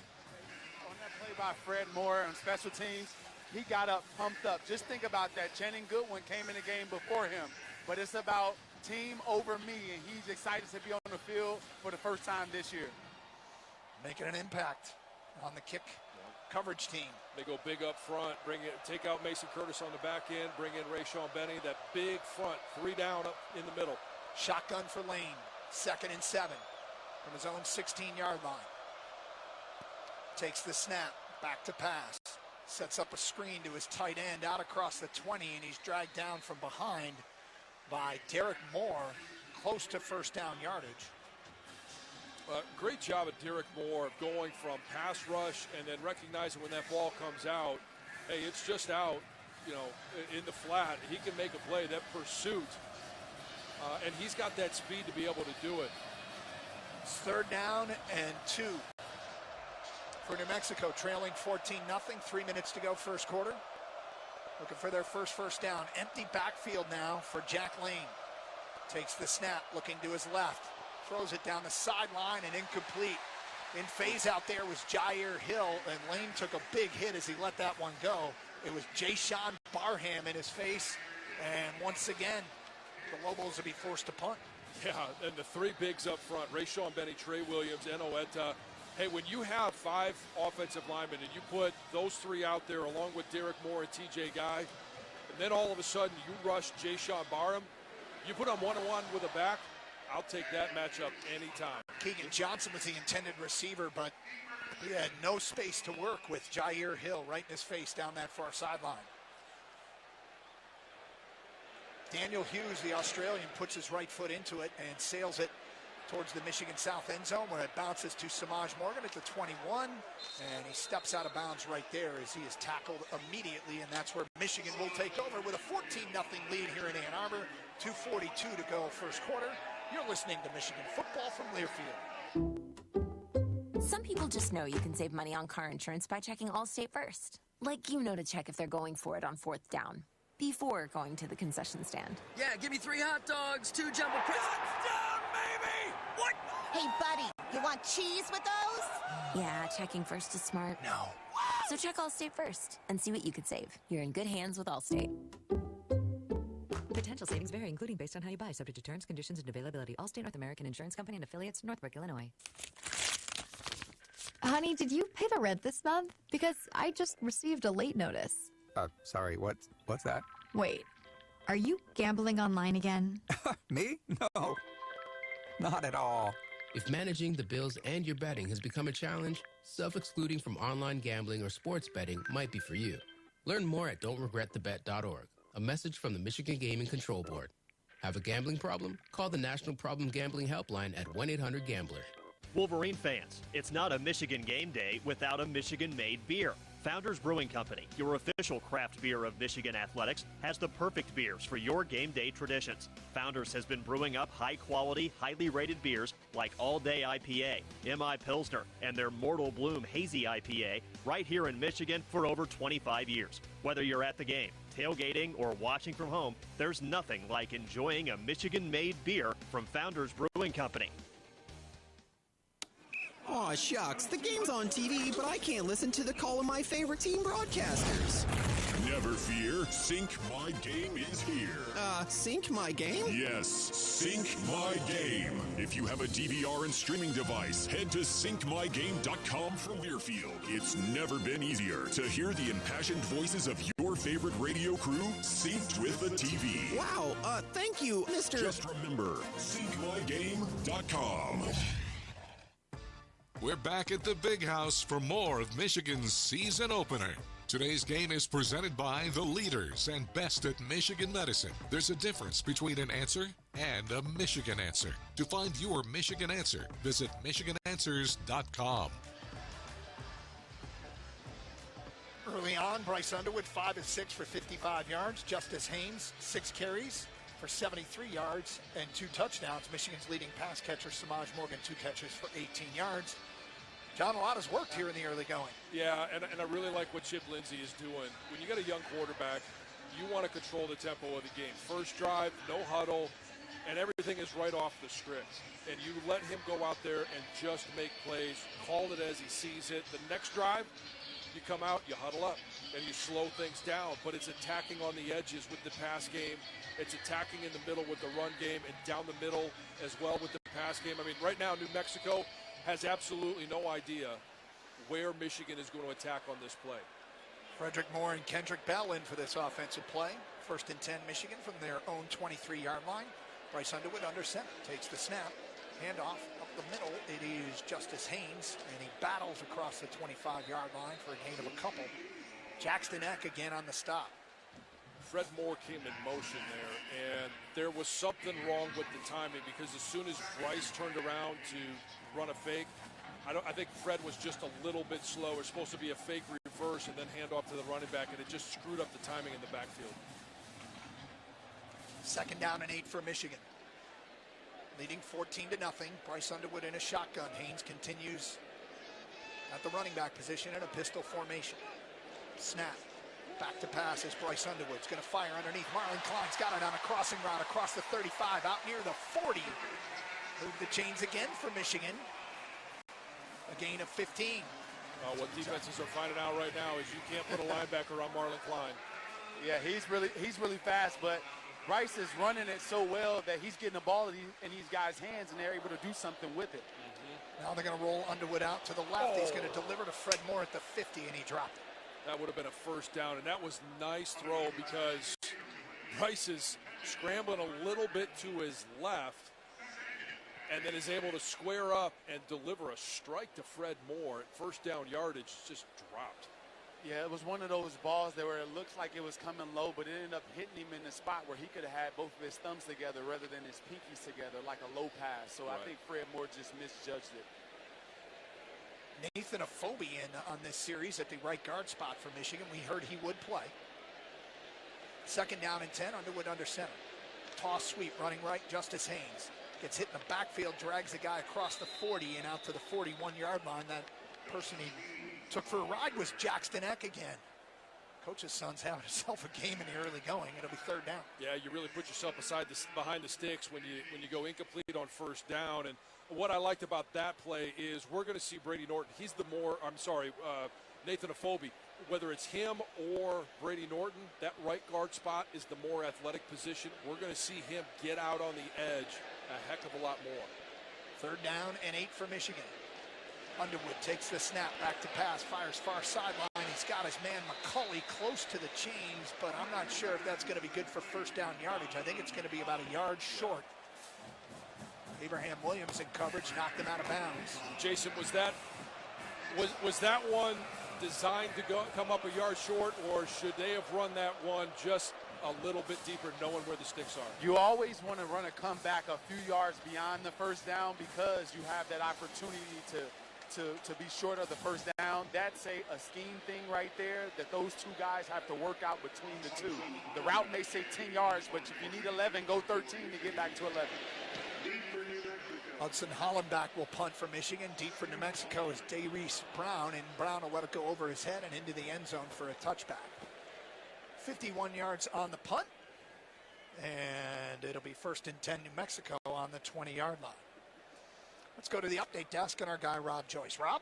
On that play by Fred Moore on special teams, he got up, pumped up. Just think about that. Channing Goodwin came in the game before him, but it's about team over me, and he's excited to be on the field for the first time this year. Making an impact on the kick coverage team. They go big up front, take out Mason Curtis on the back end, bring in Rayshon Benny, that big front, 3 down up in the middle. Shotgun for Lane, 2nd and 7 from his own 16-yard line. Takes the snap, back to pass, sets up a screen to his tight end out across the 20, and he's dragged down from behind by Derek Moore, close to first down yardage. Great job of Derek Moore going from pass rush and then recognizing when that ball comes out, hey, it's just out, in the flat. He can make a play, that pursuit, and he's got that speed to be able to do it. It's 3rd down and 2 for New Mexico, trailing 14-0, 3 minutes to go, first quarter. Looking for their first down. Empty backfield now for Jack Lane. Takes the snap, looking to his left. Throws it down the sideline and incomplete. In phase out there was Jair Hill, and Lane took a big hit as he let that one go. It was Jayshawn Barham in his face, and once again, the Lobos will be forced to punt. Yeah, and the 3 bigs up front, Rayshon Benny, Trey Williams, and Oeta. Hey, when you have 5 offensive linemen and you put those 3 out there along with Derek Moore and TJ Guy, and then all of a sudden you rush Jayshawn Barham, you put them 1-on-1 with a back, I'll take that matchup anytime. Keegan Johnson was the intended receiver, but he had no space to work with Jair Hill right in his face down that far sideline. Daniel Hughes, the Australian, puts his right foot into it and sails it towards the Michigan South end zone, where it bounces to Samaj Morgan at the 21, and he steps out of bounds right there as he is tackled immediately, and that's where Michigan will take over with a 14-0 lead here in Ann Arbor. 2:42 to go, first quarter. You're listening to Michigan football from Learfield. Some people just know you can save money on car insurance by checking Allstate first. Like to check if they're going for it on 4th down. before going to the concession stand. Yeah, give me 3 hot dogs, 2 jumbo crisps. Touchdown, baby! What? Hey, buddy, you want cheese with those? Yeah, checking first is smart. No. So check Allstate first and see what you could save. You're in good hands with Allstate. Potential savings vary, including based on how you buy, subject to terms, conditions, and availability. Allstate North American Insurance Company and affiliates, Northbrook, Illinois. Honey, did you pay the rent this month? Because I just received a late notice. Sorry, what's that? Wait, are you gambling online again? Me? No, not at all. If managing the bills and your betting has become a challenge, self-excluding from online gambling or sports betting might be for you. Learn more at don'tregretthebet.org. A message from the Michigan Gaming Control Board. Have a gambling problem? Call the National Problem Gambling Helpline at 1-800-GAMBLER. Wolverine fans, it's not a Michigan game day without a Michigan-made beer. Founders Brewing Company, your official craft beer of Michigan athletics, has the perfect beers for your game day traditions. Founders has been brewing up high-quality, highly rated beers like All Day IPA, MI Pilsner, and their Mortal Bloom Hazy IPA right here in Michigan for over 25 years. Whether you're at the game, tailgating, or watching from home, there's nothing like enjoying a Michigan-made beer from Founders Brewing Company. Aw, shucks. The game's on TV, but I can't listen to the call of my favorite team broadcasters. Never fear, Sync My Game is here. Sync My Game? Yes, Sync My Game. If you have a DVR and streaming device, head to syncmygame.com from Learfield. It's never been easier to hear the impassioned voices of your favorite radio crew synced with the TV. Wow, thank you, Mr. Just remember, syncmygame.com. We're back at the Big House for more of Michigan's season opener. Today's game is presented by the leaders and best at Michigan medicine. There's a difference between an answer and a Michigan answer. To find your Michigan answer, visit michigananswers.com. Early on, Bryce Underwood 5 of 6 for 55 yards. Justice Haynes 6 carries for 73 yards and 2 touchdowns. Michigan's leading pass catcher, Samaj Morgan, 2 catches for 18 yards. John, a lot has worked here in the early going. Yeah, and I really like what Chip Lindsey is doing. When you got a young quarterback, you want to control the tempo of the game. First drive, no huddle, and everything is right off the script. And you let him go out there and just make plays, call it as he sees it. The next drive, you come out, you huddle up, and you slow things down. But it's attacking on the edges with the pass game. It's attacking in the middle with the run game and down the middle as well with the pass game. I mean, right now, New Mexico has absolutely no idea where Michigan is going to attack on this play. Frederick Moore and Kendrick Bell in for this offensive play. 1st and 10 Michigan from their own 23-yard line. Bryce Underwood under center, takes the snap, handoff up the middle. It is Justice Haynes, and he battles across the 25-yard line for a gain of a couple. Jackson Eck again on the stop. Fred Moore came in motion there, and there was something wrong with the timing because as soon as Bryce turned around to run a fake, I think Fred was just a little bit slow. It's supposed to be a fake reverse and then hand off to the running back, and it just screwed up the timing in the backfield. 2nd down and 8 for Michigan. Leading 14-0. Bryce Underwood in a shotgun. Haynes continues at the running back position in a pistol formation. Snap. Back to pass as Bryce Underwood's going to fire underneath. Marlon Klein's got it on a crossing route across the 35, out near the 40. Move the chains again for Michigan. A gain of 15. What defenses are finding out right now is you can't put a linebacker on Marlon Klein. Yeah, he's really fast, but Bryce is running it so well that he's getting the ball in these guys' hands, and they're able to do something with it. Now they're going to roll Underwood out to the left. He's going to deliver to Fred Moore at the 50, and he dropped it. That would have been a 1st down, and that was nice throw because Bryce is scrambling a little bit to his left and then is able to square up and deliver a strike to Fred Moore. 1st down yardage just dropped. Yeah, it was one of those balls that where it looks like it was coming low, but it ended up hitting him in the spot where he could have had both of his thumbs together rather than his pinkies together like a low pass. So right. I think Fred Moore just misjudged it. Nathan Afobe in on this series at the right guard spot for Michigan. We heard he would play. 2nd down and 10, Underwood under center. Toss sweep, running right, Justice Haynes. Gets hit in the backfield, drags the guy across the 40 and out to the 41-yard line. That person he took for a ride was Jackson Eck again. Coach's son's having himself a game in the early going. It'll be third down. Yeah, you really put yourself behind the sticks when you go incomplete on first down. And what I liked about that play is we're going to see Brady Norton. He's Nathan Afobe. Whether it's him or Brady Norton, that right guard spot is the more athletic position. We're going to see him get out on the edge a heck of a lot more. Third down and 8 for Michigan. Underwood takes the snap, back to pass, fires far sideline. He's got his man McCulley close to the chains, but I'm not sure if that's going to be good for first down yardage. I think it's going to be about a yard short. Abraham Williams in coverage knocked him out of bounds. Jason, was that one designed to come up a yard short, or should they have run that one just a little bit deeper, knowing where the sticks are? You always want to run a comeback a few yards beyond the first down because you have that opportunity to be short of the first down. That's a scheme thing right there that those two guys have to work out between the two. The route may say 10 yards, but if you need 11, go 13 to get back to 11. Hudson Hollenbach will punt for Michigan. Deep for New Mexico is Darius Brown, and Brown will let it go over his head and into the end zone for a touchback. 51 yards on the punt, and it'll be first and 10 New Mexico on the 20-yard line. Let's go to the update desk and our guy Rob Joyce. Rob?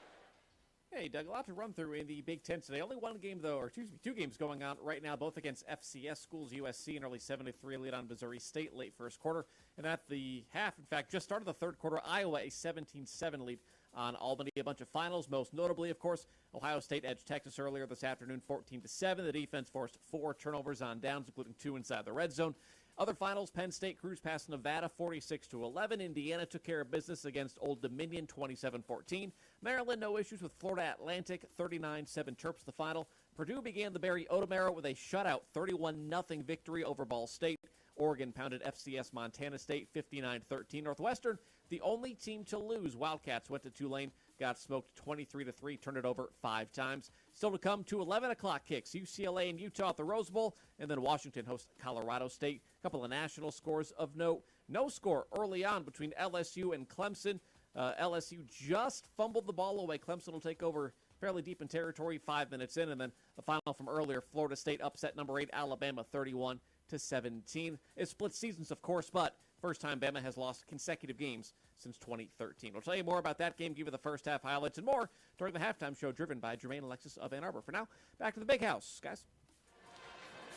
Hey, Doug, a lot to run through in the Big Ten today. Only one game, though, or two games going on right now, both against FCS schools. USC, an early 7-3 lead on Missouri State late first quarter. And at the half, in fact, just started the third quarter, Iowa, a 17-7 lead on Albany. A bunch of finals, most notably, of course, Ohio State edged Texas earlier this afternoon, 14-7. The defense forced 4 turnovers on downs, including 2 inside the red zone. Other finals, Penn State cruised past Nevada 46-11. Indiana took care of business against Old Dominion 27-14. Maryland, no issues with Florida Atlantic 39-7 Terps the final. Purdue began the Barry Odom era with a shutout 31-0 victory over Ball State. Oregon pounded FCS Montana State 59-13. Northwestern, the only team to lose. Wildcats went to Tulane, got smoked 23-3, turned it over 5 times. Still to come, 2 11 o'clock kicks. UCLA and Utah at the Rose Bowl, and then Washington hosts Colorado State. A couple of national scores of note. No score early on between LSU and Clemson. LSU just fumbled the ball away. Clemson will take over fairly deep in territory 5 minutes in, and then the final from earlier, Florida State upset number 8 Alabama 31-17. It's split seasons, of course, but first time Bama has lost consecutive games since 2013. We'll tell you more about that game, give you the first half highlights and more during the halftime show driven by Jermaine Alexis of Ann Arbor. For now, back to the big house, guys.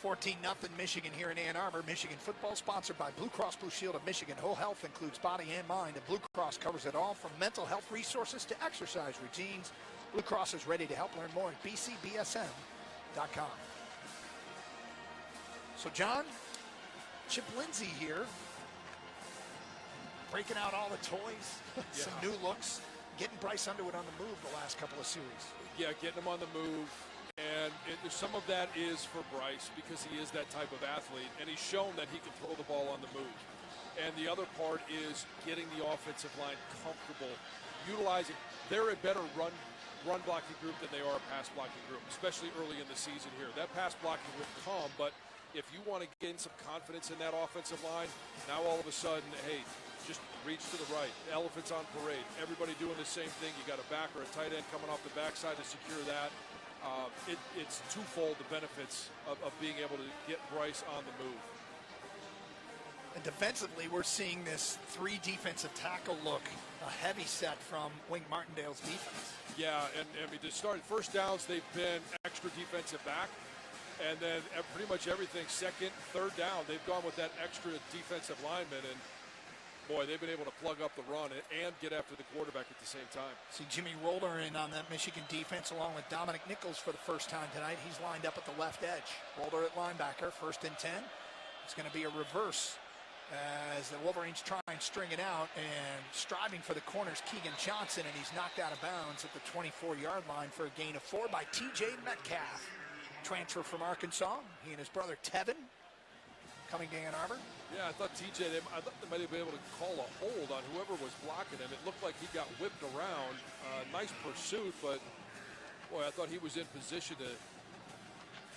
14-0 Michigan here in Ann Arbor. Michigan football sponsored by Blue Cross Blue Shield of Michigan. Whole health includes body and mind, and Blue Cross covers it all from mental health resources to exercise routines. Blue Cross is ready to help. Learn more at bcbsm.com. So, John, Chip Lindsey here, breaking out all the toys, some new looks, getting Bryce Underwood on the move the last couple of series. Yeah, getting him on the move. And some of that is for Bryce because he is that type of athlete, and he's shown that he can throw the ball on the move. And the other part is getting the offensive line comfortable, utilizing. They're a better run blocking group than they are a pass blocking group, especially early in the season here. That pass blocking will come, but if you want to gain some confidence in that offensive line, now all of a sudden, hey, just reach to the right. Elephants on parade. Everybody doing the same thing. You got a back or a tight end coming off the backside to secure that. It's twofold the benefits of being able to get Bryce on the move. And defensively, we're seeing this 3 defensive tackle look, a heavy set from Wink Martindale's defense. Yeah, and I mean, to start first downs, they've been extra defensive back. And then pretty much everything, second, third down, they've gone with that extra defensive lineman. And, boy, they've been able to plug up the run and get after the quarterback at the same time. See Jimmy Roller in on that Michigan defense along with Dominic Nichols for the first time tonight. He's lined up at the left edge. Roller at linebacker, first and 10. It's going to be a reverse as the Wolverines try and string it out, and striving for the corners, Keegan Johnson, and he's knocked out of bounds at the 24-yard line for a gain of 4 by T.J. Metcalf. Transfer from Arkansas. He and his brother Tevin coming to Ann Arbor. Yeah, I thought TJ, I thought they might have been able to call a hold on whoever was blocking him. It looked like he got whipped around. Nice pursuit, but boy, I thought he was in position to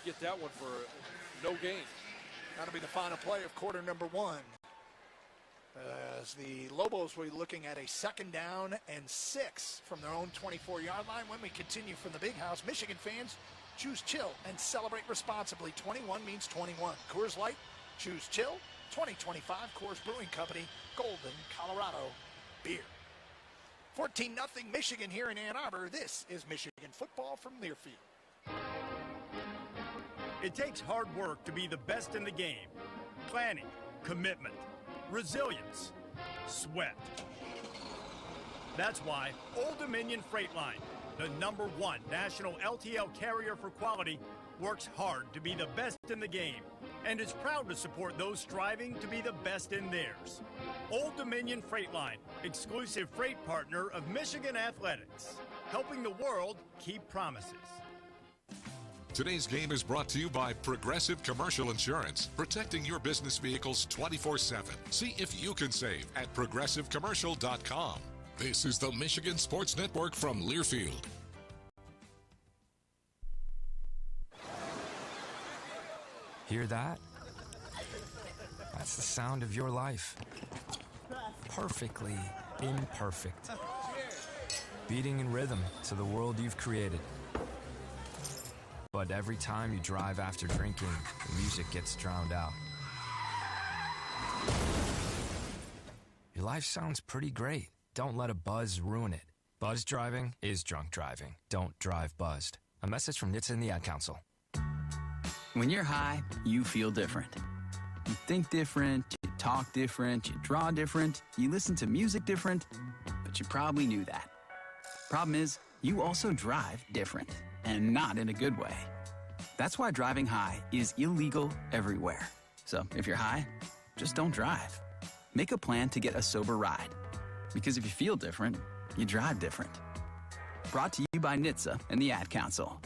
get that one for no gain. That'll be the final play of quarter number 1. As the Lobos will be looking at a 2nd down and 6 from their own 24-yard line. When we continue from the big house, Michigan fans, Choose chill and celebrate responsibly. 21 means 21. Coors Light, choose chill. 2025 Coors Brewing Company, Golden, Colorado beer. 14-0 Michigan here in Ann Arbor. This is Michigan football from Learfield. It takes hard work to be the best in the game. Planning, commitment, resilience, sweat. That's why Old Dominion Freight Line, the #1 national LTL carrier for quality, works hard to be the best in the game and is proud to support those striving to be the best in theirs. Old Dominion Freight Line, exclusive freight partner of Michigan Athletics, helping the world keep promises. Today's game is brought to you by Progressive Commercial Insurance, protecting your business vehicles 24/7. See if you can save at progressivecommercial.com. This is the Michigan Sports Network from Learfield. Hear that? That's the sound of your life. Perfectly imperfect. Beating in rhythm to the world you've created. But every time you drive after drinking, the music gets drowned out. Your life sounds pretty great. Don't let a buzz ruin it. Buzz driving is drunk driving. Don't drive buzzed. A message from NHTSA and the Ad Council. When you're high, you feel different. You think different, you talk different, you draw different, you listen to music different, but you probably knew that. Problem is, you also drive different, and not in a good way. That's why driving high is illegal everywhere. So if you're high, just don't drive. Make a plan to get a sober ride. Because if you feel different, you drive different. Brought to you by NHTSA and the Ad Council.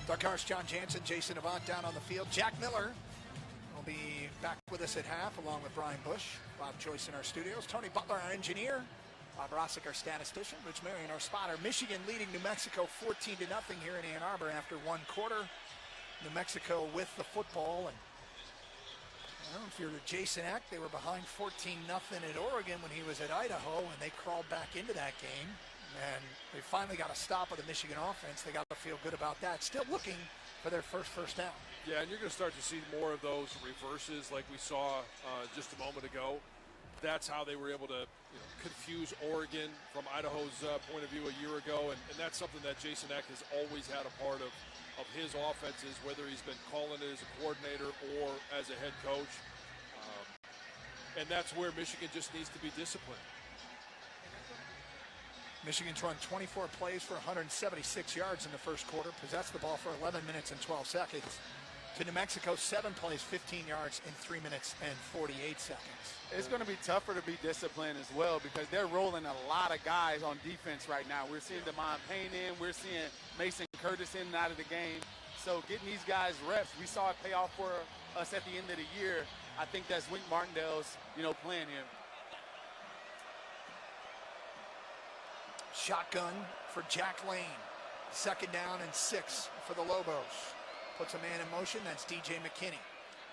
Doug Harsh, John Jansen, Jason Avant down on the field. Jack Miller will be back with us at half, along with Brian Bush, Bob Joyce in our studios, Tony Butler, our engineer, Bob Rossick, our statistician, Rich Marion, our spotter. Michigan leading New Mexico 14-0 here in Ann Arbor after one quarter. New Mexico with the football, and I don't know if you're to Jason Eck, they were behind 14-0 at Oregon when he was at Idaho, and they crawled back into that game. And they finally got a stop of the Michigan offense. They got to feel good about that. Still looking for their first down. Yeah, and you're going to start to see more of those reverses like we saw just a moment ago. That's how they were able to confuse Oregon from Idaho's point of view a year ago. And that's something that Jason Eck has always had a part of his offenses, whether he's been calling it as a coordinator or as a head coach. And that's where Michigan just needs to be disciplined. Michigan's run 24 plays for 176 yards in the first quarter, possessed the ball for 11 minutes and 12 seconds. To New Mexico, 7 plays, 15 yards in 3 minutes and 48 seconds. It's going to be tougher to be disciplined as well because they're rolling a lot of guys on defense right now. We're seeing Demond Payne in. We're seeing Mason Curtis in and out of the game. So getting these guys reps, we saw it pay off for us at the end of the year. I think that's Wink Martindale's, plan here. Shotgun for Jack Lane. 2nd down and 6 for the Lobos. Puts a man in motion. That's DJ McKinney.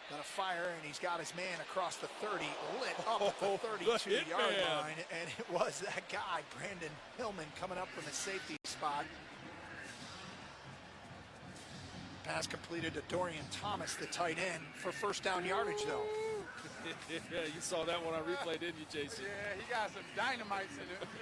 Gonna fire, and he's got his man across the 30, lit up at the 32-yard line. And it was that guy, Brandon Hillman, coming up from the safety spot. Pass completed to Dorian Thomas, the tight end, for first down yardage, though. Yeah, you saw that one on replay, didn't you, Jason? Yeah, he got some dynamites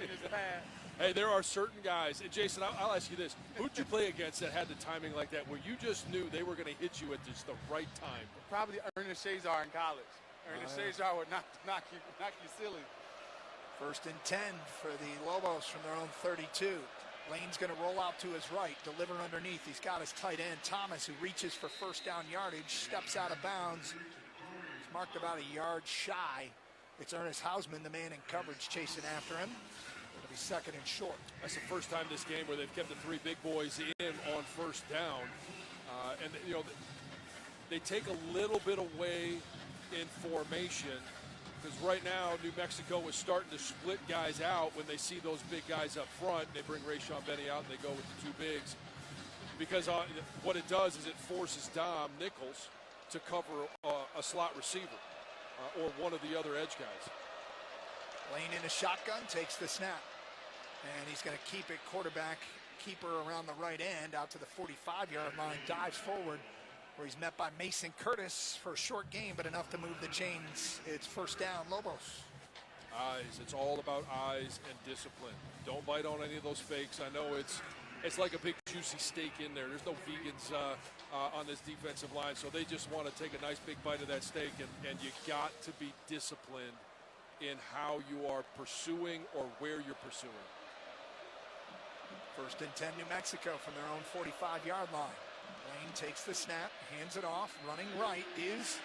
in his pass. Hey, there are certain guys, and Jason, I'll ask you this. Who'd you play against that had the timing like that, where you just knew they were going to hit you at just the right time? Probably Ernest Shazar in college. Ernest Shazar would knock you silly. 1st and 10 for the Lobos from their own 32. Lane's going to roll out to his right, deliver underneath. He's got his tight end, Thomas, who reaches for first down yardage, steps out of bounds. He's marked about a yard shy. It's Ernest Hausman, the man in coverage, chasing after him. It'll be 2nd and short. That's the first time this game where they've kept the 3 big boys in on first down. And, they take a little bit away in formation because right now New Mexico is starting to split guys out when they see those big guys up front. They bring Rayshon Benny out and they go with the 2 bigs because what it does is it forces Dom Nichols to cover a slot receiver or one of the other edge guys. Lane in a shotgun, takes the snap. And he's going to keep it keeper around the right end out to the 45-yard line, dives forward where he's met by Mason Curtis for a short gain, but enough to move the chains. It's first down, Lobos. Eyes. It's all about eyes and discipline. Don't bite on any of those fakes. I know it's like a big juicy steak in there. There's no vegans on this defensive line, so they just want to take a nice big bite of that steak, and you got to be disciplined in how you are pursuing or where you're pursuing. First and 10, New Mexico from their own 45-yard line. Lane takes the snap, hands it off. Running right is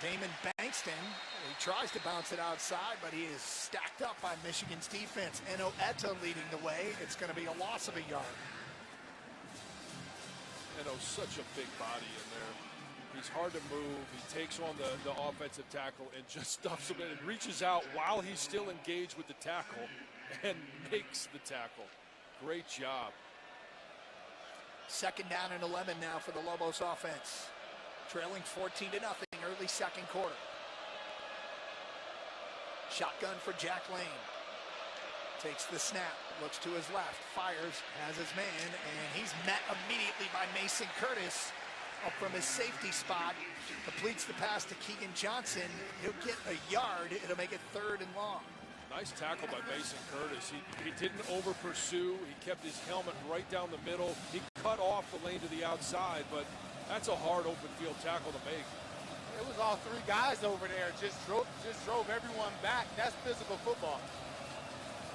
Damon Bankston. He tries to bounce it outside, but he is stacked up by Michigan's defense. Eno Etta leading the way. It's going to be a loss of a yard. Eno's such a big body in there. He's hard to move. He takes on the offensive tackle and just stuffs him in and reaches out while he's still engaged with the tackle and makes the tackle. Great job. Second down and 11 now for the Lobos offense. Trailing 14-0, early second quarter. Shotgun for Jack Lane. Takes the snap, looks to his left, fires, has his man, and he's met immediately by Mason Curtis. Up from his safety spot, completes the pass to Keegan Johnson. He'll get a yard. It'll make it 3rd and long. Nice tackle by Mason Curtis. He didn't over-pursue. He kept his helmet right down the middle. He cut off the lane to the outside, but that's a hard open field tackle to make. It was all 3 guys over there. Just drove everyone back. That's physical football.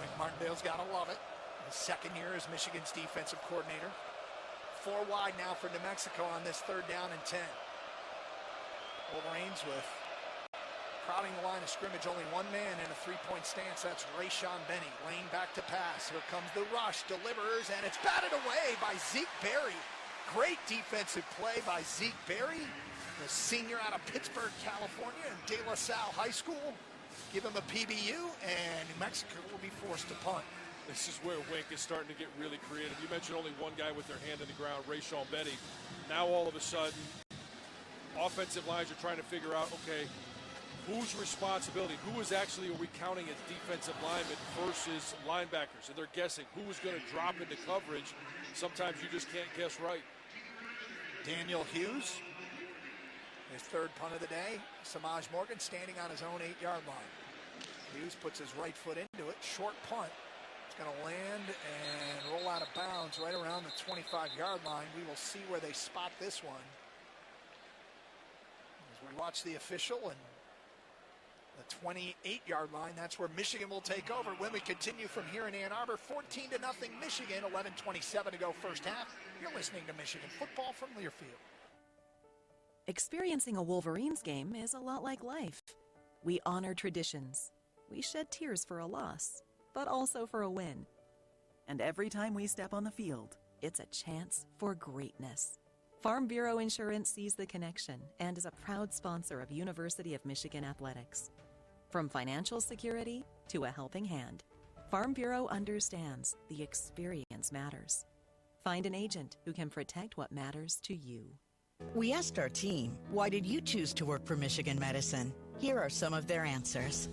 Mike Martindale's got to love it. His second year as Michigan's defensive coordinator. 4 wide now for New Mexico on this 3rd down and 10. Wolverines with crowding the line of scrimmage, only one man in a 3-point stance. That's Rayshon Benny. Lane back to pass. Here comes the rush. Delivers, and it's batted away by Zeke Berry. Great defensive play by Zeke Berry, the senior out of Pittsburgh, California, and De La Salle High School. Give him a PBU, and New Mexico will be forced to punt. This is where Wink is starting to get really creative. You mentioned only one guy with their hand in the ground, Rayshon Benny. Now all of a sudden, offensive lines are trying to figure out, okay, whose responsibility, who is actually, are we counting as defensive linemen versus linebackers? And they're guessing who is going to drop into coverage. Sometimes you just can't guess right. Daniel Hughes, his 3rd punt of the day. Samaj Morgan standing on his own 8-yard line. Hughes puts his right foot into it. Short punt. It's going to land and roll out of bounds right around the 25-yard line. We will see where they spot this one. As we watch the official, and the 28-yard line, that's where Michigan will take over when we continue from here in Ann Arbor. 14-0 Michigan, 11:27 to go first half. You're listening to Michigan football from Learfield. Experiencing a Wolverines game is a lot like life. We honor traditions. We shed tears for a loss, but also for a win. And every time we step on the field, it's a chance for greatness. Farm Bureau Insurance sees the connection and is a proud sponsor of University of Michigan athletics. From financial security to a helping hand, Farm Bureau understands the experience matters. Find an agent who can protect what matters to you. We asked our team, why did you choose to work for Michigan Medicine? Here are some of their answers.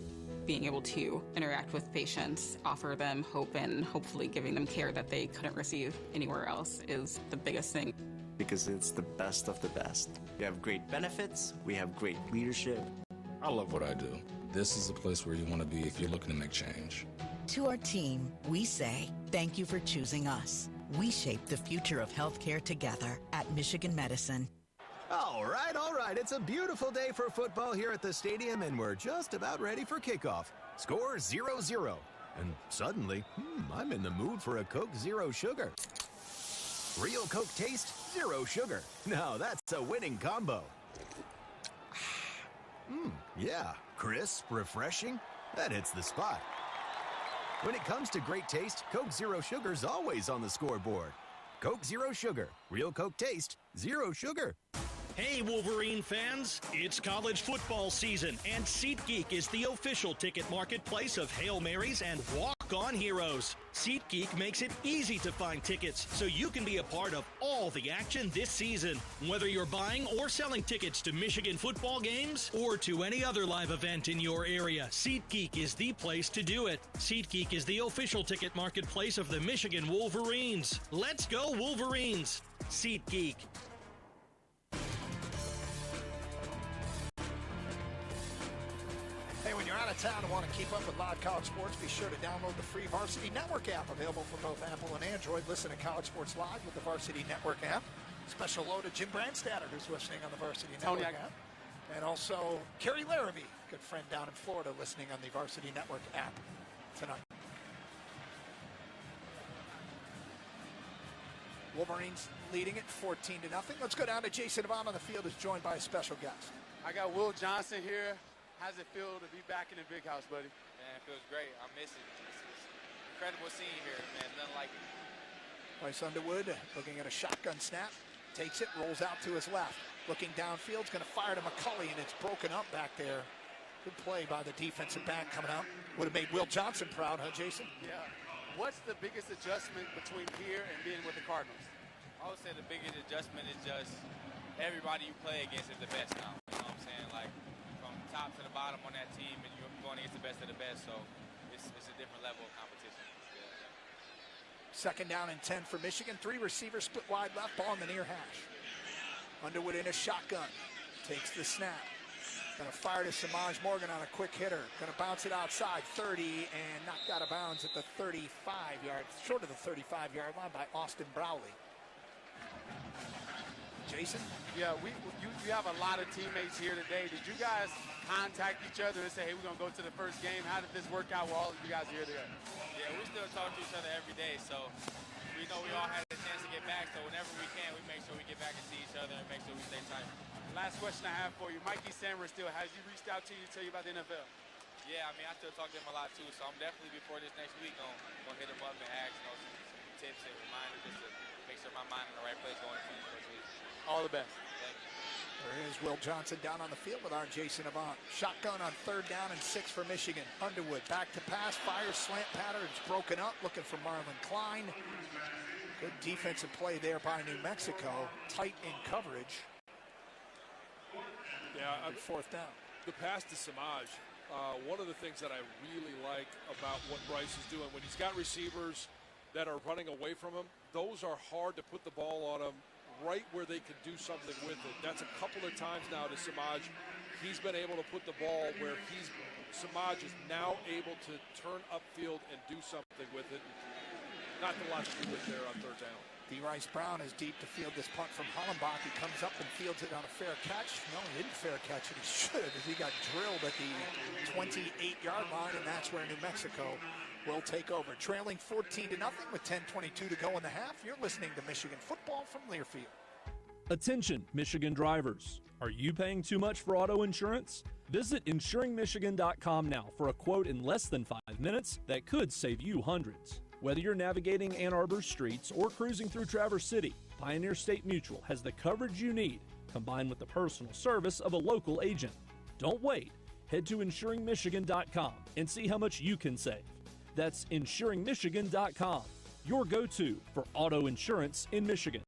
Being able to interact with patients, offer them hope, and hopefully giving them care that they couldn't receive anywhere else is the biggest thing. Because it's the best of the best. We have great benefits, we have great leadership. I love what I do. This is a place where you want to be if you're looking to make change. To our team, we say, thank you for choosing us. We shape the future of healthcare together at Michigan Medicine. All right. It's a beautiful day for football here at the stadium, and we're just about ready for kickoff. Score 0-0. And suddenly, I'm in the mood for a Coke Zero Sugar. Real Coke taste, zero sugar. Now that's a winning combo. Yeah, crisp, refreshing. That hits the spot. When it comes to great taste, Coke Zero Sugar's always on the scoreboard. Coke Zero Sugar. Real Coke taste, zero sugar. Hey, Wolverine fans! It's college football season, and SeatGeek is the official ticket marketplace of Hail Marys and walk-on heroes. SeatGeek makes it easy to find tickets so you can be a part of all the action this season. Whether you're buying or selling tickets to Michigan football games or to any other live event in your area, SeatGeek is the place to do it. SeatGeek is the official ticket marketplace of the Michigan Wolverines. Let's go, Wolverines! SeatGeek. Hey, when you're out of town and want to keep up with live college sports, be sure to download the free Varsity Network app, available for both Apple and Android. Listen to College Sports Live with the Varsity Network app. Special hello to Jim Brandstatter, who's listening on the Varsity Network app. And also Kerry Larrabee, good friend down in Florida, listening on the Varsity Network app tonight. Wolverines leading it 14-0. Let's go down to Jason Avant on the field, who's joined by a special guest. I got Will Johnson here. How's it feel to be back in the big house, buddy? Man, it feels great. I miss it. It's incredible seeing here, man. Nothing like it. Bryce Underwood looking at a shotgun snap. Takes it, rolls out to his left. Looking downfield, going to fire to McCulley, and it's broken up back there. Good play by the defensive back coming out. Would have made Will Johnson proud, huh, Jason? Yeah. What's the biggest adjustment between here and being with the Cardinals? I would say the biggest adjustment is just everybody you play against is the best now. You know what I'm saying? Like, from top to the bottom on that team, and you're going against the best of the best, so it's a different level of competition. Yeah. Second down and 10 for Michigan. 3 receivers split wide left, ball in the near hash. Underwood in a shotgun. Takes the snap. Going to fire to Samaj Morgan on a quick hitter. Going to bounce it outside, 30, and knocked out of bounds at the 35-yard, short of the 35-yard line by Austin Browley. Jason? Yeah, you have a lot of teammates here today. Did you guys contact each other and say, hey, we're going to go to the first game? How did this work out while all of you guys are here today? Yeah, we still talk to each other every day, so we know we all had a chance to get back, so whenever we can, we make sure we get back and see each other and make sure we stay tight. Last question I have for you. Mikey Sammer still, has he reached out to you to tell you about the NFL? Yeah, I mean, I still talk to him a lot, too, so I'm definitely, before this next week, going to hit him up and ask, some tips and reminders just to make sure my mind in the right place going into the first week. All the best. Thank you. There is Will Johnson down on the field with our Jason Avant. Shotgun on 3rd down and 6 for Michigan. Underwood back to pass, fires, slant pattern. It's broken up, looking for Marlon Klein. Good defensive play there by New Mexico. Tight in coverage. Yeah, 4th down. The pass to Samaj, one of the things that I really like about what Bryce is doing, when he's got receivers that are running away from him, those are hard to put the ball on them right where they can do something with it. That's a couple of times now to Samaj. He's been able to put the ball where Samaj is now able to turn upfield and do something with it. Not a lot to do with there on 3rd down. D. Rice Brown is deep to field this punt from Hollenbach. He comes up and fields it on a fair catch. No, he didn't fair catch it. He should, as he got drilled at the 28-yard line, and that's where New Mexico will take over. Trailing 14-0 with 10:22 to go in the half. You're listening to Michigan football from Learfield. Attention, Michigan drivers. Are you paying too much for auto insurance? Visit insuringmichigan.com now for a quote in less than 5 minutes that could save you hundreds. Whether you're navigating Ann Arbor streets or cruising through Traverse City, Pioneer State Mutual has the coverage you need, combined with the personal service of a local agent. Don't wait. Head to insuringmichigan.com and see how much you can save. That's insuringmichigan.com, your go-to for auto insurance in Michigan.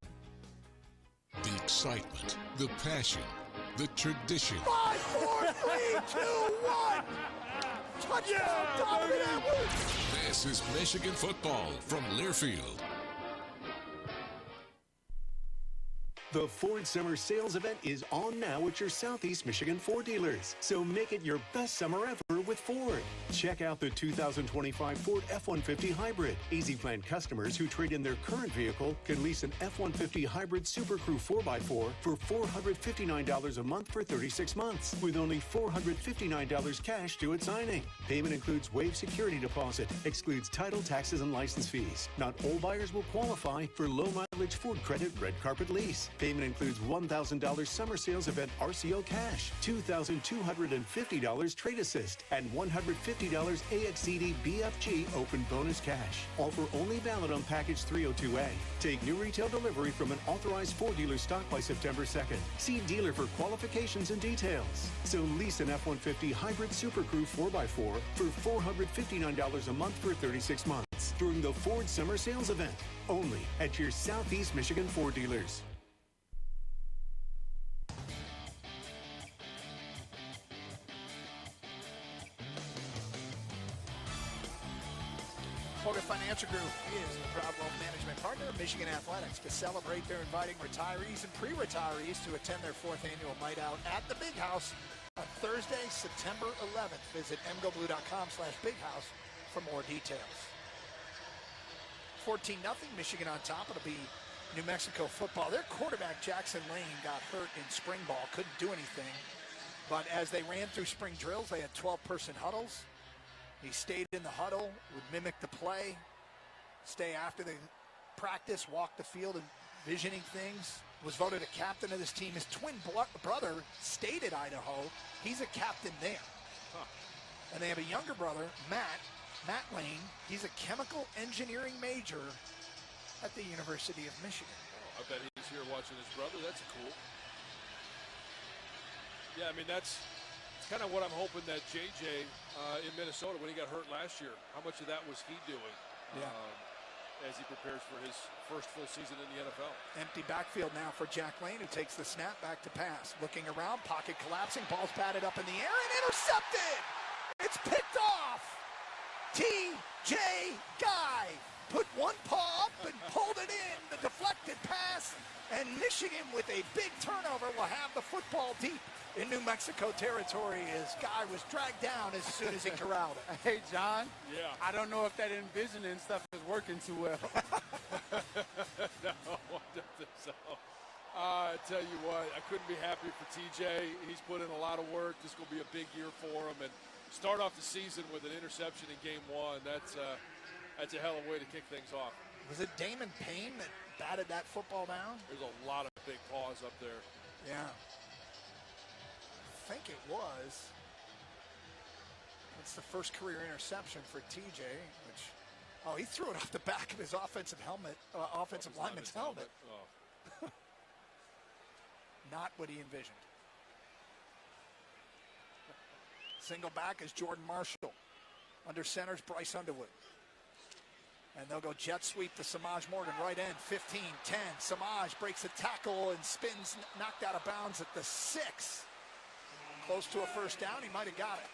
The excitement, the passion, the tradition. 5, 4, 3, 2, 1. Touchdown, Donovan Edwards. This is Michigan football from Learfield. The Ford Summer Sales Event is on now at your Southeast Michigan Ford dealers. So make it your best summer ever with Ford. Check out the 2025 Ford F-150 Hybrid. Easy Plan customers who trade in their current vehicle can lease an F-150 Hybrid Super Crew 4x4 for $459 a month for 36 months, with only $459 cash due at signing. Payment includes waived security deposit, excludes title, taxes, and license fees. Not all buyers will qualify for low mileage Mileage Ford Credit Red Carpet Lease. Payment includes $1,000 summer sales event RCO cash, $2,250 trade assist, and $150 AXCD BFG open bonus cash. Offer only valid on package 302A. Take new retail delivery from an authorized Ford dealer stock by September 2nd. See dealer for qualifications and details. So lease an F-150 Hybrid Super Crew 4x4 for $459 a month for 36 months during the Ford Summer Sales Event. Only at your Southeast Michigan Ford dealers. Morgan Financial Group is the proud wealth management partner of Michigan Athletics. To celebrate, they're inviting retirees and pre-retirees to attend their 4th annual Night Out at the Big House on Thursday, September 11th. Visit mgoblue.com/bighouse for more details. 14-0, Michigan on top. It'll be New Mexico football. Their quarterback, Jackson Lane, got hurt in spring ball. Couldn't do anything. But as they ran through spring drills, they had 12-person huddles. He stayed in the huddle, would mimic the play, stay after the practice, walk the field, envisioning things. Was voted a captain of this team. His twin brother stayed at Idaho. He's a captain there. And they have a younger brother, Matt Lane. He's a chemical engineering major at the University of Michigan. Oh, I bet he's here watching his brother. That's cool. Yeah, I mean, it's kind of what I'm hoping that JJ in Minnesota, when he got hurt last year, how much of that was he doing as he prepares for his first full season in the NFL? Empty backfield now for Jack Lane, who takes the snap back to pass. Looking around, pocket collapsing, ball's batted up in the air and intercepted! It's picked off! T.J. Guy put one paw up and pulled it in, the deflected pass, and Michigan with a big turnover will have the football deep in New Mexico territory as Guy was dragged down as soon as he corralled it. Hey, John. Yeah. I don't know if that envisioning stuff is working too well. No, I don't think so. I tell you what, I couldn't be happy for TJ. He's put in a lot of work. This is going to be a big year for him. And start off the season with an interception in game one. That's a hell of a way to kick things off. Was it Damon Payne that batted that football down? There's a lot of big paws up there. Yeah. I think it was. It's the first career interception for TJ, which, he threw it off the back of his offensive lineman's helmet. Oh. Not what he envisioned. Single back is Jordan Marshall. Under center's Bryce Underwood. And they'll go jet sweep to Samaj Morgan, right end, 15-10. Samaj breaks a tackle and spins, knocked out of bounds at the 6. Close to a first down, he might have got it.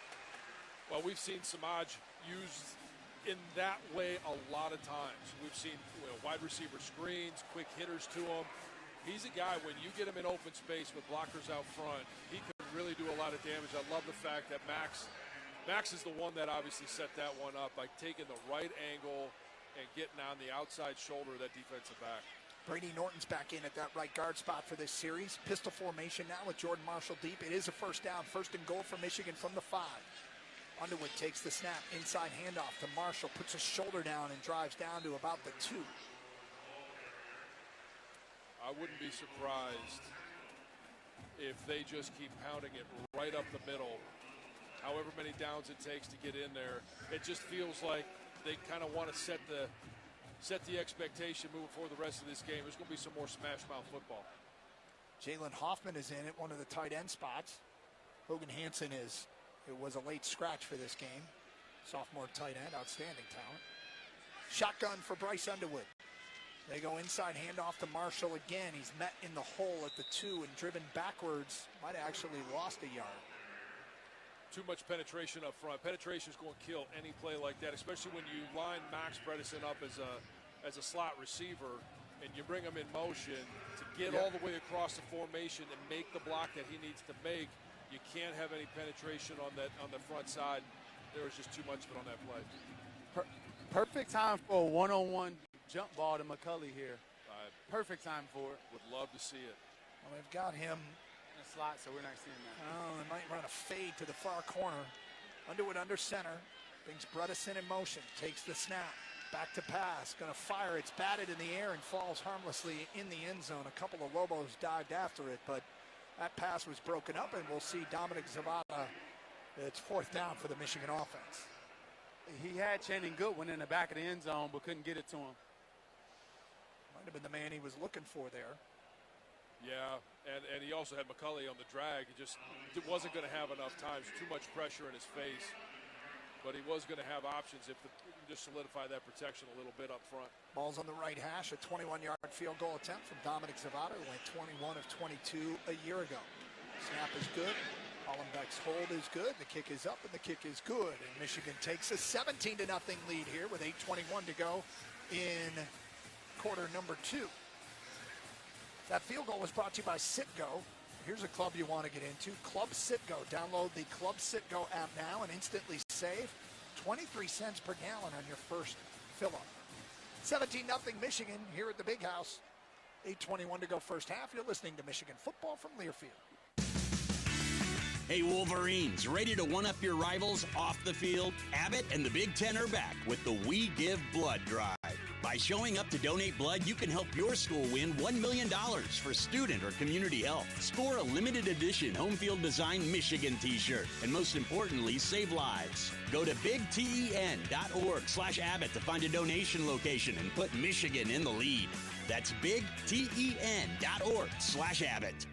Well, we've seen Samaj used in that way a lot of times. We've seen wide receiver screens, quick hitters to him. He's a guy, when you get him in open space with blockers out front, he can really do a lot of damage. I love the fact that Max is the one that obviously set that one up by taking the right angle and getting on the outside shoulder of that defensive back. Brady Norton's back in at that right guard spot for this series. Pistol formation now with Jordan Marshall deep. It is a first down, 1st and goal for Michigan from the 5. Underwood takes the snap, inside handoff to Marshall, puts his shoulder down and drives down to about the 2. I wouldn't be surprised if they just keep pounding it right up the middle, however many downs it takes to get in there. It just feels like they kind of want to set the expectation moving forward the rest of this game. There's going to be some more smash mouth football. Jalen Hoffman is in at one of the tight end spots. Hogan Hansen it was a late scratch for this game. Sophomore tight end, outstanding talent. Shotgun for Bryce Underwood. They go inside, handoff to Marshall again. He's met in the hole at the 2 and driven backwards. Might have actually lost a yard. Too much penetration up front. Penetration is going to kill any play like that, especially when you line Max Bredesen up as a slot receiver and you bring him in motion to get all the way across the formation and make the block that he needs to make. You can't have any penetration on the front side. There was just too much of it on that play. Perfect time for a one-on-one jump ball to McCulley here. Perfect time for it. Would love to see it. Well, they've got him in a slot, so we're not seeing that. Oh, they might run a fade to the far corner. Underwood under center. Brings Bredesen in motion. Takes the snap. back to pass, going to fire. It's batted in the air and falls harmlessly in the end zone. A couple of Lobos dived after it, but that pass was broken up, and we'll see Dominic Zavada. It's fourth down for the Michigan offense. He had Channing Goodwin in the back of the end zone, but couldn't get it to him. Might have been the man he was looking for there. Yeah, and he also had McCulley on the drag. He just wasn't going to have enough time. Too much pressure in his face. But he was going to have options if he can just solidify that protection a little bit up front. Ball's on the right hash, a 21-yard field goal attempt from Dominic Zavada, who went 21 of 22 a year ago. Snap is good. Hollenbeck's hold is good. The kick is up, and the kick is good. And Michigan takes a 17-0 lead here with 8:21 to go in quarter number 2. That field goal was brought to you by Citgo. Here's a club you want to get into, Club Citgo. Download the Club Citgo app now and instantly save 23 cents per gallon on your first fill-up. 17-0 Michigan here at the Big House. 8:21 to go first half. You're listening to Michigan football from Learfield. Hey, Wolverines, ready to one-up your rivals off the field? Abbott and the Big Ten are back with the We Give Blood Drive. By showing up to donate blood, you can help your school win $1 million for student or community health. Score a limited edition home field design Michigan t-shirt. And most importantly, save lives. Go to bigten.org/Abbott to find a donation location and put Michigan in the lead. That's bigten.org/Abbott.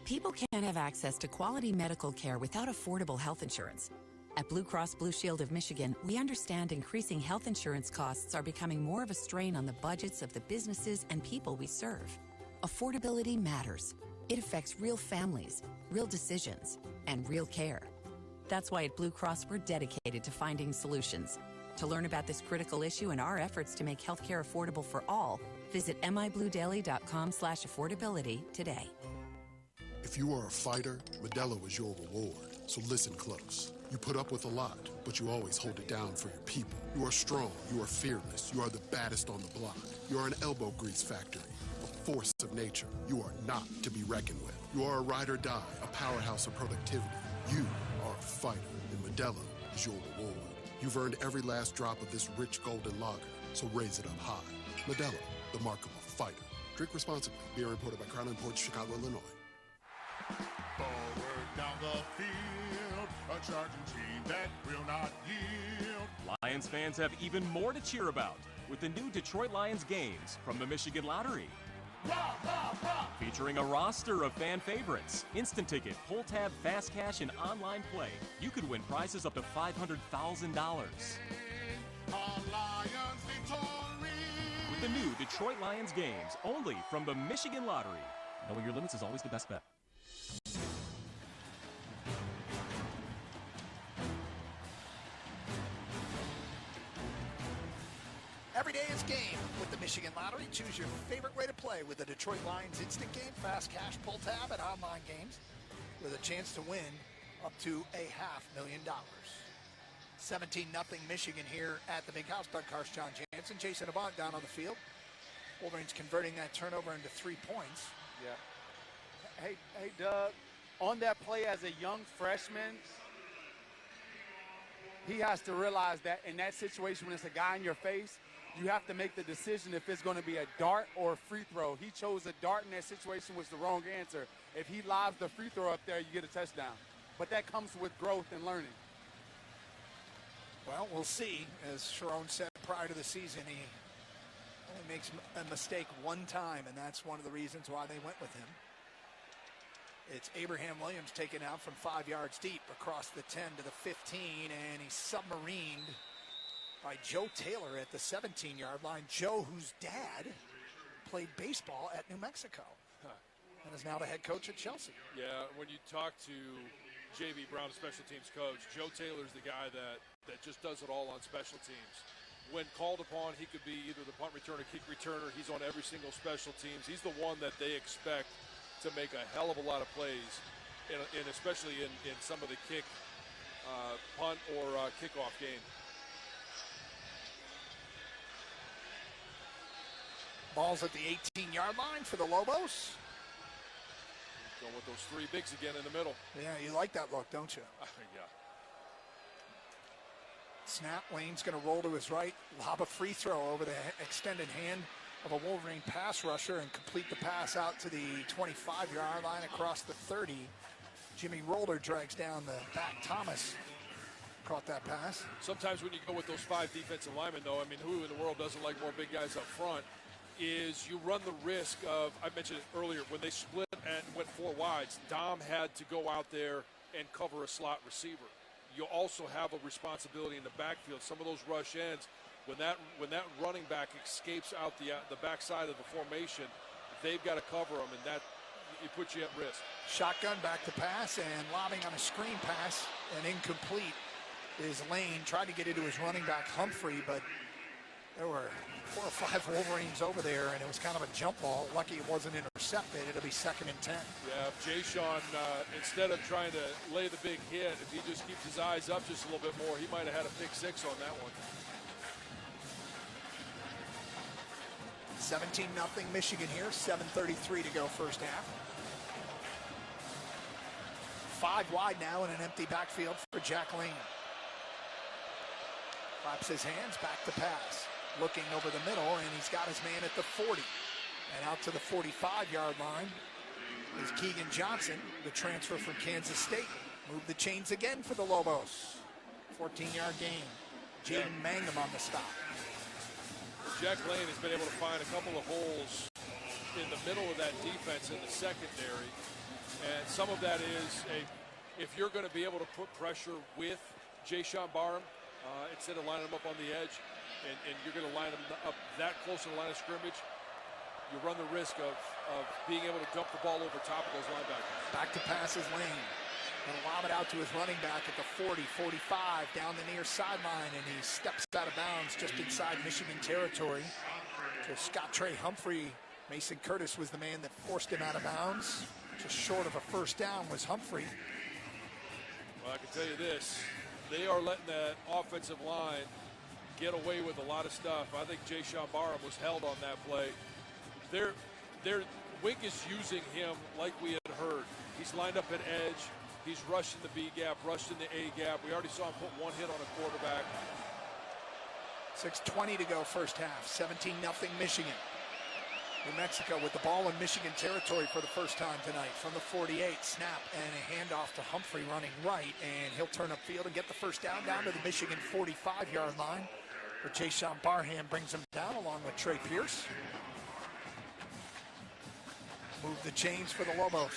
People can't have access to quality medical care without affordable health insurance. At Blue Cross Blue Shield of Michigan, we understand increasing health insurance costs are becoming more of a strain on the budgets of the businesses and people we serve. Affordability matters. It affects real families, real decisions, and real care. That's why at Blue Cross, we're dedicated to finding solutions. To learn about this critical issue and our efforts to make healthcare affordable for all, visit mibluedaily.com/affordability today. If you are a fighter, Modelo is your reward. So listen close. You put up with a lot, but you always hold it down for your people. You are strong. You are fearless. You are the baddest on the block. You are an elbow grease factory, a force of nature. You are not to be reckoned with. You are a ride or die, a powerhouse of productivity. You are a fighter, and Modelo is your reward. You've earned every last drop of this rich golden lager, so raise it up high. Modelo, the mark of a fighter. Drink responsibly. Beer imported by Crown Imports, Chicago, Illinois. Forward down the field, a charging team that will not yield. Lions fans have even more to cheer about with the new Detroit Lions games from the Michigan Lottery. Rah, rah, rah. Featuring a roster of fan favorites, instant ticket, pull tab, fast cash, and online play. You could win prizes up to $500,000. With the new Detroit Lions games, only from the Michigan Lottery. Knowing your limits is always the best bet. Every day is game with the Michigan Lottery. Choose your favorite way to play with the Detroit Lions Instant Game, Fast Cash, Pull Tab, and online games with a chance to win up to $500,000. 17-0 Michigan here at the Big House. Doug Karsh, John Jansen, Jason Avant down on the field. Wolverines converting that turnover into 3 points. Yeah. Hey, Doug, on that play as a young freshman, he has to realize that in that situation when it's a guy in your face, you have to make the decision if it's going to be a dart or a free throw. He chose a dart in that situation, was the wrong answer. If he lobs the free throw up there, you get a touchdown. But that comes with growth and learning. Well, we'll see. As Sharon said prior to the season, he only makes a mistake one time, and that's one of the reasons why they went with him. It's Abraham Williams taken out from 5 yards deep across the 10 to the 15, and he's submarined by Joe Taylor at the 17-yard line. Joe, whose dad played baseball at New Mexico and is now the head coach at Chelsea. Yeah, when you talk to J.B. Brown, special teams coach, Joe Taylor's the guy that just does it all on special teams. When called upon, he could be either the punt returner, kick returner. He's on every single special teams. He's the one that they expect to make a hell of a lot of plays, and especially in some of the kick, punt, or kickoff game. Ball's at the 18-yard line for the Lobos. Going with those three bigs again in the middle. Yeah, you like that look, don't you? Yeah. Snap, Lane's going to roll to his right, lob a free throw over the extended hand of a Wolverine pass rusher and complete the pass out to the 25-yard line across the 30. Jimmy Roller drags down the back. Thomas caught that pass. Sometimes when you go with those 5 defensive linemen, though, I mean, who in the world doesn't like more big guys up front, is you run the risk of, I mentioned it earlier, when they split and went 4 wides, Dom had to go out there and cover a slot receiver. You also have a responsibility in the backfield. Some of those rush ends, when that running back escapes out the backside of the formation, they've got to cover them, and that it puts you at risk. Shotgun back to pass and lobbing on a screen pass and incomplete is Lane. Tried to get it to his running back Humphrey, but there were 4 or 5 Wolverines over there, and it was kind of a jump ball. Lucky it wasn't intercepted. It'll be 2nd and 10. Yeah, Jay Sean, instead of trying to lay the big hit, if he just keeps his eyes up just a little bit more, he might have had a pick 6 on that one. 17-0 Michigan here. 7:33 to go first half. 5 wide now in an empty backfield for Jack Lane. Claps his hands, back to pass. Looking over the middle, and he's got his man at the 40. And out to the 45-yard line is Keegan Johnson, the transfer from Kansas State. Move the chains again for the Lobos. 14-yard gain. Jaden Mangum on the stop. Jack Lane has been able to find a couple of holes in the middle of that defense in the secondary. And some of that is, if you're going to be able to put pressure with Jay Sean Barham, instead of lining him up on the edge, and you're going to line him up that close to the line of scrimmage, you run the risk of being able to dump the ball over top of those linebackers. Back to pass is Lane. Going to lob it out to his running back at the 40, 45, down the near sideline, and he steps out of bounds just inside Michigan territory to Scott Trey Humphrey. Mason Curtis was the man that forced him out of bounds. Just short of a first down was Humphrey. Well, I can tell you this. They are letting that offensive line get away with a lot of stuff. I think Jay Sean Barham was held on that play. Wink is using him like we had heard. He's lined up at edge. He's rushed in the B gap, rushed in the A gap. We already saw him put 1 hit on a quarterback. 6:20 to go first half. 17-0 Michigan. New Mexico with the ball in Michigan territory for the first time tonight. From the 48, snap and a handoff to Humphrey running right, and he'll turn upfield and get the first down to the Michigan 45-yard line. But Jay Sean Barham brings him down along with Trey Pierce. Move the chains for the Lobos.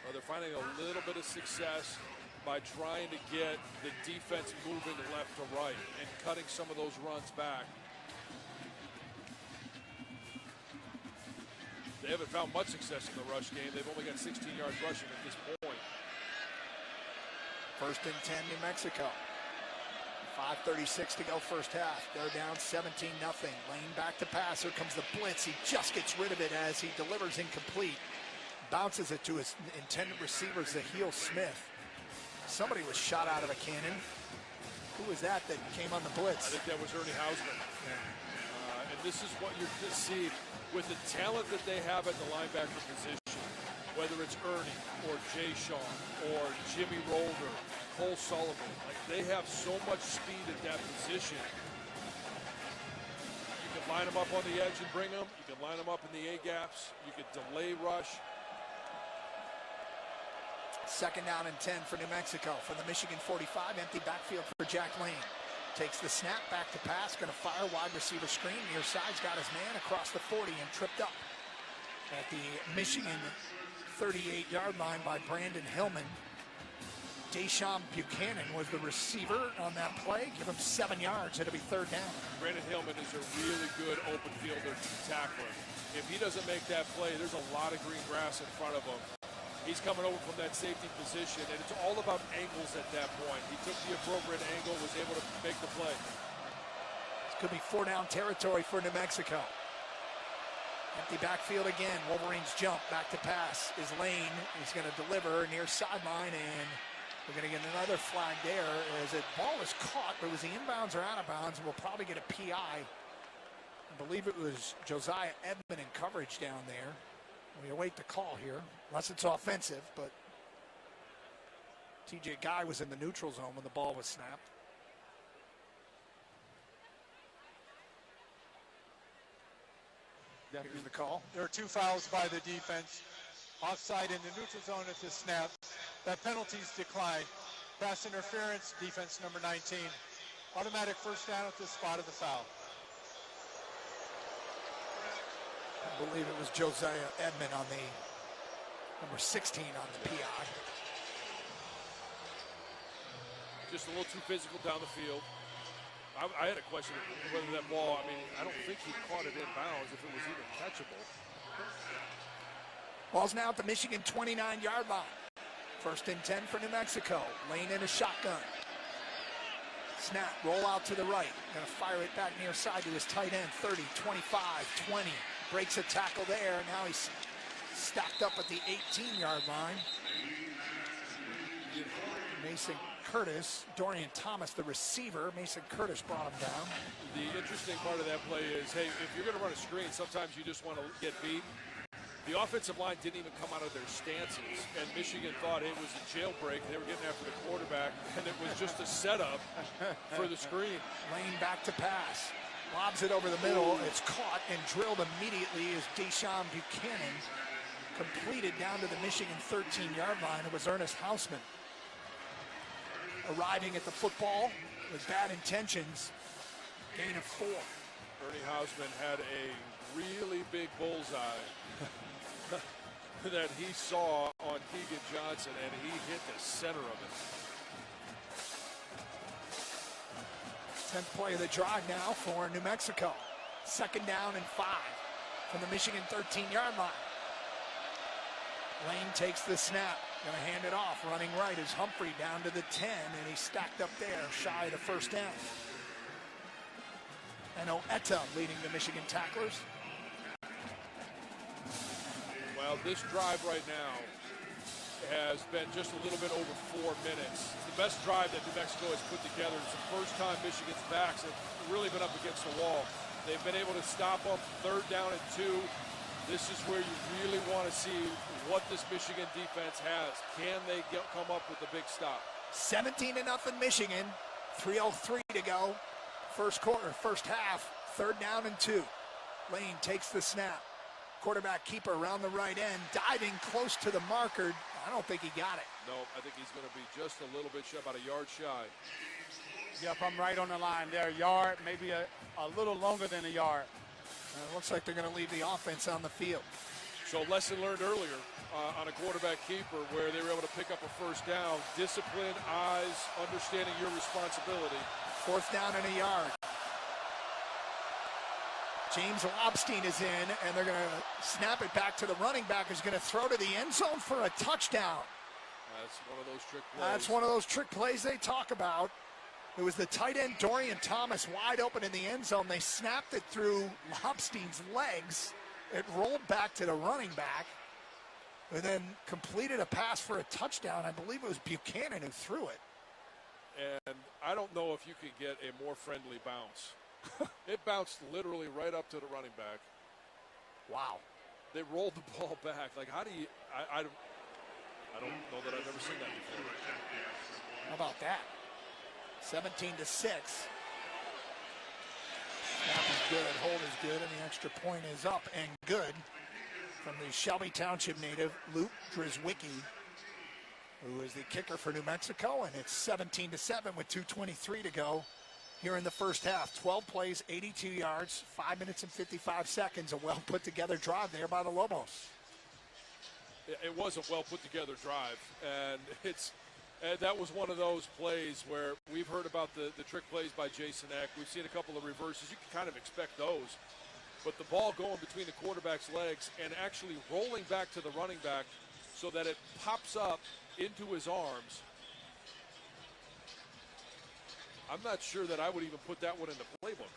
Well, they're finding a little bit of success by trying to get the defense moving left to right and cutting some of those runs back. They haven't found much success in the rush game. They've only got 16 yards rushing at this point. 1st and 10, New Mexico. 5:36 to go first half. They're down 17-0. Lane back to pass. Here comes the blitz. He just gets rid of it as he delivers incomplete. Bounces it to his intended receiver, Zaheel Smith. Somebody was shot out of a cannon. Who was that came on the blitz? I think that was Ernie Hausman. And this is what you're going to see with the talent that they have at the linebacker position, whether it's Ernie or Jay Sean or Jimmy Rolder, Cole Sullivan. Like, they have so much speed at that position. You can line them up on the edge and bring them. You can line them up in the A gaps. You can delay rush. 2nd down and 10 for New Mexico. From the Michigan 45, empty backfield for Jack Lane. Takes the snap, back to pass, going to fire wide receiver screen. Near side's got his man across the 40 and tripped up at the Michigan 38-yard line by Brandon Hillman. Deshaun Buchanan was the receiver on that play. Give him 7 yards. It'll be 3rd down. Brandon Hillman is a really good open fielder tackler. If he doesn't make that play, there's a lot of green grass in front of him. He's coming over from that safety position, and it's all about angles at that point. He took the appropriate angle, was able to make the play. This could be 4-down territory for New Mexico. Empty backfield again. Wolverines jump. Back to pass is Lane. He's going to deliver near sideline, and we're going to get another flag there as the ball is caught, but was he inbounds or out of bounds? And we'll probably get a PI. I believe it was Josiah Edmond in coverage down there. We await the call here, unless it's offensive, but TJ Guy was in the neutral zone when the ball was snapped. Here's the call. There are 2 fouls by the defense. Offside in the neutral zone at the snap. That penalty's declined. Pass interference, defense number 19. Automatic first down at the spot of the foul. I believe it was Josiah Edmond on the number 16 on the PI. Just a little too physical down the field. I had a question of whether that ball, I don't think he caught it in bounds, if it was even catchable. Ball's now at the Michigan 29-yard line. First and 10 for New Mexico. Lane in a shotgun. Snap, roll out to the right. Gonna fire it back near side to his tight end. 30, 25, 20. Breaks a tackle there. Now he's stacked up at the 18-yard line. Mason Curtis, Dorian Thomas, the receiver. Mason Curtis brought him down. The interesting part of that play is, hey, if you're going to run a screen, sometimes you just want to get beat. The offensive line didn't even come out of their stances, and Michigan thought it was a jailbreak. They were getting after the quarterback, and it was just a setup for the screen. Lane back to pass. Lobs it over the middle. It's caught and drilled immediately as Deshaun Buchanan completed down to the Michigan 13-yard line. It was Ernest Hausman arriving at the football with bad intentions. Gain of 4. Ernie Hausman had a really big bullseye that he saw on Keegan Johnson, and he hit the center of it. 10th play of the drive now for New Mexico. Second down and 5 from the Michigan 13-yard line. Lane takes the snap. Going to hand it off. Running right is Humphrey down to the 10, and he's stacked up there, shy of the first down. And Oeta leading the Michigan tacklers. Well, this drive right now has been just a little bit over 4 minutes. It's the best drive that New Mexico has put together. It's the first time Michigan's backs have really been up against the wall. They've been able to stop up 3rd down and 2. This is where you really want to see what this Michigan defense has. Can they come up with a big stop? 17-0 Michigan. 3:03 to go. First quarter, first half. 3rd down and 2. Lane takes the snap. Quarterback keeper around the right end, diving close to the marker. I don't think he got it. No, I think he's going to be just a little bit shy, about a yard shy. Yep, I'm right on the line there. Yard, maybe a little longer than a yard. It looks like they're going to leave the offense on the field. So lesson learned earlier on a quarterback keeper where they were able to pick up a first down. Discipline, eyes, understanding your responsibility. 4th down and a yard. James Lobstein is in, and they're going to snap it back to the running back, who's going to throw to the end zone for a touchdown. That's one of those trick plays. That's one of those trick plays they talk about. It was the tight end Dorian Thomas wide open in the end zone. They snapped it through Lobstein's legs. It rolled back to the running back, and then completed a pass for a touchdown. I believe it was Buchanan who threw it. And I don't know if you could get a more friendly bounce. It bounced literally right up to the running back. Wow. They rolled the ball back. Like, how do you, I don't know that I've ever seen that before. How about that? 17-6. Snap is good, hold is good, and the extra point is up and good from the Shelby Township native, Luke Drizwicki, who is the kicker for New Mexico, and it's 17-7 with 2:23 to go here in the first half. 12 plays, 82 yards, 5 minutes and 55 seconds. A well put together drive there by the Lobos. It was a well put together drive, and that was one of those plays where we've heard about the trick plays by Jason Eck. We've seen a couple of reverses. You can kind of expect those. But the ball going between the quarterback's legs and actually rolling back to the running back so that it pops up into his arms. I'm not sure that I would even put that one in the playbook.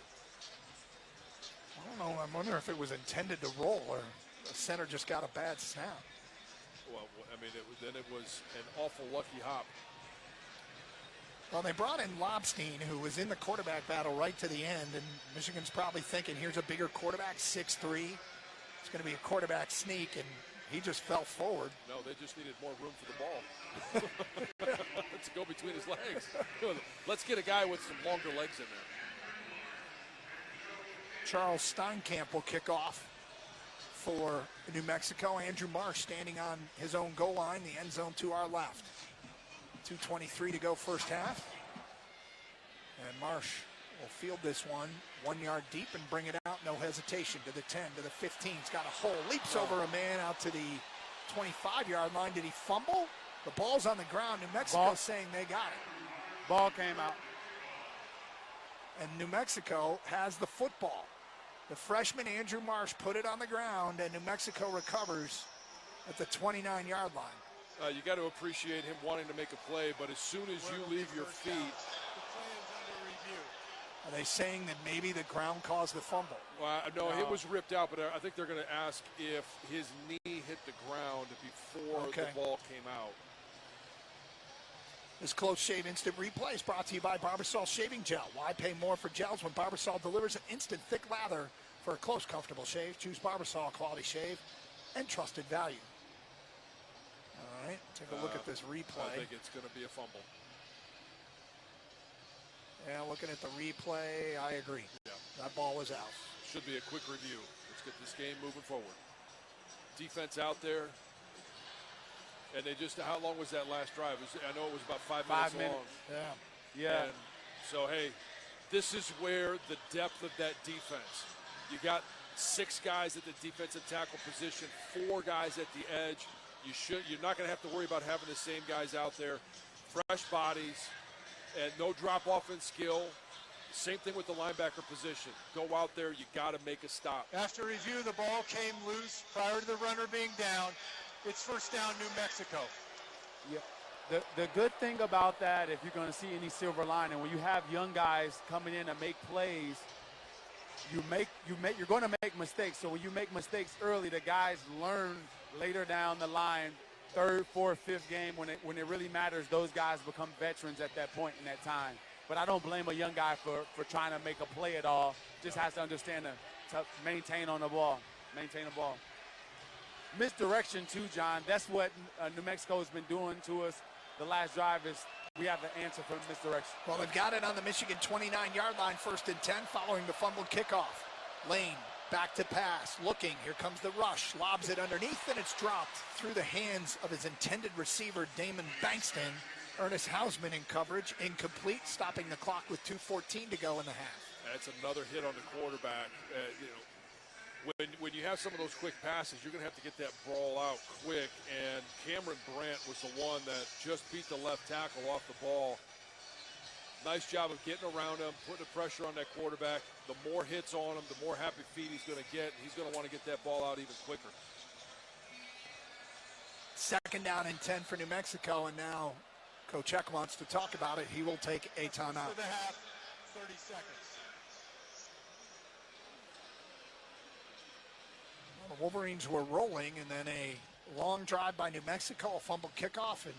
I don't know. I wonder if it was intended to roll or the center just got a bad snap. Well, I mean, then it was an awful lucky hop. Well, they brought in Lobstein, who was in the quarterback battle right to the end, and Michigan's probably thinking, here's a bigger quarterback, 6'3". It's going to be a quarterback sneak, and he just fell forward. No, they just needed more room for the ball to go between his legs. Let's get a guy with some longer legs in there. Charles Steinkamp will kick off for New Mexico. Andrew Marsh standing on his own goal line, the end zone to our left. 2:23 to go first half. And Marsh will field this one 1 yard deep and bring it out, no hesitation, to the 10, to the 15. He's got a hole, leaps over a man out to the 25-yard line. Did he fumble? The ball's on the ground. New Mexico saying they got it. Ball came out. And New Mexico has the football. The freshman Andrew Marsh put it on the ground, and New Mexico recovers at the 29-yard line. You got to appreciate him wanting to make a play, but as soon as you leave your feet. Are they saying that maybe the ground caused the fumble? Well, no, it was ripped out, but I think they're going to ask if his knee hit the ground before the ball came out. This Close Shave Instant Replay is brought to you by Barbasol Shaving Gel. Why pay more for gels when Barbasol delivers an instant thick lather for a close, comfortable shave? Choose Barbasol quality shave and trusted value. All right, take a look at this replay. I think it's going to be a fumble. Yeah, looking at the replay, I agree. Yeah. That ball was out. Should be a quick review. Let's get this game moving forward. Defense out there. And they just, how long was that last drive? I know it was about 5 minutes long. Yeah. And so, hey, this is where the depth of that defense. You got 6 guys at the defensive tackle position, 4 guys at the edge. You're not going to have to worry about having the same guys out there. Fresh bodies and no drop-off in skill. Same thing with the linebacker position. Go out there, you got to make a stop. After review, the ball came loose prior to the runner being down. It's first down, New Mexico. Yeah. The good thing about that, if you're going to see any silver lining, when you have young guys coming in and make plays, you're going to make mistakes. So when you make mistakes early, the guys learn later down the line, 3rd, 4th, 5th game, when it really matters, those guys become veterans at that point in that time. But I don't blame a young guy for trying to make a play at all. Just has to understand to maintain on the ball, maintain the ball. Misdirection too, John. That's what New Mexico has been doing to us. The last drive is we have the answer for misdirection. Well, they've got it on the Michigan 29-yard line, 1st and 10, following the fumbled kickoff. Lane back to pass, looking. Here comes the rush. Lobs it underneath, and it's dropped through the hands of his intended receiver, Damon Bankston. Ernest Hausman in coverage, incomplete, stopping the clock with 2:14 to go in the half. That's another hit on the quarterback. When you have some of those quick passes, you're going to have to get that ball out quick, and Cameron Brandt was the one that just beat the left tackle off the ball. Nice job of getting around him, putting the pressure on that quarterback. The more hits on him, the more happy feet he's going to get. He's going to want to get that ball out even quicker. 2nd down and 10 for New Mexico, and now Coach Eck wants to talk about it. He will take a timeout. To the half, 30 seconds. Well, the Wolverines were rolling, and then a long drive by New Mexico, a fumbled kickoff, and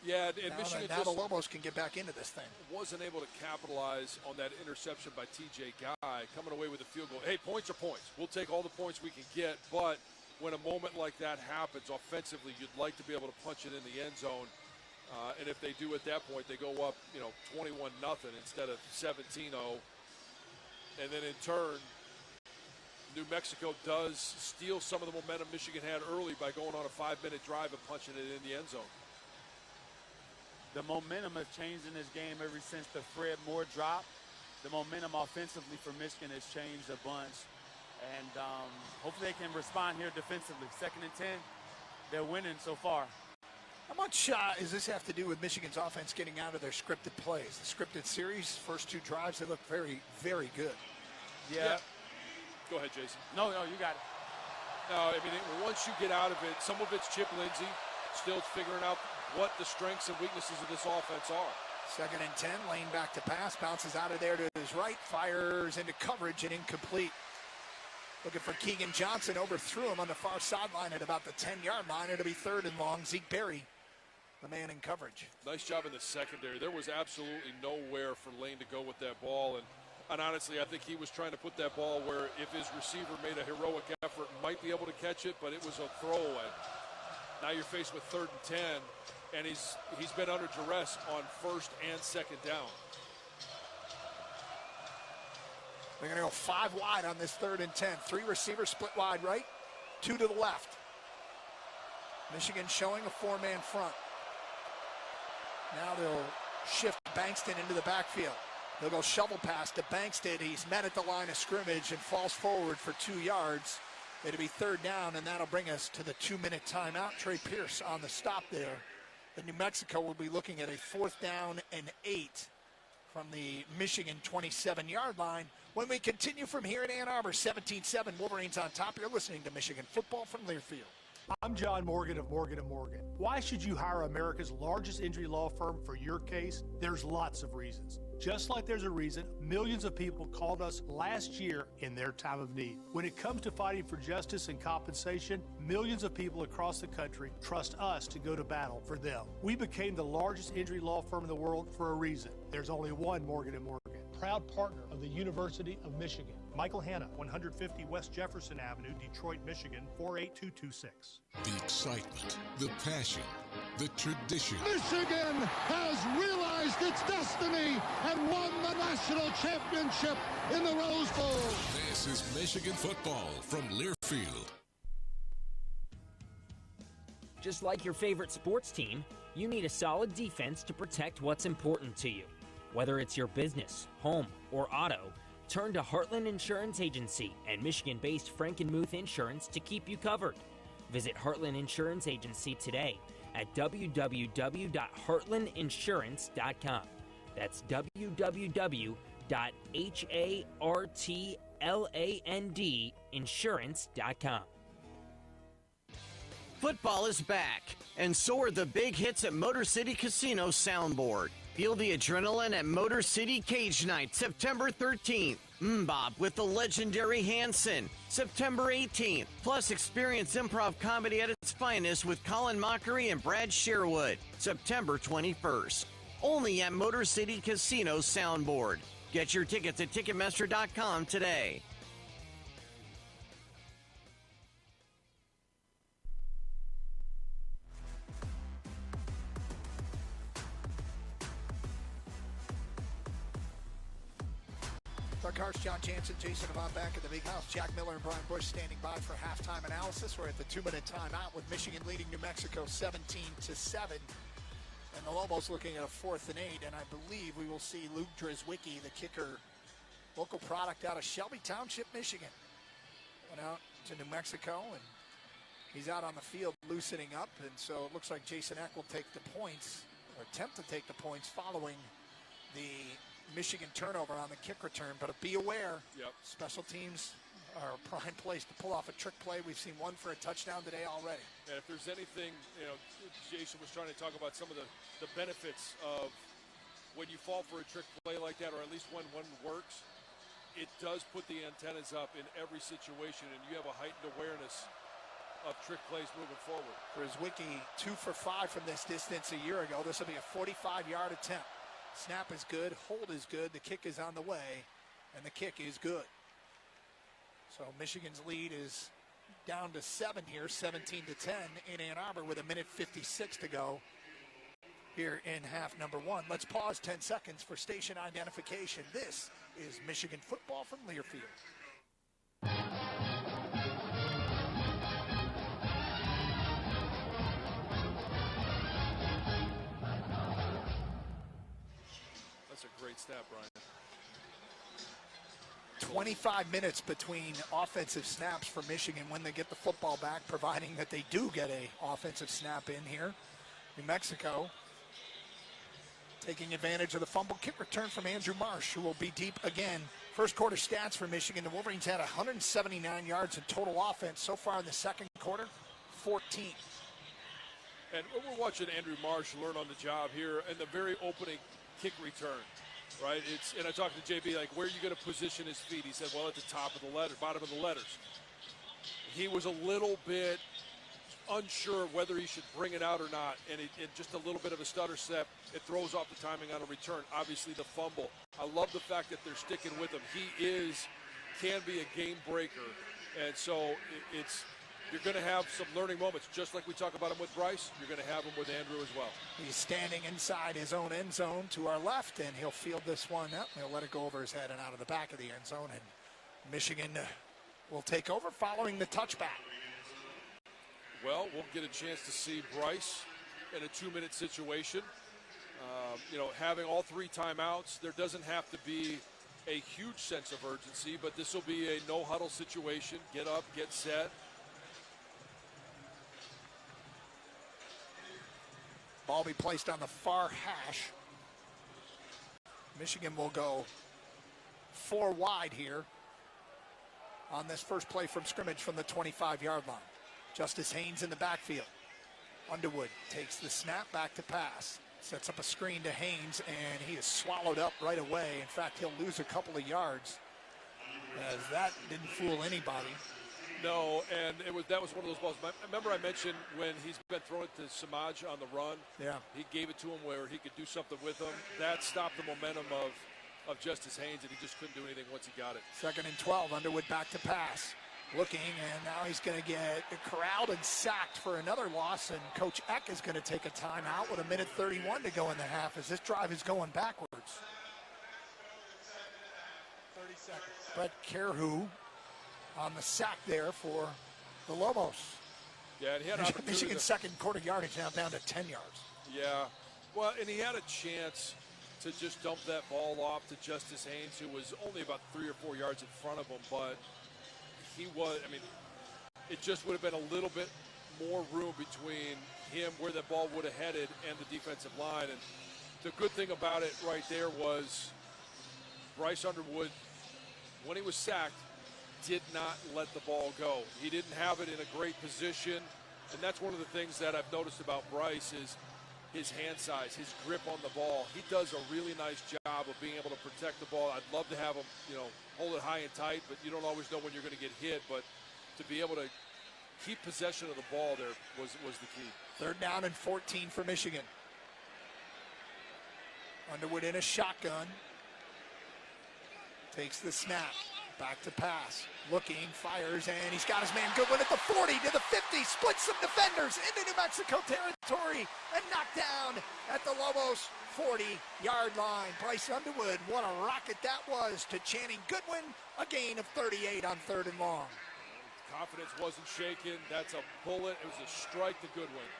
yeah, and Michigan now the Lobos can get back into this thing. Wasn't able to capitalize on that interception by TJ Guy, coming away with a field goal. Hey, points are points. We'll take all the points we can get, but when a moment like that happens offensively, you'd like to be able to punch it in the end zone. And if they do at that point, they go up, 21-0 instead of 17-0. And then in turn, New Mexico does steal some of the momentum Michigan had early by going on a 5-minute drive and punching it in the end zone. The momentum has changed in this game ever since the Fred Moore drop. The momentum offensively for Michigan has changed a bunch. And hopefully they can respond here defensively. 2nd and 10, they're winning so far. How much does this have to do with Michigan's offense getting out of their scripted plays? The scripted series, first 2 drives, they look very, very good. Yeah. Go ahead, Jason. No, you got it. No, once you get out of it, some of it's Chip Lindsey, still figuring out what the strengths and weaknesses of this offense are. 2nd and 10, Lane back to pass, bounces out of there to his right, fires into coverage and incomplete. Looking for Keegan Johnson, overthrew him on the far sideline at about the 10-yard line. It'll be 3rd and long. Zeke Berry, the man in coverage. Nice job in the secondary. There was absolutely nowhere for Lane to go with that ball. And honestly, I think he was trying to put that ball where if his receiver made a heroic effort, might be able to catch it, but it was a throwaway. Now you're faced with 3rd and 10, and he's been under duress on 1st and 2nd down. They're going to go 5 wide on this 3rd and 10. 3 receivers split wide right, 2 to the left. Michigan showing a 4-man front. Now they'll shift Bankston into the backfield. They'll go shovel pass to Bankston. He's met at the line of scrimmage and falls forward for 2 yards. It'll be 3rd down, and that'll bring us to the 2-minute timeout. Trey Pierce on the stop there. And New Mexico will be looking at a 4th down and 8 from the Michigan 27-yard line. When we continue from here in Ann Arbor, 17-7, Wolverines on top. You're listening to Michigan football from Learfield. I'm John Morgan of Morgan & Morgan. Why should you hire America's largest injury law firm for your case? There's lots of reasons. Just like there's a reason millions of people called us last year in their time of need. When it comes to fighting for justice and compensation, millions of people across the country trust us to go to battle for them. We became the largest injury law firm in the world for a reason. There's only one Morgan & Morgan, proud partner of the University of Michigan. Michael Hanna, 150 West Jefferson Avenue, Detroit, Michigan, 48226. The excitement, the passion, the tradition. Michigan has realized its destiny and won the national championship in the Rose Bowl. This is Michigan football from Learfield. Just like your favorite sports team, you need a solid defense to protect what's important to you. Whether it's your business, home, or auto, turn to Heartland Insurance Agency and Michigan-based Frankenmuth Insurance to keep you covered. Visit Heartland Insurance Agency today at www.heartlandinsurance.com. That's www.heartlandinsurance.com. Football is back, and so are the big hits at Motor City Casino Soundboard. Feel the adrenaline at Motor City Cage Night, September 13th. Bob with the legendary Hanson, September 18th. Plus, experience improv comedy at its finest with Colin Mockery and Brad Sherwood, September 21st. Only at Motor City Casino Soundboard. Get your tickets at Ticketmaster.com today. Doug Harsh, John Jansen, Jason Avant back at the big house. Jack Miller and Brian Bush standing by for halftime analysis. We're at the 2-minute timeout with Michigan leading New Mexico 17-7. And the Lobos looking at a 4th and 8. And I believe we will see Luke Dreswicki, the kicker, local product out of Shelby Township, Michigan. Went out to New Mexico, and he's out on the field loosening up. And so it looks like Jason Eck will take the points, or attempt to take the points following the Michigan turnover on the kick return. But be aware, special teams are a prime place to pull off a trick play. We've seen one for a touchdown today already. And if there's anything, Jason was trying to talk about some of the benefits of when you fall for a trick play like that, or at least when one works, it does put the antennas up in every situation, and you have a heightened awareness of trick plays moving forward. Dreswicki 2 for 5 from this distance a year ago. This will be a 45-yard attempt. Snap is good, hold is good, the kick is on the way, and the kick is good. So Michigan's lead is down to 7 here, 17-10 in Ann Arbor with 1:56 to go here in half number 1. Let's pause 10 seconds for station identification. This is Michigan football from Learfield. That's a great stat, Brian. 25 minutes between offensive snaps for Michigan when they get the football back, providing that they do get a offensive snap in here. New Mexico taking advantage of the fumble kick return from Andrew Marsh, who will be deep again. First quarter stats for Michigan. The Wolverines had 179 yards in total offense so far in the second quarter, 14. And we're watching Andrew Marsh learn on the job here in the very opening kick return, right? And I talked to JB, like, where are you going to position his feet? He said, well, at the top of the letter, bottom of the letters. He was a little bit unsure whether he should bring it out or not, and just a little bit of a stutter step, it throws off the timing on a return. Obviously, the fumble. I love the fact that they're sticking with him. He can be a game breaker, and so it's you're going to have some learning moments, just like we talk about them with Bryce. You're going to have them with Andrew as well. He's standing inside his own end zone to our left, and he'll field this one up. He'll let it go over his head and out of the back of the end zone, and Michigan will take over following the touchback. Well, we'll get a chance to see Bryce in a 2-minute situation. Having all 3 timeouts, there doesn't have to be a huge sense of urgency, but this will be a no-huddle situation. Get up, get set. Ball be placed on the far hash. Michigan will go 4 wide here on this first play from scrimmage from the 25-yard line. Justice Haynes in the backfield. Underwood takes the snap, back to pass. Sets up a screen to Haynes, and he is swallowed up right away. In fact, he'll lose a couple of yards, as that didn't fool anybody. No, and that was one of those balls. Remember I mentioned when he's been thrown it to Samaj on the run? Yeah. He gave it to him where he could do something with him. That stopped the momentum of Justice Haynes, and he just couldn't do anything once he got it. 2nd and 12, Underwood back to pass. Looking, and now he's going to get corralled and sacked for another loss, and Coach Eck is going to take a timeout with 1:31 to go in the half as this drive is going backwards. 30 seconds. Brett Carhu on the sack there for the Lobos. Yeah, and he had an opportunity. Michigan's second quarter yardage now down to 10 yards. Yeah, well, and he had a chance to just dump that ball off to Justice Haynes, who was only about 3 or 4 yards in front of him, but it just would have been a little bit more room between him, where the ball would have headed, and the defensive line. And the good thing about it right there was Bryce Underwood, when he was sacked, did not let the ball go. He didn't have it in a great position, and that's one of the things that I've noticed about Bryce is his hand size, his grip on the ball. He does a really nice job of being able to protect the ball. I'd love to have him, hold it high and tight, but you don't always know when you're going to get hit. But to be able to keep possession of the ball there was the key. 3rd down and 14 for Michigan. Underwood in a shotgun. Takes the snap. Back to pass. Looking, fires, and he's got his man Goodwin at the 40 to the 50. Splits some defenders into New Mexico territory and knocked down at the Lobos 40-yard line. Bryce Underwood, what a rocket that was to Channing Goodwin. A gain of 38 on 3rd and long. Confidence wasn't shaken. That's a bullet. It was a strike to Goodwin.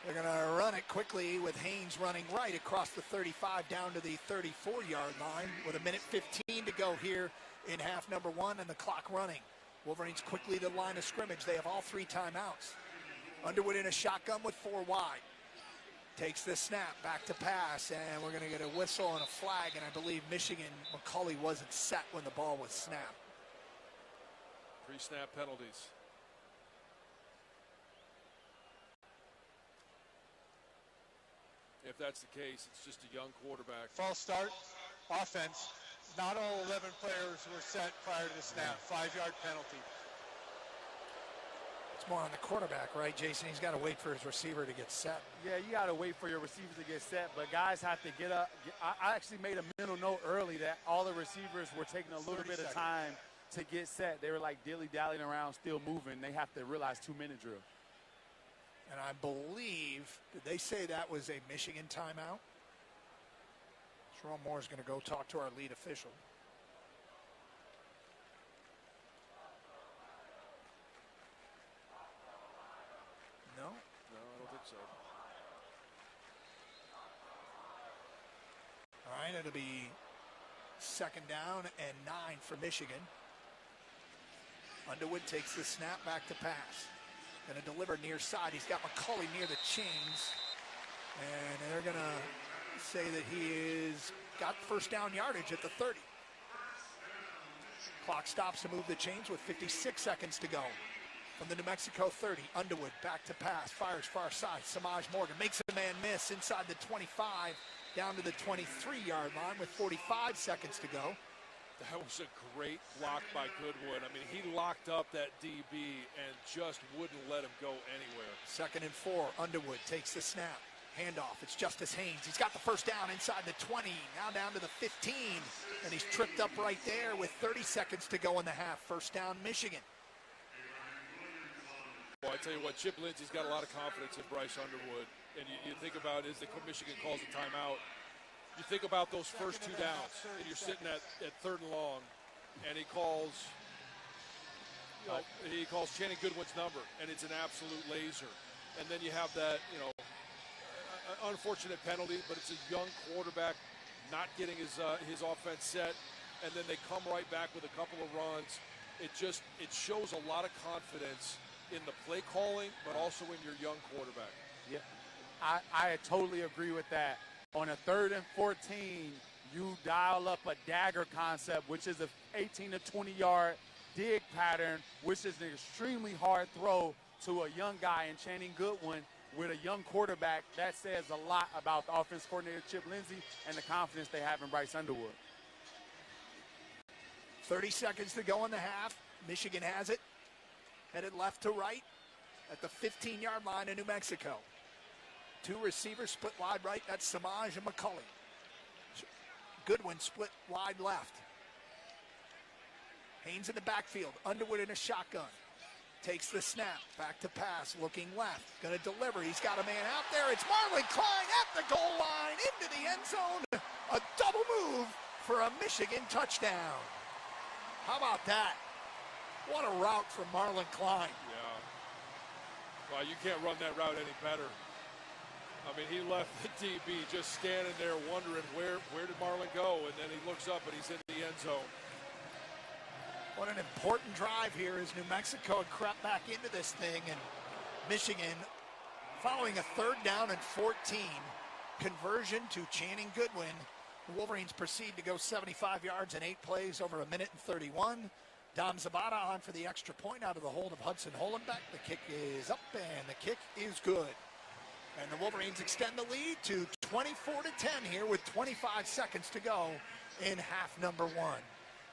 They're going to run it quickly with Haynes running right across the 35 down to the 34-yard line with 1:15 to go here in half number 1 and the clock running. Wolverines quickly to the line of scrimmage. They have all 3 timeouts. Underwood in a shotgun with 4 wide. Takes the snap, back to pass, and we're going to get a whistle and a flag, and I believe Michigan, McCulley wasn't set when the ball was snapped. Pre-snap penalties. If that's the case, it's just a young quarterback. False start, offense. Not all 11 players were set prior to the snap. 5-yard penalty. It's more on the quarterback, right, Jason? He's got to wait for his receiver to get set. Yeah, you got to wait for your receivers to get set, but guys have to get up. I actually made a mental note early that all the receivers were taking a little bit of time to get set. They were like dilly-dallying around, still moving. They have to realize 2-minute drill. And I believe, did they say that was a Michigan timeout? Sharon Moore is going to go talk to our lead official. No? No, I don't think so. All right, it'll be 2nd down and 9 for Michigan. Underwood takes the snap, back to pass. Going to deliver near side. He's got McCulley near the chains. And they're going to say that he is got 1st down yardage at the 30. Clock stops to move the chains with 56 seconds to go. From the New Mexico 30, Underwood back to pass, fires far side. Samaj Morgan makes a man miss inside the 25, down to the 23-yard line with 45 seconds to go. That was a great block by Goodwin. I mean, he locked up that DB and just wouldn't let him go anywhere. 2nd and 4, Underwood takes the snap. Handoff, it's Justice Haynes. He's got the 1st down inside the 20, now down to the 15. And he's tripped up right there with 30 seconds to go in the half. 1st down, Michigan. Well, I tell you what, Chip Lindsey's got a lot of confidence in Bryce Underwood. And you think about as Michigan calls a timeout, you think about those first 2 downs, and you're sitting at 3rd and long, and he calls Channing Goodwin's number, and it's an absolute laser. And then you have that, unfortunate penalty, but it's a young quarterback not getting his offense set, and then they come right back with a couple of runs. It shows a lot of confidence in the play calling, but also in your young quarterback. Yeah, I totally agree with that. On a 3rd and 14, you dial up a dagger concept, which is a 18 to 20-yard dig pattern, which is an extremely hard throw to a young guy in Channing Goodwin with a young quarterback. That says a lot about the offense coordinator Chip Lindsey and the confidence they have in Bryce Underwood. 30 seconds to go in the half. Michigan has it. Headed left to right at the 15-yard line of New Mexico. 2 receivers split wide right. That's Samaj and McCulley. Goodwin split wide left. Haynes in the backfield. Underwood in a shotgun. Takes the snap. Back to pass. Looking left. Going to deliver. He's got a man out there. It's Marlon Klein at the goal line. Into the end zone. A double move for a Michigan touchdown. How about that? What a route from Marlon Klein. Yeah. Well, you can't run that route any better. I mean, he left the DB just standing there wondering where did Marlon go, and then he looks up and he's in the end zone. What an important drive here as New Mexico had crept back into this thing, and Michigan, following a 3rd down and 14, conversion to Channing Goodwin. The Wolverines proceed to go 75 yards in 8 plays over 1 minute and 31. Dom Zabata on for the extra point out of the hold of Hudson Holenbeck. The kick is up, and the kick is good. And the Wolverines extend the lead to 24-10 here with 25 seconds to go in half number 1.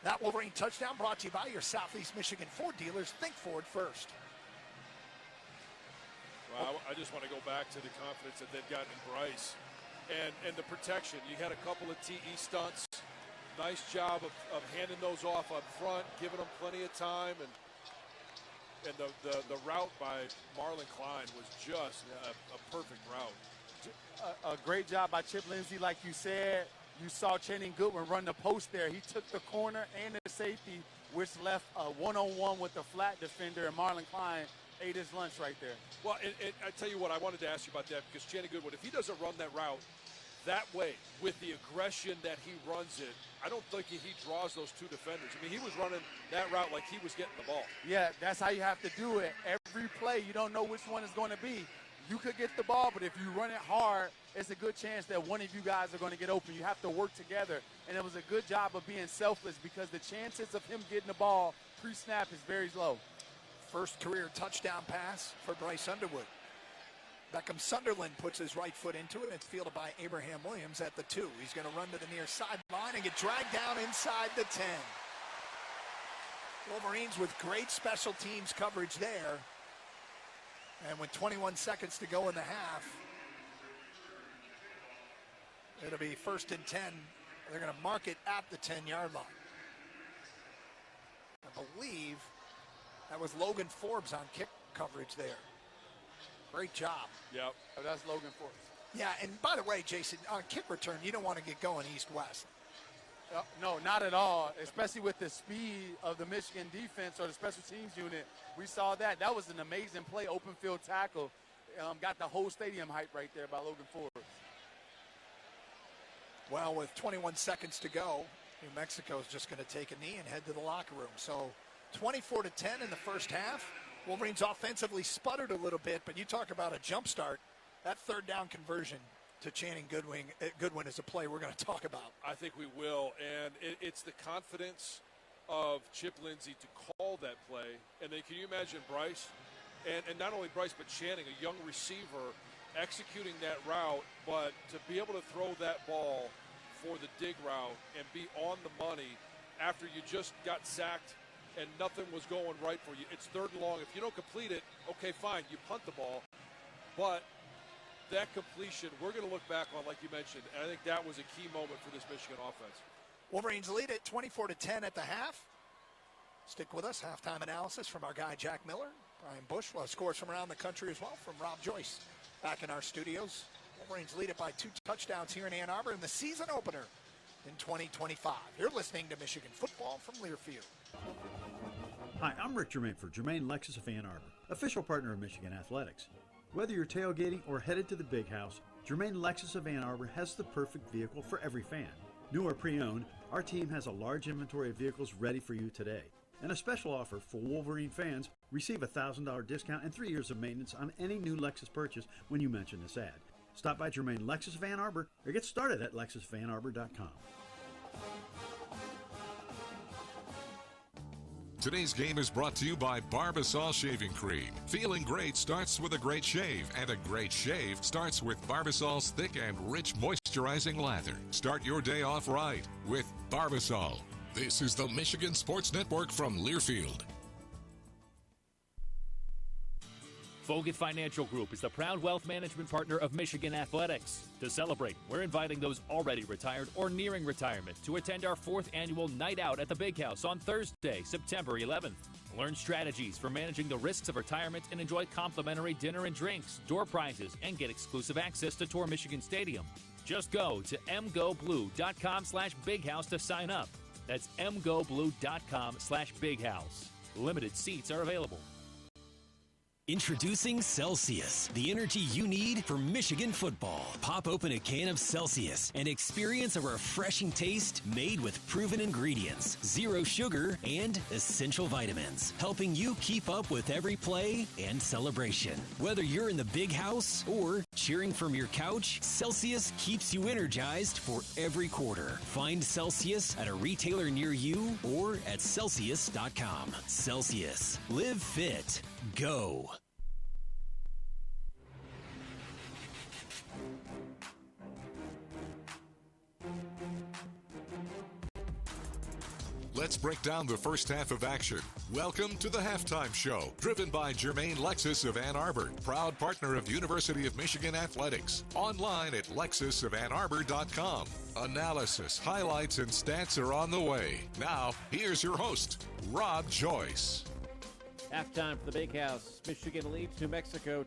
That Wolverine touchdown brought to you by your Southeast Michigan Ford dealers. Think Ford first. Well, I just want to go back to the confidence that they've gotten in Bryce and the protection. You had a couple of TE stunts. Nice job of handing those off up front, giving them plenty of time, and the route by Marlon Klein was just a perfect route. A great job by Chip Lindsey, like you said. You saw Channing Goodwin run the post there. He took the corner and the safety, which left a one-on-one with the flat defender, and Marlon Klein ate his lunch right there. Well, and I tell you what, I wanted to ask you about that because Channing Goodwin, if he doesn't run that route that way with the aggression that he runs it, I don't think he draws those 2 defenders. I mean, he was running that route like he was getting the ball. Yeah, that's how you have to do it. Every play, you don't know which one is going to be. You could get the ball, but if you run it hard, it's a good chance that one of you guys are going to get open. You have to work together, and it was a good job of being selfless because the chances of him getting the ball pre-snap is very low. First career touchdown pass for Bryce Underwood. Beckham Sunderland puts his right foot into it, and it's fielded by Abraham Williams at the 2. He's going to run to the near sideline and get dragged down inside the 10. Wolverines with great special teams coverage there. And with 21 seconds to go in the half, it'll be 1st and 10. They're going to mark it at the 10-yard line. I believe that was Logan Forbes on kick coverage there. Great job. Yep. Oh, that's Logan Forbes. Yeah, and by the way, Jason, on kick return, you don't want to get going east-west. No, not at all, especially with the speed of the Michigan defense or the special teams unit. We saw that. That was an amazing play, open field tackle. Got the whole stadium hype right there by Logan Forbes. Well, with 21 seconds to go, New Mexico is just going to take a knee and head to the locker room. So 24-10 in the first half. Wolverines offensively sputtered a little bit, but you talk about a jump start. That 3rd down conversion to Channing Goodwin is a play we're going to talk about. I think we will, and it's the confidence of Chip Lindsey to call that play. And then can you imagine Bryce, and not only Bryce, but Channing, a young receiver, executing that route, but to be able to throw that ball for the dig route and be on the money after you just got sacked and nothing was going right for you. It's 3rd and long. If you don't complete it, okay, fine, you punt the ball. But that completion, we're going to look back on, like you mentioned, and I think that was a key moment for this Michigan offense. Wolverines lead at 24-10 at the half. Stick with us. Halftime analysis from our guy, Jack Miller. Brian Bush will have scores from around the country as well from Rob Joyce. Back in our studios, Wolverines lead it by 2 touchdowns here in Ann Arbor in the season opener in 2025. You're listening to Michigan Football from Learfield. Hi, I'm Rick Germain for Germain Lexus of Ann Arbor, official partner of Michigan Athletics. Whether you're tailgating or headed to the Big House, Germain Lexus of Ann Arbor has the perfect vehicle for every fan. New or pre-owned, our team has a large inventory of vehicles ready for you today. And a special offer for Wolverine fans, receive a $1,000 discount and 3 years of maintenance on any new Lexus purchase when you mention this ad. Stop by Germain Lexus of Ann Arbor or get started at lexusofannarbor.com. Today's game is brought to you by Barbasol Shaving Cream. Feeling great starts with a great shave, and a great shave starts with Barbasol's thick and rich moisturizing lather. Start your day off right with Barbasol. This is the Michigan Sports Network from Learfield. Fogut Financial Group is the proud wealth management partner of Michigan Athletics. To celebrate, we're inviting those already retired or nearing retirement to attend our 4th annual Night Out at the Big House on Thursday, September 11th. Learn strategies for managing the risks of retirement and enjoy complimentary dinner and drinks, door prizes, and get exclusive access to tour Michigan Stadium. Just go to mgoblue.com/bighouse to sign up. That's mgoblue.com/bighouse. Limited seats are available. Introducing Celsius, the energy you need for Michigan football. Pop open a can of Celsius and experience a refreshing taste made with proven ingredients, 0 sugar, and essential vitamins, helping you keep up with every play and celebration. Whether you're in the Big House or cheering from your couch, Celsius keeps you energized for every quarter. Find Celsius at a retailer near you or at Celsius.com. Celsius. Live fit. Go. Let's break down the first half of action. Welcome to the Halftime Show, driven by Germain Lexus of Ann Arbor, proud partner of University of Michigan Athletics. Online at lexusofannarbor.com. Analysis, highlights, and stats are on the way. Now, here's your host, Rob Joyce. Halftime for the Big House. Michigan leads New Mexico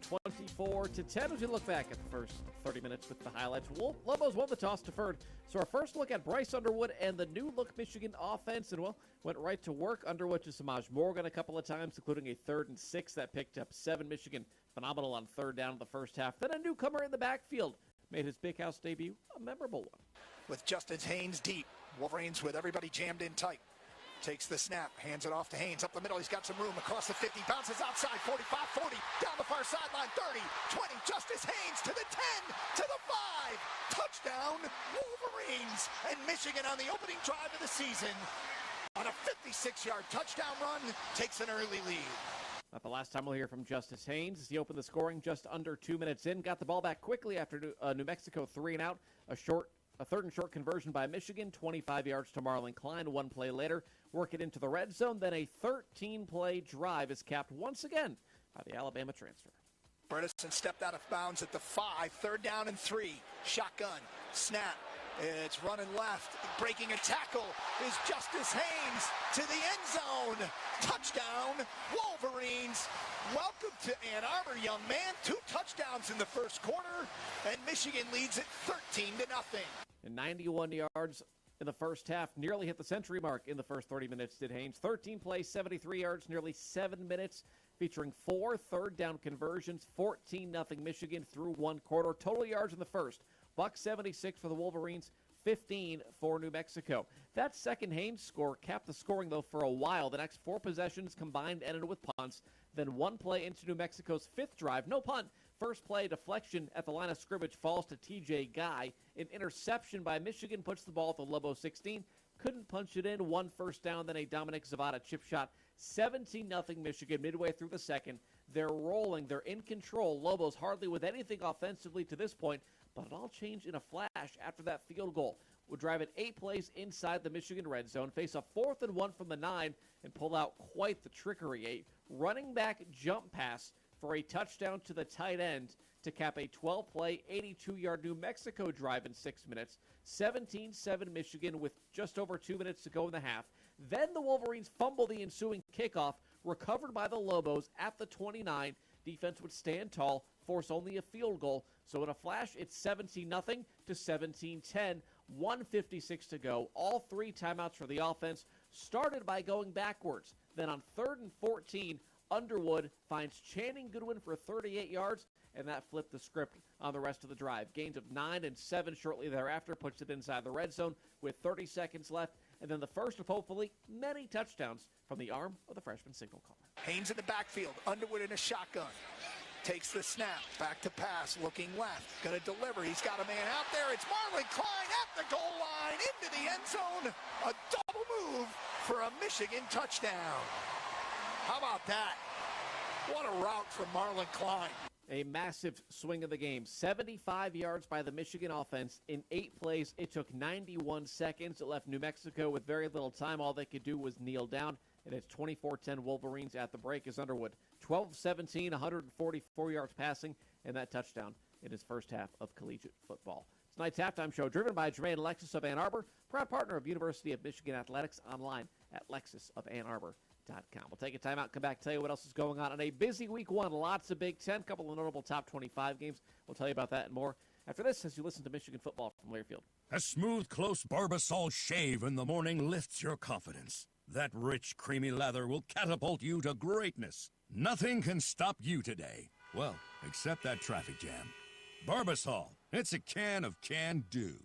24-10 as we look back at the first 30 minutes with the highlights. Lobos won the toss, deferred. So our first look at Bryce Underwood and the new look Michigan offense, and went right to work. Underwood to Samaj Morgan a couple of times, including a 3rd and 6 that picked up 7. Michigan phenomenal on 3rd down in the first half. Then a newcomer in the backfield made his Big House debut a memorable one. With Justin Haynes deep, Wolverines with everybody jammed in tight. Takes the snap, hands it off to Haynes. Up the middle, he's got some room across the 50, bounces outside, 45, 40, down the far sideline, 30, 20, Justice Haynes to the 10, to the 5. Touchdown, Wolverines. And Michigan on the opening drive of the season on a 56-yard touchdown run takes an early lead. Not the last time we'll hear from Justice Haynes as he opened the scoring just under 2 minutes in. Got the ball back quickly after New Mexico 3 and out. A 3rd and short conversion by Michigan, 25 yards to Marlon Klein. 1 play later, work it into the red zone. Then a 13-play drive is capped once again by the Alabama transfer. Bredesen stepped out of bounds at the 5, 3rd down and 3. Shotgun, snap. It's running left. Breaking a tackle is Justice Haynes to the end zone. Touchdown, Wolverines. Welcome to Ann Arbor, young man. 2 touchdowns in the first quarter, and Michigan leads it 13-0. And 91 yards in the first half, nearly hit the century mark in the first 30 minutes, did Haynes. 13 plays, 73 yards, nearly 7 minutes, featuring 4 3rd down conversions, 14-0 Michigan through 1 quarter. Total yards in the first, $176 for the Wolverines, 15 for New Mexico. That second Haynes score capped the scoring, though, for a while. The next 4 possessions combined ended with punts. Then 1 play into New Mexico's 5th drive. No punt. First play, deflection at the line of scrimmage falls to T.J. Guy. An interception by Michigan puts the ball at the Lobo 16. Couldn't punch it in. 1 first down, then a Dominic Zavada chip shot. 17-0 Michigan midway through the second. They're rolling. They're in control. Lobos hardly with anything offensively to this point, but it all changed in a flash after that field goal. Would drive it 8 plays inside the Michigan red zone, face a 4th and 1 from the 9, and pull out quite the trickery. A running back jump pass for a touchdown to the tight end to cap a 12-play, 82-yard New Mexico drive in 6 minutes. 17-7 Michigan with just over 2 minutes to go in the half. Then the Wolverines fumble the ensuing kickoff, recovered by the Lobos at the 29. Defense would stand tall, force only a field goal. So in a flash, it's 17-0 to 17-10. 1:56 to go. All three timeouts for the offense started by going backwards. Then on 3rd and 14, Underwood finds Channing Goodwin for 38 yards, and that flipped the script on the rest of the drive. Gains of 9 and 7 shortly thereafter puts it inside the red zone with 30 seconds left, and then the first of hopefully many touchdowns from the arm of the freshman signal caller. Haynes in the backfield, Underwood in a shotgun. Takes the snap, back to pass, looking left, going to deliver. He's got a man out there. It's Marlon Klein at the goal line, into the end zone. A double move for a Michigan touchdown. How about that? What a route from Marlon Klein. A massive swing of the game. 75 yards by the Michigan offense in 8 plays. It took 91 seconds. It left New Mexico with very little time. All they could do was kneel down. And it's 24-10 Wolverines at the break as Underwood. 12-17, 144 yards passing, and that touchdown in his first half of collegiate football. Tonight's halftime show driven by Jermaine Lexus of Ann Arbor, proud partner of University of Michigan Athletics, online at lexusofannarbor.com. We'll take a timeout, come back, tell you what else is going on a busy week one. Lots of Big Ten, couple of notable top 25 games. We'll tell you about that and more after this as you listen to Michigan football from Learfield. A smooth, close Barbasol shave in the morning lifts your confidence. That rich, creamy lather will catapult you to greatness. Nothing can stop you today. Well, except that traffic jam. Barbasol, it's a can of can-do.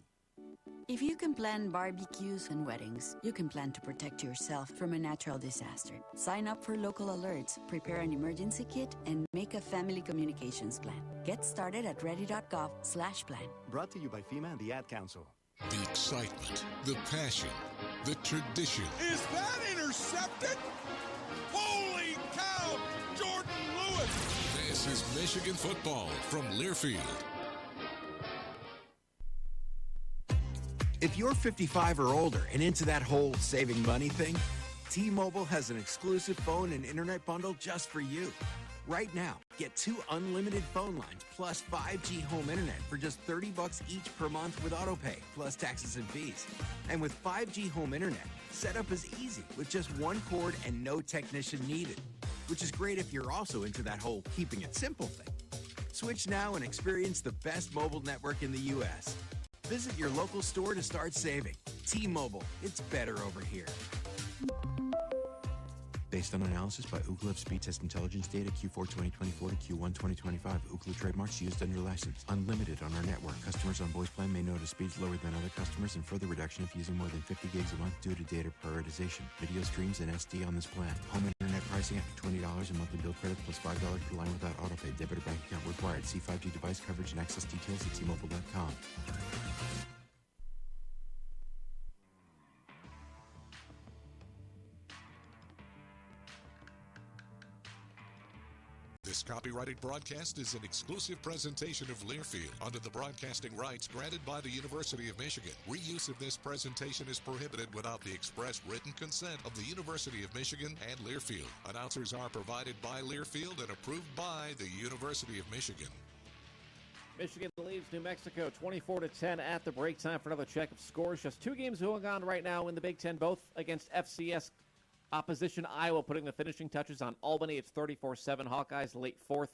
If you can plan barbecues and weddings, you can plan to protect yourself from a natural disaster. Sign up for local alerts, prepare an emergency kit, and make a family communications plan. Get started at ready.gov/plan. Brought to you by FEMA and the Ad Council. The excitement, the passion, the tradition. Is that intercepted? Holy cow! Jordan Lewis! This is Michigan football from Learfield. If you're 55 or older and into that whole saving money thing, T-Mobile has an exclusive phone and internet bundle just for you. Right now, get 2 unlimited phone lines plus 5G home internet for just $30 each per month with autopay, plus taxes and fees. And with 5G home internet, setup is easy with just 1 cord and no technician needed, which is great if you're also into that whole keeping it simple thing. Switch now and experience the best mobile network in the U.S. Visit your local store to start saving. T-Mobile, it's better over here. Based on analysis by Ookla Speed Test Intelligence data Q4 2024 to Q1 2025. Ookla trademarks used under license. Unlimited on our network. Customers on voice plan may notice speeds lower than other customers and further reduction if using more than 50 gigs a month due to data prioritization. Video streams and SD on this plan. Home internet pricing after $20 in monthly bill credit plus $5 per line without autopay. Debit or bank account required. See 5G device coverage and access details at tmobile.com. This copyrighted broadcast is an exclusive presentation of Learfield under the broadcasting rights granted by the University of Michigan. Reuse of this presentation is prohibited without the express written consent of the University of Michigan and Learfield. Announcers are provided by Learfield and approved by the University of Michigan. Michigan leads New Mexico 24-10 at the break. Time for another check of scores. Just 2 games going on right now in the Big Ten, both against FCS opposition. Iowa putting the finishing touches on Albany. It's 34-7. Hawkeyes late 4th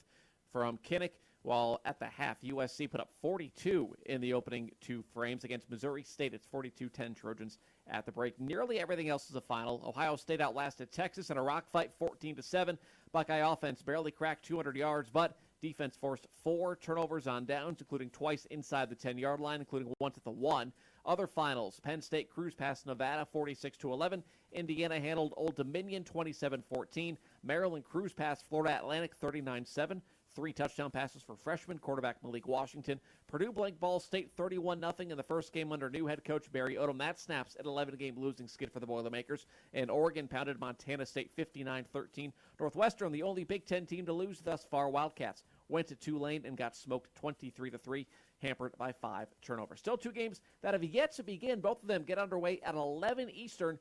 from Kinnick, while at the half, USC put up 42 in the opening 2 frames against Missouri State. It's 42-10 Trojans at the break. Nearly everything else is a final. Ohio State outlasted Texas in a rock fight 14-7. Buckeye offense barely cracked 200 yards, but defense forced 4 turnovers on downs, including twice inside the 10-yard line, including once at the 1. Other finals, Penn State cruised past Nevada 46-11. Indiana handled Old Dominion 27-14. Maryland cruised past Florida Atlantic 39-7. 3 touchdown passes for freshman quarterback Malik Washington. Purdue blanked Ball State 31-0 in the first game under new head coach Barry Odom. That snaps an 11-game losing skid for the Boilermakers. And Oregon pounded Montana State 59-13. Northwestern, the only Big Ten team to lose thus far, Wildcats went to Tulane and got smoked 23-3, hampered by 5 turnovers. Still 2 games that have yet to begin. Both of them get underway at 11 Eastern.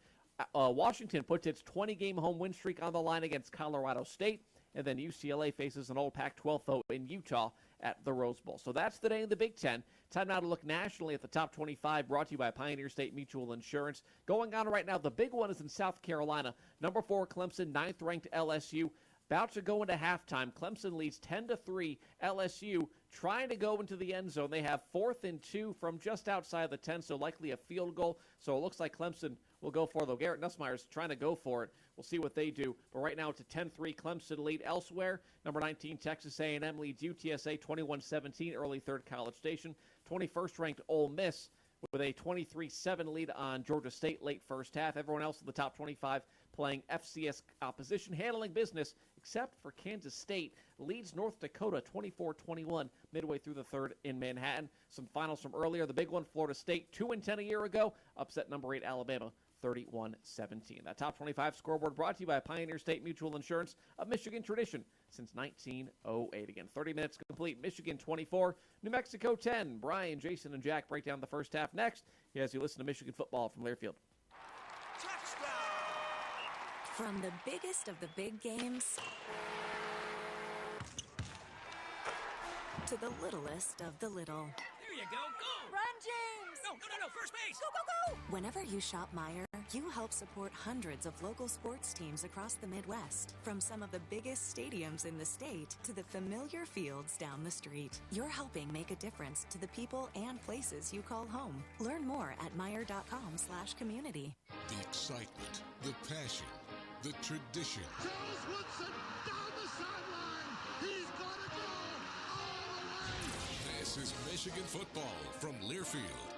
Washington puts its 20-game home win streak on the line against Colorado State. And then UCLA faces an old Pac-12 foe in Utah at the Rose Bowl. So that's the day in the Big Ten. Time now to look nationally at the top 25, brought to you by Pioneer State Mutual Insurance. Going on right now, the big one is in South Carolina. Number 4, Clemson, 9th-ranked LSU. About to go into halftime. Clemson leads 10-3. LSU trying to go into the end zone. They have 4th and 2 from just outside the 10, so likely a field goal. So it looks like Clemson will go for it, though. Garrett Nussmeier's trying to go for it. We'll see what they do. But right now it's a 10-3 Clemson lead. Elsewhere, number 19, Texas A&M leads UTSA 21-17, early third College Station. 21st-ranked Ole Miss with a 23-7 lead on Georgia State late first half. Everyone else in the top 25 playing FCS opposition, handling business, except for Kansas State, leads North Dakota 24-21 midway through the third in Manhattan. Some finals from earlier. The big one, Florida State, 2-10 a year ago, upset number 8 Alabama 31-17. That top 25 scoreboard brought to you by Pioneer State Mutual Insurance, a Michigan tradition since 1908. Again, 30 minutes complete. Michigan 24, New Mexico 10. Brian, Jason, and Jack break down the first half next as you listen to Michigan football from Learfield. From the biggest of the big games to the littlest of the little. There you go. Go! Run, James! No, first base! Go, go, go! Whenever you shop Meijer, you help support hundreds of local sports teams across the Midwest. From some of the biggest stadiums in the state to the familiar fields down the street. You're helping make a difference to the people and places you call home. Learn more at Meijer.com/community. The excitement, the passion, the tradition. Charles Woodson down the sideline. He's gonna go all the way. This is Michigan football from Learfield.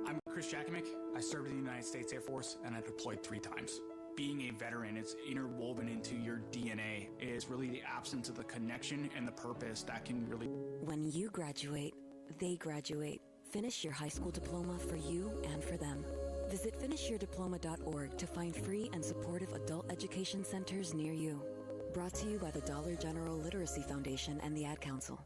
I'm Chris Jakimick. I served in the United States Air Force and I deployed 3 times. Being a veteran, it's interwoven into your DNA. It's really the absence of the connection and the purpose that can really... When you graduate, they graduate. Finish your high school diploma for you and for them. Visit finishyourdiploma.org to find free and supportive adult education centers near you. Brought to you by the Dollar General Literacy Foundation and the Ad Council.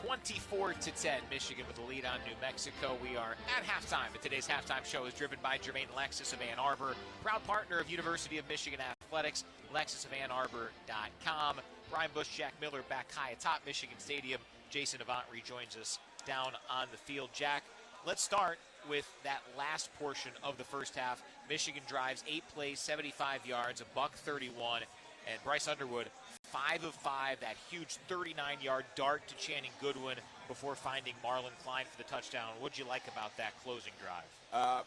(24-10), Michigan with the lead on New Mexico. We are at halftime, and today's halftime show is driven by Jermaine Lexus of Ann Arbor, proud partner of University of Michigan Athletics, LexusofAnnArbor.com. Brian Bush, Jack Miller back high atop Michigan Stadium. Jason Avant rejoins us down on the field. Jack, let's start with that last portion of the first half. Michigan drives 8 plays, 75 yards, $131, and Bryce Underwood 5 of 5, that huge 39-yard dart to Channing Goodwin before finding Marlon Klein for the touchdown. What'd you like about that closing drive?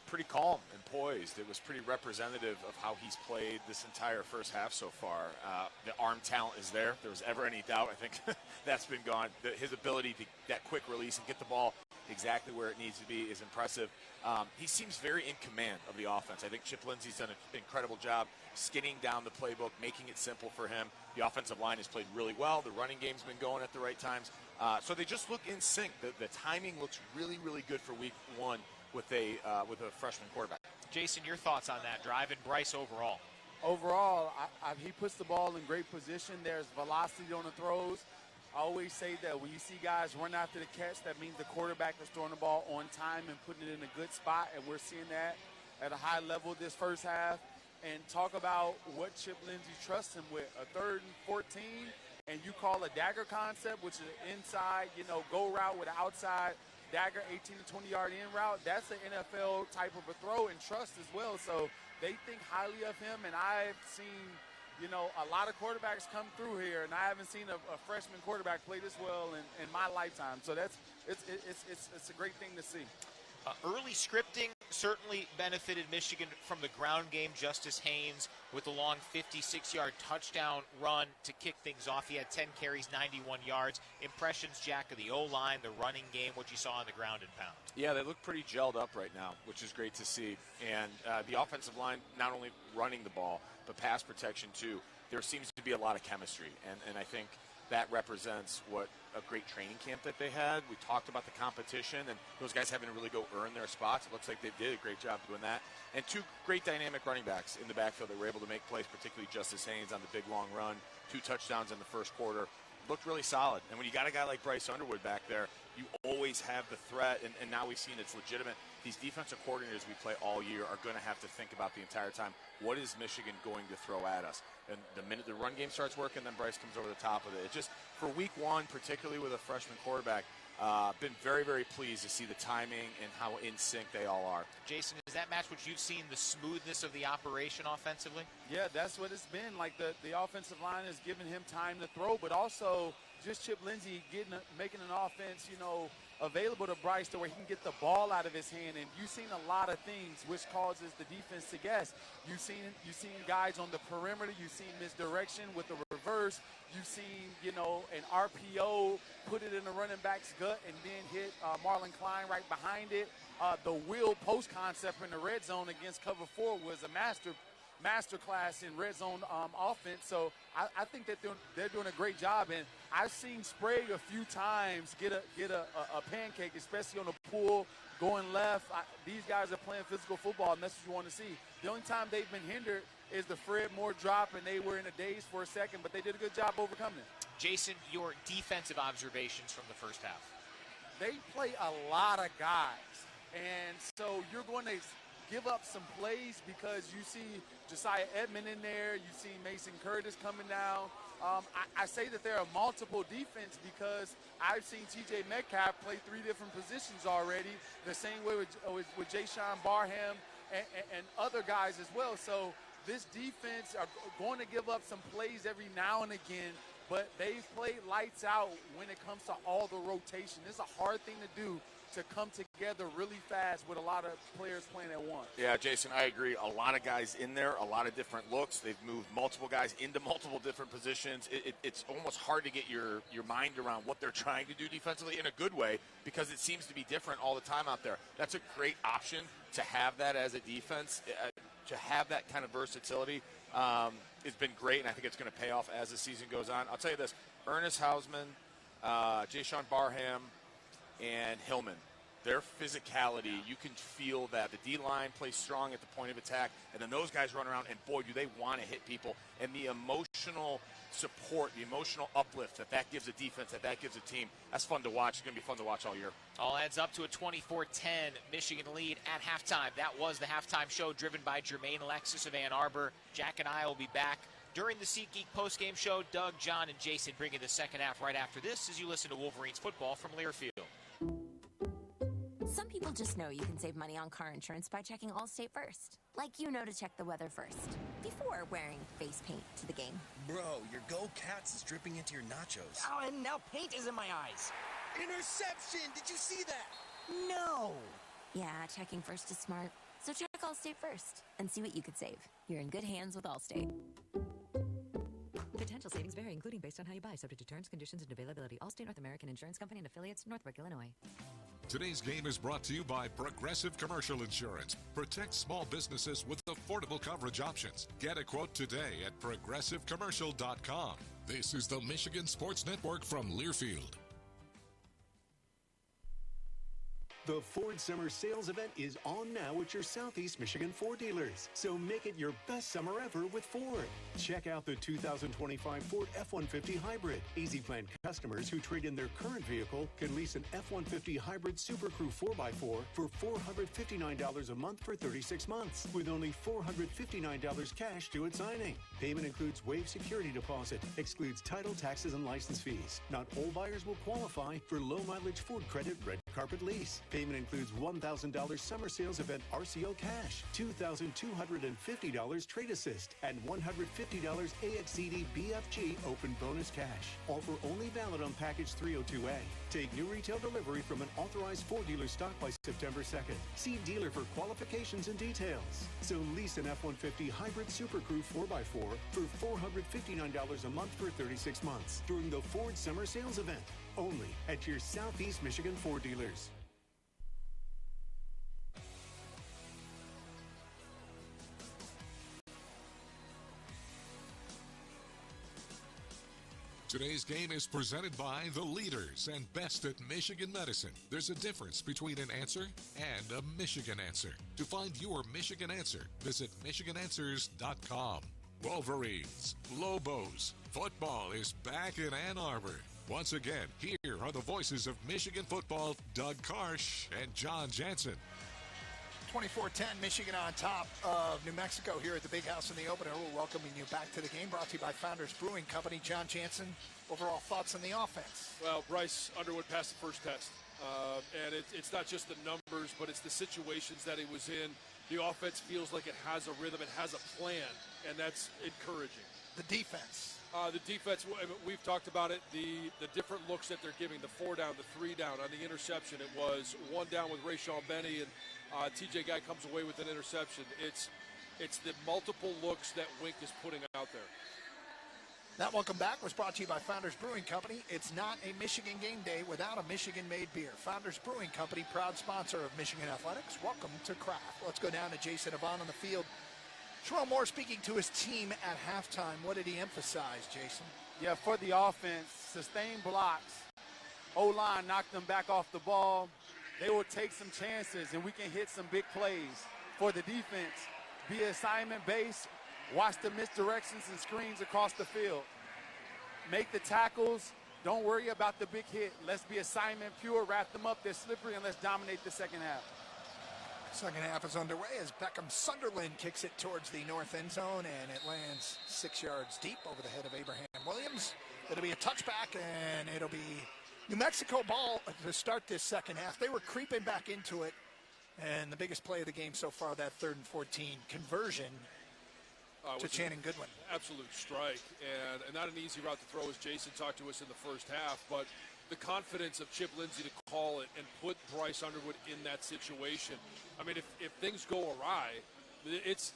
Pretty calm and poised. It was pretty representative of how he's played this entire first half so far. The arm talent is there. If there was ever any doubt, I think that's been gone. His ability to that quick release and get the ball exactly where it needs to be is impressive. He seems very in command of the offense. I think Chip Lindsey's done an incredible job skinning down the playbook, making it simple for him. The offensive line has played really well. The running game's been going at the right times. So they just look in sync. The timing looks really, really good for week 1 with a freshman quarterback. Jason, your thoughts on that drive and Bryce overall? Overall, he puts the ball in great position. There's velocity on the throws. I always say that when you see guys run after the catch, that means the quarterback is throwing the ball on time and putting it in a good spot, and we're seeing that at a high level this first half. And talk about what Chip Lindsey trusts him with, a 3rd and 14, and you call a dagger concept, which is an inside, go route with an outside dagger, 18 to 20-yard in route. That's an NFL type of a throw and trust as well. So they think highly of him, and I've seen a lot of quarterbacks come through here, and I haven't seen a freshman quarterback play this well in my lifetime. So it's a great thing to see. Early scripting certainly benefited Michigan from the ground game. Justice Haynes with a long 56-yard touchdown run to kick things off. He had 10 carries, 91 yards. Impressions, Jack, of the O-line, the running game, what you saw on the ground and pound. Yeah, they look pretty gelled up right now, which is great to see. And the offensive line, not only running the ball, but pass protection too. There seems to be a lot of chemistry, and I think that represents what a great training camp that they had. We talked about the competition, and those guys having to really go earn their spots. It looks like they did a great job doing that. And 2 great dynamic running backs in the backfield that were able to make plays, particularly Justice Haynes on the big long run. 2 touchdowns in the first quarter. Looked really solid. And when you got a guy like Bryce Underwood back there, you always have the threat, and now we've seen it's legitimate. these defensive coordinators we play all year are going to have to think about the entire time, what is Michigan going to throw at us? And the minute the run game starts working, then Bryce comes over the top of it. It just, for week one, particularly with a freshman quarterback, been very, very pleased to see the timing and how in sync they all are. Jason, is that match what you've seen, the smoothness of the operation offensively? Yeah, that's what it's been. Like the offensive line is giving him time to throw, but also just Chip Lindsey making an offense, available to Bryce to where he can get the ball out of his hand. And you've seen a lot of things which causes the defense to guess. You've seen guys on the perimeter. You've seen misdirection with the reverse. You've seen, an RPO put it in the running back's gut and then hit Marlon Klein right behind it. The wheel post concept in the red zone against cover 4 was a master class in red zone offense. So I think that they're doing a great job. And I've seen Sprague a few times get a pancake, especially on the pull going left. These guys are playing physical football, and that's what you want to see. The only time they've been hindered is the Fred Moore drop, and they were in a daze for a second, but they did a good job overcoming it. Jason, your defensive observations from the first half. They play a lot of guys, and so you're going to give up some plays because you see Josiah Edmond in there, you see Mason Curtis coming down. I say that there are multiple defense because I've seen T.J. Metcalf play 3 different positions already, the same way with Jayshawn Barham and other guys as well. So this defense are going to give up some plays every now and again, but they've played lights out when it comes to all the rotation. It's a hard thing to do, to come together really fast with a lot of players playing at once. Yeah, Jason, I agree. A lot of guys in there, a lot of different looks. They've moved multiple guys into multiple different positions. It's almost hard to get your mind around what they're trying to do defensively in a good way because it seems to be different all the time out there. That's a great option to have that as a defense, to have that kind of versatility. It's been great, and I think it's going to pay off as the season goes on. I'll tell you this, Ernest Hausman, Jayshawn Barham, and Hillman, their physicality, you can feel that. The D-line plays strong at the point of attack, and then those guys run around, and boy, do they want to hit people. And the emotional support, the emotional uplift that gives a defense, that gives a team, that's fun to watch. It's going to be fun to watch all year. All adds up to a 24-10 Michigan lead at halftime. That was the halftime show driven by Jermaine Alexis of Ann Arbor. Jack and I will be back during the SeatGeek postgame show. Doug, John, and Jason bringing the second half right after this as you listen to Wolverines football from Learfield. Some people just know you can save money on car insurance by checking Allstate first. Like to check the weather first, before wearing face paint to the game. Bro, your Go Cats is dripping into your nachos. Oh, and now paint is in my eyes. Interception! Did you see that? No! Yeah, checking first is smart. So check Allstate first and see what you could save. You're in good hands with Allstate. Potential savings vary, including based on how you buy, subject to terms, conditions, and availability. Allstate North American Insurance Company and affiliates, Northbrook, Illinois. Today's game is brought to you by Progressive Commercial Insurance. Protect small businesses with affordable coverage options. Get a quote today at progressivecommercial.com. This is the Michigan Sports Network from Learfield. The Ford Summer Sales Event is on now at your Southeast Michigan Ford dealers. So make it your best summer ever with Ford. Check out the 2025 Ford F-150 Hybrid. Easy Plan customers who trade in their current vehicle can lease an F-150 Hybrid Super Crew 4x4 for $459 a month for 36 months, with only $459 cash due at signing. Payment includes waived security deposit, excludes title, taxes, and license fees. Not all buyers will qualify for low-mileage Ford Credit Red Carpet Lease. Payment includes $1,000 Summer Sales Event RCO cash, $2,250 Trade Assist, and $150 AXCD BFG Open Bonus Cash. Offer only valid on Package 302A. Take new retail delivery from an authorized Ford dealer stock by September 2nd. See dealer for qualifications and details. So lease an F-150 Hybrid Super Crew 4x4 for $459 a month for 36 months during the Ford Summer Sales Event. Only at your Southeast Michigan Ford dealers. Today's game is presented by the leaders and best at Michigan Medicine. There's a difference between an answer and a Michigan answer. To find your Michigan answer, visit MichiganAnswers.com. Wolverines, Lobos, football is back in Ann Arbor. Once again, here are the voices of Michigan football, Doug Karsh and John Jansen. 24-10, Michigan on top of New Mexico here at the Big House in the Opener. We're welcoming you back to the game, brought to you by Founders Brewing Company. John Jansen, overall thoughts on the offense? Well, Bryce Underwood passed the first test. And it's not just the numbers, but it's the situations that he was in. The offense feels like it has a rhythm, it has a plan, and that's encouraging. The defense. The defense, we've talked about it, the different looks that they're giving, the 4 down, the 3 down. On the interception, it was 1 down with Rayshon Benny, and TJ Guy comes away with an interception. It's the multiple looks that Wink is putting out there. That welcome back was brought to you by Founders Brewing Company. It's not a Michigan game day without a Michigan-made beer. Founders Brewing Company, proud sponsor of Michigan Athletics. Welcome to Craft. Let's go down to Jason Avant on the field. Sherrone Moore speaking to his team at halftime. What did he emphasize, Jason? Yeah, for the offense, sustained blocks. O-line knocked them back off the ball. They will take some chances, and we can hit some big plays. For the defense, be assignment-based. Watch the misdirections and screens across the field. Make the tackles. Don't worry about the big hit. Let's be assignment pure. Wrap them up. They're slippery, and let's dominate the second half. Second half is underway as Beckham Sunderland kicks it towards the north end zone, and it lands 6 yards deep over the head of Abraham Williams. It'll be a touchback, and it'll be New Mexico ball to start this second half. They were creeping back into it, and the biggest play of the game so far, that 3rd and 14 conversion to Channing Goodwin. Absolute strike, and not an easy route to throw, as Jason talked to us in the first half, but the confidence of Chip Lindsey to call it and put Bryce Underwood in that situation. I mean, if things go awry, it's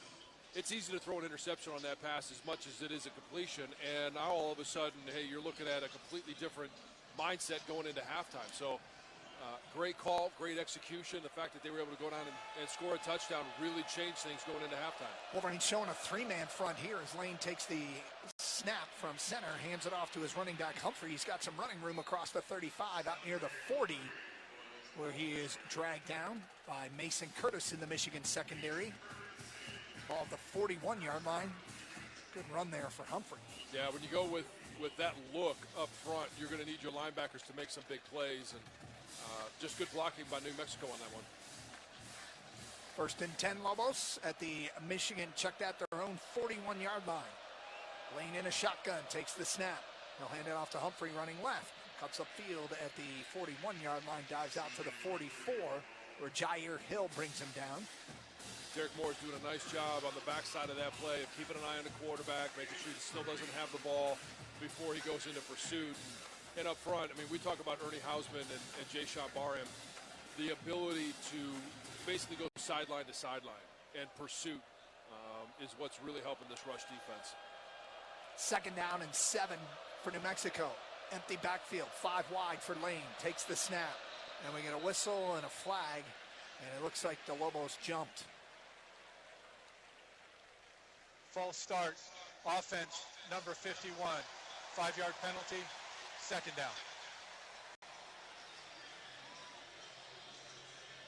easy to throw an interception on that pass as much as it is a completion, and now all of a sudden, hey, you're looking at a completely different mindset going into halftime. So great call, great execution. The fact that they were able to go down and score a touchdown really changed things going into halftime. Wolverine showing a 3-man front here as Lane takes the snap from center, hands it off to his running back Humphrey. He's got some running room across the 35 out near the 40, where he is dragged down by Mason Curtis in the Michigan secondary. Ball at the 41-yard line. Good run there for Humphrey. Yeah, when you go with that look up front, you're going to need your linebackers to make some big plays, and just good blocking by New Mexico on that one. 1st and 10 Lobos at the Michigan checked at their own 41-yard line. Lane in a shotgun, takes the snap. He'll hand it off to Humphrey running left. Cuts upfield at the 41-yard line, dives out to the 44, where Jair Hill brings him down. Derek Moore's doing a nice job on the backside of that play of keeping an eye on the quarterback, making sure he still doesn't have the ball before he goes into pursuit. And up front, I mean, we talk about Ernie Hausman and Jay-Sean Barham, the ability to basically go sideline to sideline and pursuit is what's really helping this rush defense. 2nd down and 7 for New Mexico. Empty backfield, 5 wide for Lane. Takes the snap. And we get a whistle and a flag. And it looks like the Lobos jumped. False start. Offense, number 51. 5-yard penalty. 2nd down.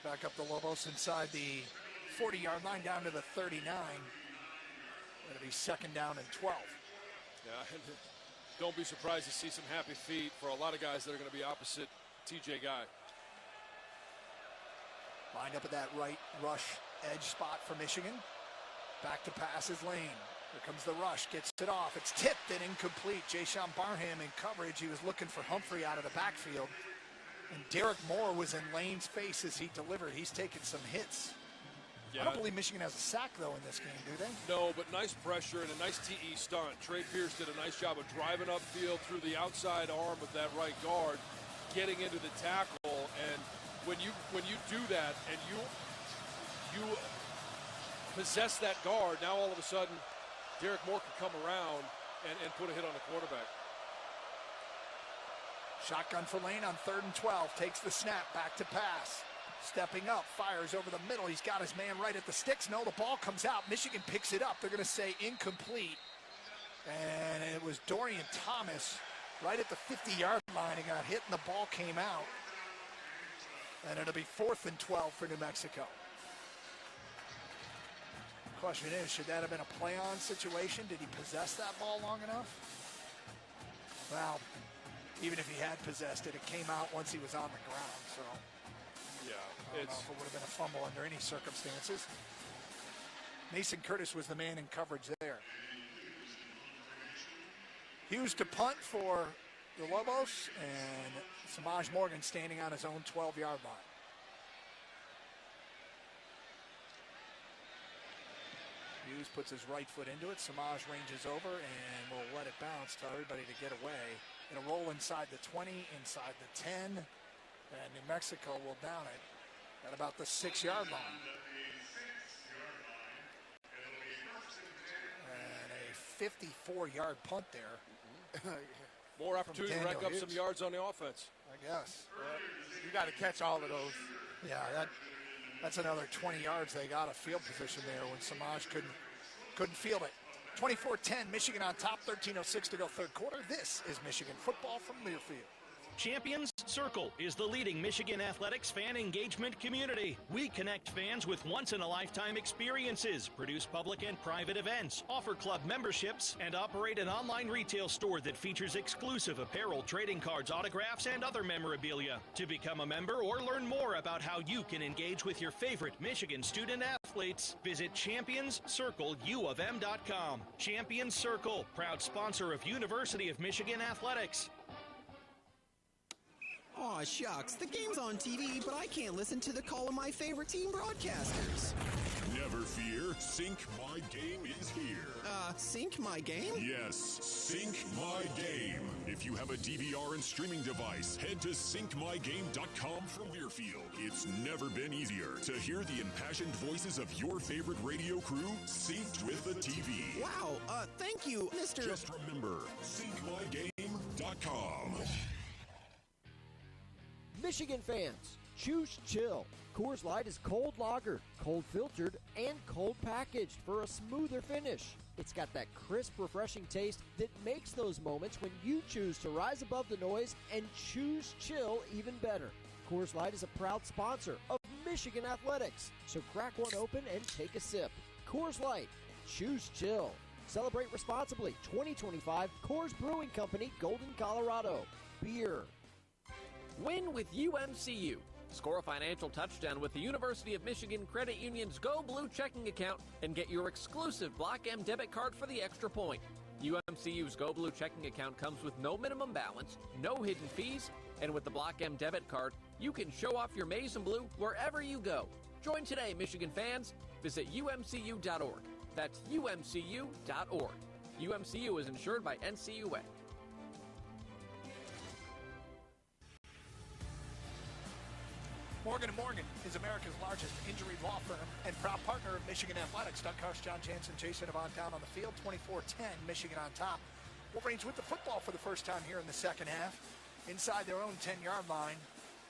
Back up the Lobos inside the 40-yard line down to the 39. It'll be 2nd down and 12. Yeah, don't be surprised to see some happy feet for a lot of guys that are going to be opposite TJ Guy. Lined up at that right rush edge spot for Michigan. Back to pass is Lane. Here comes the rush, gets it off. It's tipped and incomplete. Jay-Sean Barham in coverage. He was looking for Humphrey out of the backfield. And Derek Moore was in Lane's face as he delivered. He's taken some hits. Yeah. I don't believe Michigan has a sack, though, in this game, do they? No, but nice pressure and a nice TE stunt. Trey Pierce did a nice job of driving upfield through the outside arm of that right guard, getting into the tackle. And when you do that and you possess that guard, now all of a sudden Derek Moore can come around and put a hit on the quarterback. Shotgun for Lane on 3rd and 12. Takes the snap, back to pass. Stepping up, fires over the middle. He's got his man right at the sticks. No, the ball comes out. Michigan picks it up. They're going to say incomplete. And it was Dorian Thomas right at the 50-yard line. He got hit and the ball came out. And it'll be 4th and 12 for New Mexico. Question is, should that have been a play-on situation? Did he possess that ball long enough? Well, even if he had possessed it, it came out once he was on the ground. So Yeah, I don't know if it would have been a fumble under any circumstances. Mason Curtis was the man in coverage there. Hughes to punt for the Lobos, and Samaj Morgan standing on his own 12-yard line. Hughes puts his right foot into it. Samaj ranges over and will let it bounce. Tell everybody to get away. It'll roll inside the 20, inside the 10, and New Mexico will down it at about the 6-yard line. And a 54-yard punt there. More opportunity to rack up some yards on the offense. I guess. You got to catch all of those. Yeah, that's another 20 yards they got of field position there when Samaj couldn't field it. 24-10, Michigan on top, 13:06 to go third quarter. This is Michigan football from Learfield. Champions Circle is the leading Michigan athletics fan engagement community. We connect fans with once-in-a-lifetime experiences, produce public and private events, offer club memberships, and operate an online retail store that features exclusive apparel, trading cards, autographs, and other memorabilia. To become a member or learn more about how you can engage with your favorite Michigan student athletes, visit championscircleUofM.com. Champions Circle, proud sponsor of University of Michigan Athletics. Aw, shucks. The game's on TV, but I can't listen to the call of my favorite team broadcasters. Never fear. Sync My Game is here. Sync My Game? Yes, Sync My Game. If you have a DVR and streaming device, head to syncmygame.com from Learfield. It's never been easier to hear the impassioned voices of your favorite radio crew synced with the TV. Wow, thank you, Mr. Just remember, syncmygame.com. Michigan fans, choose chill. Coors Light is cold lagered, cold filtered, and cold packaged for a smoother finish. It's got that crisp, refreshing taste that makes those moments when you choose to rise above the noise and choose chill even better. Coors Light is a proud sponsor of Michigan Athletics, so crack one open and take a sip. Coors Light, choose chill. Celebrate responsibly. 2025 Coors Brewing Company, Golden, Colorado. Beer. Win with UMCU. Score a financial touchdown with the University of Michigan Credit Union's Go Blue checking account and get your exclusive Block M debit card for the extra point. UMCU's Go Blue checking account comes with no minimum balance, no hidden fees, and with the Block M debit card, you can show off your maize and blue wherever you go. Join today, Michigan fans. Visit umcu.org. That's umcu.org. UMCU is insured by NCUA. Morgan & Morgan is America's largest injury law firm and proud partner of Michigan Athletics. Doug Hush, John Jansen, Jason Avant down on the field. 24-10, Michigan on top. Wolverines with the football for the first time here in the second half. Inside their own 10-yard line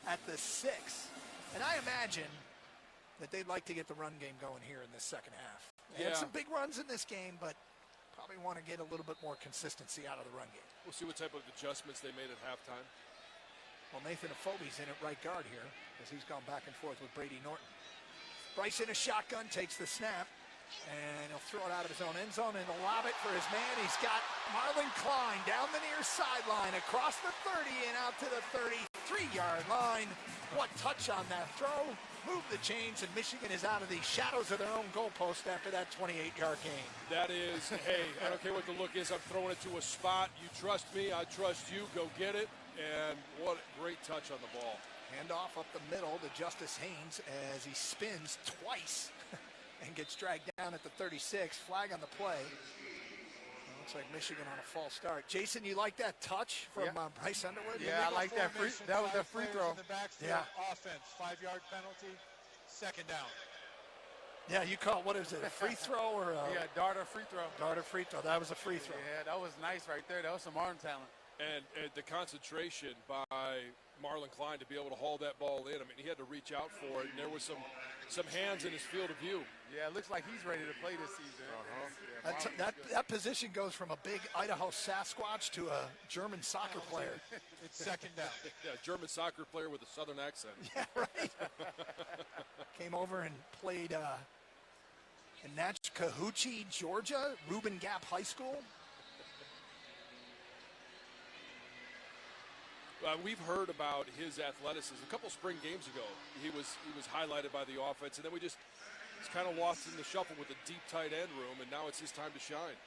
at the 6. And I imagine that they'd like to get the run game going here in this second half. They had some big runs in this game, but probably want to get a little bit more consistency out of the run game. We'll see what type of adjustments they made at halftime. Well, Nathan Afobe's in at right guard here as he's gone back and forth with Brady Norton. Bryce in a shotgun, takes the snap, and he'll throw it out of his own end zone and he'll lob it for his man. He's got Marlon Klein down the near sideline, across the 30 and out to the 33-yard line. What touch on that throw. Move the chains, and Michigan is out of the shadows of their own goalpost after that 28-yard gain. That is, hey, I don't care what the look is. I'm throwing it to a spot. You trust me, I trust you. Go get it. And what a great touch on the ball. Handoff up the middle to Justice Haynes as he spins twice and gets dragged down at the 36. Flag on the play. Looks like Michigan on a false start. Jason, you like that touch from Bryce Underwood? Yeah, I like that. That was a free throw. In the backfield, offense, 5-yard penalty, second down. Yeah, you call, what is it, a free throw or a... Yeah, darter free throw. Darter free throw. That was a free throw. Yeah, that was nice right there. That was some arm talent. And the concentration by Marlon Klein to be able to haul that ball in. I mean, he had to reach out for it, and there was some hands in his field of view. Yeah, it looks like he's ready to play this season. That position goes from a big Idaho Sasquatch to a German soccer player. It's second down. Yeah, German soccer player with a southern accent. Yeah, right. Came over and played in Natchitoches, Georgia, Reuben Gap High School. We've heard about his athleticism. A couple spring games ago, he was highlighted by the offense, and then he's kind of lost in the shuffle with the deep tight end room, and now it's his time to shine.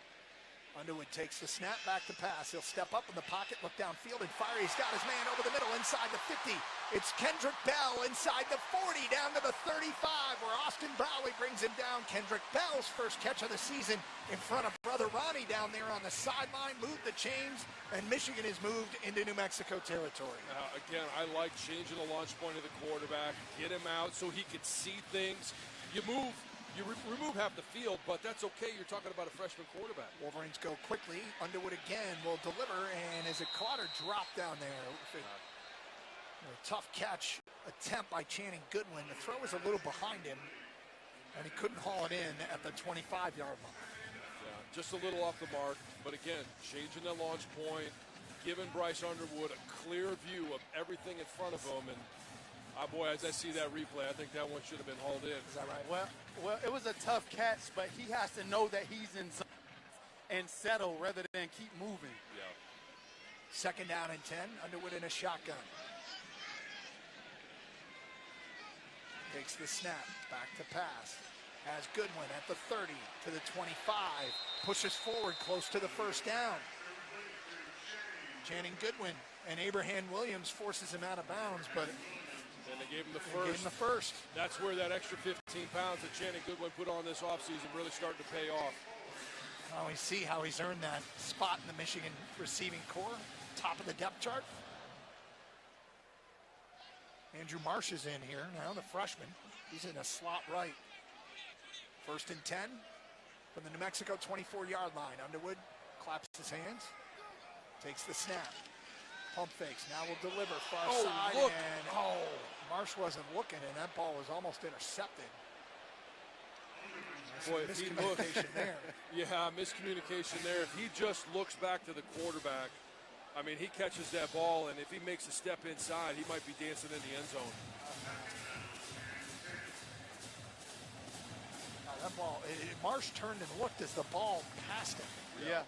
Underwood takes the snap, back to pass. He'll step up in the pocket, look downfield, and fire. He's got his man over the middle, inside the 50. It's Kendrick Bell inside the 40, down to the 35, where Austin Bowley brings him down. Kendrick Bell's first catch of the season in front of brother Ronnie down there on the sideline. Moved the chains, and Michigan is moved into New Mexico territory. Again, I like changing the launch point of the quarterback, get him out so he can see things. You remove half the field, but that's okay. You're talking about a freshman quarterback. Wolverines go quickly. Underwood again will deliver, and as a Clotter drop down there. A tough catch attempt by Channing Goodwin. The throw was a little behind him, and he couldn't haul it in at the 25-yard line. Yeah, just a little off the mark, but again, changing the launch point, giving Bryce Underwood a clear view of everything in front of him, and boy, as I see that replay, I think that one should have been hauled in. Is that right? Well, it was a tough catch, but he has to know that he's in zone and settle rather than keep moving. Yeah. Second down and 10, Underwood in a shotgun. Takes the snap, back to pass. Has Goodwin at the 30 to the 25. Pushes forward close to the first down. Channing Goodwin and Abraham Williams forces him out of bounds, but and they gave him the first. That's where that extra 15 pounds that Channing Goodwin put on this offseason really starting to pay off. Now we see how he's earned that spot in the Michigan receiving corps, top of the depth chart. Andrew Marsh is in here now, the freshman. He's in a slot right. First and 10 from the New Mexico 24-yard line. Underwood claps his hands, takes the snap. Pump fakes, now will deliver far side, look. And Marsh wasn't looking, and that ball was almost intercepted. Boy, if he looks, there. Yeah, miscommunication there. If he just looks back to the quarterback, I mean, he catches that ball, and if he makes a step inside, he might be dancing in the end zone. That ball, Marsh turned and looked as the ball passed him. Yeah.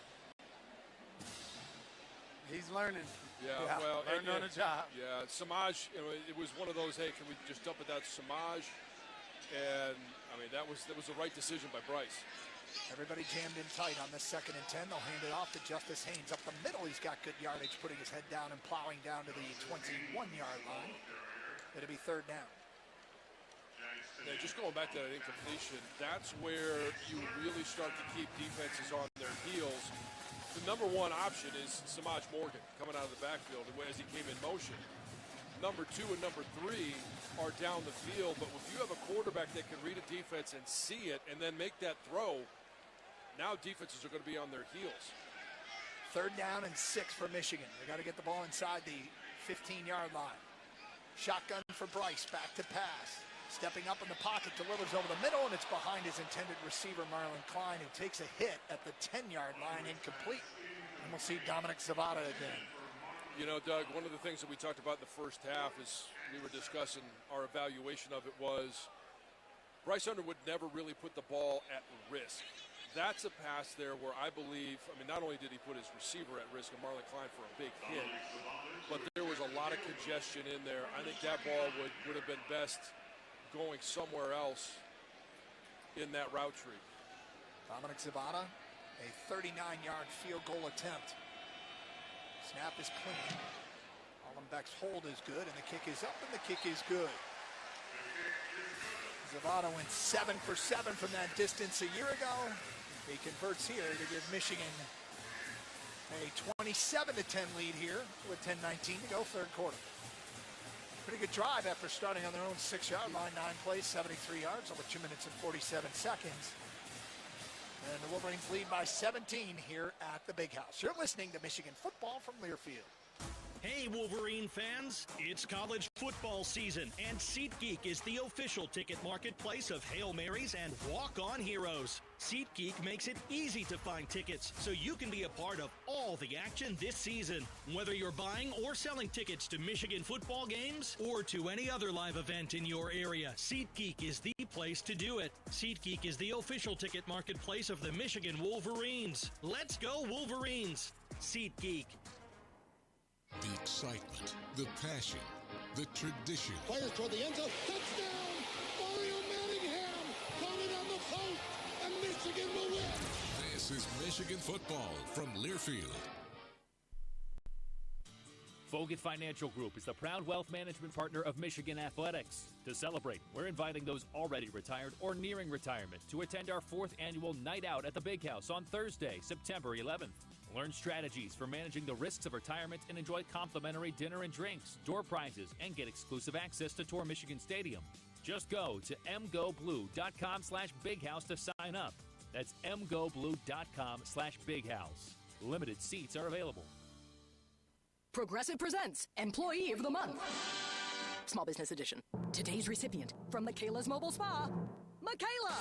He's learning. Yeah, well, learning on the job. Yeah, Samaj, it was one of those, hey, can we just dump it down to Samaj? And, I mean, that was the right decision by Bryce. Everybody jammed in tight on this second and 10. They'll hand it off to Justice Haynes. Up the middle, he's got good yardage, putting his head down and plowing down to the 21-yard line. It'll be third down. Yeah, just going back to that incompletion, that's where you really start to keep defenses on their heels. The number one option is Samaj Morgan coming out of the backfield as he came in motion. Number 2 and number 3 are down the field, but if you have a quarterback that can read a defense and see it and then make that throw, now defenses are going to be on their heels. Third down and 6 for Michigan. They got to get the ball inside the 15-yard line. Shotgun for Bryce, back to pass. Stepping up in the pocket, delivers over the middle, and it's behind his intended receiver, Marlon Klein, who takes a hit at the 10-yard line, incomplete. And we'll see Dominic Zavada again. You know, Doug, one of the things that we talked about in the first half as we were discussing our evaluation of it was Bryce Underwood never really put the ball at risk. That's a pass there where I believe, I mean, not only did he put his receiver at risk and Marlon Klein for a big hit, but there was a lot of congestion in there. I think that ball would have been best going somewhere else in that route tree. Dominic Zavada, a 39-yard field goal attempt. Snap is clean. Hollenbeck's hold is good, and the kick is up, and the kick is good. Zavada went 7 for 7 from that distance a year ago. He converts here to give Michigan a 27-10 lead here with 10:19 to go, third quarter. Pretty good drive after starting on their own 6-yard line, 9 plays, 73 yards, over 2 minutes and 47 seconds. And the Wolverines lead by 17 here at the Big House. You're listening to Michigan football from Learfield. Hey, Wolverine fans, it's college football season, and SeatGeek is the official ticket marketplace of Hail Marys and walk-on heroes. SeatGeek makes it easy to find tickets so you can be a part of all the action this season. Whether you're buying or selling tickets to Michigan football games or to any other live event in your area, SeatGeek is the place to do it. SeatGeek is the official ticket marketplace of the Michigan Wolverines. Let's go, Wolverines! SeatGeek. The excitement, the passion, the tradition. Players toward the end zone. Touchdown! Mario Manningham got it on the post, and Michigan will win. This is Michigan football from Learfield. Fogut Financial Group is the proud wealth management partner of Michigan Athletics. To celebrate, we're inviting those already retired or nearing retirement to attend our 4th annual Night Out at the Big House on Thursday, September 11th. Learn strategies for managing the risks of retirement and enjoy complimentary dinner and drinks, door prizes, and get exclusive access to tour Michigan Stadium. Just go to mgoblue.com/bighouse to sign up. That's mgoblue.com/bighouse. Limited seats are available. Progressive presents Employee of the Month. Small Business Edition. Today's recipient from Michaela's Mobile Spa, Michaela.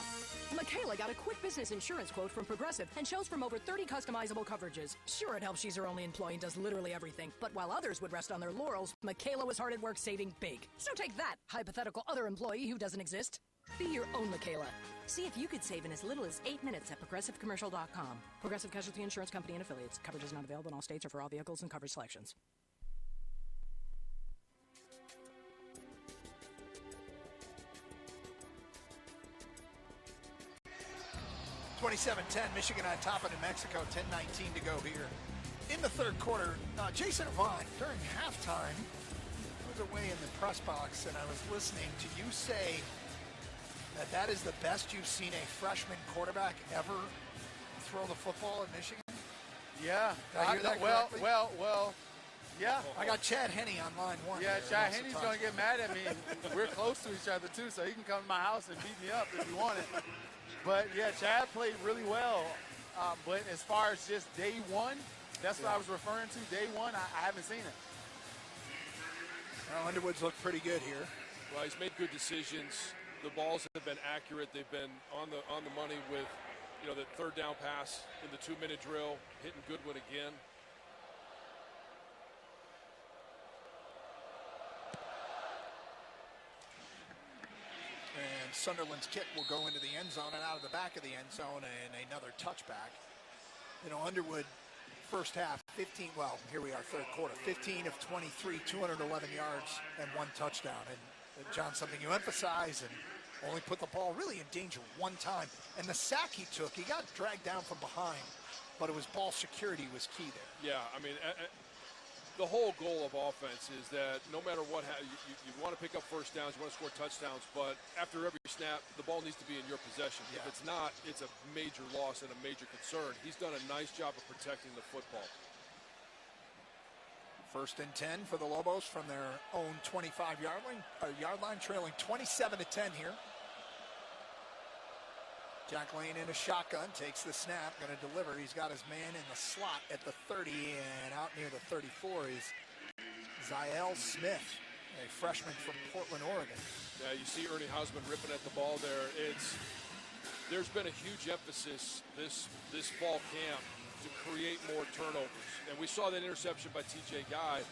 Michaela got a quick business insurance quote from Progressive and chose from over 30 customizable coverages. Sure, it helps she's her only employee and does literally everything. But while others would rest on their laurels, Michaela was hard at work saving big. So take that, hypothetical other employee who doesn't exist. Be your own Michaela. See if you could save in as little as 8 minutes at ProgressiveCommercial.com. Progressive Casualty Insurance Company and Affiliates. Coverage is not available in all states or for all vehicles and coverage selections. (27-10), Michigan on top of New Mexico, 10:19 to go here. In the third quarter, Jason Avant, during halftime, was away in the press box, and I was listening to you say that is the best you've seen a freshman quarterback ever throw the football in Michigan? Yeah. Did I hear that correctly? Well, yeah. I got Chad Henne on line one. Yeah, there. Chad Henne's going to get mad at me. We're close to each other, too, so he can come to my house and beat me up if you want it. But, yeah, Chad played really well. But as far as just day one, that's what I was referring to. Day one, I haven't seen it. Well, Underwood's looked pretty good here. Well, he's made good decisions. The balls have been accurate. They've been on the money with, that third down pass in the 2-minute drill, hitting Goodwin again. And Sunderland's kick will go into the end zone and out of the back of the end zone, and another touchback. Underwood, first half, here we are, third quarter, 15 of 23, 211 yards, and 1 touchdown. And John, something you emphasize, and only put the ball really in danger one time. And the sack he took, he got dragged down from behind, but it was ball security was key there. Yeah, I mean, the whole goal of offense is that no matter what, you want to pick up first downs, you want to score touchdowns, but after every snap, the ball needs to be in your possession. Yeah. If it's not, it's a major loss and a major concern. He's done a nice job of protecting the football. First and 10 for the Lobos from their own 25-yard line, trailing 27-10 here. Jack Lane in a shotgun, takes the snap, going to deliver. He's got his man in the slot at the 30, and out near the 34 is Zael Smith, a freshman from Portland, Oregon. Yeah, you see Ernie Hausman ripping at the ball there. There's been a huge emphasis this fall camp to create more turnovers. And we saw that interception by TJ Guy,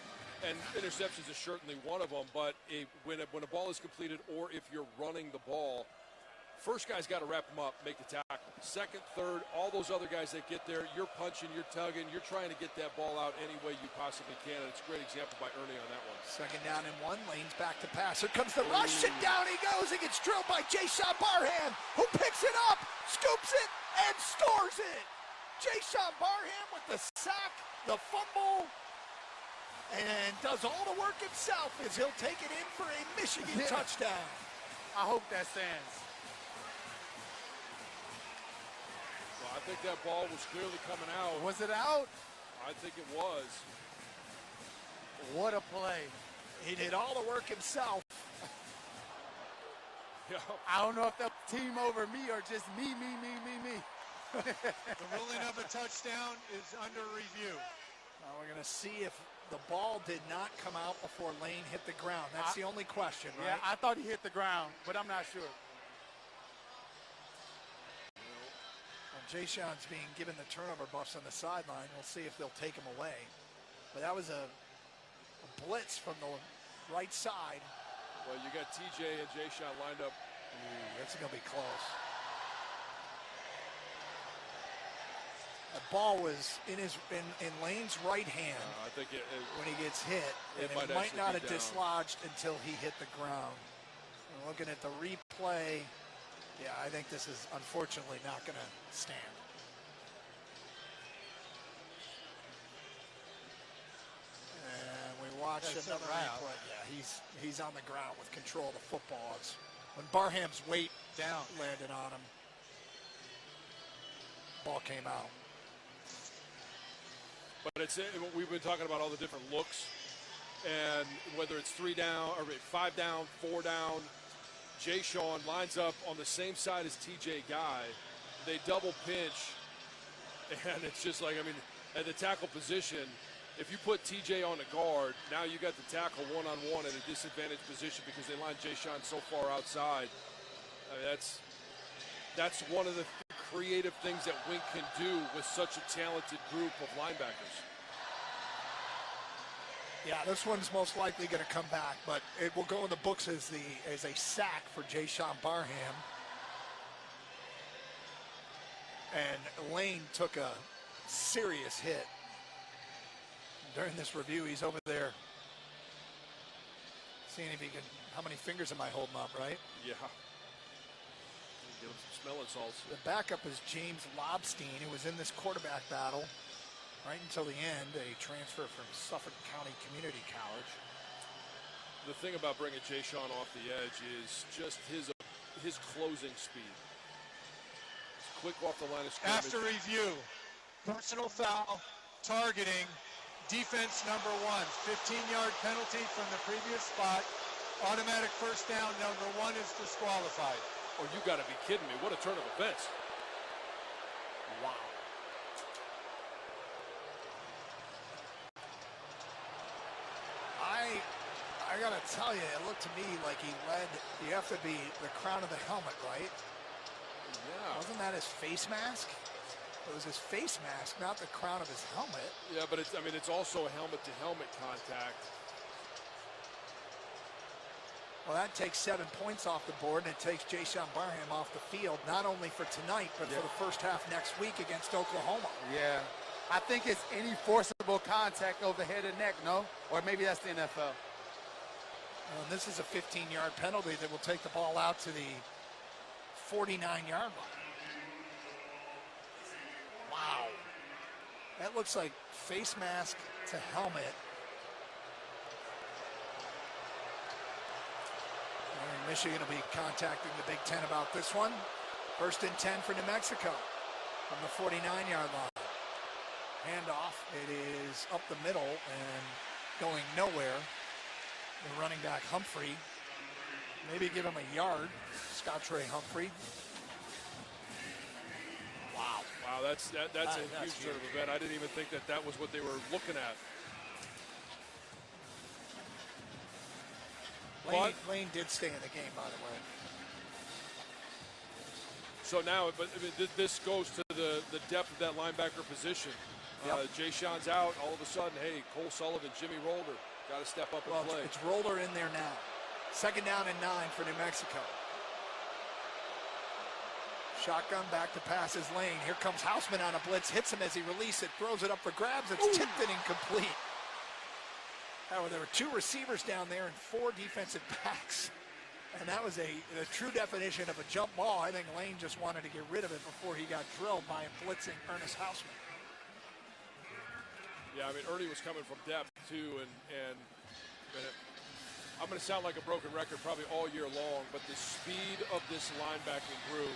and interceptions is certainly one of them, but when a ball is completed or if you're running the ball, first guy's got to wrap him up, make the tackle. Second, third, all those other guys that get there, you're punching, you're tugging, you're trying to get that ball out any way you possibly can, and it's a great example by Ernie on that one. Second down and 1, Lane's back to pass. Here comes the rush, and down he goes. It gets drilled by Jayshawn Barham, who picks it up, scoops it, and scores it. Jayshawn Barham with the sack, the fumble, and does all the work himself as he'll take it in for a Michigan touchdown. I hope that stands. Well, I think that ball was clearly coming out. Was it out? I think it was. What a play. He did all the work himself. Yeah. I don't know if the team over me or just me. The ruling of a touchdown is under review. Now we're going to see if the ball did not come out before Lane hit the ground. That's the only question, right? Yeah, I thought he hit the ground, but I'm not sure. Well, Jayshawn's being given the turnover buffs on the sideline. We'll see if they'll take him away. But that was a blitz from the right side. Well, you got TJ and Jayshawn lined up. Ooh, that's going to be close. The ball was in Lane's right hand I think when he gets hit, and it might not have dislodged until he hit the ground. And looking at the replay, yeah, I think this is unfortunately not going to stand. And we watch another replay. Yeah, he's on the ground with control of the football. It's when Barham's weight landed on him, ball came out. But we've been talking about all the different looks, and whether it's 3 down or 5 down, 4 down, Jay Sean lines up on the same side as TJ Guy. They double pinch, and it's just like, I mean, at the tackle position, if you put TJ on the guard, now you got the tackle one-on-one at a disadvantaged position because they line Jay Sean so far outside. I mean, that's one of the creative things that Wink can do with such a talented group of linebackers. Yeah, this one's most likely going to come back, but it will go in the books as a sack for Jay Sean Barham. And Lane took a serious hit. During this review, he's over there seeing if he can, how many fingers am I holding up, right? Yeah. Give him some smelling salts. The backup is James Lobstein, who was in this quarterback battle right until the end, a transfer from Suffolk County Community College. The thing about bringing Jay Sean off the edge is just his closing speed. He's quick off the line of scrimmage. After review, personal foul, targeting, defense number 1, 15-yard penalty from the previous spot, automatic first down, number 1 is disqualified. Oh, you got to be kidding me. What a turn of events. Wow. I got to tell you, it looked to me like you have to be the crown of the helmet, right? Yeah. Wasn't that his face mask? It was his face mask, not the crown of his helmet. Yeah, but it's also a helmet-to-helmet contact. Well, that takes 7 points off the board, and it takes Jay Sean Barham off the field, not only for tonight, but for the first half next week against Oklahoma. Yeah. I think it's any forcible contact over the head and neck, no? Or maybe that's the NFL. And this is a 15-yard penalty that will take the ball out to the 49-yard line. Wow. That looks like face mask to helmet. And Michigan will be contacting the Big Ten about this one. 1st and 10 for New Mexico from the 49-yard line. Handoff. It is up the middle and going nowhere. The running back Humphrey. Maybe give him a yard. Scottrey Humphrey. Wow. Wow, that's a huge turn of event. I didn't even think that was what they were looking at. Lane did stay in the game, by the way. So now, this goes to the depth of that linebacker position. Jay Sean's out. All of a sudden, hey, Cole Sullivan, Jimmy Rolder, got to step up and play. It's Rolder in there now. 2nd down and 9 for New Mexico. Shotgun back to pass is Lane. Here comes Hausman on a blitz, hits him as he releases it, throws it up for grabs. It's tipped and incomplete. However, there were 2 receivers down there and 4 defensive backs. And that was a true definition of a jump ball. I think Lane just wanted to get rid of it before he got drilled by blitzing Ernest Hausman. Yeah, I mean, Ernie was coming from depth, too, and I'm going to sound like a broken record probably all year long, but the speed of this linebacking group,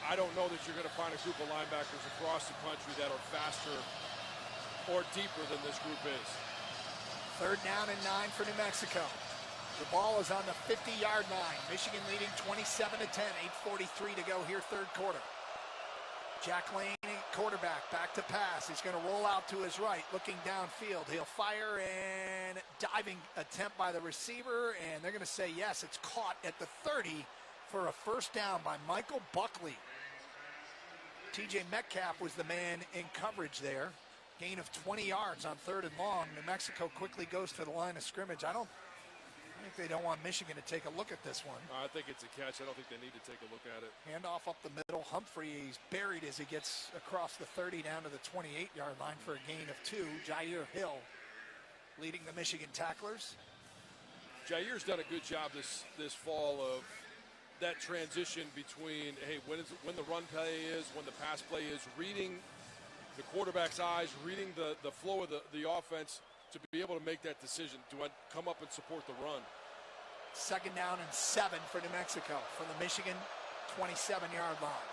I don't know that you're going to find a group of linebackers across the country that are faster or deeper than this group is. 3rd down and 9 for New Mexico. The ball is on the 50-yard line. Michigan leading 27-10, 8:43 to go here, 3rd quarter. Jack Lane, quarterback, back to pass. He's going to roll out to his right, looking downfield. He'll fire and diving attempt by the receiver, and they're going to say yes. It's caught at the 30 for a 1st down by Michael Buckley. TJ Metcalf was the man in coverage there. Gain of 20 yards on 3rd and long. New Mexico quickly goes to the line of scrimmage. I I think they don't want Michigan to take a look at this one. I think it's a catch. I don't think they need to take a look at it. Handoff up the middle. Humphrey, he's buried as he gets across the 30 down to the 28-yard line for a gain of 2. Jair Hill leading the Michigan tacklers. Jair's done a good job this fall of that transition between, hey, when the run play is, when the pass play is, reading the quarterback's eyes, reading the flow of the offense to be able to make that decision. Do I come up and support the run? 2nd down and 7 for New Mexico from the Michigan 27-yard line.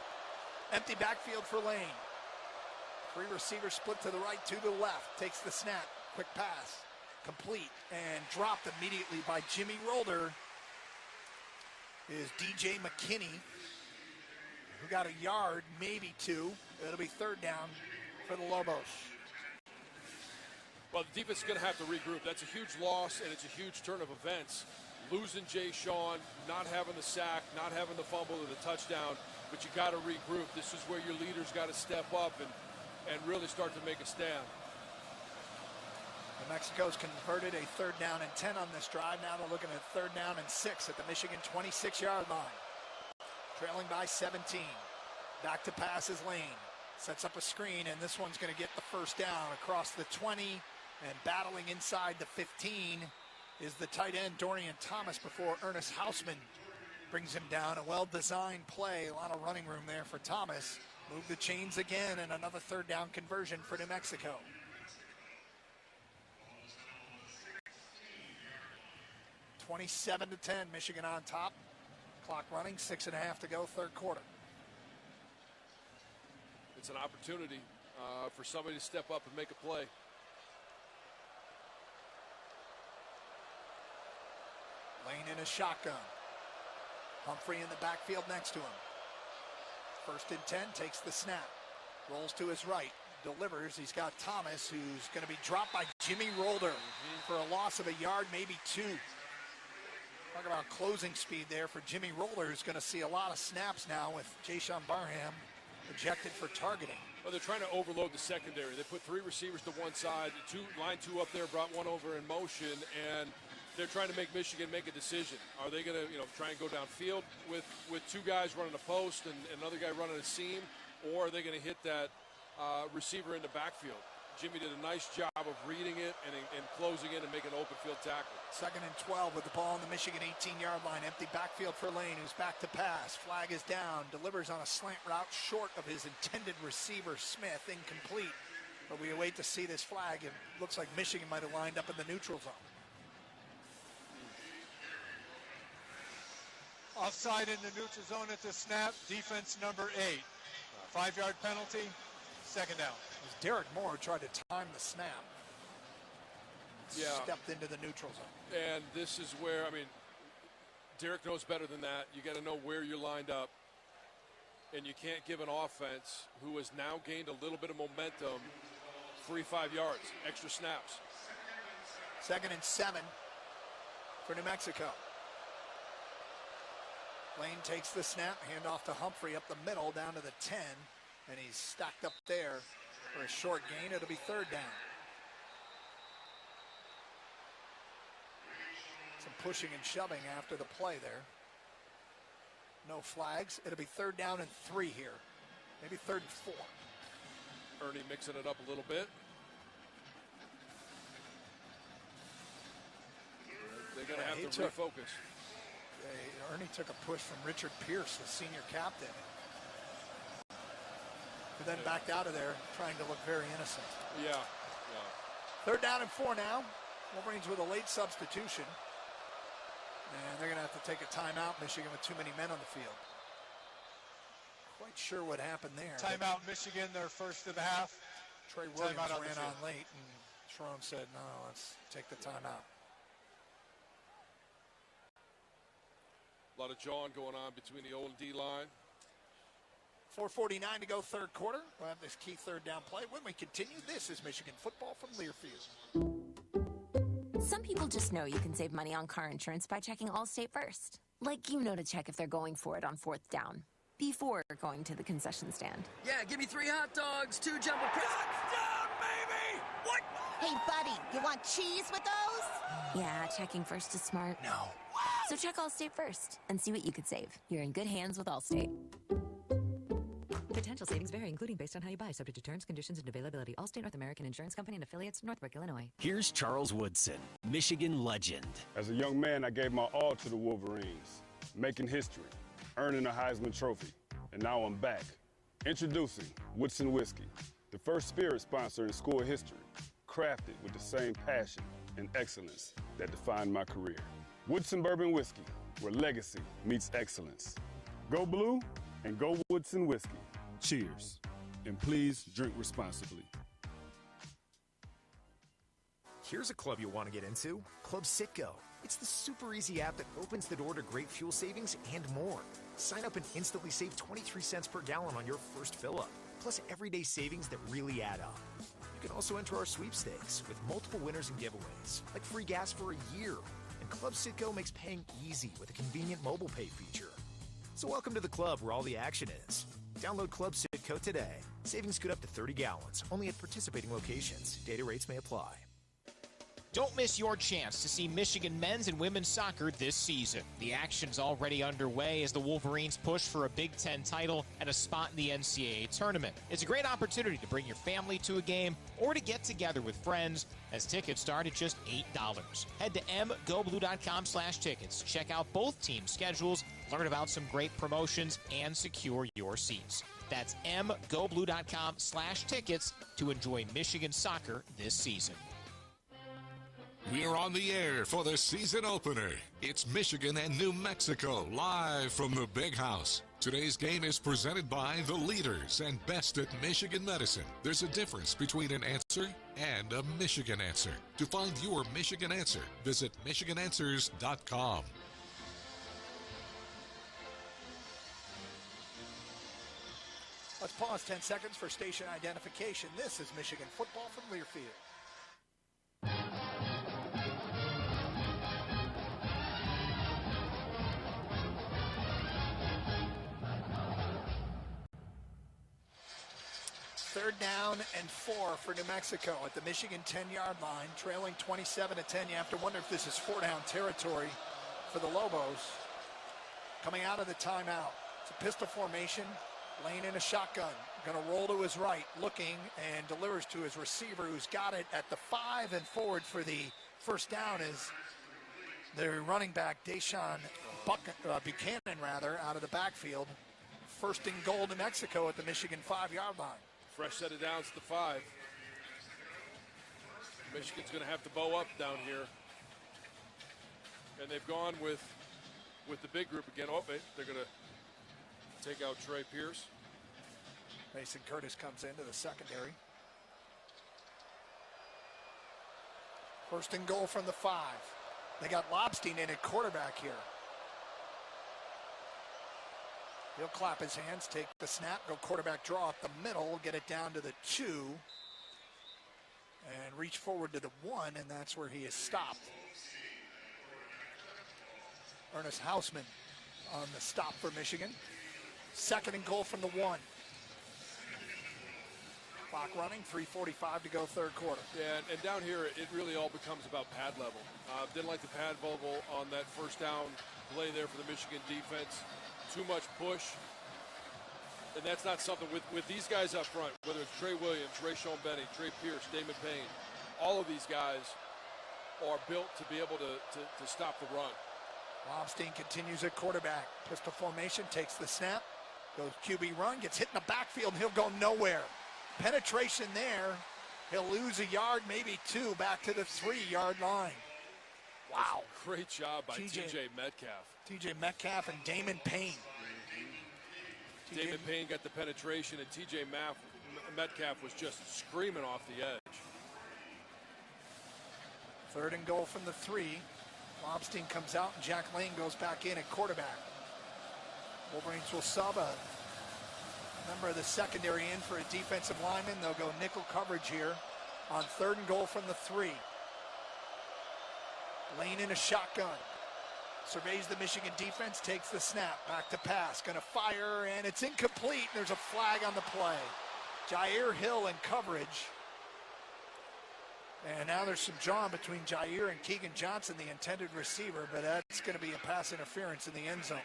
Empty backfield for Lane. 3 receivers split to the right, 2 to the left. Takes the snap. Quick pass. Complete and dropped immediately by Jimmy Rolder is DJ McKinney, who got a yard, maybe 2. It'll be 3rd down for the Lobos. Well, the defense is going to have to regroup. That's a huge loss, and it's a huge turn of events. Losing Jay Sean, not having the sack, not having the fumble or the touchdown, but you got to regroup. This is where your leaders got to step up and really start to make a stand. New Mexico's converted a 3rd down and 10 on this drive. Now they're looking at 3rd down and 6 at the Michigan 26-yard line. Trailing by 17. Back to pass is Lane. Sets up a screen, and this one's going to get the 1st down across the 20, and battling inside the 15 is the tight end Dorian Thomas before Ernest Hausman brings him down. A well-designed play, a lot of running room there for Thomas. Move the chains again, and another 3rd down conversion for New Mexico. (27-10), Michigan on top. Clock running, 6.5 to go, 3rd quarter. It's an opportunity for somebody to step up and make a play. Lane in a shotgun. Humphrey in the backfield next to him. 1st and 10, takes the snap. Rolls to his right, delivers. He's got Thomas, who's going to be dropped by Jimmy Rolder for a loss of a yard, maybe 2. Talk about closing speed there for Jimmy Rolder, who's going to see a lot of snaps now with Jayshawn Barham ejected for targeting. Well, they're trying to overload the secondary. They put 3 receivers to one side, line 2 up there, brought 1 over in motion, and they're trying to make Michigan make a decision. Are they going to, try and go downfield with 2 guys running a post and another guy running a seam, or are they going to hit that receiver in the backfield? Jimmy did a nice job of reading it and closing it and making an open field tackle. 2nd and 12 with the ball on the Michigan 18-yard line. Empty backfield for Lane, who's back to pass. Flag is down. Delivers on a slant route short of his intended receiver, Smith. Incomplete. But we await to see this flag. It looks like Michigan might have lined up in the neutral zone. Offside in the neutral zone at the snap. Defense number 8. 5-yard penalty. 2nd down. As Derek Moore tried to time the snap. Yeah. Stepped into the neutral zone. And this is where, Derek knows better than that. You got to know where you're lined up. And you can't give an offense who has now gained a little bit of momentum free 5 yards, extra snaps. 2nd and 7 for New Mexico. Lane takes the snap, handoff to Humphrey up the middle, down to the 10, and he's stacked up there for a short gain. It'll be 3rd down. Some pushing and shoving after the play there. No flags. It'll be 3rd down and 3 here. Maybe 3rd and 4. Ernie mixing it up a little bit. They're going to have to refocus. Ernie took a push from Richard Pierce, the senior captain, who then backed out of there trying to look very innocent. Yeah. 3rd down and 4 now. Wolverines with a late substitution. And they're going to have to take a timeout, Michigan, with too many men on the field. Quite sure what happened there. Timeout, Michigan, their first of the half. Trey Williams ran on late, and Sharon said, no, let's take the timeout. A lot of jawing going on between the O and D line. 4:49 to go, 3rd quarter. We'll have this key 3rd down play. When we continue, this is Michigan football from Learfield. Some people just know you can save money on car insurance by checking Allstate first. Like to check if they're going for it on 4th down, before going to the concession stand. Yeah, give me 3 hot dogs, 2 jumbo. Touchdown, baby! What? Hey, Hey, buddy, you want cheese with those? Yeah, checking first is smart. No. So check Allstate first and see what you could save. You're in good hands with Allstate. Potential savings vary, including based on how you buy, subject to terms, conditions, and availability. Allstate North American Insurance Company and affiliates, Northbrook, Illinois. Here's Charles Woodson, Michigan legend. As a young man, I gave my all to the Wolverines, making history, earning a Heisman Trophy, and now I'm back. Introducing Woodson Whiskey, the first spirit sponsor in school history, crafted with the same passion and excellence that defined my career. Woodson Bourbon Whiskey, where legacy meets excellence. Go blue and go Woodson Whiskey. Cheers, and please drink responsibly. Here's a club you'll want to get into, Club Citgo. It's the super easy app that opens the door to great fuel savings and more. Sign up and instantly save 23 cents per gallon on your first fill-up, plus everyday savings that really add up. You can also enter our sweepstakes with multiple winners and giveaways, like free gas for a year. And Club Citgo makes paying easy with a convenient mobile pay feature. So welcome to the club where all the action is. Download Club Citgo today. Savings good up to 30 gallons, only at participating locations. Data rates may apply. Don't miss your chance to see Michigan men's and women's soccer this season. The action's already underway as the Wolverines push for a Big Ten title and a spot in the NCAA tournament. It's a great opportunity to bring your family to a game or to get together with friends as tickets start at just $8. Head to mgoblue.com/tickets. Check out both teams' schedules, learn about some great promotions, and secure your seats. That's mgoblue.com/tickets to enjoy Michigan soccer this season. We're on the air for the season opener. It's Michigan and New Mexico, live from the Big House. Today's game is presented by the leaders and best at Michigan medicine. There's a difference between an answer and a Michigan answer. To find your Michigan answer, visit michigananswers.com. Let's pause 10 seconds for station identification. This is Michigan football from Learfield. Third down and 4 for New Mexico at the Michigan 10-yard line, trailing 27-10. You have to wonder if this is 4-down territory for the Lobos. Coming out of the timeout, it's a pistol formation, laying in a shotgun, going to roll to his right, looking, and delivers to his receiver, who's got it at the 5 and forward for the first down is their running back, Deshaun Buchanan, out of the backfield. First and goal, New Mexico at the Michigan 5-yard line. Fresh set of downs to the 5. Michigan's going to have to bow up down here. And they've gone with the big group again. Oh, they're going to take out Trey Pierce. Mason Curtis comes into the secondary. First and goal from the 5. They got Lobstein in at quarterback here. He'll clap his hands, take the snap, go quarterback draw up the middle, get it down to the 2, and reach forward to the 1, and that's where he is stopped. Ernest Hausman on the stop for Michigan. Second and goal from the 1. Clock running, 3:45 to go, third quarter. Yeah, and down here, it really all becomes about pad level. Didn't like the pad level on that first down play there for the Michigan defense. Too much push, and that's not something with these guys up front, whether it's Trey Williams, Rayshon Benny, Trey Pierce, Damon Payne, all of these guys are built to be able to stop the run. Lobstein continues at quarterback. Pistol formation, takes the snap, goes QB run, gets hit in the backfield, and he'll go nowhere. Penetration there. He'll lose a yard, maybe 2, back to the 3-yard line. Wow. Great job by TJ Metcalf. TJ Metcalf and Damon Payne. Damon Payne got the penetration, and TJ Metcalf was just screaming off the edge. Third and goal from the 3. Lobstein comes out, and Jack Lane goes back in at quarterback. Wolverines will sub a member of the secondary in for a defensive lineman. They'll go nickel coverage here on third and goal from the 3. Lane in a shotgun. Surveys the Michigan defense, takes the snap, back to pass, going to fire, and it's incomplete. There's a flag on the play. Jair Hill in coverage. And now there's some jawing between Jair and Keegan Johnson, the intended receiver, but that's going to be a pass interference in the end zone.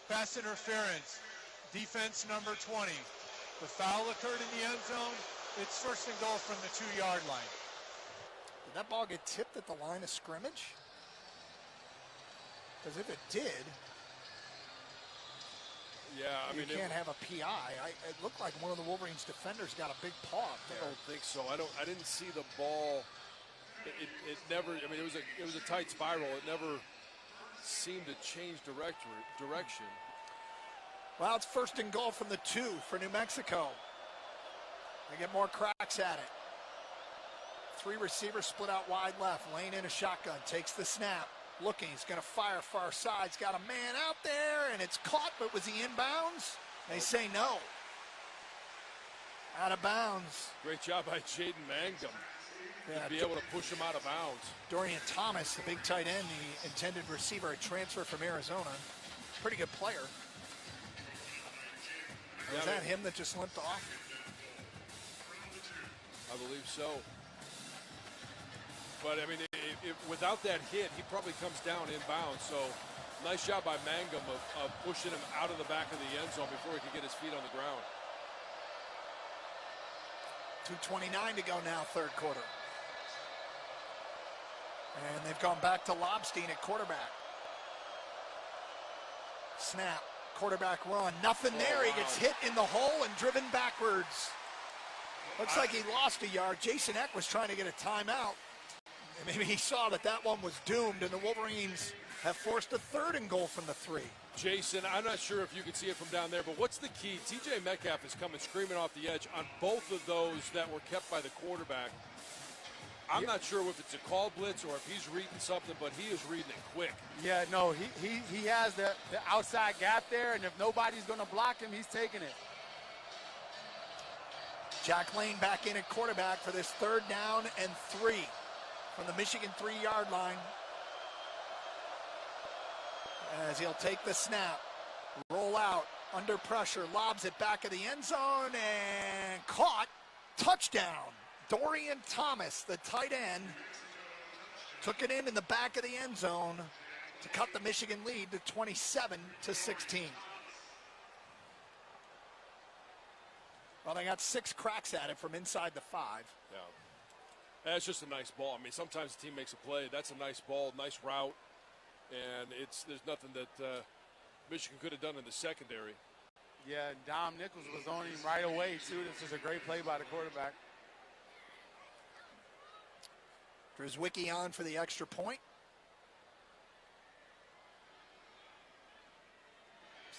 Pass interference. Defense number 20. The foul occurred in the end zone. It's first and goal from the 2-yard line. Did that ball get tipped at the line of scrimmage? Because if it did, yeah, I mean, you can't have a PI. It looked like one of the Wolverines defenders got a big paw up there. I don't think so. I didn't see the ball. It never. I mean, it was a tight spiral. It never seemed to change direction. Well, it's first and goal from the 2 for New Mexico. They get more cracks at it. 3 receivers split out wide left. Lane in a shotgun, takes the snap. Looking, he's going to fire far side. He's got a man out there, and it's caught, but was he inbounds? They say no. Out of bounds. Great job by Jaden Mangum to be able to push him out of bounds. Dorian Thomas, the big tight end, the intended receiver, a transfer from Arizona. Pretty good player. Was that him that just limped off? I believe so. But, I mean, without that hit, he probably comes down inbounds. So, nice job by Mangum of pushing him out of the back of the end zone before he could get his feet on the ground. 2:29 to go now, third quarter. And they've gone back to Lobstein at quarterback. Snap, quarterback run, nothing there. He gets hit in the hole and driven backwards. Looks like he lost a yard. Jason Eck was trying to get a timeout. Maybe he saw that one was doomed, and the Wolverines have forced a third and goal from the 3. Jason, I'm not sure if you can see it from down there, but what's the key? TJ Metcalf is coming screaming off the edge on both of those that were kept by the quarterback. I'm not sure if it's a call blitz or if he's reading something, but he is reading it quick. Yeah, no, he has the outside gap there, and if nobody's going to block him, he's taking it. Jack Lane back in at quarterback for this 3rd down and 3 from the Michigan 3-yard line. As he'll take the snap, roll out, under pressure, lobs it back of the end zone, and caught. Touchdown. Dorian Thomas, the tight end, took it in the back of the end zone to cut the Michigan lead to 27-16. Well, they got 6 cracks at it from inside the 5. Yeah. That's just a nice ball. I mean, sometimes the team makes a play. That's a nice ball, nice route. And there's nothing that Michigan could have done in the secondary. Yeah, Dom Nichols was on him right away, too. This is a great play by the quarterback. Drezwicki on for the extra point.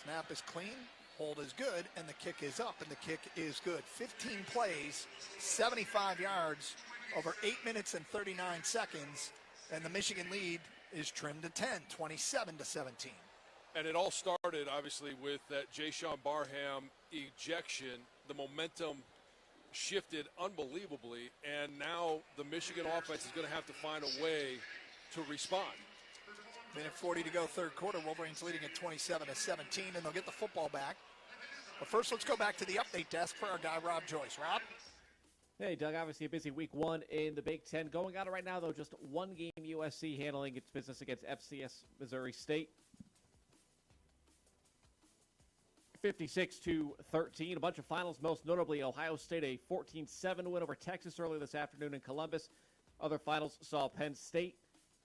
Snap is clean, hold is good, and the kick is up, and the kick is good. 15 plays, 75 yards, over 8 minutes and 39 seconds, and the Michigan lead is trimmed to 10, 27-17. And it all started, obviously, with that Jayshon Barham ejection. The momentum shifted unbelievably, and now the Michigan offense is going to have to find a way to respond. Minute 40 to go, third quarter. Wolverines leading at 27-17, and they'll get the football back. But first, let's go back to the update desk for our guy, Rob Joyce. Rob? Hey, Doug, obviously a busy week 1 in the Big Ten. Going on right now, though, just one game, USC handling its business against FCS Missouri State. 56-13. A bunch of finals, most notably Ohio State, a 14-7 win over Texas earlier this afternoon in Columbus. Other finals saw Penn State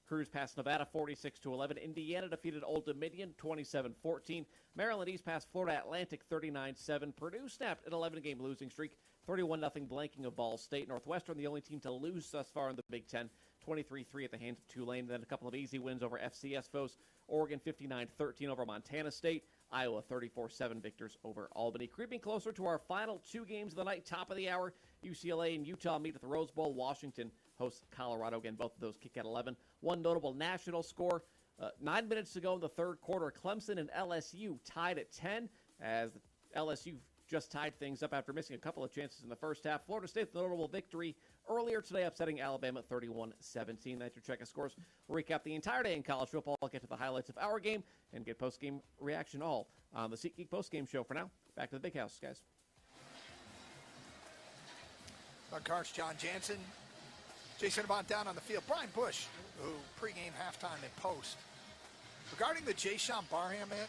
cruise past Nevada 46-11. Indiana defeated Old Dominion 27-14. Maryland East passed Florida Atlantic 39-7. Purdue snapped an 11-game losing streak, 31-0 blanking of Ball State. Northwestern, the only team to lose thus far in the Big Ten, 23-3 at the hands of Tulane. Then a couple of easy wins over FCS foes. Oregon 59-13 over Montana State. Iowa 34-7 victors over Albany. Creeping closer to our final 2 games of the night, top of the hour. UCLA and Utah meet at the Rose Bowl. Washington hosts Colorado. Again, both of those kick at 11. One notable national score, 9 minutes to go in the third quarter. Clemson and LSU tied at 10 as LSU just tied things up after missing a couple of chances in the first half. Florida State, the notable victory earlier today, upsetting Alabama 31-17. That's your check of scores. We'll recap the entire day in college football. I'll get to the highlights of our game and get post-game reaction all on the SeatGeek post-game show. For now, back to the Big House, guys. Alan Karch, John Jansen, Jason Avant down on the field. Brian Bush, who pregame, halftime, and post. Regarding the Jason Barham hit,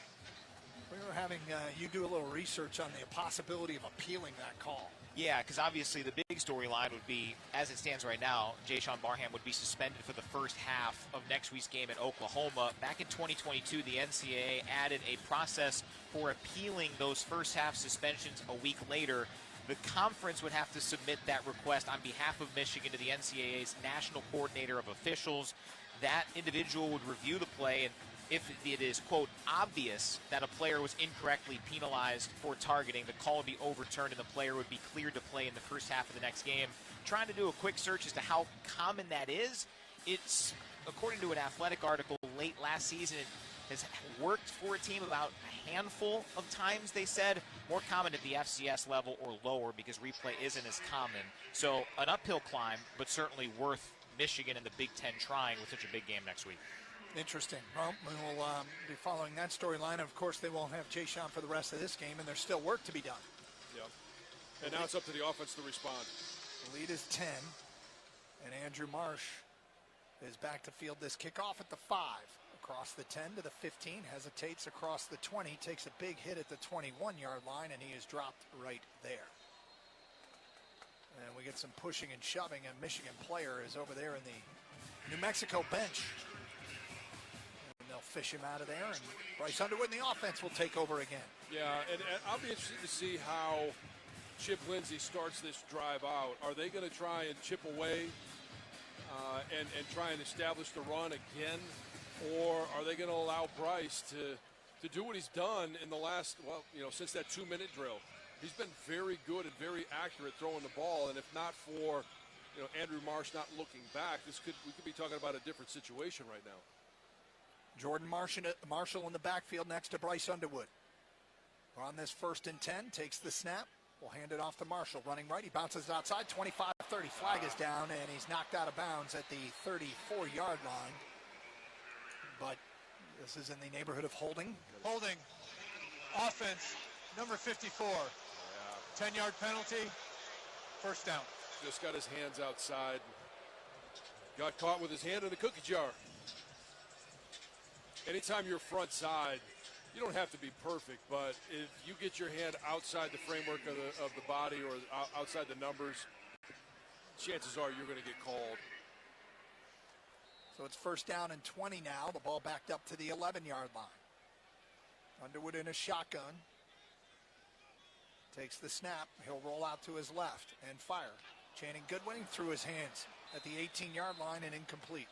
we were having you do a little research on the possibility of appealing that call. Yeah, because obviously the big storyline would be, as it stands right now, Jason Barham would be suspended for the first half of next week's game at Oklahoma. Back in 2022, the NCAA added a process for appealing those first half suspensions a week later. The conference would have to submit that request on behalf of Michigan to the NCAA's National Coordinator of Officials. That individual would review the play, and if it is, quote, obvious that a player was incorrectly penalized for targeting, the call would be overturned and the player would be cleared to play in the first half of the next game. Trying to do a quick search as to how common that is. It's, according to an Athletic article late last season, it has worked for a team about a handful of times, they said. More common at the FCS level or lower because replay isn't as common. So an uphill climb, but certainly worth Michigan and the Big Ten trying with such a big game next week. Interesting. Well, we will be following that storyline. Of course, they won't have Jason for the rest of this game, and there's still work to be done. Yep. And now it's up to the offense to respond. The lead is 10, and Andrew Marsh is back to field this kickoff at the 5. Across the 10 to the 15, hesitates across the 20, takes a big hit at the 21-yard line, and he is dropped right there. And we get some pushing and shoving. A Michigan player is over there in the New Mexico bench. And they'll fish him out of there, and Bryce Underwood and the offense will take over again. Yeah, and I'll be interested to see how Chip Lindsey starts this drive out. Are they going to try and chip away and try and establish the run again? Or are they going to allow Bryce to do what he's done in the last, since that 2-minute drill? He's been very good and very accurate throwing the ball, and if not for, Andrew Marsh not looking back, we could be talking about a different situation right now. Jordan Marshall in the backfield next to Bryce Underwood. We're on this 1st and 10, takes the snap. We'll hand it off to Marshall, running right. He bounces outside, 25-30. Flag is down, and he's knocked out of bounds at the 34-yard line. But this is in the neighborhood of holding. Holding. Offense, number 54. 10-yard penalty. First down. Just got his hands outside. Got caught with his hand in the cookie jar. Anytime you're front side, you don't have to be perfect, but if you get your hand outside the framework of the body or outside the numbers, chances are you're going to get called. So it's 1st down and 20 now. The ball backed up to the 11-yard line. Underwood in a shotgun. Takes the snap. He'll roll out to his left and fire. Channing Goodwin threw his hands at the 18-yard line and incomplete.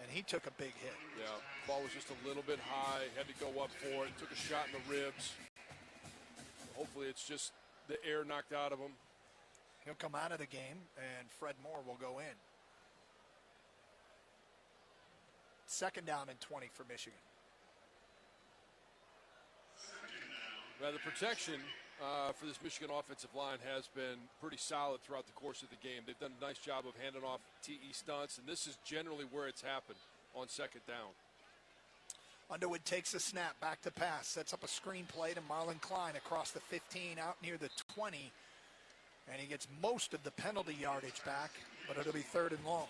And he took a big hit. Yeah, ball was just a little bit high. Had to go up for it. Took a shot in the ribs. Hopefully it's just the air knocked out of him. He'll come out of the game, and Fred Moore will go in. 2nd down and 20 for Michigan. Now the protection for this Michigan offensive line has been pretty solid throughout the course of the game. They've done a nice job of handing off TE stunts, and this is generally where it's happened on 2nd down. Underwood takes a snap, back to pass, sets up a screen play to Marlon Klein across the 15, out near the 20, and he gets most of the penalty yardage back, but it'll be 3rd and long.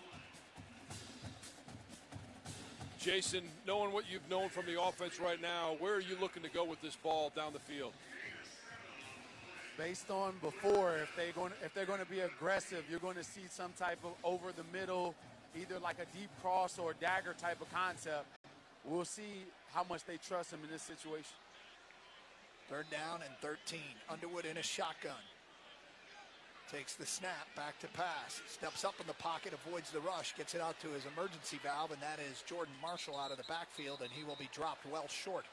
Jason, knowing what you've known from the offense right now, where are you looking to go with this ball down the field? Based on before, if they're going to be aggressive, you're going to see some type of over the middle, either like a deep cross or dagger type of concept. We'll see how much they trust him in this situation. 3rd down and 13. Underwood in a shotgun. Takes the snap, back to pass. Steps up in the pocket, avoids the rush, gets it out to his emergency valve, and that is Jordan Marshall out of the backfield, and he will be dropped well short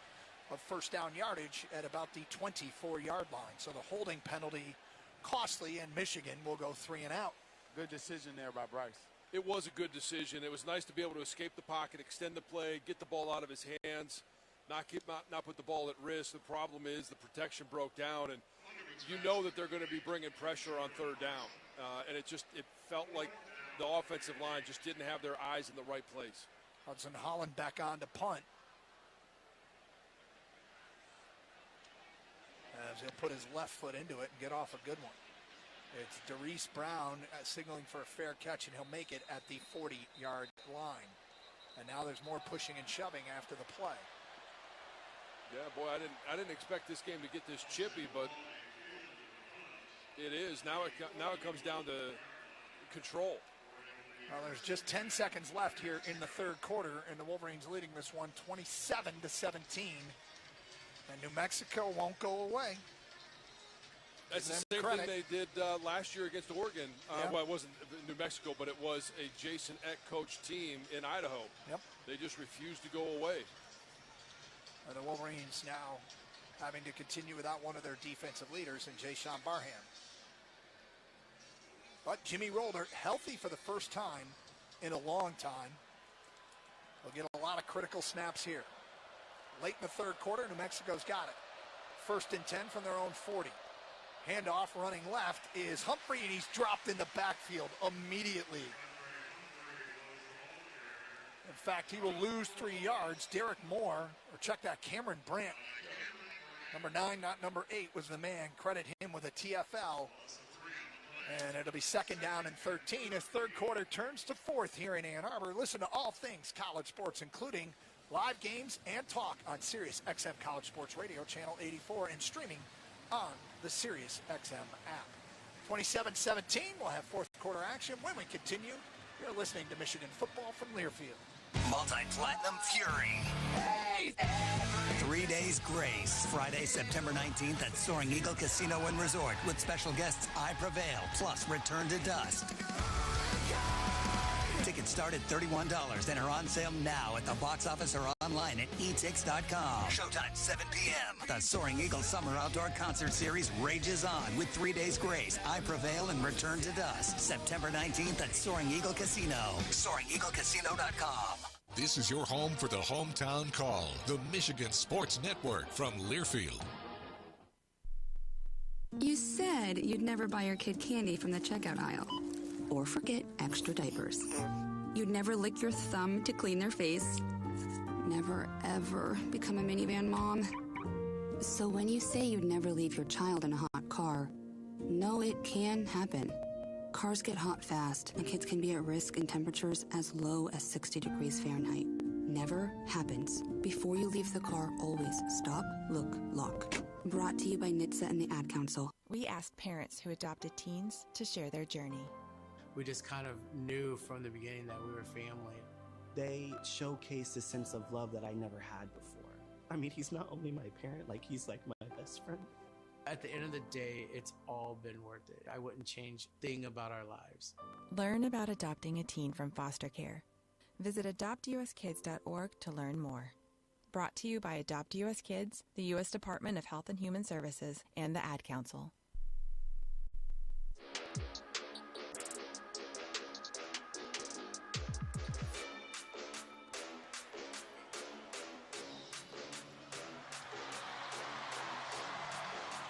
of 1st down yardage at about the 24-yard line. So the holding penalty costly, and Michigan will go 3 and out. Good decision there by Bryce. It was a good decision. It was nice to be able to escape the pocket, extend the play, get the ball out of his hands, not put the ball at risk. The problem is the protection broke down, and you know that they're going to be bringing pressure on 3rd down. And it felt like the offensive line just didn't have their eyes in the right place. Hudson Holland back on to punt. As he'll put his left foot into it and get off a good one. It's Darius Brown signaling for a fair catch, and he'll make it at the 40-yard line. And now there's more pushing and shoving after the play. Yeah, boy, I didn't expect this game to get this chippy, but it is. Now it comes down to control. Well, there's just 10 seconds left here in the third quarter, and the Wolverines leading this one 27-17. And New Mexico won't go away. That's the same thing they did last year against Oregon. Well, it wasn't New Mexico, but it was a Jason Eck coach team in Idaho. Yep. They just refused to go away. And the Wolverines now having to continue without one of their defensive leaders in Jay-Sean Barham. But Jimmy Rolder, healthy for the first time in a long time. They'll get a lot of critical snaps here. Late in the third quarter, New Mexico's got it. 1st and 10 from their own 40. Handoff running left is Humphrey, and he's dropped in the backfield immediately. In fact, he will lose 3 yards. Derek Moore, or check that, Cameron Brandt, number 9, not number 8, was the man. Credit him with a TFL. And it'll be 2nd down and 13 as third quarter turns to 4th here in Ann Arbor. Listen to all things college sports, including live games and talk on Sirius XM College Sports Radio, channel 84, and streaming on the Sirius XM app. 27-17, we'll have fourth quarter action when we continue. You're listening to Michigan football from Learfield. Multi-Platinum Fury. 3 days grace. Friday, September 19th at Soaring Eagle Casino and Resort with special guests I Prevail, plus Return to Dust. Tickets start at $31 and are on sale now at the box office or online at etix.com. Showtime 7 p.m. The Soaring Eagle Summer Outdoor Concert Series rages on with 3 days grace, I Prevail, and Return to Dust. September 19th at Soaring Eagle Casino. SoaringEagleCasino.com. This is your home for the Hometown Call, the Michigan Sports Network from Learfield. You said you'd never buy your kid candy from the checkout aisle or forget extra diapers. You'd never lick your thumb to clean their face. Never, ever become a minivan mom. So when you say you'd never leave your child in a hot car, no, it can happen. Cars get hot fast, and kids can be at risk in temperatures as low as 60 degrees Fahrenheit. Never happens. Before you leave the car, always stop, look, lock. Brought to you by NHTSA and the Ad Council. We asked parents who adopted teens to share their journey. We just kind of knew from the beginning that we were family. They showcased a sense of love that I never had before. I mean, he's not only my parent, like he's like my best friend. At the end of the day, it's all been worth it. I wouldn't change a thing about our lives. Learn about adopting a teen from foster care. Visit adoptuskids.org to learn more. Brought to you by Adopt US Kids, the U.S. Department of Health and Human Services, and the Ad Council.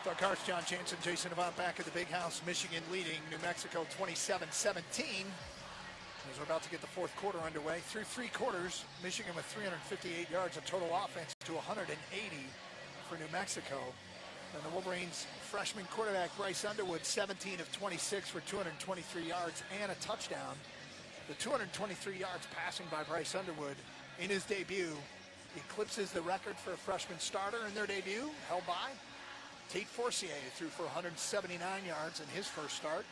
Doug Hartz, John Jansen, Jason Avant back at the Big House. Michigan leading New Mexico 27-17. As we're about to get the fourth quarter underway. Through 3 quarters, Michigan with 358 yards of total offense to 180 for New Mexico. And the Wolverines freshman quarterback Bryce Underwood, 17 of 26 for 223 yards and a touchdown. The 223 yards passing by Bryce Underwood in his debut eclipses the record for a freshman starter in their debut, held by Tate Forcier, threw for 179 yards in his first start.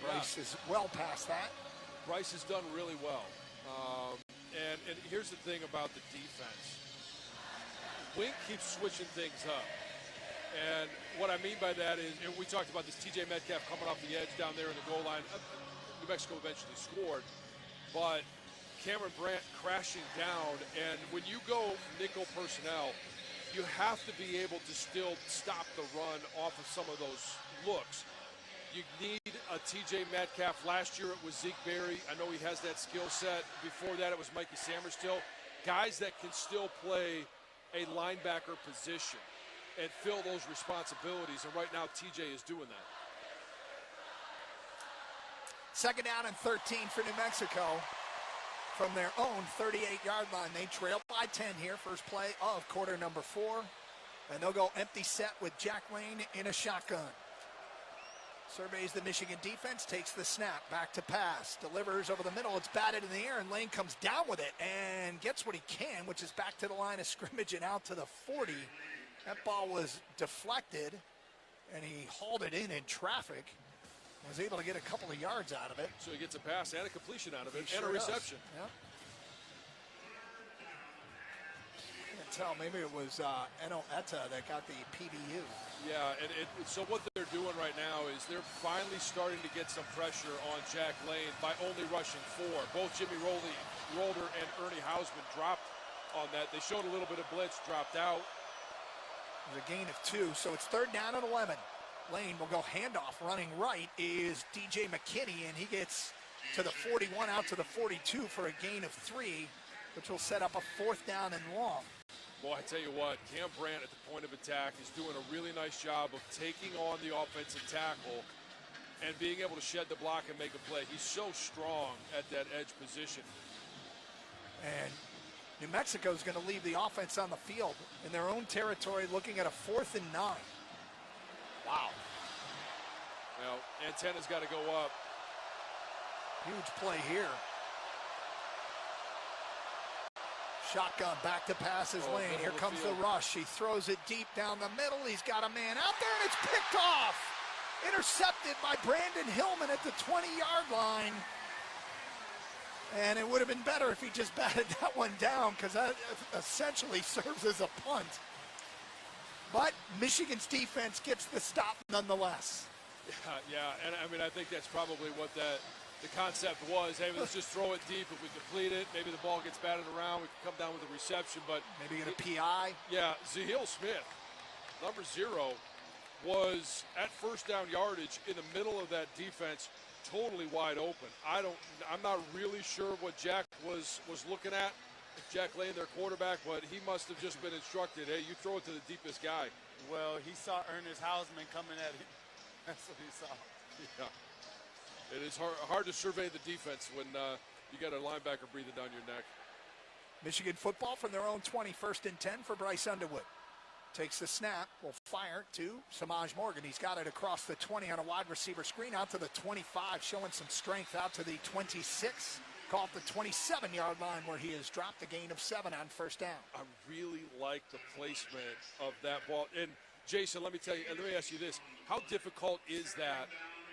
Bryce is well past that. Bryce has done really well. And here's the thing about the defense. Wink keeps switching things up. And what I mean by that is, and we talked about this TJ Metcalf coming off the edge down there in the goal line. New Mexico eventually scored. But Cameron Brandt crashing down. And when you go nickel personnel, you have to be able to still stop the run off of some of those looks. You need a TJ Metcalf. Last year it was Zeke Berry. I know he has that skill set. Before that it was Mikey Sammerstill. Guys that can still play a linebacker position and fill those responsibilities. And right now TJ is doing that. 2nd down and 13 for New Mexico. From their own 38-yard line. They trail by 10 here. First play of quarter number 4. And they'll go empty set with Jack Lane in a shotgun. Surveys the Michigan defense, takes the snap, back to pass, delivers over the middle, it's batted in the air, and Lane comes down with it and gets what he can, which is back to the line of scrimmage and out to the 40. That ball was deflected, and he hauled it in traffic. Was able to get a couple of yards out of it. So he gets a pass and a completion out of it, He and sure a does. reception. Yep. Can't tell, maybe it was Eno Etta that got the PBU. Yeah, and so what they're doing right now is they're finally starting to get some pressure on Jack Lane by only rushing 4. Both Jimmy Rolder and Ernie Hausman dropped on that. They showed a little bit of blitz, dropped out. There's a gain of 2, so it's 3rd down and 11. Lane will go handoff. Running right is DJ McKinney, and he gets to the 41, out to the 42 for a gain of 3, which will set up a 4th down and long. Well, I tell you what, Cam Brandt at the point of attack is doing a really nice job of taking on the offensive tackle and being able to shed the block and make a play. He's so strong at that edge position. And New Mexico is going to leave the offense on the field in their own territory, looking at a 4th and 9. Wow. Well, antenna's got to go up. Huge play here. Shotgun back to pass his Lane. Here comes the rush. He throws it deep down the middle. He's got a man out there, and it's picked off. Intercepted by Brandon Hillman at the 20-yard line. And it would have been better if he just batted that one down, because that essentially serves as a punt. But Michigan's defense gets the stop nonetheless. Yeah, and I mean, I think that's probably what the concept was. Hey, let's just throw it deep. If we complete it, maybe the ball gets batted around. We can come down with a reception, but maybe get a PI. Yeah, Zahil Smith, number 0, was at 1st down yardage in the middle of that defense, totally wide open. I'm not really sure what Jack was looking at. Jack Lane, their quarterback, but he must have just been instructed, hey, you throw it to the deepest guy. Well, he saw Ernest Hausman coming at him. That's what he saw. Yeah. It is hard to survey the defense when you got a linebacker breathing down your neck. Michigan football from their own 20, 1st and 10 for Bryce Underwood. Takes the snap, will fire to Samaj Morgan. He's got it across the 20 on a wide receiver screen, out to the 25, showing some strength, out to the 26. Call it the 27-yard line, where he has dropped a gain of 7 on 1st down. I really like the placement of that ball. And Jason, let me tell you, and let me ask you this. How difficult is that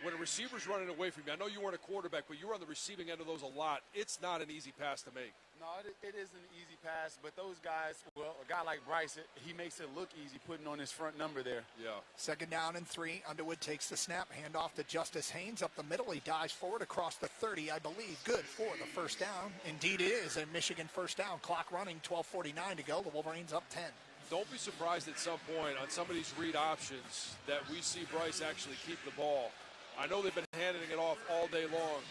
when a receiver's running away from you? I know you weren't a quarterback, but you were on the receiving end of those a lot. It's not an easy pass to make. No, it isn't an easy pass, but those guys, well, a guy like Bryce, he makes it look easy putting on his front number there. Yeah. 2nd down and 3. Underwood takes the snap, handoff to Justice Haynes up the middle. He dives forward across the 30, I believe. Good for the 1st down. Indeed it is a Michigan 1st down. Clock running, 12:49 to go. The Wolverines up 10. Don't be surprised at some point on some of these read options that we see Bryce actually keep the ball. I know they've been handing it off all day long,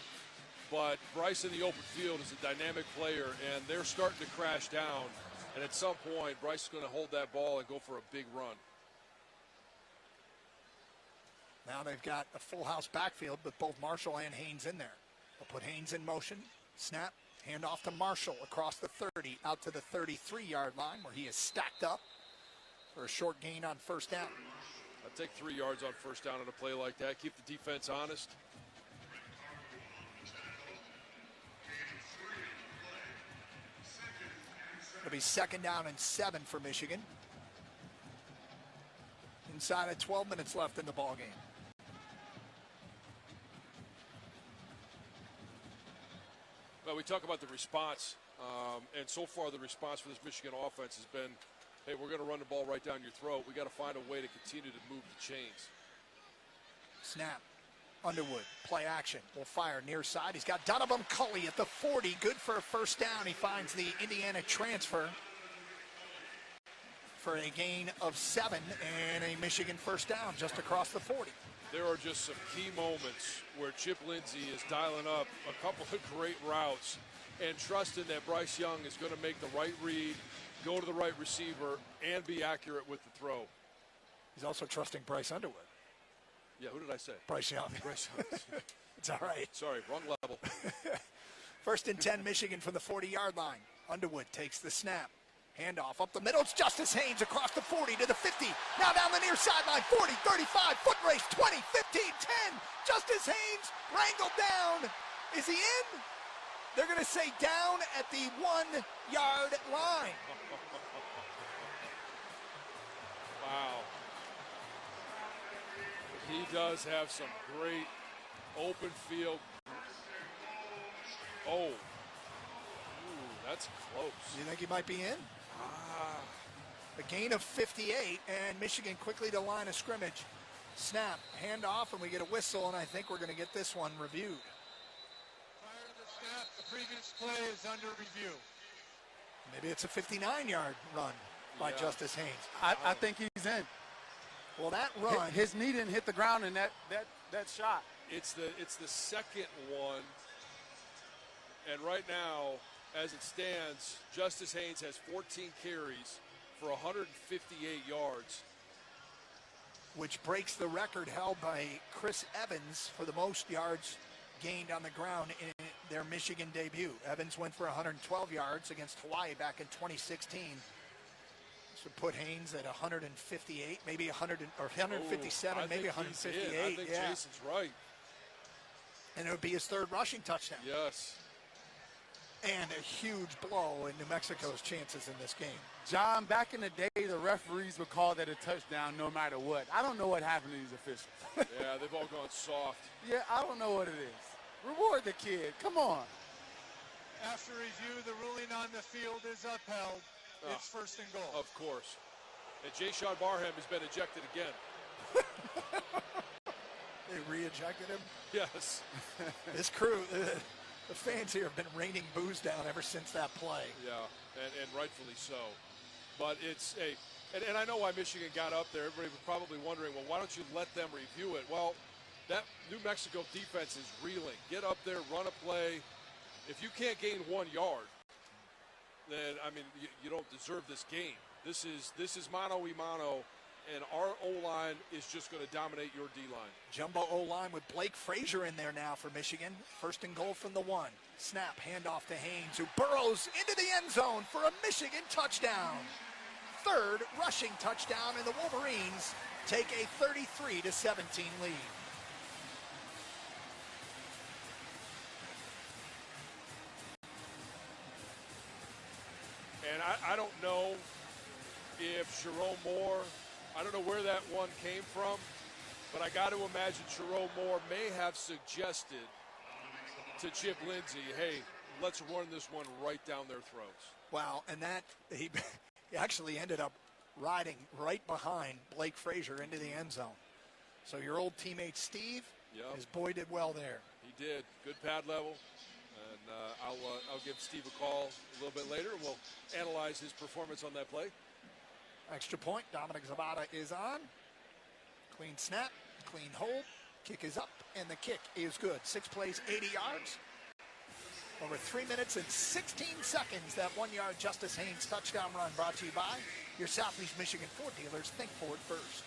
but Bryce in the open field is a dynamic player, and they're starting to crash down. And at some point, Bryce is going to hold that ball and go for a big run. Now they've got a full house backfield with both Marshall and Haynes in there. They'll put Haynes in motion. Snap, hand off to Marshall across the 30, out to the 33-yard line, where he is stacked up for a short gain on 1st down. I'd take 3 yards on 1st down on a play like that. Keep the defense honest. It'll be 2nd down and 7 for Michigan. Inside of 12 minutes left in the ball game. Well, we talk about the response, and so far the response for this Michigan offense has been, hey, we're going to run the ball right down your throat. We got to find a way to continue to move the chains. Snap. Underwood, play action, will fire near side. He's got Donovan Culley at the 40, good for a 1st down. He finds the Indiana transfer for a gain of 7 and a Michigan 1st down just across the 40. There are just some key moments where Chip Lindsey is dialing up a couple of great routes and trusting that Bryce Young is going to make the right read, go to the right receiver, and be accurate with the throw. He's also trusting Bryce Underwood. Yeah, who did I say? Bryce Young. Bryce Young. It's all right. Sorry, wrong level. 1st and 10, Michigan from the 40-yard line. Underwood takes the snap. Handoff up the middle. It's Justice Haynes across the 40 to the 50. Now down the near sideline. 40, 35, foot race, 20, 15, 10. Justice Haynes wrangled down. Is he in? They're going to say down at the 1-yard line. Wow. He does have some great open field. Oh. Ooh, that's close. You think he might be in? A gain of 58, and Michigan quickly to line of scrimmage. Snap, handoff, and we get a whistle, and I think we're going to get this one reviewed. Prior to the snap, the previous play is under review. Maybe it's a 59-yard run by Justice Haynes. I think he's in. Well, that run, his knee didn't hit the ground in that shot. It's the second one, and right now, as it stands, Justice Haynes has 14 carries for 158 yards. Which breaks the record held by Chris Evans for the most yards gained on the ground in their Michigan debut. Evans went for 112 yards against Hawaii back in 2016. This would put Haynes at 158, maybe 157, maybe 158. I think Jason's right. And it would be his third rushing touchdown. Yes. And a huge blow in New Mexico's chances in this game. John, back in the day, the referees would call that a touchdown no matter what. I don't know what happened to these officials. Yeah, they've all gone soft. Yeah, I don't know what it is. Reward the kid. Come on. After review, the ruling on the field is upheld. It's first and goal. Of course. And Jay-Sean Barham has been ejected again. They re-ejected him? Yes. This crew, the fans here have been raining booze down ever since that play. Yeah, and rightfully so. But it's and I know why Michigan got up there. Everybody was probably wondering, well, why don't you let them review it? Well, that New Mexico defense is reeling. Get up there, run a play. If you can't gain 1 yard, then, I mean, you don't deserve this game. This is mano-a-mano, and our O-line is just going to dominate your D-line. Jumbo O-line with Blake Frazier in there now for Michigan. First and goal from the 1. Snap, handoff to Haynes, who burrows into the end zone for a Michigan touchdown. Third rushing touchdown, and the Wolverines take a 33-17 lead. And I don't know if Jerome Moore, I don't know where that one came from, but I got to imagine Jerome Moore may have suggested to Chip Lindsey, hey, let's run this one right down their throats. Wow, and that he actually ended up riding right behind Blake Frazier into the end zone. So your old teammate Steve, his boy did well there. He did. Good pad level. And I'll give Steve a call a little bit later, and we'll analyze his performance on that play. Extra point, Dominic Zabata is on. Clean snap, clean hold, kick is up, and the kick is good. 6 plays, 80 yards. Over 3 minutes and 16 seconds, that 1-yard Justice Haynes touchdown run brought to you by your Southeast Michigan Ford dealers. Think Ford first.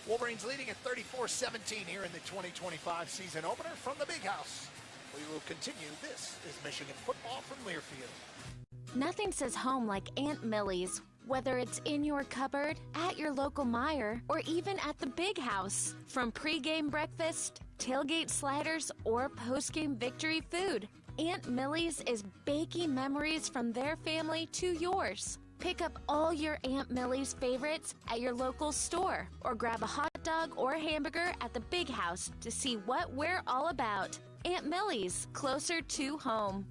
Wolverines leading at 34-17 here in the 2025 season opener from the Big House. We will continue. This is Michigan football from Learfield. Nothing says home like Aunt Millie's. Whether it's in your cupboard, at your local Meijer, or even at the Big House. From pregame breakfast, tailgate sliders, or postgame victory food, Aunt Millie's is baking memories from their family to yours. Pick up all your Aunt Millie's favorites at your local store, or grab a hot dog or hamburger at the Big House to see what we're all about. Aunt Millie's, closer to home.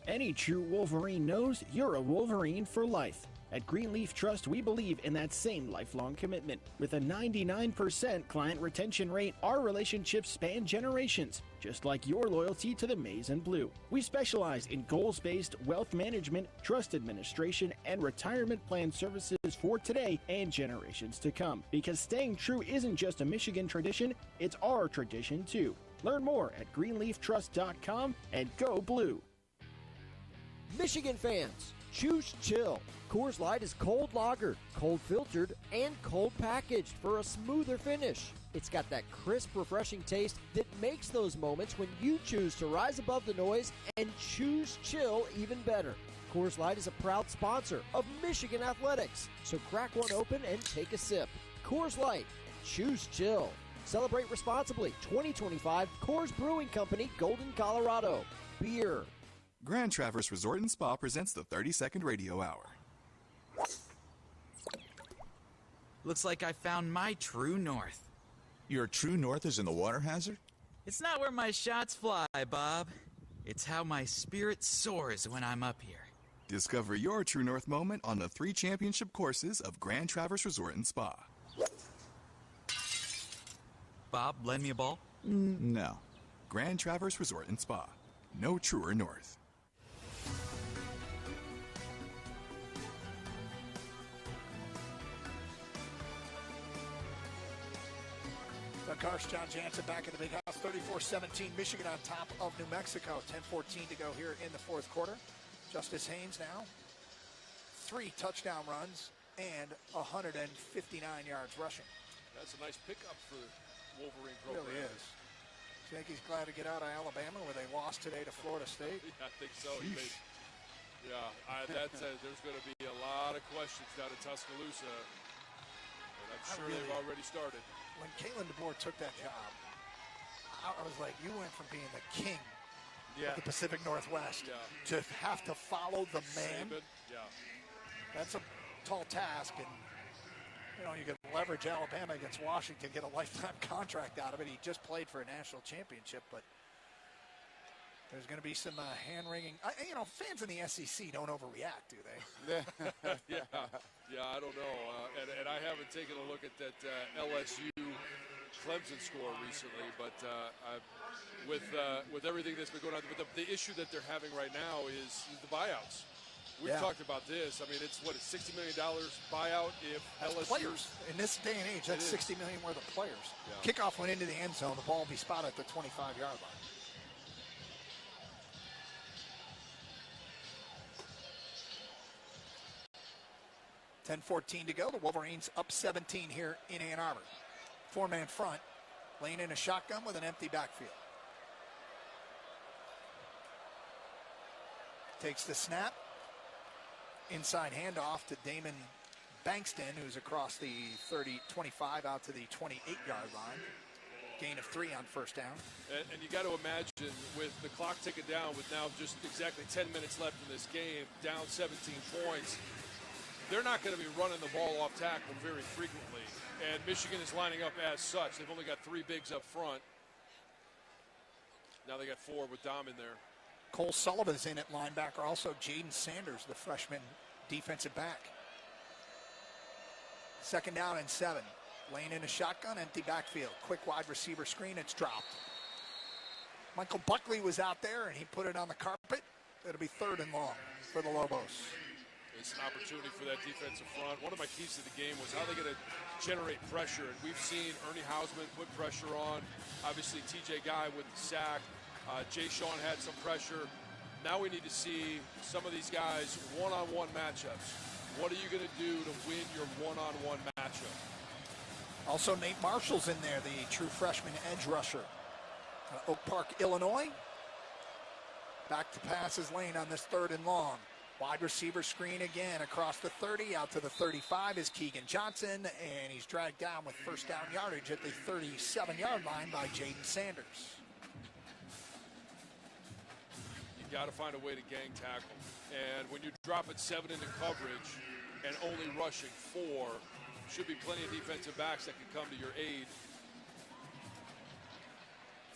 Any true Wolverine knows you're a Wolverine for life. At Greenleaf Trust, we believe in that same lifelong commitment. With a 99% client retention rate, our relationships span generations, just like your loyalty to the Maize and Blue. We specialize in goals-based wealth management, trust administration, and retirement plan services for today and generations to come. Because staying true isn't just a Michigan tradition, it's our tradition too. Learn more at greenleaftrust.com and go blue. Michigan fans, Choose Chill. Coors Light is cold lagered, cold filtered, and cold packaged for a smoother finish. It's got that crisp, refreshing taste that makes those moments when you choose to rise above the noise and choose chill even better. Coors Light is a proud sponsor of Michigan Athletics, so crack one open and take a sip. Coors Light. Choose chill. Celebrate responsibly. 2025 Coors Brewing Company, Golden, Colorado. Beer. Grand Traverse Resort and Spa presents the 30-second radio hour. Looks like I found my true north. Your true north is in the water hazard? It's not where my shots fly, Bob. It's how my spirit soars when I'm up here. Discover your true north moment on the 3 championship courses of Grand Traverse Resort and Spa. Bob, lend me a ball? No. Grand Traverse Resort and Spa. No truer north. The Karsh, John Jansen back at the big house. 34-17, Michigan on top of New Mexico. 10-14 to go here in the fourth quarter. Justice Haynes now 3 touchdown runs and 159 yards rushing. That's a nice pickup for the Wolverine It program. really is. Do you think he's glad to get out of Alabama where they lost today to Florida State? Yeah, I think so. There's going to be a lot of questions down in Tuscaloosa. And I'm sure they've already started. When Kalen DeBoer took that job, I was like, you went from being the king of the Pacific Northwest to have to follow the man. Saban, That's a tall task, and you can leverage Alabama against Washington, get a lifetime contract out of it. He just played for a national championship, but there's going to be some hand-wringing. Fans in the SEC don't overreact, do they? I don't know. And I haven't taken a look at that LSU Clemson score recently, but with everything that's been going on, but the issue that they're having right now is the buyouts. We've talked about this. I mean, it's $60 million buyout if that's LSU. Players. In this day and age, that's $60 million worth of players. Yeah. Kickoff went into the end zone. The ball will be spotted at the 25-yard line. $10-14 to go. The Wolverines up 17 here in Ann Arbor. 4-man front, laying in a shotgun with an empty backfield. Takes the snap. Inside handoff to Damon Bankston, who's across the 25 out to the 28-yard line. Gain of 3 on first down. And you got to imagine with the clock ticking down with now just exactly 10 minutes left in this game, down 17 points, they're not going to be running the ball off tackle very frequently. And Michigan is lining up as such. They've only got 3 bigs up front. Now they got 4 with Dom in there. Cole Sullivan is in at linebacker. Also, Jaden Sanders, the freshman defensive back. 2nd down and 7. Laying in a shotgun, empty backfield. Quick wide receiver screen, it's dropped. Michael Buckley was out there, and he put it on the carpet. It'll be 3rd and long for the Lobos. It's an opportunity for that defensive front. One of my keys to the game was how they're going to generate pressure. And we've seen Ernie Hausman put pressure on. Obviously, TJ Guy with the sack. Jay Sean had some pressure. Now we need to see some of these guys one-on-one matchups. What are you going to do to win your one-on-one matchup? Also, Nate Marshall's in there, the true freshman edge rusher. Oak Park, Illinois. Back to passes lane on this 3rd and long. Wide receiver screen again across the 30. Out to the 35 is Keegan Johnson, and he's dragged down with first down yardage at the 37-yard line by Jaden Sanders. You got to find a way to gang tackle. And when you drop it 7 into coverage and only rushing 4, should be plenty of defensive backs that can come to your aid.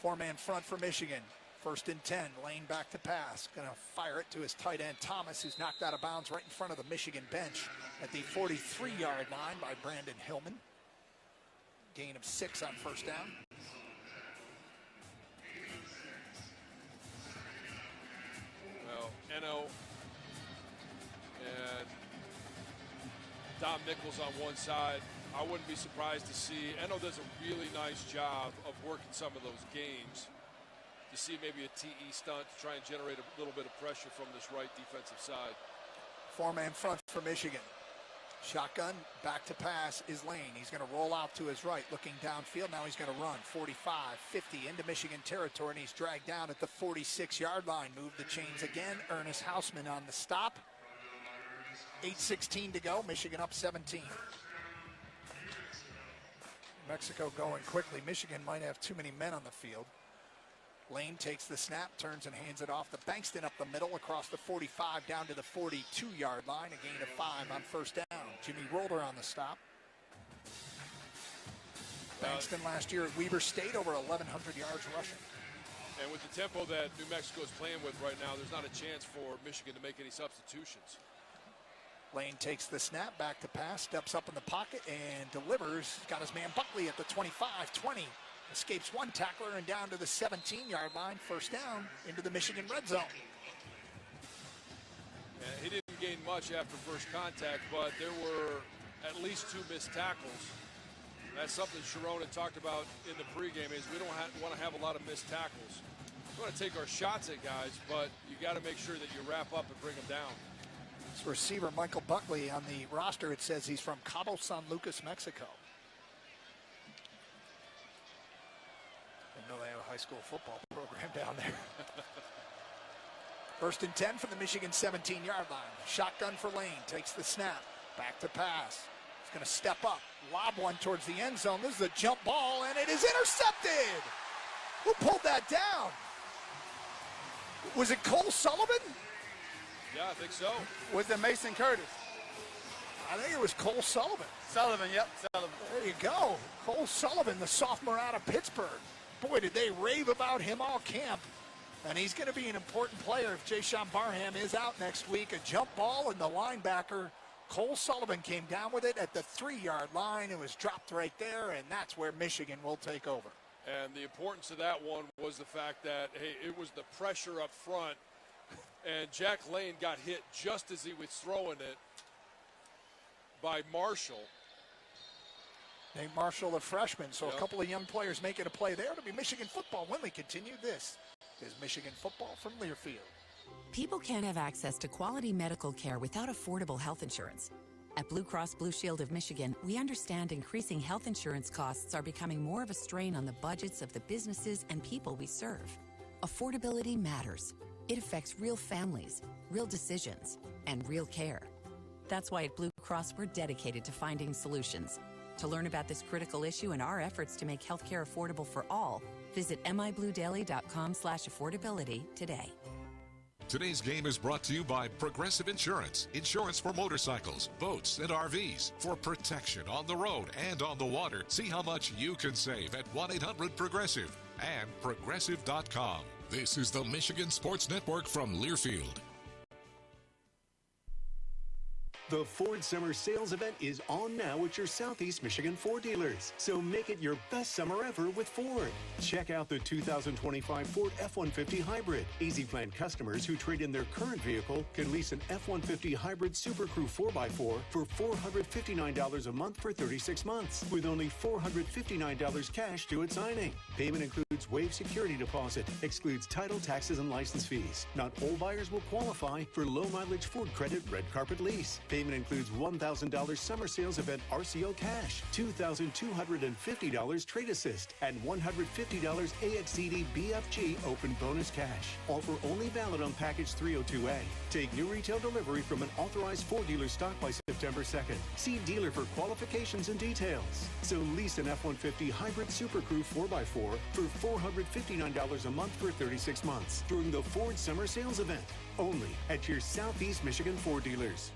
4-man front for Michigan. 1st and 10, Lane back to pass. Going to fire it to his tight end, Thomas, who's knocked out of bounds right in front of the Michigan bench at the 43-yard line by Brandon Hillman. Gain of 6 on first down. Well, Eno and Dom Nichols on one side. I wouldn't be surprised to see. Eno does a really nice job of working some of those games. To see maybe a TE stunt to try and generate a little bit of pressure from this right defensive side. Four-man front for Michigan. Shotgun, back to pass is Lane. He's going to roll out to his right, looking downfield. Now he's going to run 45, 50 into Michigan territory, and he's dragged down at the 46-yard line. Move the chains again. Ernest Hausman on the stop. 8:16 to go. Michigan up 17. Mexico going quickly. Michigan might have too many men on the field. Lane takes the snap, turns and hands it off to Bankston up the middle across the 45 down to the 42-yard line. A gain of 5 on first down. Jimmy Roller on the stop. Bankston last year at Weber State over 1,100 yards rushing. And with the tempo that New Mexico is playing with right now, there's not a chance for Michigan to make any substitutions. Lane takes the snap, back to pass, steps up in the pocket and delivers. Got his man Buckley at the 25, 20. Escapes one tackler and down to the 17-yard line. First down into the Michigan red zone. He didn't gain much after first contact, but there were at least 2 missed tackles. That's something Sharon had talked about in the pregame, is we don't want to have a lot of missed tackles. We want to take our shots at guys, but you got to make sure that you wrap up and bring them down. This receiver, Michael Buckley, on the roster, it says he's from Cabo San Lucas, Mexico. They have a high school football program down there. First and 10 from the Michigan 17-yard line. Shotgun for Lane. Takes the snap. Back to pass. He's going to step up. Lob one towards the end zone. This is a jump ball, and it is intercepted. Who pulled that down? Was it Cole Sullivan? Yeah, I think so. Was it Mason Curtis? I think it was Cole Sullivan. Sullivan, yep, Sullivan. There you go. Cole Sullivan, the sophomore out of Pittsburgh. Boy, did they rave about him all camp. And he's going to be an important player if Jayshawn Barham is out next week. A jump ball, and the linebacker, Cole Sullivan, came down with it at the 3-yard line. It was dropped right there, and that's where Michigan will take over. And the importance of that one was the fact that, hey, it was the pressure up front, and Jack Lane got hit just as he was throwing it by Marshall. Nate Marshall, a freshman, so a couple of young players making a play there. It'll be Michigan football when we continue. This is Michigan football from Learfield. People can't have access to quality medical care without affordable health insurance. At Blue Cross Blue Shield of Michigan, we understand increasing health insurance costs are becoming more of a strain on the budgets of the businesses and people we serve. Affordability matters. It affects real families, real decisions, and real care. That's why at Blue Cross we're dedicated to finding solutions. To learn about this critical issue and our efforts to make healthcare affordable for all, visit mibluedaily.com/affordability today. Today's game is brought to you by Progressive Insurance. Insurance for motorcycles, boats, and RVs. For protection on the road and on the water. See how much you can save at 1-800-PROGRESSIVE and Progressive.com. This is the Michigan Sports Network from Learfield. The Ford Summer Sales Event is on now at your Southeast Michigan Ford dealers. So make it your best summer ever with Ford. Check out the 2025 Ford F-150 Hybrid. Easy Plan customers who trade in their current vehicle can lease an F-150 Hybrid Super Crew 4x4 for $459 a month for 36 months, with only $459 cash due at signing. Payment includes waived security deposit, excludes title, taxes, and license fees. Not all buyers will qualify for low-mileage Ford Credit Red Carpet Lease. Payment includes $1,000 Summer Sales Event RCO cash, $2,250 Trade Assist, and $150 AXCD BFG Open Bonus Cash. Offer only valid on Package 302A. Take new retail delivery from an authorized Ford dealer stock by September 2nd. See dealer for qualifications and details. So lease an F-150 Hybrid Super Crew 4x4 for $459 a month for 36 months during the Ford Summer Sales Event. Only at your Southeast Michigan Ford dealers.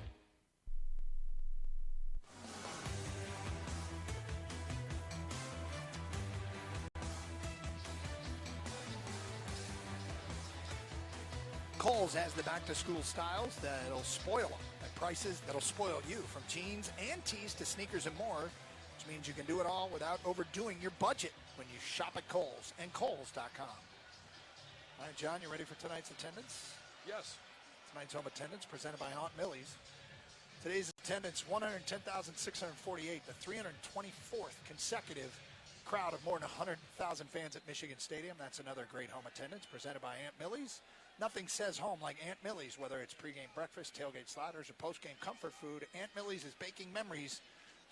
Kohl's has the back-to-school styles that'll spoil them at prices that'll spoil you, from jeans and tees to sneakers and more, which means you can do it all without overdoing your budget when you shop at Kohl's and Kohl's.com. All right, John, you ready for tonight's attendance? Yes. Tonight's home attendance presented by Aunt Millie's. Today's attendance, 110,648, the 324th consecutive crowd of more than 100,000 fans at Michigan Stadium. That's another great home attendance presented by Aunt Millie's. Nothing says home like Aunt Millie's, whether it's pregame breakfast, tailgate sliders, or postgame comfort food. Aunt Millie's is baking memories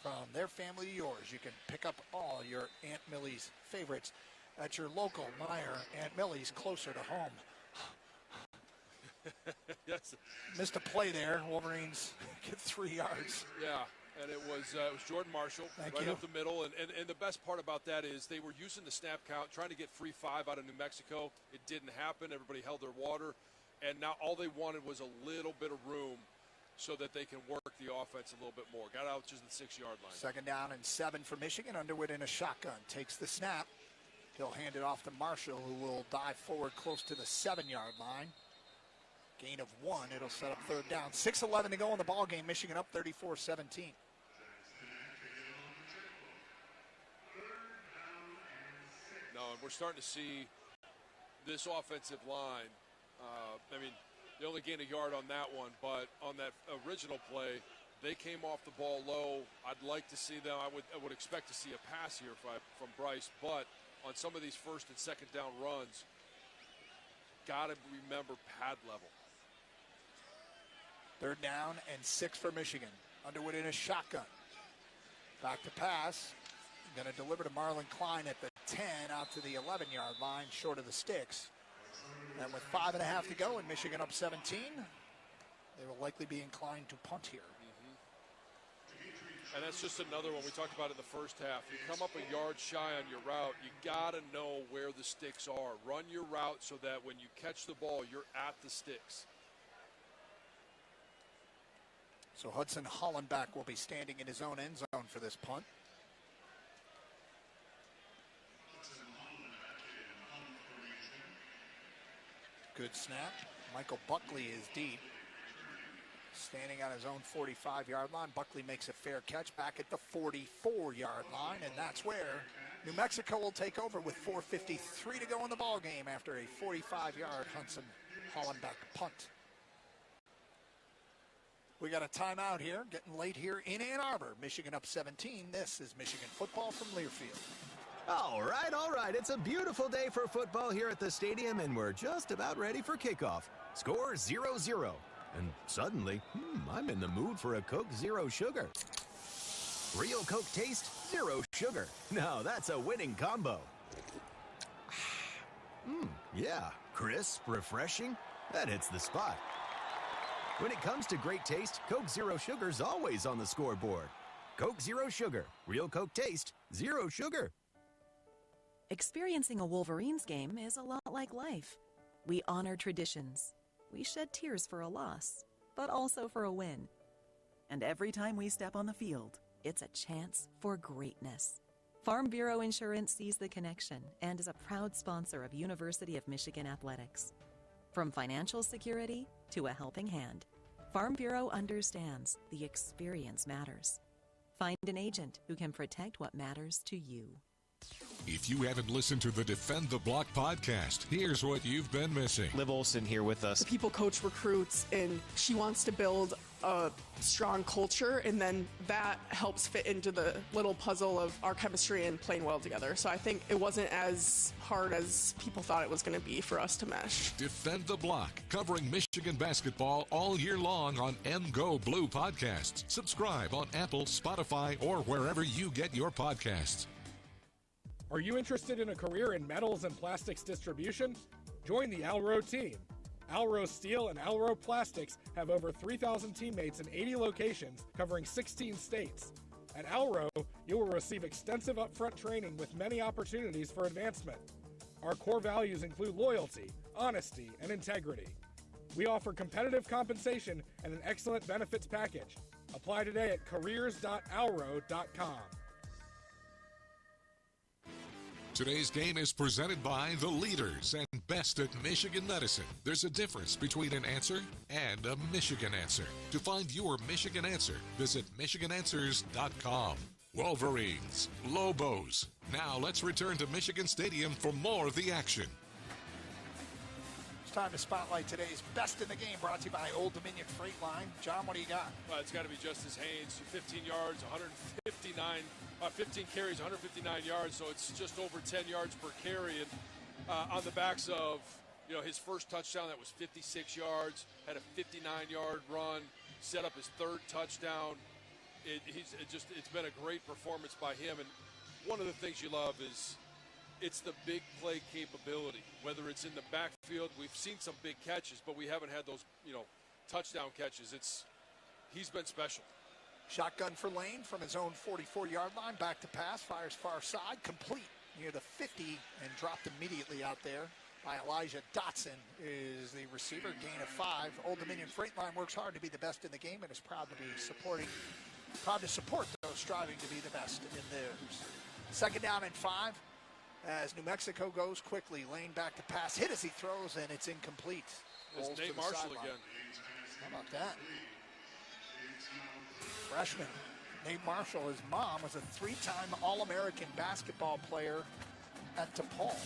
from their family to yours. You can pick up all your Aunt Millie's favorites at your local Meijer Aunt Millie's closer to home. Yes. Missed a play there. Wolverines get 3 yards. Yeah, and it was Jordan Marshall right up the middle. And the best part about that is they were using the snap count, trying to get free 5 out of New Mexico. It didn't happen. Everybody held their water. And now all they wanted was a little bit of room so that they can work the offense a little bit more. Got out to the 6-yard line. 2nd down and 7 for Michigan. Underwood in a shotgun. Takes the snap. He'll hand it off to Marshall, who will dive forward close to the 7-yard line. Gain of 1. It'll set up 3rd down. 6:11 to go in the ball game. Michigan up 34-17. No, and we're starting to see this offensive line. They only gained a yard on that one, but on that original play, they came off the ball low. I'd like to see them. I would expect to see a pass here from Bryce, but on some of these 1st and 2nd down runs, got to remember pad level. 3rd down and 6 for Michigan. Underwood in a shotgun. Back to pass. Going to deliver to Marlon Klein at the 10 out to the 11-yard line, short of the sticks. And with 5.5 to go and Michigan up 17, they will likely be inclined to punt here. And that's just another one we talked about in the first half. You come up a yard shy on your route, you got to know where the sticks are. Run your route so that when you catch the ball, you're at the sticks. So Hudson Hollenbach will be standing in his own end zone for this punt. Good snap. Michael Buckley is deep. Standing on his own 45-yard line. Buckley makes a fair catch back at the 44-yard line, and that's where New Mexico will take over with 4:53 to go in the ball game after a 45-yard Hudson Hollenbach punt. We got a timeout here, getting late here in Ann Arbor. Michigan up 17. This is Michigan football from Learfield. All right. It's a beautiful day for football here at the stadium, and we're just about ready for kickoff. Score 0-0. And suddenly, I'm in the mood for a Coke Zero Sugar. Real Coke taste, zero sugar. Now that's a winning combo. Yeah, crisp, refreshing. That hits the spot. When it comes to great taste, Coke Zero Sugar's always on the scoreboard. Coke Zero Sugar. Real Coke taste, zero sugar. Experiencing a Wolverines game is a lot like life. We honor traditions. We shed tears for a loss, but also for a win. And every time we step on the field, it's a chance for greatness. Farm Bureau Insurance sees the connection and is a proud sponsor of University of Michigan athletics. From financial security to a helping hand, Farm Bureau understands the experience matters. Find an agent who can protect what matters to you. If you haven't listened to the Defend the Block podcast, here's what you've been missing. Liv Olson here with us. People coach recruits, and she wants to build a strong culture, and then that helps fit into the little puzzle of our chemistry and playing well together. So I think it wasn't as hard as people thought it was going to be for us to mesh. Defend the Block, covering Michigan basketball all year long on MGO Blue Podcasts. Subscribe on Apple, Spotify, or wherever you get your podcasts. Are you interested in a career in metals and plastics distribution? Join the Alro team. Alro Steel and Alro Plastics have over 3,000 teammates in 80 locations covering 16 states. At Alro, you will receive extensive upfront training with many opportunities for advancement. Our core values include loyalty, honesty, and integrity. We offer competitive compensation and an excellent benefits package. Apply today at careers.alro.com. Today's game is presented by the leaders and best at Michigan medicine. There's a difference between an answer and a Michigan answer. To find your Michigan answer, visit MichiganAnswers.com. Wolverines, Lobos. Now let's return to Michigan Stadium for more of the action. It's time to spotlight today's best in the game, brought to you by Old Dominion Freight Line. John, what do you got? It's got to be Justice Haynes, 15 yards, 159 15 carries, 159 yards, so it's just over 10 yards per carry. And on the backs of, his first touchdown, that was 56 yards, had a 59-yard run, set up his third touchdown. It's been a great performance by him. And one of the things you love is it's the big play capability. Whether it's in the backfield, we've seen some big catches, but we haven't had those, touchdown catches. He's been special. Shotgun for Lane from his own 44-yard line. Back to pass, fires far side, complete near the 50 and dropped immediately out there by Elijah Dotson is the receiver. Gain of 5. Old Dominion Freight Line works hard to be the best in the game and is proud to support those striving to be the best in theirs. Second down and 5 as New Mexico goes quickly. Lane back to pass, hit as he throws, and it's incomplete. It's Nate Marshall again. How about that? Freshman Nate Marshall, his mom was a 3-time All-American basketball player at DePaul.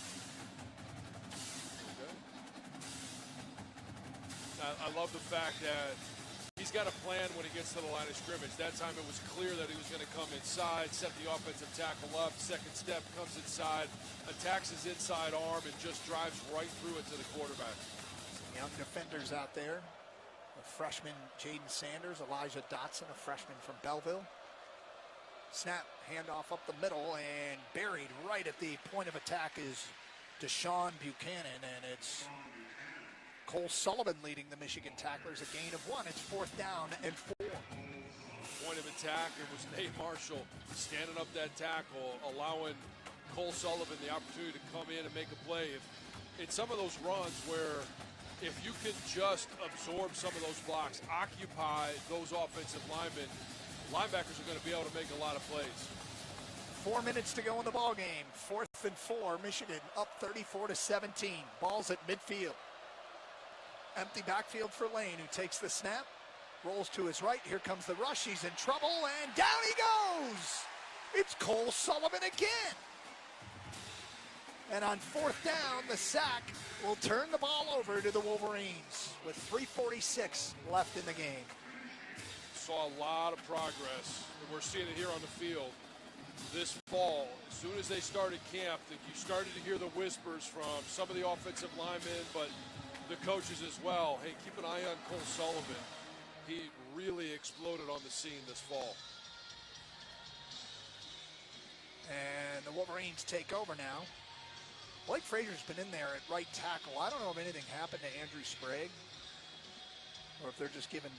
I love the fact that he's got a plan when he gets to the line of scrimmage. That time it was clear that he was going to come inside, set the offensive tackle up, second step, comes inside, attacks his inside arm, and just drives right through it to the quarterback. Some young defenders out there. A freshman, Jaden Sanders, Elijah Dotson, a freshman from Belleville. Snap, handoff up the middle, and buried right at the point of attack is Deshaun Buchanan, and it's Cole Sullivan leading the Michigan tacklers, a gain of 1. It's 4th down and 4. Point of attack, it was Nate Marshall standing up that tackle, allowing Cole Sullivan the opportunity to come in and make a play. It's some of those runs where if you can just absorb some of those blocks, occupy those offensive linemen, linebackers are going to be able to make a lot of plays. 4 minutes to go in the ball game. 4th and 4, Michigan up 34-17. Ball's at midfield. Empty backfield for Lane, who takes the snap, rolls to his right. Here comes the rush. He's in trouble, and down he goes. It's Cole Sullivan again. And on 4th down, the sack will turn the ball over to the Wolverines with 3:46 left in the game. Saw a lot of progress, and we're seeing it here on the field this fall. As soon as they started camp, you started to hear the whispers from some of the offensive linemen, but the coaches as well. Hey, keep an eye on Cole Sullivan. He really exploded on the scene this fall. And the Wolverines take over now. Blake Frazier's been in there at right tackle. I don't know if anything happened to Andrew Sprague or if they're just giving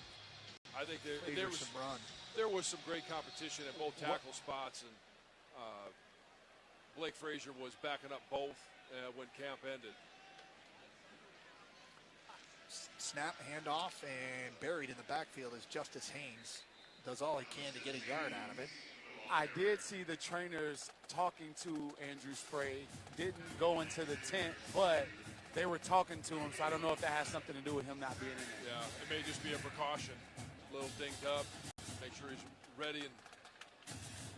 I think there was some run. There was some great competition at both tackle spots, and Blake Frazier was backing up both when camp ended. Snap, handoff, and buried in the backfield is Justice Haynes. Does all he can to get a yard out of it. I did see the trainers talking to Andrew Sprague. Didn't go into the tent, but they were talking to him, so I don't know if that has something to do with him not being in there. Yeah, it may just be a precaution. A little dinged up. Make sure he's ready and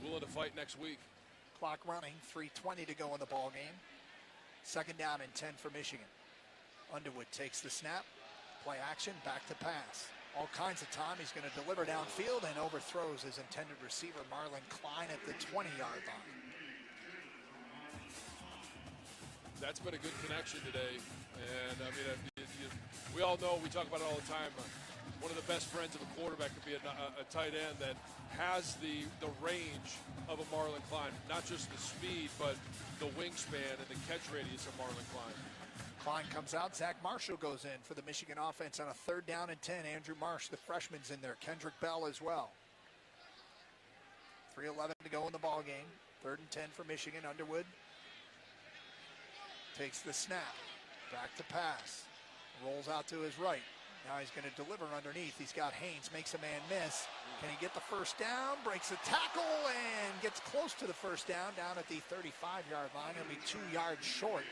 willing to fight next week. Clock running, 3:20 to go in the ball game. 2nd down and 10 for Michigan. Underwood takes the snap. Play action, back to pass. All kinds of time. He's going to deliver downfield and overthrows his intended receiver, Marlon Klein, at the 20-yard line. That's been a good connection today. And, I mean, we all know, we talk about it all the time, one of the best friends of a quarterback could be a tight end that has the range of a Marlon Klein. Not just the speed, but the wingspan and the catch radius of Marlon Klein. Klein comes out. Zach Marshall goes in for the Michigan offense on a 3rd down and 10. Andrew Marsh, the freshman's in there. Kendrick Bell as well. 3:11 to go in the ball game. 3rd and 10 for Michigan. Underwood takes the snap. Back to pass. Rolls out to his right. Now he's going to deliver underneath. He's got Haynes. Makes a man miss. Can he get the first down? Breaks a tackle and gets close to the first down at the 35-yard line. He'll be 2 yards short.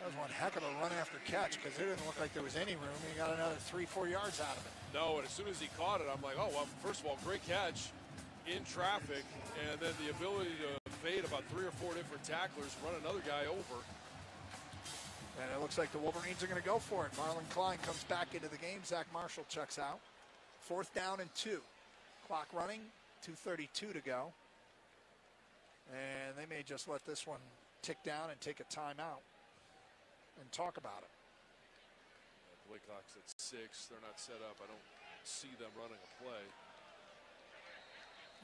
That was one heck of a run after catch because it didn't look like there was any room. He got another 3-4 yards out of it. No, and as soon as he caught it, I'm like, oh, well, first of all, great catch in traffic, and then the ability to evade about 3 or 4 different tacklers, run another guy over. And it looks like the Wolverines are going to go for it. Marlon Klein comes back into the game. Zach Marshall checks out. 4th down and 2. Clock running, 2:32 to go. And they may just let this one tick down and take a timeout and talk about it. Play clock's at 6. They're not set up. I don't see them running a play.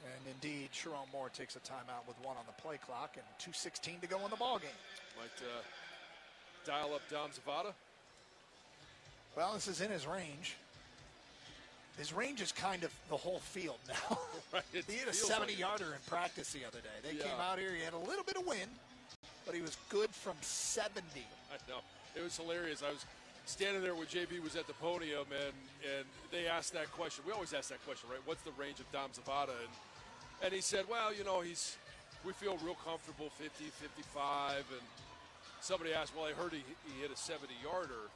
And indeed, Sharon Moore takes a timeout with 1 on the play clock and 2:16 to go in the ball game. Might dial up Dom Zavada. Well, this is in his range. His range is kind of the whole field now. Right, he had a 70-yarder in practice the other day. They came out here. He had a little bit of wind, but he was good from 70. I know. It was hilarious. I was standing there when JB was at the podium, and they asked that question. We always ask that question, right? What's the range of Dom Zavada? And he said, well, you know, we feel real comfortable, 50, 55. And somebody asked, well, I heard he hit a 70-yarder.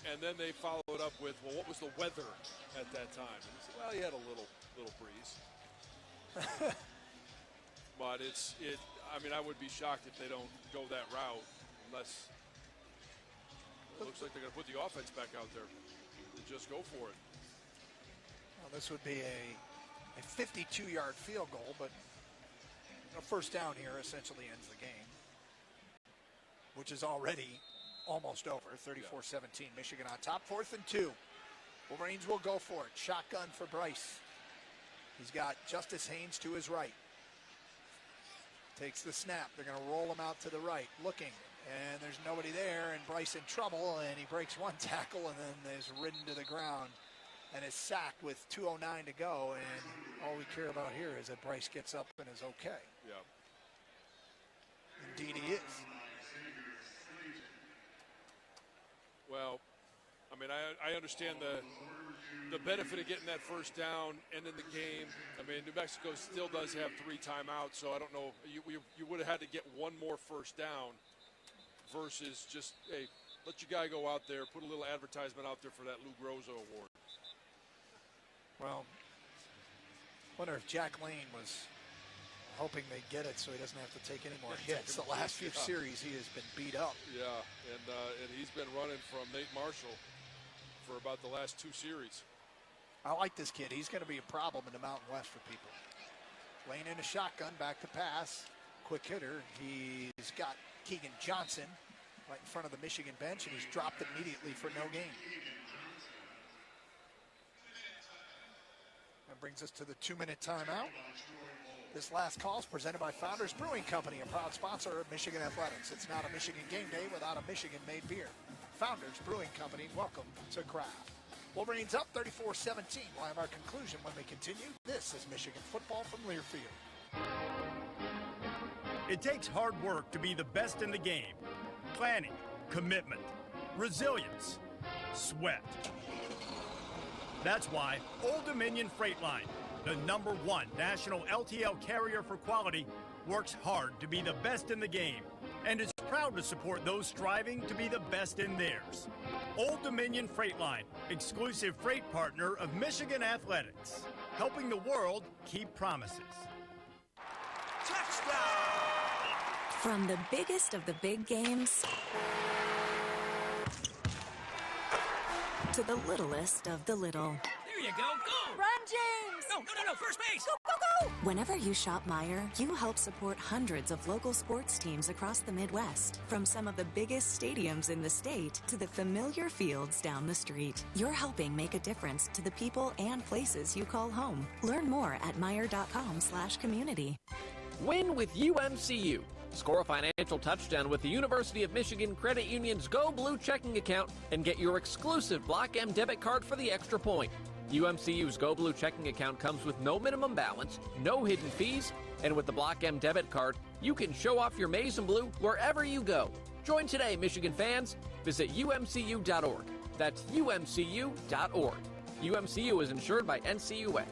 And then they followed up with, well, what was the weather at that time? And he said, well, he had a little breeze. But I mean, I would be shocked if they don't go that route unless it looks like they're going to put the offense back out there and just go for it. Well, this would be a 52-yard field goal, but a first down here essentially ends the game, which is already almost over. 34-17, Michigan on top. 4th and 2. Wolverines will go for it. Shotgun for Bryce. He's got Justice Haynes to his right. Takes the snap. They're going to roll him out to the right, looking. And there's nobody there, and Bryce in trouble, and he breaks one tackle and then is ridden to the ground and is sacked with 2:09 to go. And all we care about here is that Bryce gets up and is okay. Yeah. Indeed he is. Well, I mean, I understand the benefit of getting that first down and in the game. I mean, New Mexico still does have 3 timeouts, so I don't know. You would have had to get one more first down versus just, hey, let your guy go out there, put a little advertisement out there for that Lou Groza award. Well, wonder if Jack Lane was hoping they get it so he doesn't have to take any more hits. The last few series he has been beat up. Yeah, and he's been running from Nate Marshall for about the last 2 series. I like this kid. He's going to be a problem in the Mountain West for people. Lane in a shotgun, back to pass. Quick hitter. He's got Keegan Johnson right in front of the Michigan bench, and he's dropped immediately for no gain. That brings us to the 2-minute timeout. This last call is presented by Founders Brewing Company, a proud sponsor of Michigan Athletics. It's not a Michigan game day without a Michigan-made beer. Founders Brewing Company, welcome to Craft. Wolverines up 34-17. We'll have our conclusion when we continue. This is Michigan football from Learfield. It takes hard work to be the best in the game. Planning, commitment, resilience, sweat. That's why Old Dominion Freight Line, the #1 national LTL carrier for quality, works hard to be the best in the game and is proud to support those striving to be the best in theirs. Old Dominion Freight Line, exclusive freight partner of Michigan Athletics, helping the world keep promises. From the biggest of the big games to the littlest of the little. There you go, go! Run, James! No, first base! Go, go, go! Whenever you shop Meijer, you help support hundreds of local sports teams across the Midwest. From some of the biggest stadiums in the state to the familiar fields down the street. You're helping make a difference to the people and places you call home. Learn more at Meijer.com/community. Win with UMCU. Score a financial touchdown with the University of Michigan Credit Union's Go Blue checking account and get your exclusive Block M debit card for the extra point. UMCU's Go Blue checking account comes with no minimum balance, no hidden fees, and with the Block M debit card, you can show off your maize and blue wherever you go. Join today, Michigan fans. Visit umcu.org. That's umcu.org. UMCU is insured by NCUA.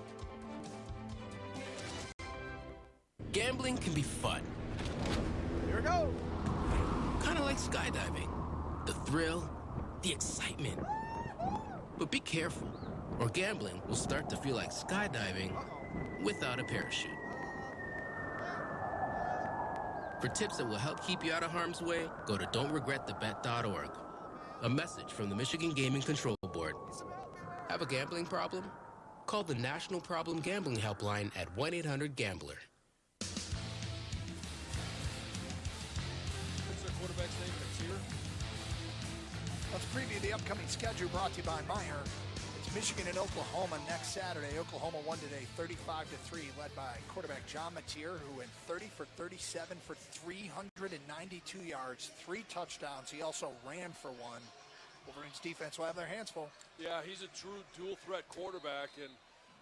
Gambling can be fun. Here we go. Kind of like skydiving. The thrill, the excitement. But be careful, or gambling will start to feel like skydiving without a parachute. For tips that will help keep you out of harm's way, go to don'tregretthebet.org. A message from the Michigan Gaming Control Board. Have a gambling problem? Call the National Problem Gambling Helpline at 1-800-GAMBLER. Let's preview the upcoming schedule brought to you by Meyer. It's Michigan and Oklahoma next Saturday. Oklahoma won today 35-3, led by quarterback John Mateer, who went 30 for 37 for 392 yards, 3 touchdowns. He also ran for 1. Wolverines defense will have their hands full. Yeah, he's a true dual-threat quarterback, and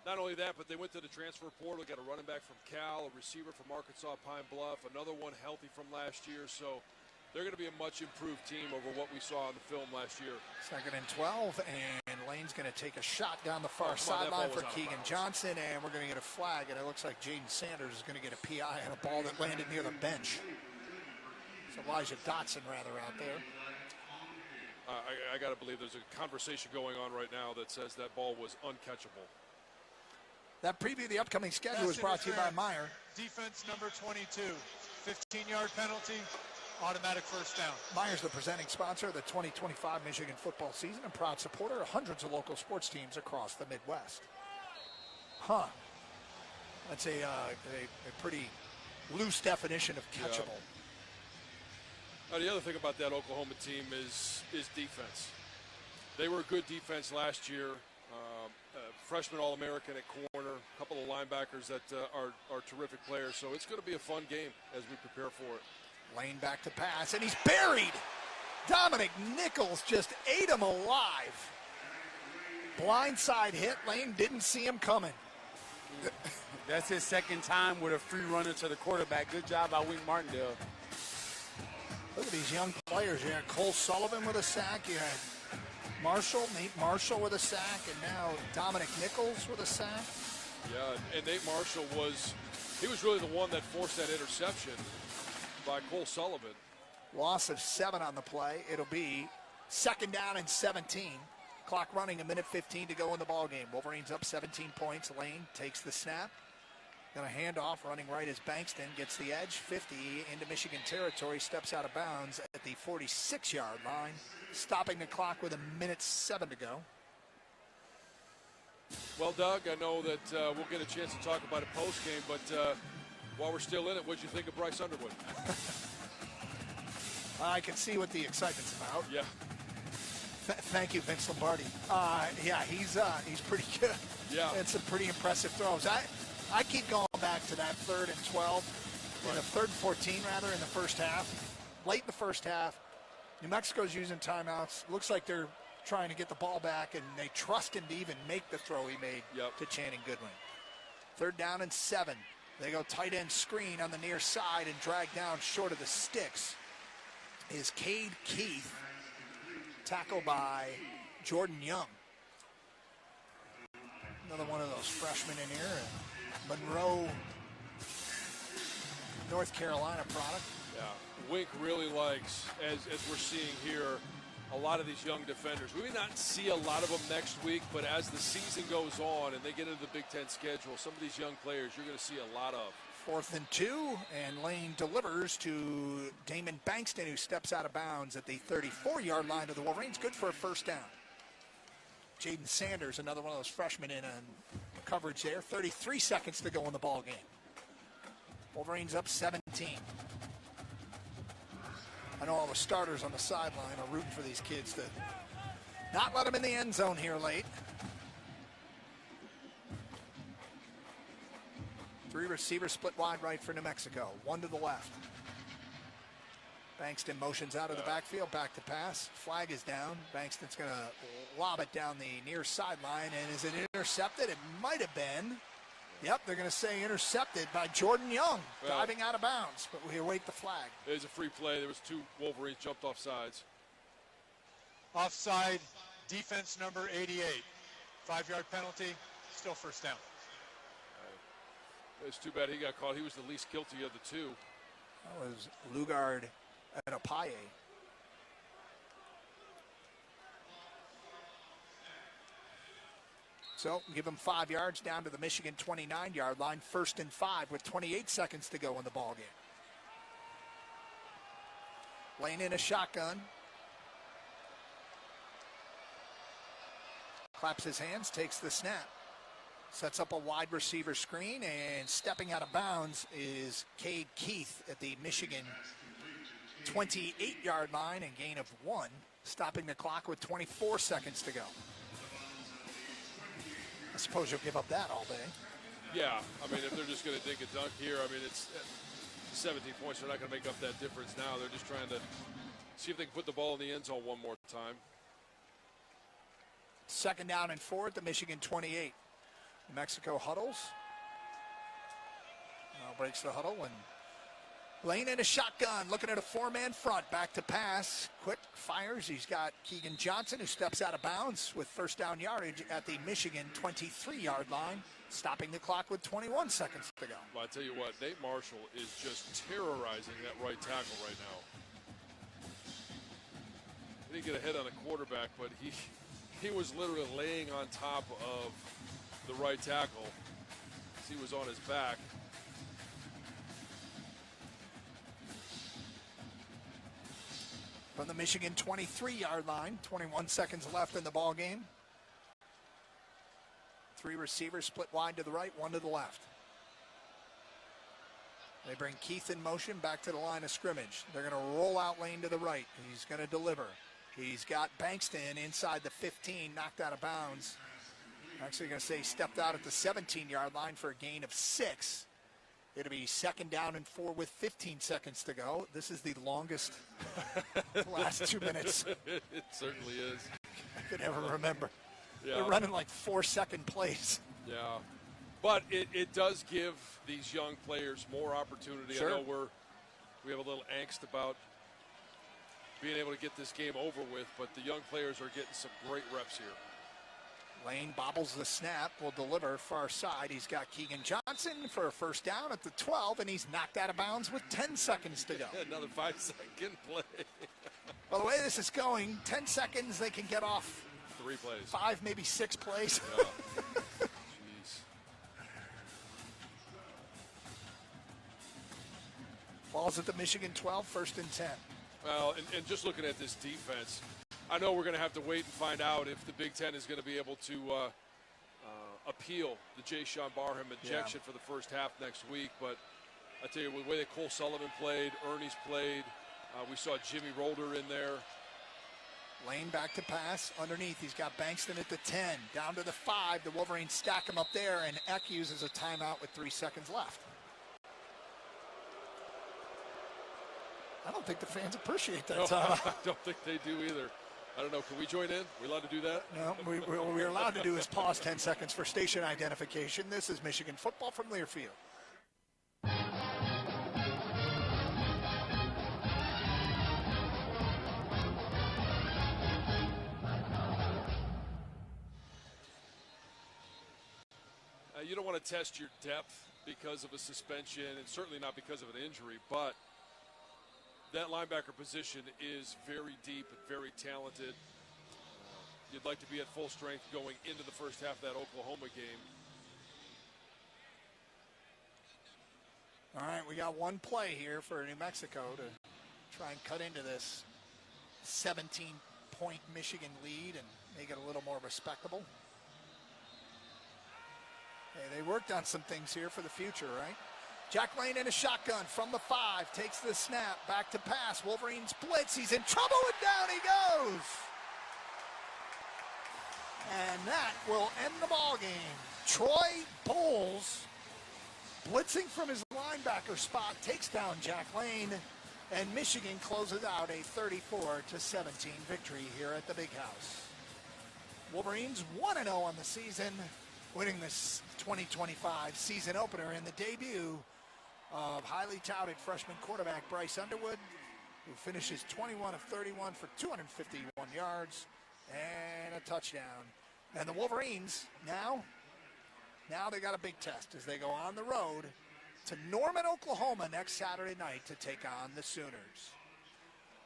not only that, but they went to the transfer portal, got a running back from Cal, a receiver from Arkansas Pine Bluff, another one healthy from last year, so they're going to be a much-improved team over what we saw on the film last year. 2nd and 12, and Lane's going to take a shot down the far sideline for Keegan Johnson, and we're going to get a flag, and it looks like Jaden Sanders is going to get a PI on a ball that landed near the bench. It's Elijah Dotson, rather, out there. I got to believe there's a conversation going on right now that says that ball was uncatchable. That preview of the upcoming schedule is brought to you by Meyer. Defense number 22, 15-yard penalty, automatic first down. Meyer's the presenting sponsor of the 2025 Michigan football season and proud supporter of hundreds of local sports teams across the Midwest. That's a pretty loose definition of catchable. Now, the other thing about that Oklahoma team is defense. They were a good defense last year. Freshman All-American at corner, a couple of linebackers that are terrific players. So it's going to be a fun game as we prepare for it. Lane back to pass, and he's buried. Dominic Nichols just ate him alive. Blindside hit. Lane didn't see him coming. That's his second time with a free runner to the quarterback. Good job by Wink Martindale. Look at these young players. You had Cole Sullivan with a sack. You had Nate Marshall with a sack, and now Dominic Nichols with a sack. Yeah, and Nate Marshall was really the one that forced that interception by Cole Sullivan. Loss of 7 on the play. It'll be 2nd down and 17. Clock running, 1:15 to go in the ball game. Wolverines up 17 points. Lane takes the snap. Got a handoff, running right as Bankston gets the edge, 50 into Michigan territory, steps out of bounds at the 46-yard line, stopping the clock with 1:07 to go. Well, Doug, I know that we'll get a chance to talk about it post-game, but while we're still in it, what'd you think of Bryce Underwood? I can see what the excitement's about. Yeah. Thank you, Vince Lombardi. Yeah, he's pretty good. Yeah. It's some pretty impressive throws. I keep going back to that 3rd and 12, right. 3rd and 14 rather in the first half. Late in the first half, New Mexico's using timeouts. Looks like they're trying to get the ball back, and they trust him to even make the throw he made to Channing Goodwin. 3rd down and 7. They go tight end screen on the near side and drag down short of the sticks is Cade Keith, tackled by Jordan Young. Another one of those freshmen in here. Monroe, North Carolina product. Yeah, Wink really likes, as we're seeing here, a lot of these young defenders. We may not see a lot of them next week, but as the season goes on and they get into the Big Ten schedule, some of these young players you're going to see a lot of. 4th and 2, and Lane delivers to Damon Bankston, who steps out of bounds at the 34-yard line of the Wolverines. Good for a first down. Jaden Sanders, another one of those freshmen in on coverage there. 33 seconds to go in the ball game. Wolverines up 17. I know all the starters on the sideline are rooting for these kids to not let them in the end zone here late. 3 receivers split wide right for New Mexico. 1 to the left. Bankston motions out of the backfield, back to pass. Flag is down. Bankston's going to lob it down the near sideline. And is it intercepted? It might have been. Yep, they're going to say intercepted by Jordan Young, diving out of bounds. But we await the flag. It was a free play. There was 2 Wolverines jumped off sides. Offside, defense number 88. 5-yard penalty, still first down. It's too bad he got caught. He was the least guilty of the 2. That was Lugard and Apaye. So give him 5 yards down to the Michigan 29-yard line. 1st and 5 with 28 seconds to go in the ball game. Lane in a shotgun. Claps his hands, takes the snap. Sets up a wide receiver screen, and stepping out of bounds is Cade Keith at the Michigan 28-yard line, and gain of 1. stopping the clock with 24 seconds to go. I suppose you'll give up that all day. Yeah, I mean, if they're just going to dink a dunk here, I mean, it's 17 points. They're not going to make up that difference now. They're just trying to see if they can put the ball in the end zone one more time. 2nd down and 4 at the Michigan 28. New Mexico huddles. Breaks the huddle, and Lane in a shotgun, looking at a 4-man front. Back to pass. Quick fires. He's got Keegan Johnson, who steps out of bounds with first down yardage at the Michigan 23-yard line, stopping the clock with 21 seconds to go. Well, I tell you what, Nate Marshall is just terrorizing that right tackle right now. He didn't get a hit on a quarterback, but he was literally laying on top of the right tackle as he was on his back. From the Michigan 23-yard line, 21 seconds left in the ball game. 3 receivers split wide to the right, 1 to the left. They bring Keith in motion back to the line of scrimmage. They're going to roll out Lane to the right. He's going to deliver. He's got Bankston inside the 15, knocked out of bounds. Actually going to say he stepped out at the 17-yard line for a gain of 6. It'll be 2nd down and 4 with 15 seconds to go. This is the longest last 2 minutes. It certainly is. I could ever remember. Yeah. They're running like 4-second plays. Yeah. But it does give these young players more opportunity. Sure. I know we have a little angst about being able to get this game over with, but the young players are getting some great reps here. Lane bobbles the snap, will deliver far side. He's got Keegan Johnson for a first down at the 12, and he's knocked out of bounds with 10 seconds to go. Another 5-second play. Well, the way this is going, 10 seconds, they can get off 3 plays. 5, maybe 6 plays. Yeah. Jeez. Ball's at the Michigan 12, 1st and 10. Well, and just looking at this defense, I know we're going to have to wait and find out if the Big Ten is going to be able to appeal the Jay Sean Barham injection for the first half next week. But I tell you, the way that Cole Sullivan played, Ernie's played, we saw Jimmy Rolder in there. Lane back to pass. Underneath, he's got Bankston at the 10. Down to the 5. The Wolverines stack him up there, and Eck uses a timeout with 3 seconds left. I don't think the fans appreciate that timeout. I don't think they do either. I don't know. Can we join in? We allowed to do that? No, what we're allowed to do is pause 10 seconds for station identification. This is Michigan football from Learfield. You don't want to test your depth because of a suspension, and certainly not because of an injury, but that linebacker position is very deep and very talented. You'd like to be at full strength going into the first half of that Oklahoma game. All right, we got one play here for New Mexico to try and cut into this 17-point Michigan lead and make it a little more respectable. Hey, they worked on some things here for the future, right? Jack Lane in a shotgun from the 5, takes the snap, back to pass. Wolverines blitz, he's in trouble, and down he goes. And that will end the ball game. Troy Bowles, blitzing from his linebacker spot, takes down Jack Lane, and Michigan closes out a 34-17 victory here at the Big House. Wolverines 1-0 on the season, winning this 2025 season opener in the debut of highly touted freshman quarterback Bryce Underwood, who finishes 21 of 31 for 251 yards and a touchdown. And the Wolverines now they got a big test as they go on the road to Norman, Oklahoma next Saturday night to take on the Sooners.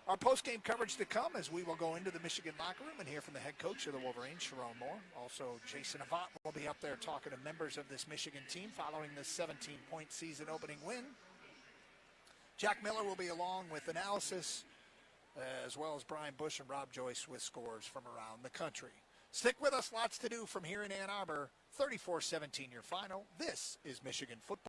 Our post-game coverage to come as we will go into the Michigan locker room and hear from the head coach of the Wolverines, Sharon Moore. Also, Jason Avant will be up there talking to members of this Michigan team following this 17-point season opening win. Jack Miller will be along with analysis, as well as Brian Bush and Rob Joyce with scores from around the country. Stick with us, lots to do from here in Ann Arbor. 34-17 your final. This is Michigan football.